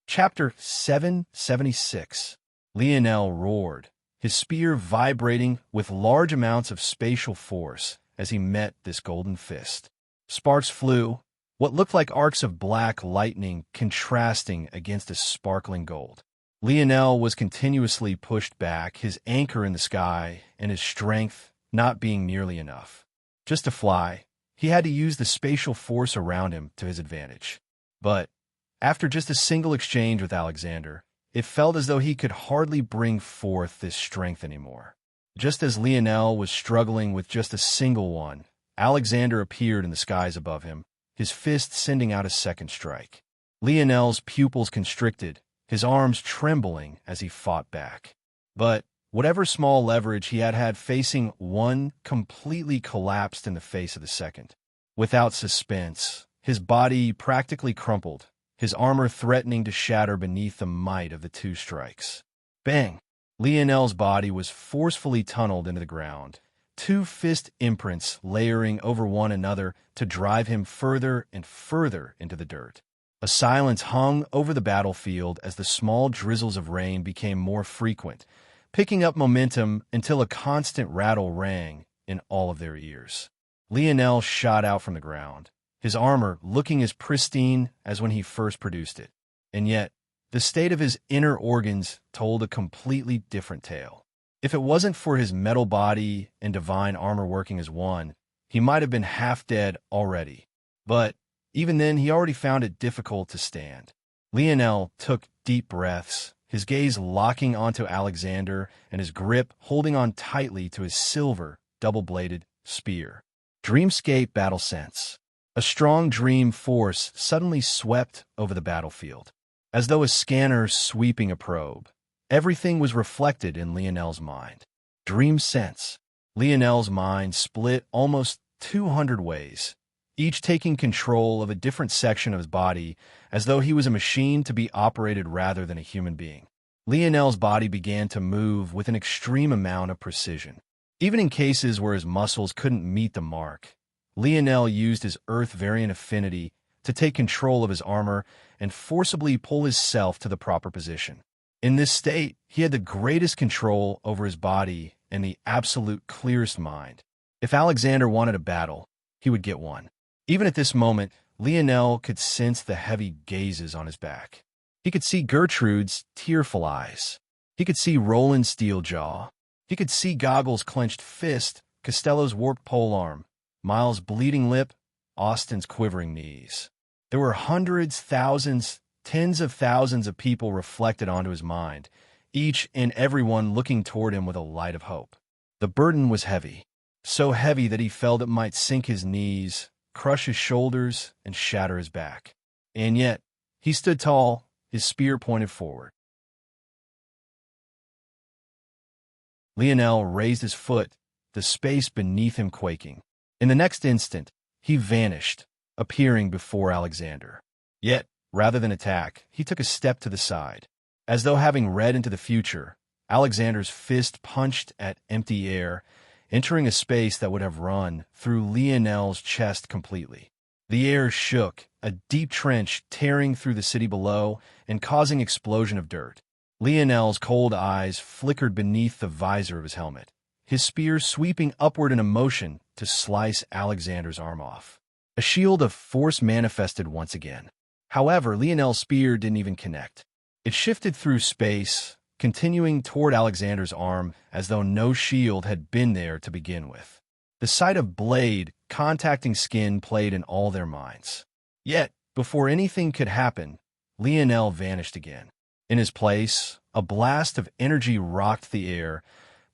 Chapter 776. Lionel roared, his spear vibrating with large amounts of spatial force as he met this golden fist. Sparks flew, what looked like arcs of black lightning contrasting against a sparkling gold. Lionel was continuously pushed back, his anchor in the sky and his strength not being nearly enough. Just to fly, he had to use the spatial force around him to his advantage. But after just a single exchange with Alexander, it felt as though he could hardly bring forth this strength anymore. Just as Lionel was struggling with just a single one, Alexander appeared in the skies above him, his fist sending out a second strike. Lionel's pupils constricted, his arms trembling as he fought back. But whatever small leverage he had had facing one completely collapsed in the face of the second. Without suspense, his body practically crumpled, his armor threatening to shatter beneath the might of the 2 strikes. Bang! Lionel's body was forcefully tunneled into the ground, 2 fist imprints layering over one another to drive him further and further into the dirt. A silence hung over the battlefield as the small drizzles of rain became more frequent, picking up momentum until a constant rattle rang in all of their ears. Lionel shot out from the ground, his armor looking as pristine as when he first produced it. And yet, the state of his inner organs told a completely different tale. If it wasn't for his metal body and divine armor working as one, he might have been half dead already. But even then, he already found it difficult to stand. Lionel took deep breaths, his gaze locking onto Alexander and his grip holding on tightly to his silver, double-bladed spear. Dreamscape battle sense. A strong dream force suddenly swept over the battlefield. As though a scanner sweeping a probe, everything was reflected in Lionel's mind. Dream sense. Lionel's mind split almost 200 ways, each taking control of a different section of his body as though he was a machine to be operated rather than a human being. Lionel's body began to move with an extreme amount of precision. Even in cases where his muscles couldn't meet the mark, Lionel used his Earth variant affinity to take control of his armor and forcibly pull himself to the proper position. In this state, he had the greatest control over his body and the absolute clearest mind. If Alexander wanted a battle, he would get one. Even at this moment, Lionel could sense the heavy gazes on his back. He could see Gertrude's tearful eyes. He could see Roland's steel jaw. He could see Goggles' clenched fist, Costello's warped polearm, Miles' bleeding lip, Austin's quivering knees. There were hundreds, thousands, tens of thousands of people reflected onto his mind, each and every one looking toward him with a light of hope. The burden was heavy, so heavy that he felt it might sink his knees, crush his shoulders, and shatter his back. And yet, he stood tall, his spear pointed forward. Lionel raised his foot, the space beneath him quaking. In the next instant, he vanished, appearing before Alexander. Yet, rather than attack, he took a step to the side. As though having read into the future, Alexander's fist punched at empty air, entering a space that would have run through Lionel's chest completely. The air shook, a deep trench tearing through the city below and causing explosion of dirt. Lionel's cold eyes flickered beneath the visor of his helmet, his spear sweeping upward in a motion to slice Alexander's arm off. A shield of force manifested once again. However, Lionel's spear didn't even connect. It shifted through space, continuing toward Alexander's arm as though no shield had been there to begin with. The sight of blade contacting skin played in all their minds. Yet, before anything could happen, Lionel vanished again. In his place, a blast of energy rocked the air,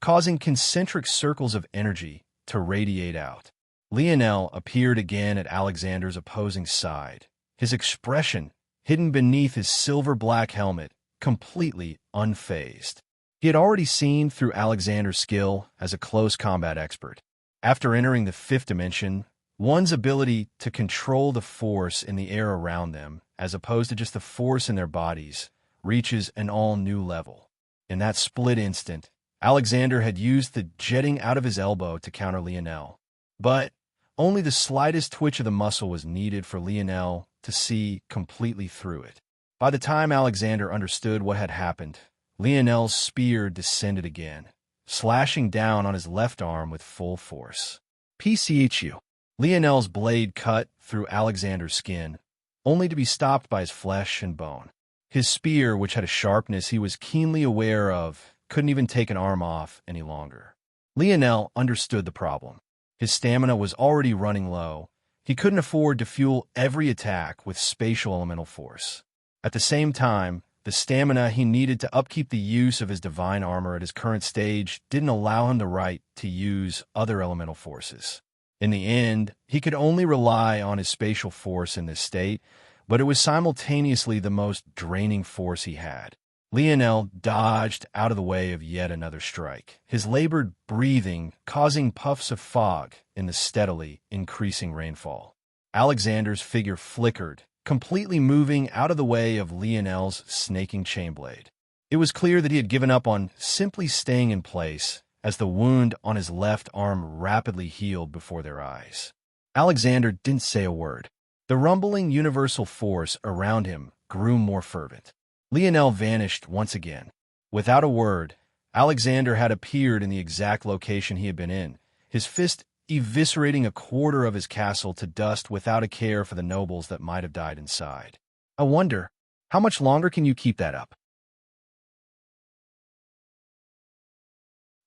causing concentric circles of energy to radiate out. Lionel appeared again at Alexander's opposing side, his expression, hidden beneath his silver-black helmet, completely unfazed. He had already seen through Alexander's skill as a close combat expert. After entering the fifth dimension, one's ability to control the force in the air around them, as opposed to just the force in their bodies, reaches an all-new level. In that split instant, Alexander had used the jetting out of his elbow to counter Lionel. But only the slightest twitch of the muscle was needed for Lionel to see completely through it. By the time Alexander understood what had happened, Lionel's spear descended again, slashing down on his left arm with full force. PCHU. Lionel's blade cut through Alexander's skin, only to be stopped by his flesh and bone. His spear, which had a sharpness he was keenly aware of, couldn't even take an arm off any longer. Lionel understood the problem. His stamina was already running low. He couldn't afford to fuel every attack with spatial elemental force. At the same time, the stamina he needed to upkeep the use of his divine armor at his current stage didn't allow him the right to use other elemental forces. In the end, he could only rely on his spatial force in this state, but it was simultaneously the most draining force he had. Lionel dodged out of the way of yet another strike, his labored breathing causing puffs of fog in the steadily increasing rainfall. Alexander's figure flickered, completely moving out of the way of Lionel's snaking chainblade. It was clear that he had given up on simply staying in place as the wound on his left arm rapidly healed before their eyes. Alexander didn't say a word. The rumbling universal force around him grew more fervent. Lionel vanished once again. Without a word, Alexander had appeared in the exact location he had been in, his fist eviscerating a quarter of his castle to dust without a care for the nobles that might have died inside. I wonder, how much longer can you keep that up?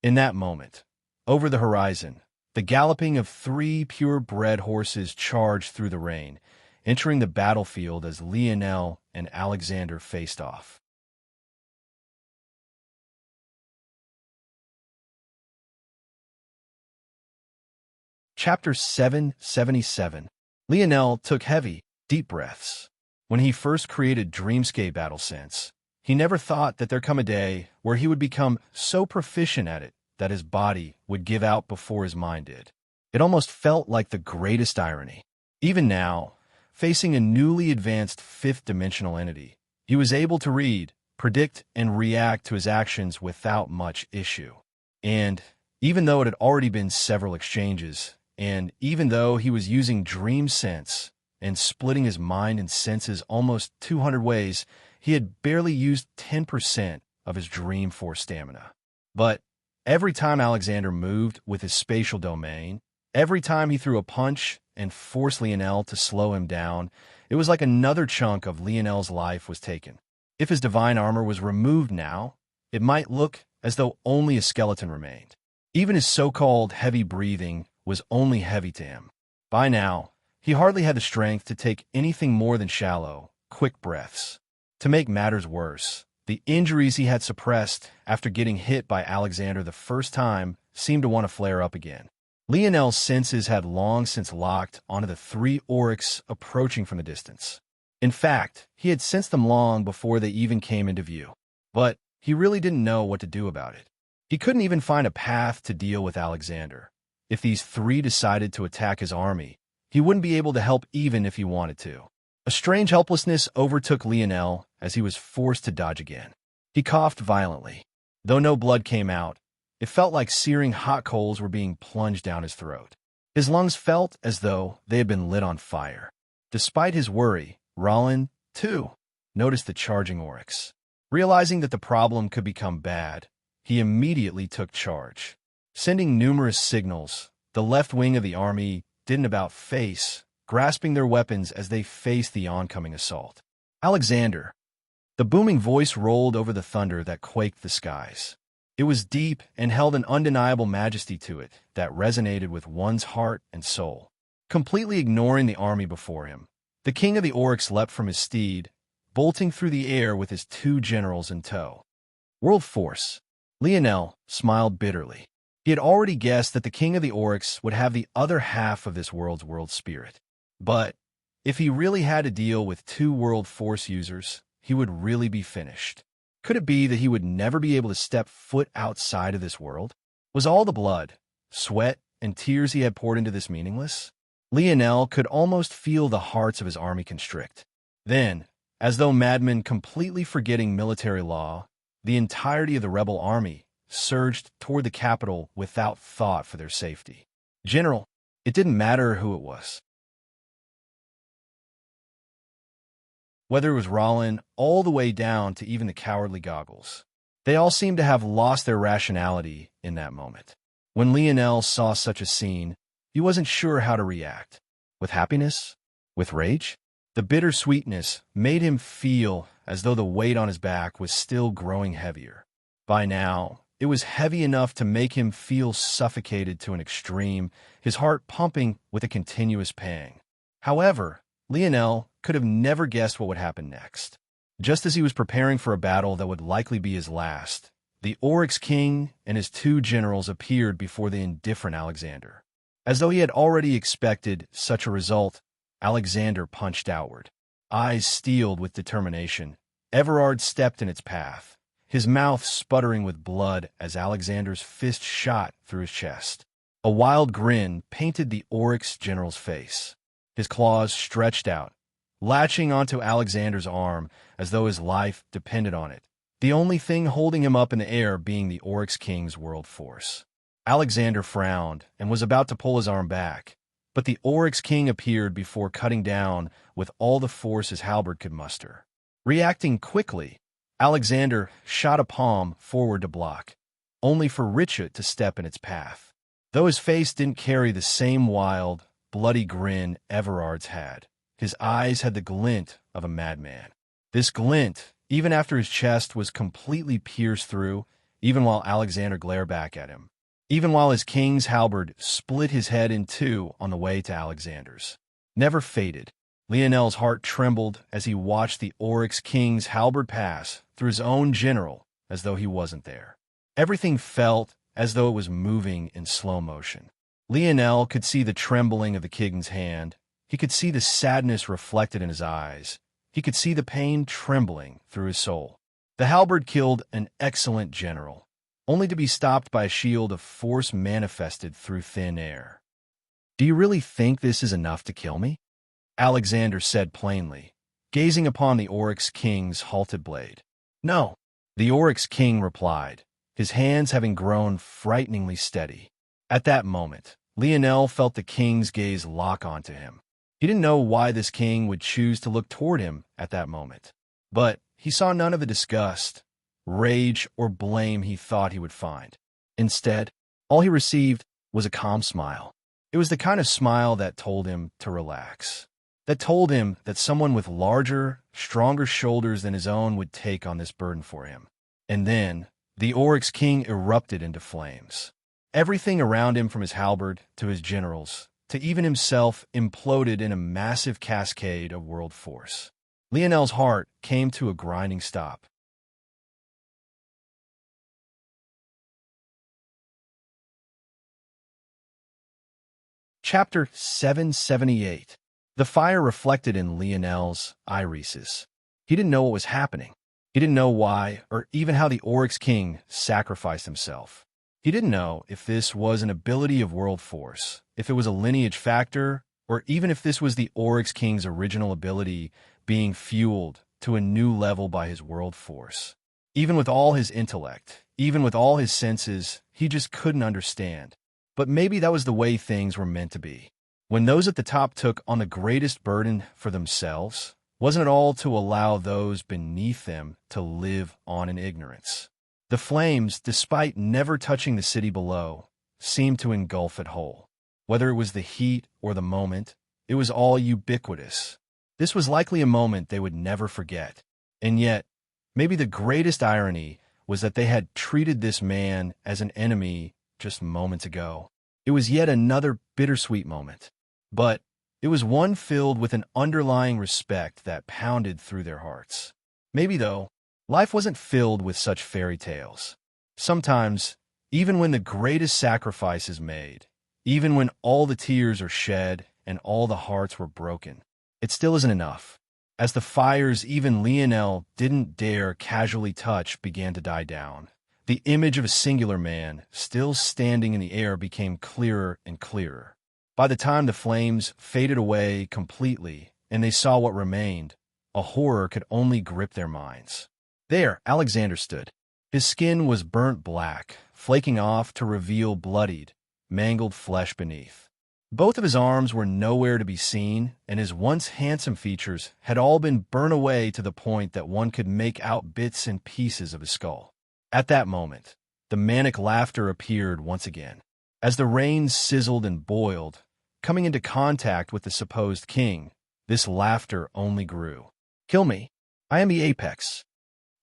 In that moment, over the horizon, the galloping of 3 purebred horses charged through the rain, entering the battlefield as Lionel and Alexander faced off. Chapter 777. Lionel took heavy, deep breaths. When he first created Dreamscape BattleSense, he never thought that there'd come a day where he would become so proficient at it that his body would give out before his mind did. It almost felt like the greatest irony. Even now, facing a newly advanced fifth-dimensional entity, he was able to read, predict, and react to his actions without much issue. And even though it had already been several exchanges, and even though he was using Dream Sense and splitting his mind and senses almost 200 ways, he had barely used 10% of his Dream Force stamina. But every time Alexander moved with his spatial domain, every time he threw a punch and forced Lionel to slow him down, it was like another chunk of Lionel's life was taken. If his divine armor was removed now, it might look as though only a skeleton remained. Even his so-called heavy breathing was only heavy to him. By now, he hardly had the strength to take anything more than shallow, quick breaths. To make matters worse, the injuries he had suppressed after getting hit by Alexander the first time seemed to want to flare up again. Lionel's senses had long since locked onto the 3 oryx approaching from the distance. In fact, he had sensed them long before they even came into view. But he really didn't know what to do about it. He couldn't even find a path to deal with Alexander. If these 3 decided to attack his army, he wouldn't be able to help even if he wanted to. A strange helplessness overtook Lionel as he was forced to dodge again. He coughed violently. Though no blood came out, it felt like searing hot coals were being plunged down his throat. His lungs felt as though they had been lit on fire. Despite his worry, Rollin, too, noticed the charging Oryx. Realizing that the problem could become bad, he immediately took charge. Sending numerous signals, the left wing of the army didn't about face, grasping their weapons as they faced the oncoming assault. Alexander. The booming voice rolled over the thunder that quaked the skies. It was deep and held an undeniable majesty to it that resonated with one's heart and soul. Completely ignoring the army before him, the king of the Oryx leapt from his steed, bolting through the air with his 2 generals in tow. World Force. Lionel smiled bitterly. He had already guessed that the king of the Oryx would have the other half of this world's world spirit. But if he really had to deal with 2 World Force users, he would really be finished. Could it be that he would never be able to step foot outside of this world? Was all the blood, sweat, and tears he had poured into this meaningless? Lionel could almost feel the hearts of his army constrict. Then, as though madmen completely forgetting military law, the entirety of the rebel army surged toward the capital without thought for their safety. General, it didn't matter who it was. Whether it was Rollin all the way down to even the cowardly Goggles. They all seemed to have lost their rationality in that moment. When Lionel saw such a scene, he wasn't sure how to react. With happiness? With rage? The bitter sweetness made him feel as though the weight on his back was still growing heavier. By now, it was heavy enough to make him feel suffocated to an extreme, his heart pumping with a continuous pang. However, Lionel could have never guessed what would happen next. Just as he was preparing for a battle that would likely be his last, the Oryx King and his 2 generals appeared before the indifferent Alexander. As though he had already expected such a result, Alexander punched outward. Eyes steeled with determination, Everard stepped in its path, his mouth sputtering with blood as Alexander's fist shot through his chest. A wild grin painted the Oryx general's face. His claws stretched out, latching onto Alexander's arm as though his life depended on it, the only thing holding him up in the air being the Oryx King's world force. Alexander frowned and was about to pull his arm back, but the Oryx King appeared before cutting down with all the force his halberd could muster. Reacting quickly, Alexander shot a palm forward to block, only for Richard to step in its path. Though his face didn't carry the same wild, bloody grin Everard's had, his eyes had the glint of a madman. This glint, even after his chest was completely pierced through, even while Alexander glared back at him, even while his king's halberd split his head in 2 on the way to Alexander's, never faded. Lionel's heart trembled as he watched the Oryx King's halberd pass through his own general as though he wasn't there. Everything felt as though it was moving in slow motion. Lionel could see the trembling of the king's hand. He could see the sadness reflected in his eyes. He could see the pain trembling through his soul. The halberd killed an excellent general, only to be stopped by a shield of force manifested through thin air. "Do you really think this is enough to kill me?" Alexander said plainly, gazing upon the Oryx King's halted blade. "No," the Oryx King replied, his hands having grown frighteningly steady. At that moment, Lionel felt the king's gaze lock onto him. He didn't know why this king would choose to look toward him at that moment, but he saw none of the disgust, rage, or blame he thought he would find. Instead, all he received was a calm smile. It was the kind of smile that told him to relax, that told him that someone with larger, stronger shoulders than his own would take on this burden for him. And then, the Oryx King erupted into flames. Everything around him, from his halberd to his generals, to even himself, imploded in a massive cascade of world force. Lionel's heart came to a grinding stop. Chapter 778. The fire reflected in Lionel's irises. He didn't know what was happening. He didn't know why, or even how the Oryx King sacrificed himself. He didn't know if this was an ability of world force, if it was a lineage factor, or even if this was the Oryx King's original ability being fueled to a new level by his world force. Even with all his intellect, even with all his senses, he just couldn't understand. But maybe that was the way things were meant to be. When those at the top took on the greatest burden for themselves, wasn't it all to allow those beneath them to live on in ignorance? The flames, despite never touching the city below, seemed to engulf it whole. Whether it was the heat or the moment, it was all ubiquitous. This was likely a moment they would never forget. And yet, maybe the greatest irony was that they had treated this man as an enemy just moments ago. It was yet another bittersweet moment. But it was one filled with an underlying respect that pounded through their hearts. Maybe, though, life wasn't filled with such fairy tales. Sometimes, even when the greatest sacrifice is made, even when all the tears are shed and all the hearts were broken, it still isn't enough. As the fires even Lionel didn't dare casually touch began to die down, the image of a singular man still standing in the air became clearer and clearer. By the time the flames faded away completely and they saw what remained, a horror could only grip their minds. There, Alexander stood. His skin was burnt black, flaking off to reveal bloodied, mangled flesh beneath. Both of his arms were nowhere to be seen, and his once handsome features had all been burnt away to the point that one could make out bits and pieces of his skull. At that moment, the manic laughter appeared once again. As the rain sizzled and boiled, coming into contact with the supposed king, this laughter only grew. "Kill me. I am the apex."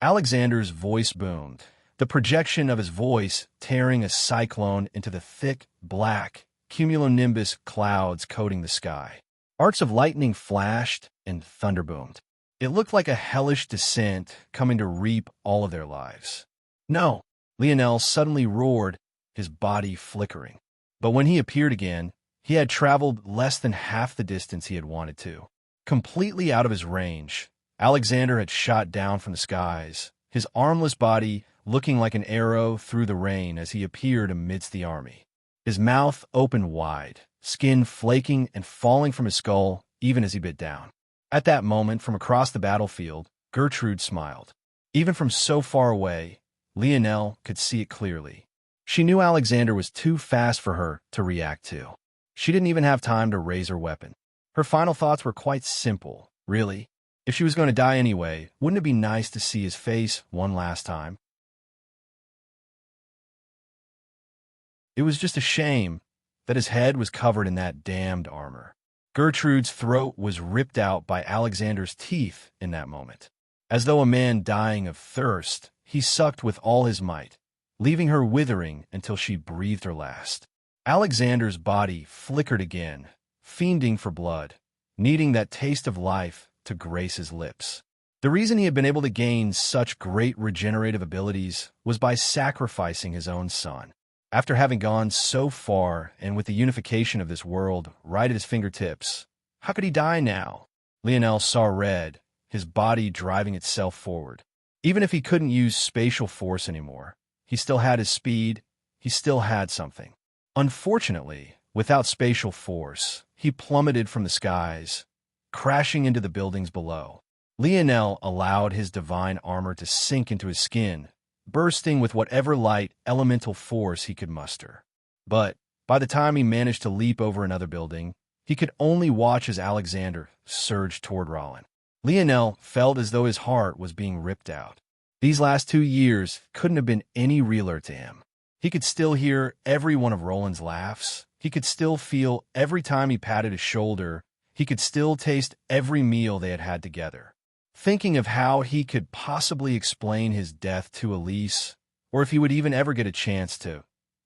Alexander's voice boomed, the projection of his voice tearing a cyclone into the thick, black, cumulonimbus clouds coating the sky. Arcs of lightning flashed and thunder boomed. It looked like a hellish descent coming to reap all of their lives. "No!" Lionel suddenly roared, his body flickering. But when he appeared again, he had traveled less than half the distance he had wanted to. Completely out of his range, Alexander had shot down from the skies, his armless body looking like an arrow through the rain as he appeared amidst the army. His mouth opened wide, skin flaking and falling from his skull even as he bit down. At that moment, from across the battlefield, Gertrude smiled. Even from so far away, Lionel could see it clearly. She knew Alexander was too fast for her to react to. She didn't even have time to raise her weapon. Her final thoughts were quite simple, really. If she was going to die anyway, wouldn't it be nice to see his face one last time? It was just a shame that his head was covered in that damned armor. Gertrude's throat was ripped out by Alexander's teeth in that moment. As though a man dying of thirst, he sucked with all his might, leaving her withering until she breathed her last. Alexander's body flickered again, fiending for blood, needing that taste of life to grace his lips. The reason he had been able to gain such great regenerative abilities was by sacrificing his own son. After having gone so far and with the unification of this world right at his fingertips, how could he die now? Lionel saw red, his body driving itself forward. Even if he couldn't use spatial force anymore, he still had his speed, he still had something. Unfortunately, without spatial force, he plummeted from the skies, crashing into the buildings below. Lionel allowed his divine armor to sink into his skin, bursting with whatever light elemental force he could muster. But by the time he managed to leap over another building, he could only watch as Alexander surged toward Rollin. Lionel felt as though his heart was being ripped out. These last 2 years couldn't have been any realer to him. He could still hear every one of Roland's laughs. He could still feel every time he patted his shoulder. He could still taste every meal they had had together. Thinking of how he could possibly explain his death to Elise, or if he would even ever get a chance to,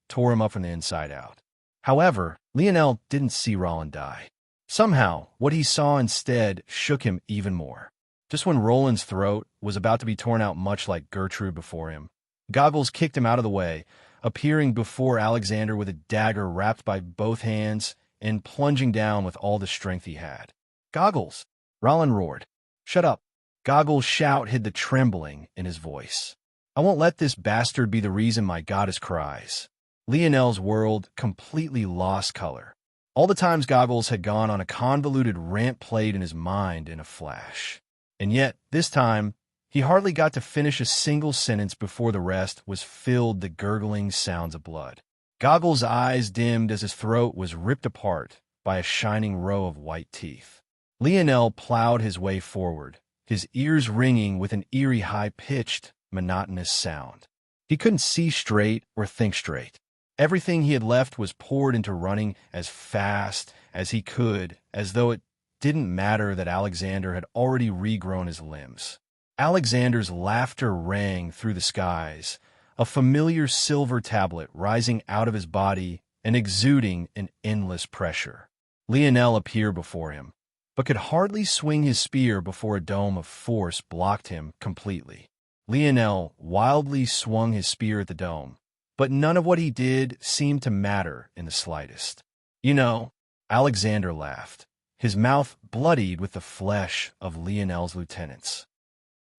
tore him up from the inside out. However, Lionel didn't see Roland die. Somehow, what he saw instead shook him even more. Just when Roland's throat was about to be torn out much like Gertrude before him, Goggles kicked him out of the way, appearing before Alexander with a dagger wrapped by both hands and plunging down with all the strength he had. "Goggles!" Roland roared. "Shut up!" Goggles' shout hid the trembling in his voice. "I won't let this bastard be the reason my goddess cries." Lionel's world completely lost color. All the times Goggles had gone on a convoluted rant played in his mind in a flash. And yet, this time, he hardly got to finish a single sentence before the rest was filled the gurgling sounds of blood. Goggles' eyes dimmed as his throat was ripped apart by a shining row of white teeth. Lionel plowed his way forward, his ears ringing with an eerie high-pitched, monotonous sound. He couldn't see straight or think straight. Everything he had left was poured into running as fast as he could, as though it didn't matter that Alexander had already regrown his limbs. Alexander's laughter rang through the skies, a familiar silver tablet rising out of his body and exuding an endless pressure. Lionel appeared before him, but could hardly swing his spear before a dome of force blocked him completely. Lionel wildly swung his spear at the dome, but none of what he did seemed to matter in the slightest. "You know," Alexander laughed, his mouth bloodied with the flesh of Lionel's lieutenants,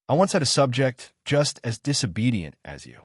"I once had a subject just as disobedient as you."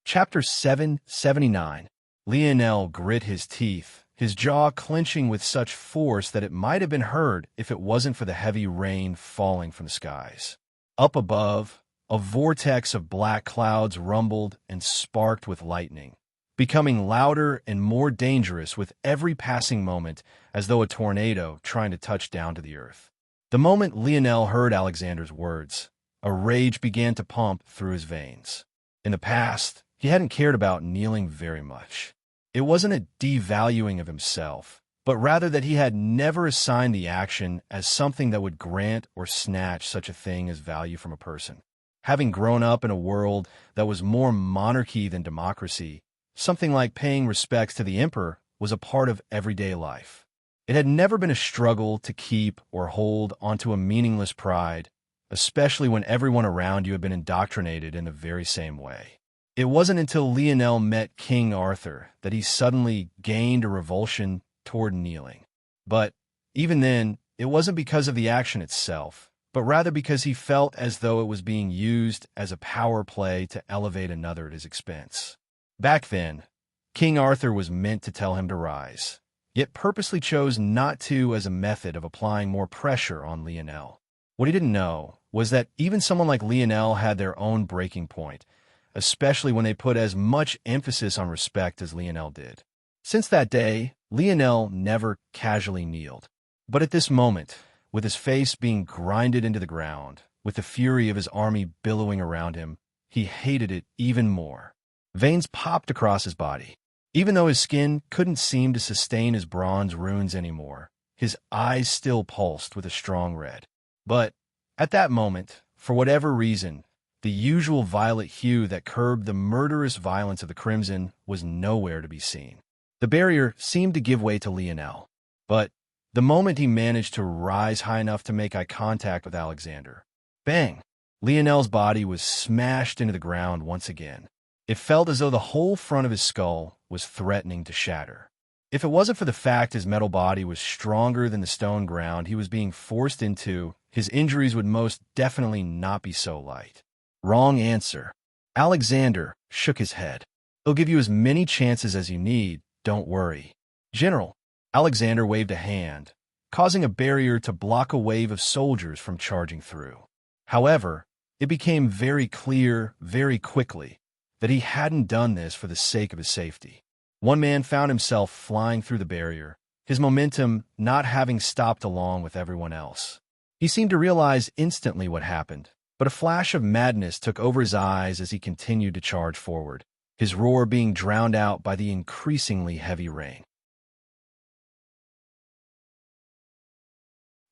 Chapter 779. Lionel grit his teeth, his jaw clenching with such force that it might have been heard if it wasn't for the heavy rain falling from the skies. Up above, a vortex of black clouds rumbled and sparked with lightning, becoming louder and more dangerous with every passing moment, as though a tornado trying to touch down to the earth. The moment Lionel heard Alexander's words, a rage began to pump through his veins. In the past, he hadn't cared about kneeling very much. It wasn't a devaluing of himself, but rather that he had never assigned the action as something that would grant or snatch such a thing as value from a person. Having grown up in a world that was more monarchy than democracy, something like paying respects to the emperor was a part of everyday life. It had never been a struggle to keep or hold onto a meaningless pride, especially when everyone around you had been indoctrinated in the very same way. It wasn't until Lionel met King Arthur that he suddenly gained a revulsion toward kneeling. But even then, it wasn't because of the action itself, but rather because he felt as though it was being used as a power play to elevate another at his expense. Back then, King Arthur was meant to tell him to rise, yet purposely chose not to as a method of applying more pressure on Lionel. What he didn't know was that even someone like Lionel had their own breaking point, especially when they put as much emphasis on respect as Lionel did. Since that day, Lionel never casually kneeled. But at this moment, with his face being grinded into the ground, with the fury of his army billowing around him, he hated it even more. Veins popped across his body. Even though his skin couldn't seem to sustain his bronze runes anymore, his eyes still pulsed with a strong red. But at that moment, for whatever reason, the usual violet hue that curbed the murderous violence of the crimson was nowhere to be seen. The barrier seemed to give way to Lionel, but the moment he managed to rise high enough to make eye contact with Alexander, bang! Lionel's body was smashed into the ground once again. It felt as though the whole front of his skull was threatening to shatter. If it wasn't for the fact his metal body was stronger than the stone ground he was being forced into, his injuries would most definitely not be so light. Wrong answer. Alexander shook his head. "He'll give you as many chances as you need, don't worry." "General," Alexander waved a hand, causing a barrier to block a wave of soldiers from charging through. However, it became very clear very quickly that he hadn't done this for the sake of his safety. One man found himself flying through the barrier, his momentum not having stopped along with everyone else. He seemed to realize instantly what happened, but a flash of madness took over his eyes as he continued to charge forward, his roar being drowned out by the increasingly heavy rain.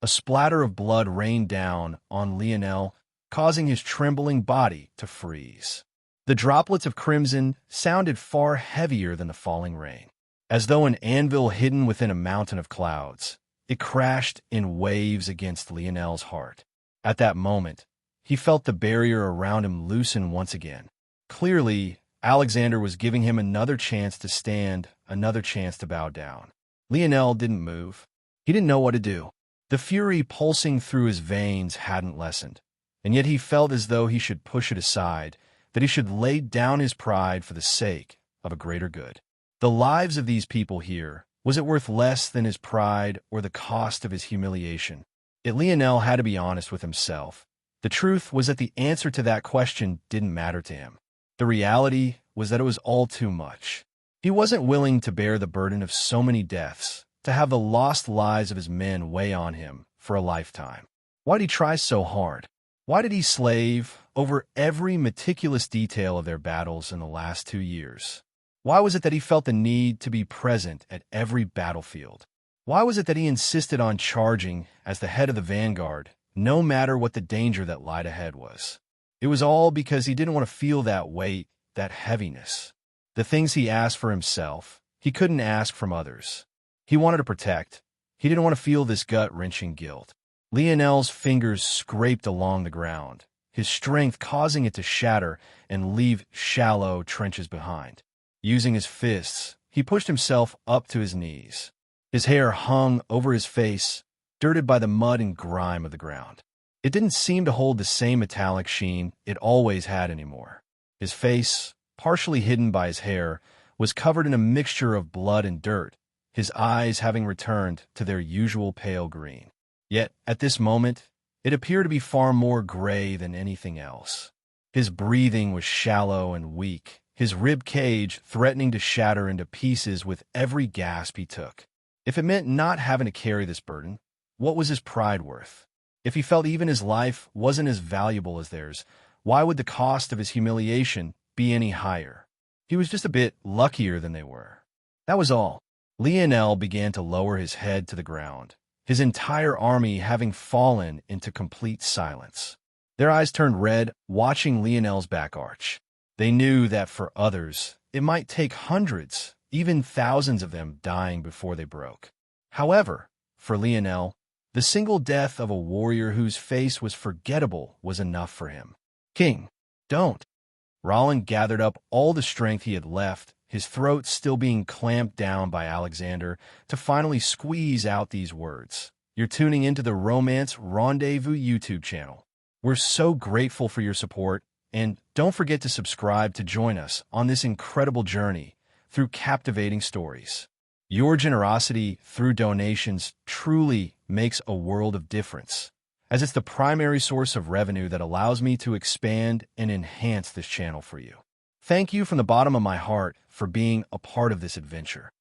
A splatter of blood rained down on Lionel, causing his trembling body to freeze. The droplets of crimson sounded far heavier than the falling rain. As though an anvil hidden within a mountain of clouds, it crashed in waves against Lionel's heart. At that moment, he felt the barrier around him loosen once again. Clearly, Alexander was giving him another chance to stand, another chance to bow down. Lionel didn't move. He didn't know what to do. The fury pulsing through his veins hadn't lessened, and yet he felt as though he should push it aside, that he should lay down his pride for the sake of a greater good. The lives of these people here, was it worth less than his pride or the cost of his humiliation? Yet Lionel had to be honest with himself. The truth was that the answer to that question didn't matter to him. The reality was that it was all too much. He wasn't willing to bear the burden of so many deaths, to have the lost lives of his men weigh on him for a lifetime. Why did he try so hard? Why did he slave over every meticulous detail of their battles in the last 2 years? Why was it that he felt the need to be present at every battlefield? Why was it that he insisted on charging as the head of the vanguard, no matter what the danger that lied ahead was? It was all because he didn't want to feel that weight, that heaviness. The things he asked for himself, he couldn't ask from others. He wanted to protect. He didn't want to feel this gut-wrenching guilt. Lionel's fingers scraped along the ground, his strength causing it to shatter and leave shallow trenches behind. Using his fists, he pushed himself up to his knees. His hair hung over his face, dirted by the mud and grime of the ground. It didn't seem to hold the same metallic sheen it always had anymore. His face, partially hidden by his hair, was covered in a mixture of blood and dirt, his eyes having returned to their usual pale green. Yet, at this moment, it appeared to be far more gray than anything else. His breathing was shallow and weak, his rib cage threatening to shatter into pieces with every gasp he took. If it meant not having to carry this burden, what was his pride worth? If he felt even his life wasn't as valuable as theirs, why would the cost of his humiliation be any higher? He was just a bit luckier than they were. That was all. Lionel began to lower his head to the ground, his entire army having fallen into complete silence. Their eyes turned red, watching Lionel's back arch. They knew that for others, it might take hundreds, even thousands of them dying before they broke. However, for Lionel, the single death of a warrior whose face was forgettable was enough for him. "King, don't." Roland gathered up all the strength he had left, his throat still being clamped down by Alexander, to finally squeeze out these words. "You're tuning into the Romance Rendezvous YouTube channel. We're so grateful for your support, and don't forget to subscribe to join us on this incredible journey through captivating stories. Your generosity through donations truly makes a world of difference, as it's the primary source of revenue that allows me to expand and enhance this channel for you. Thank you from the bottom of my heart for being a part of this adventure.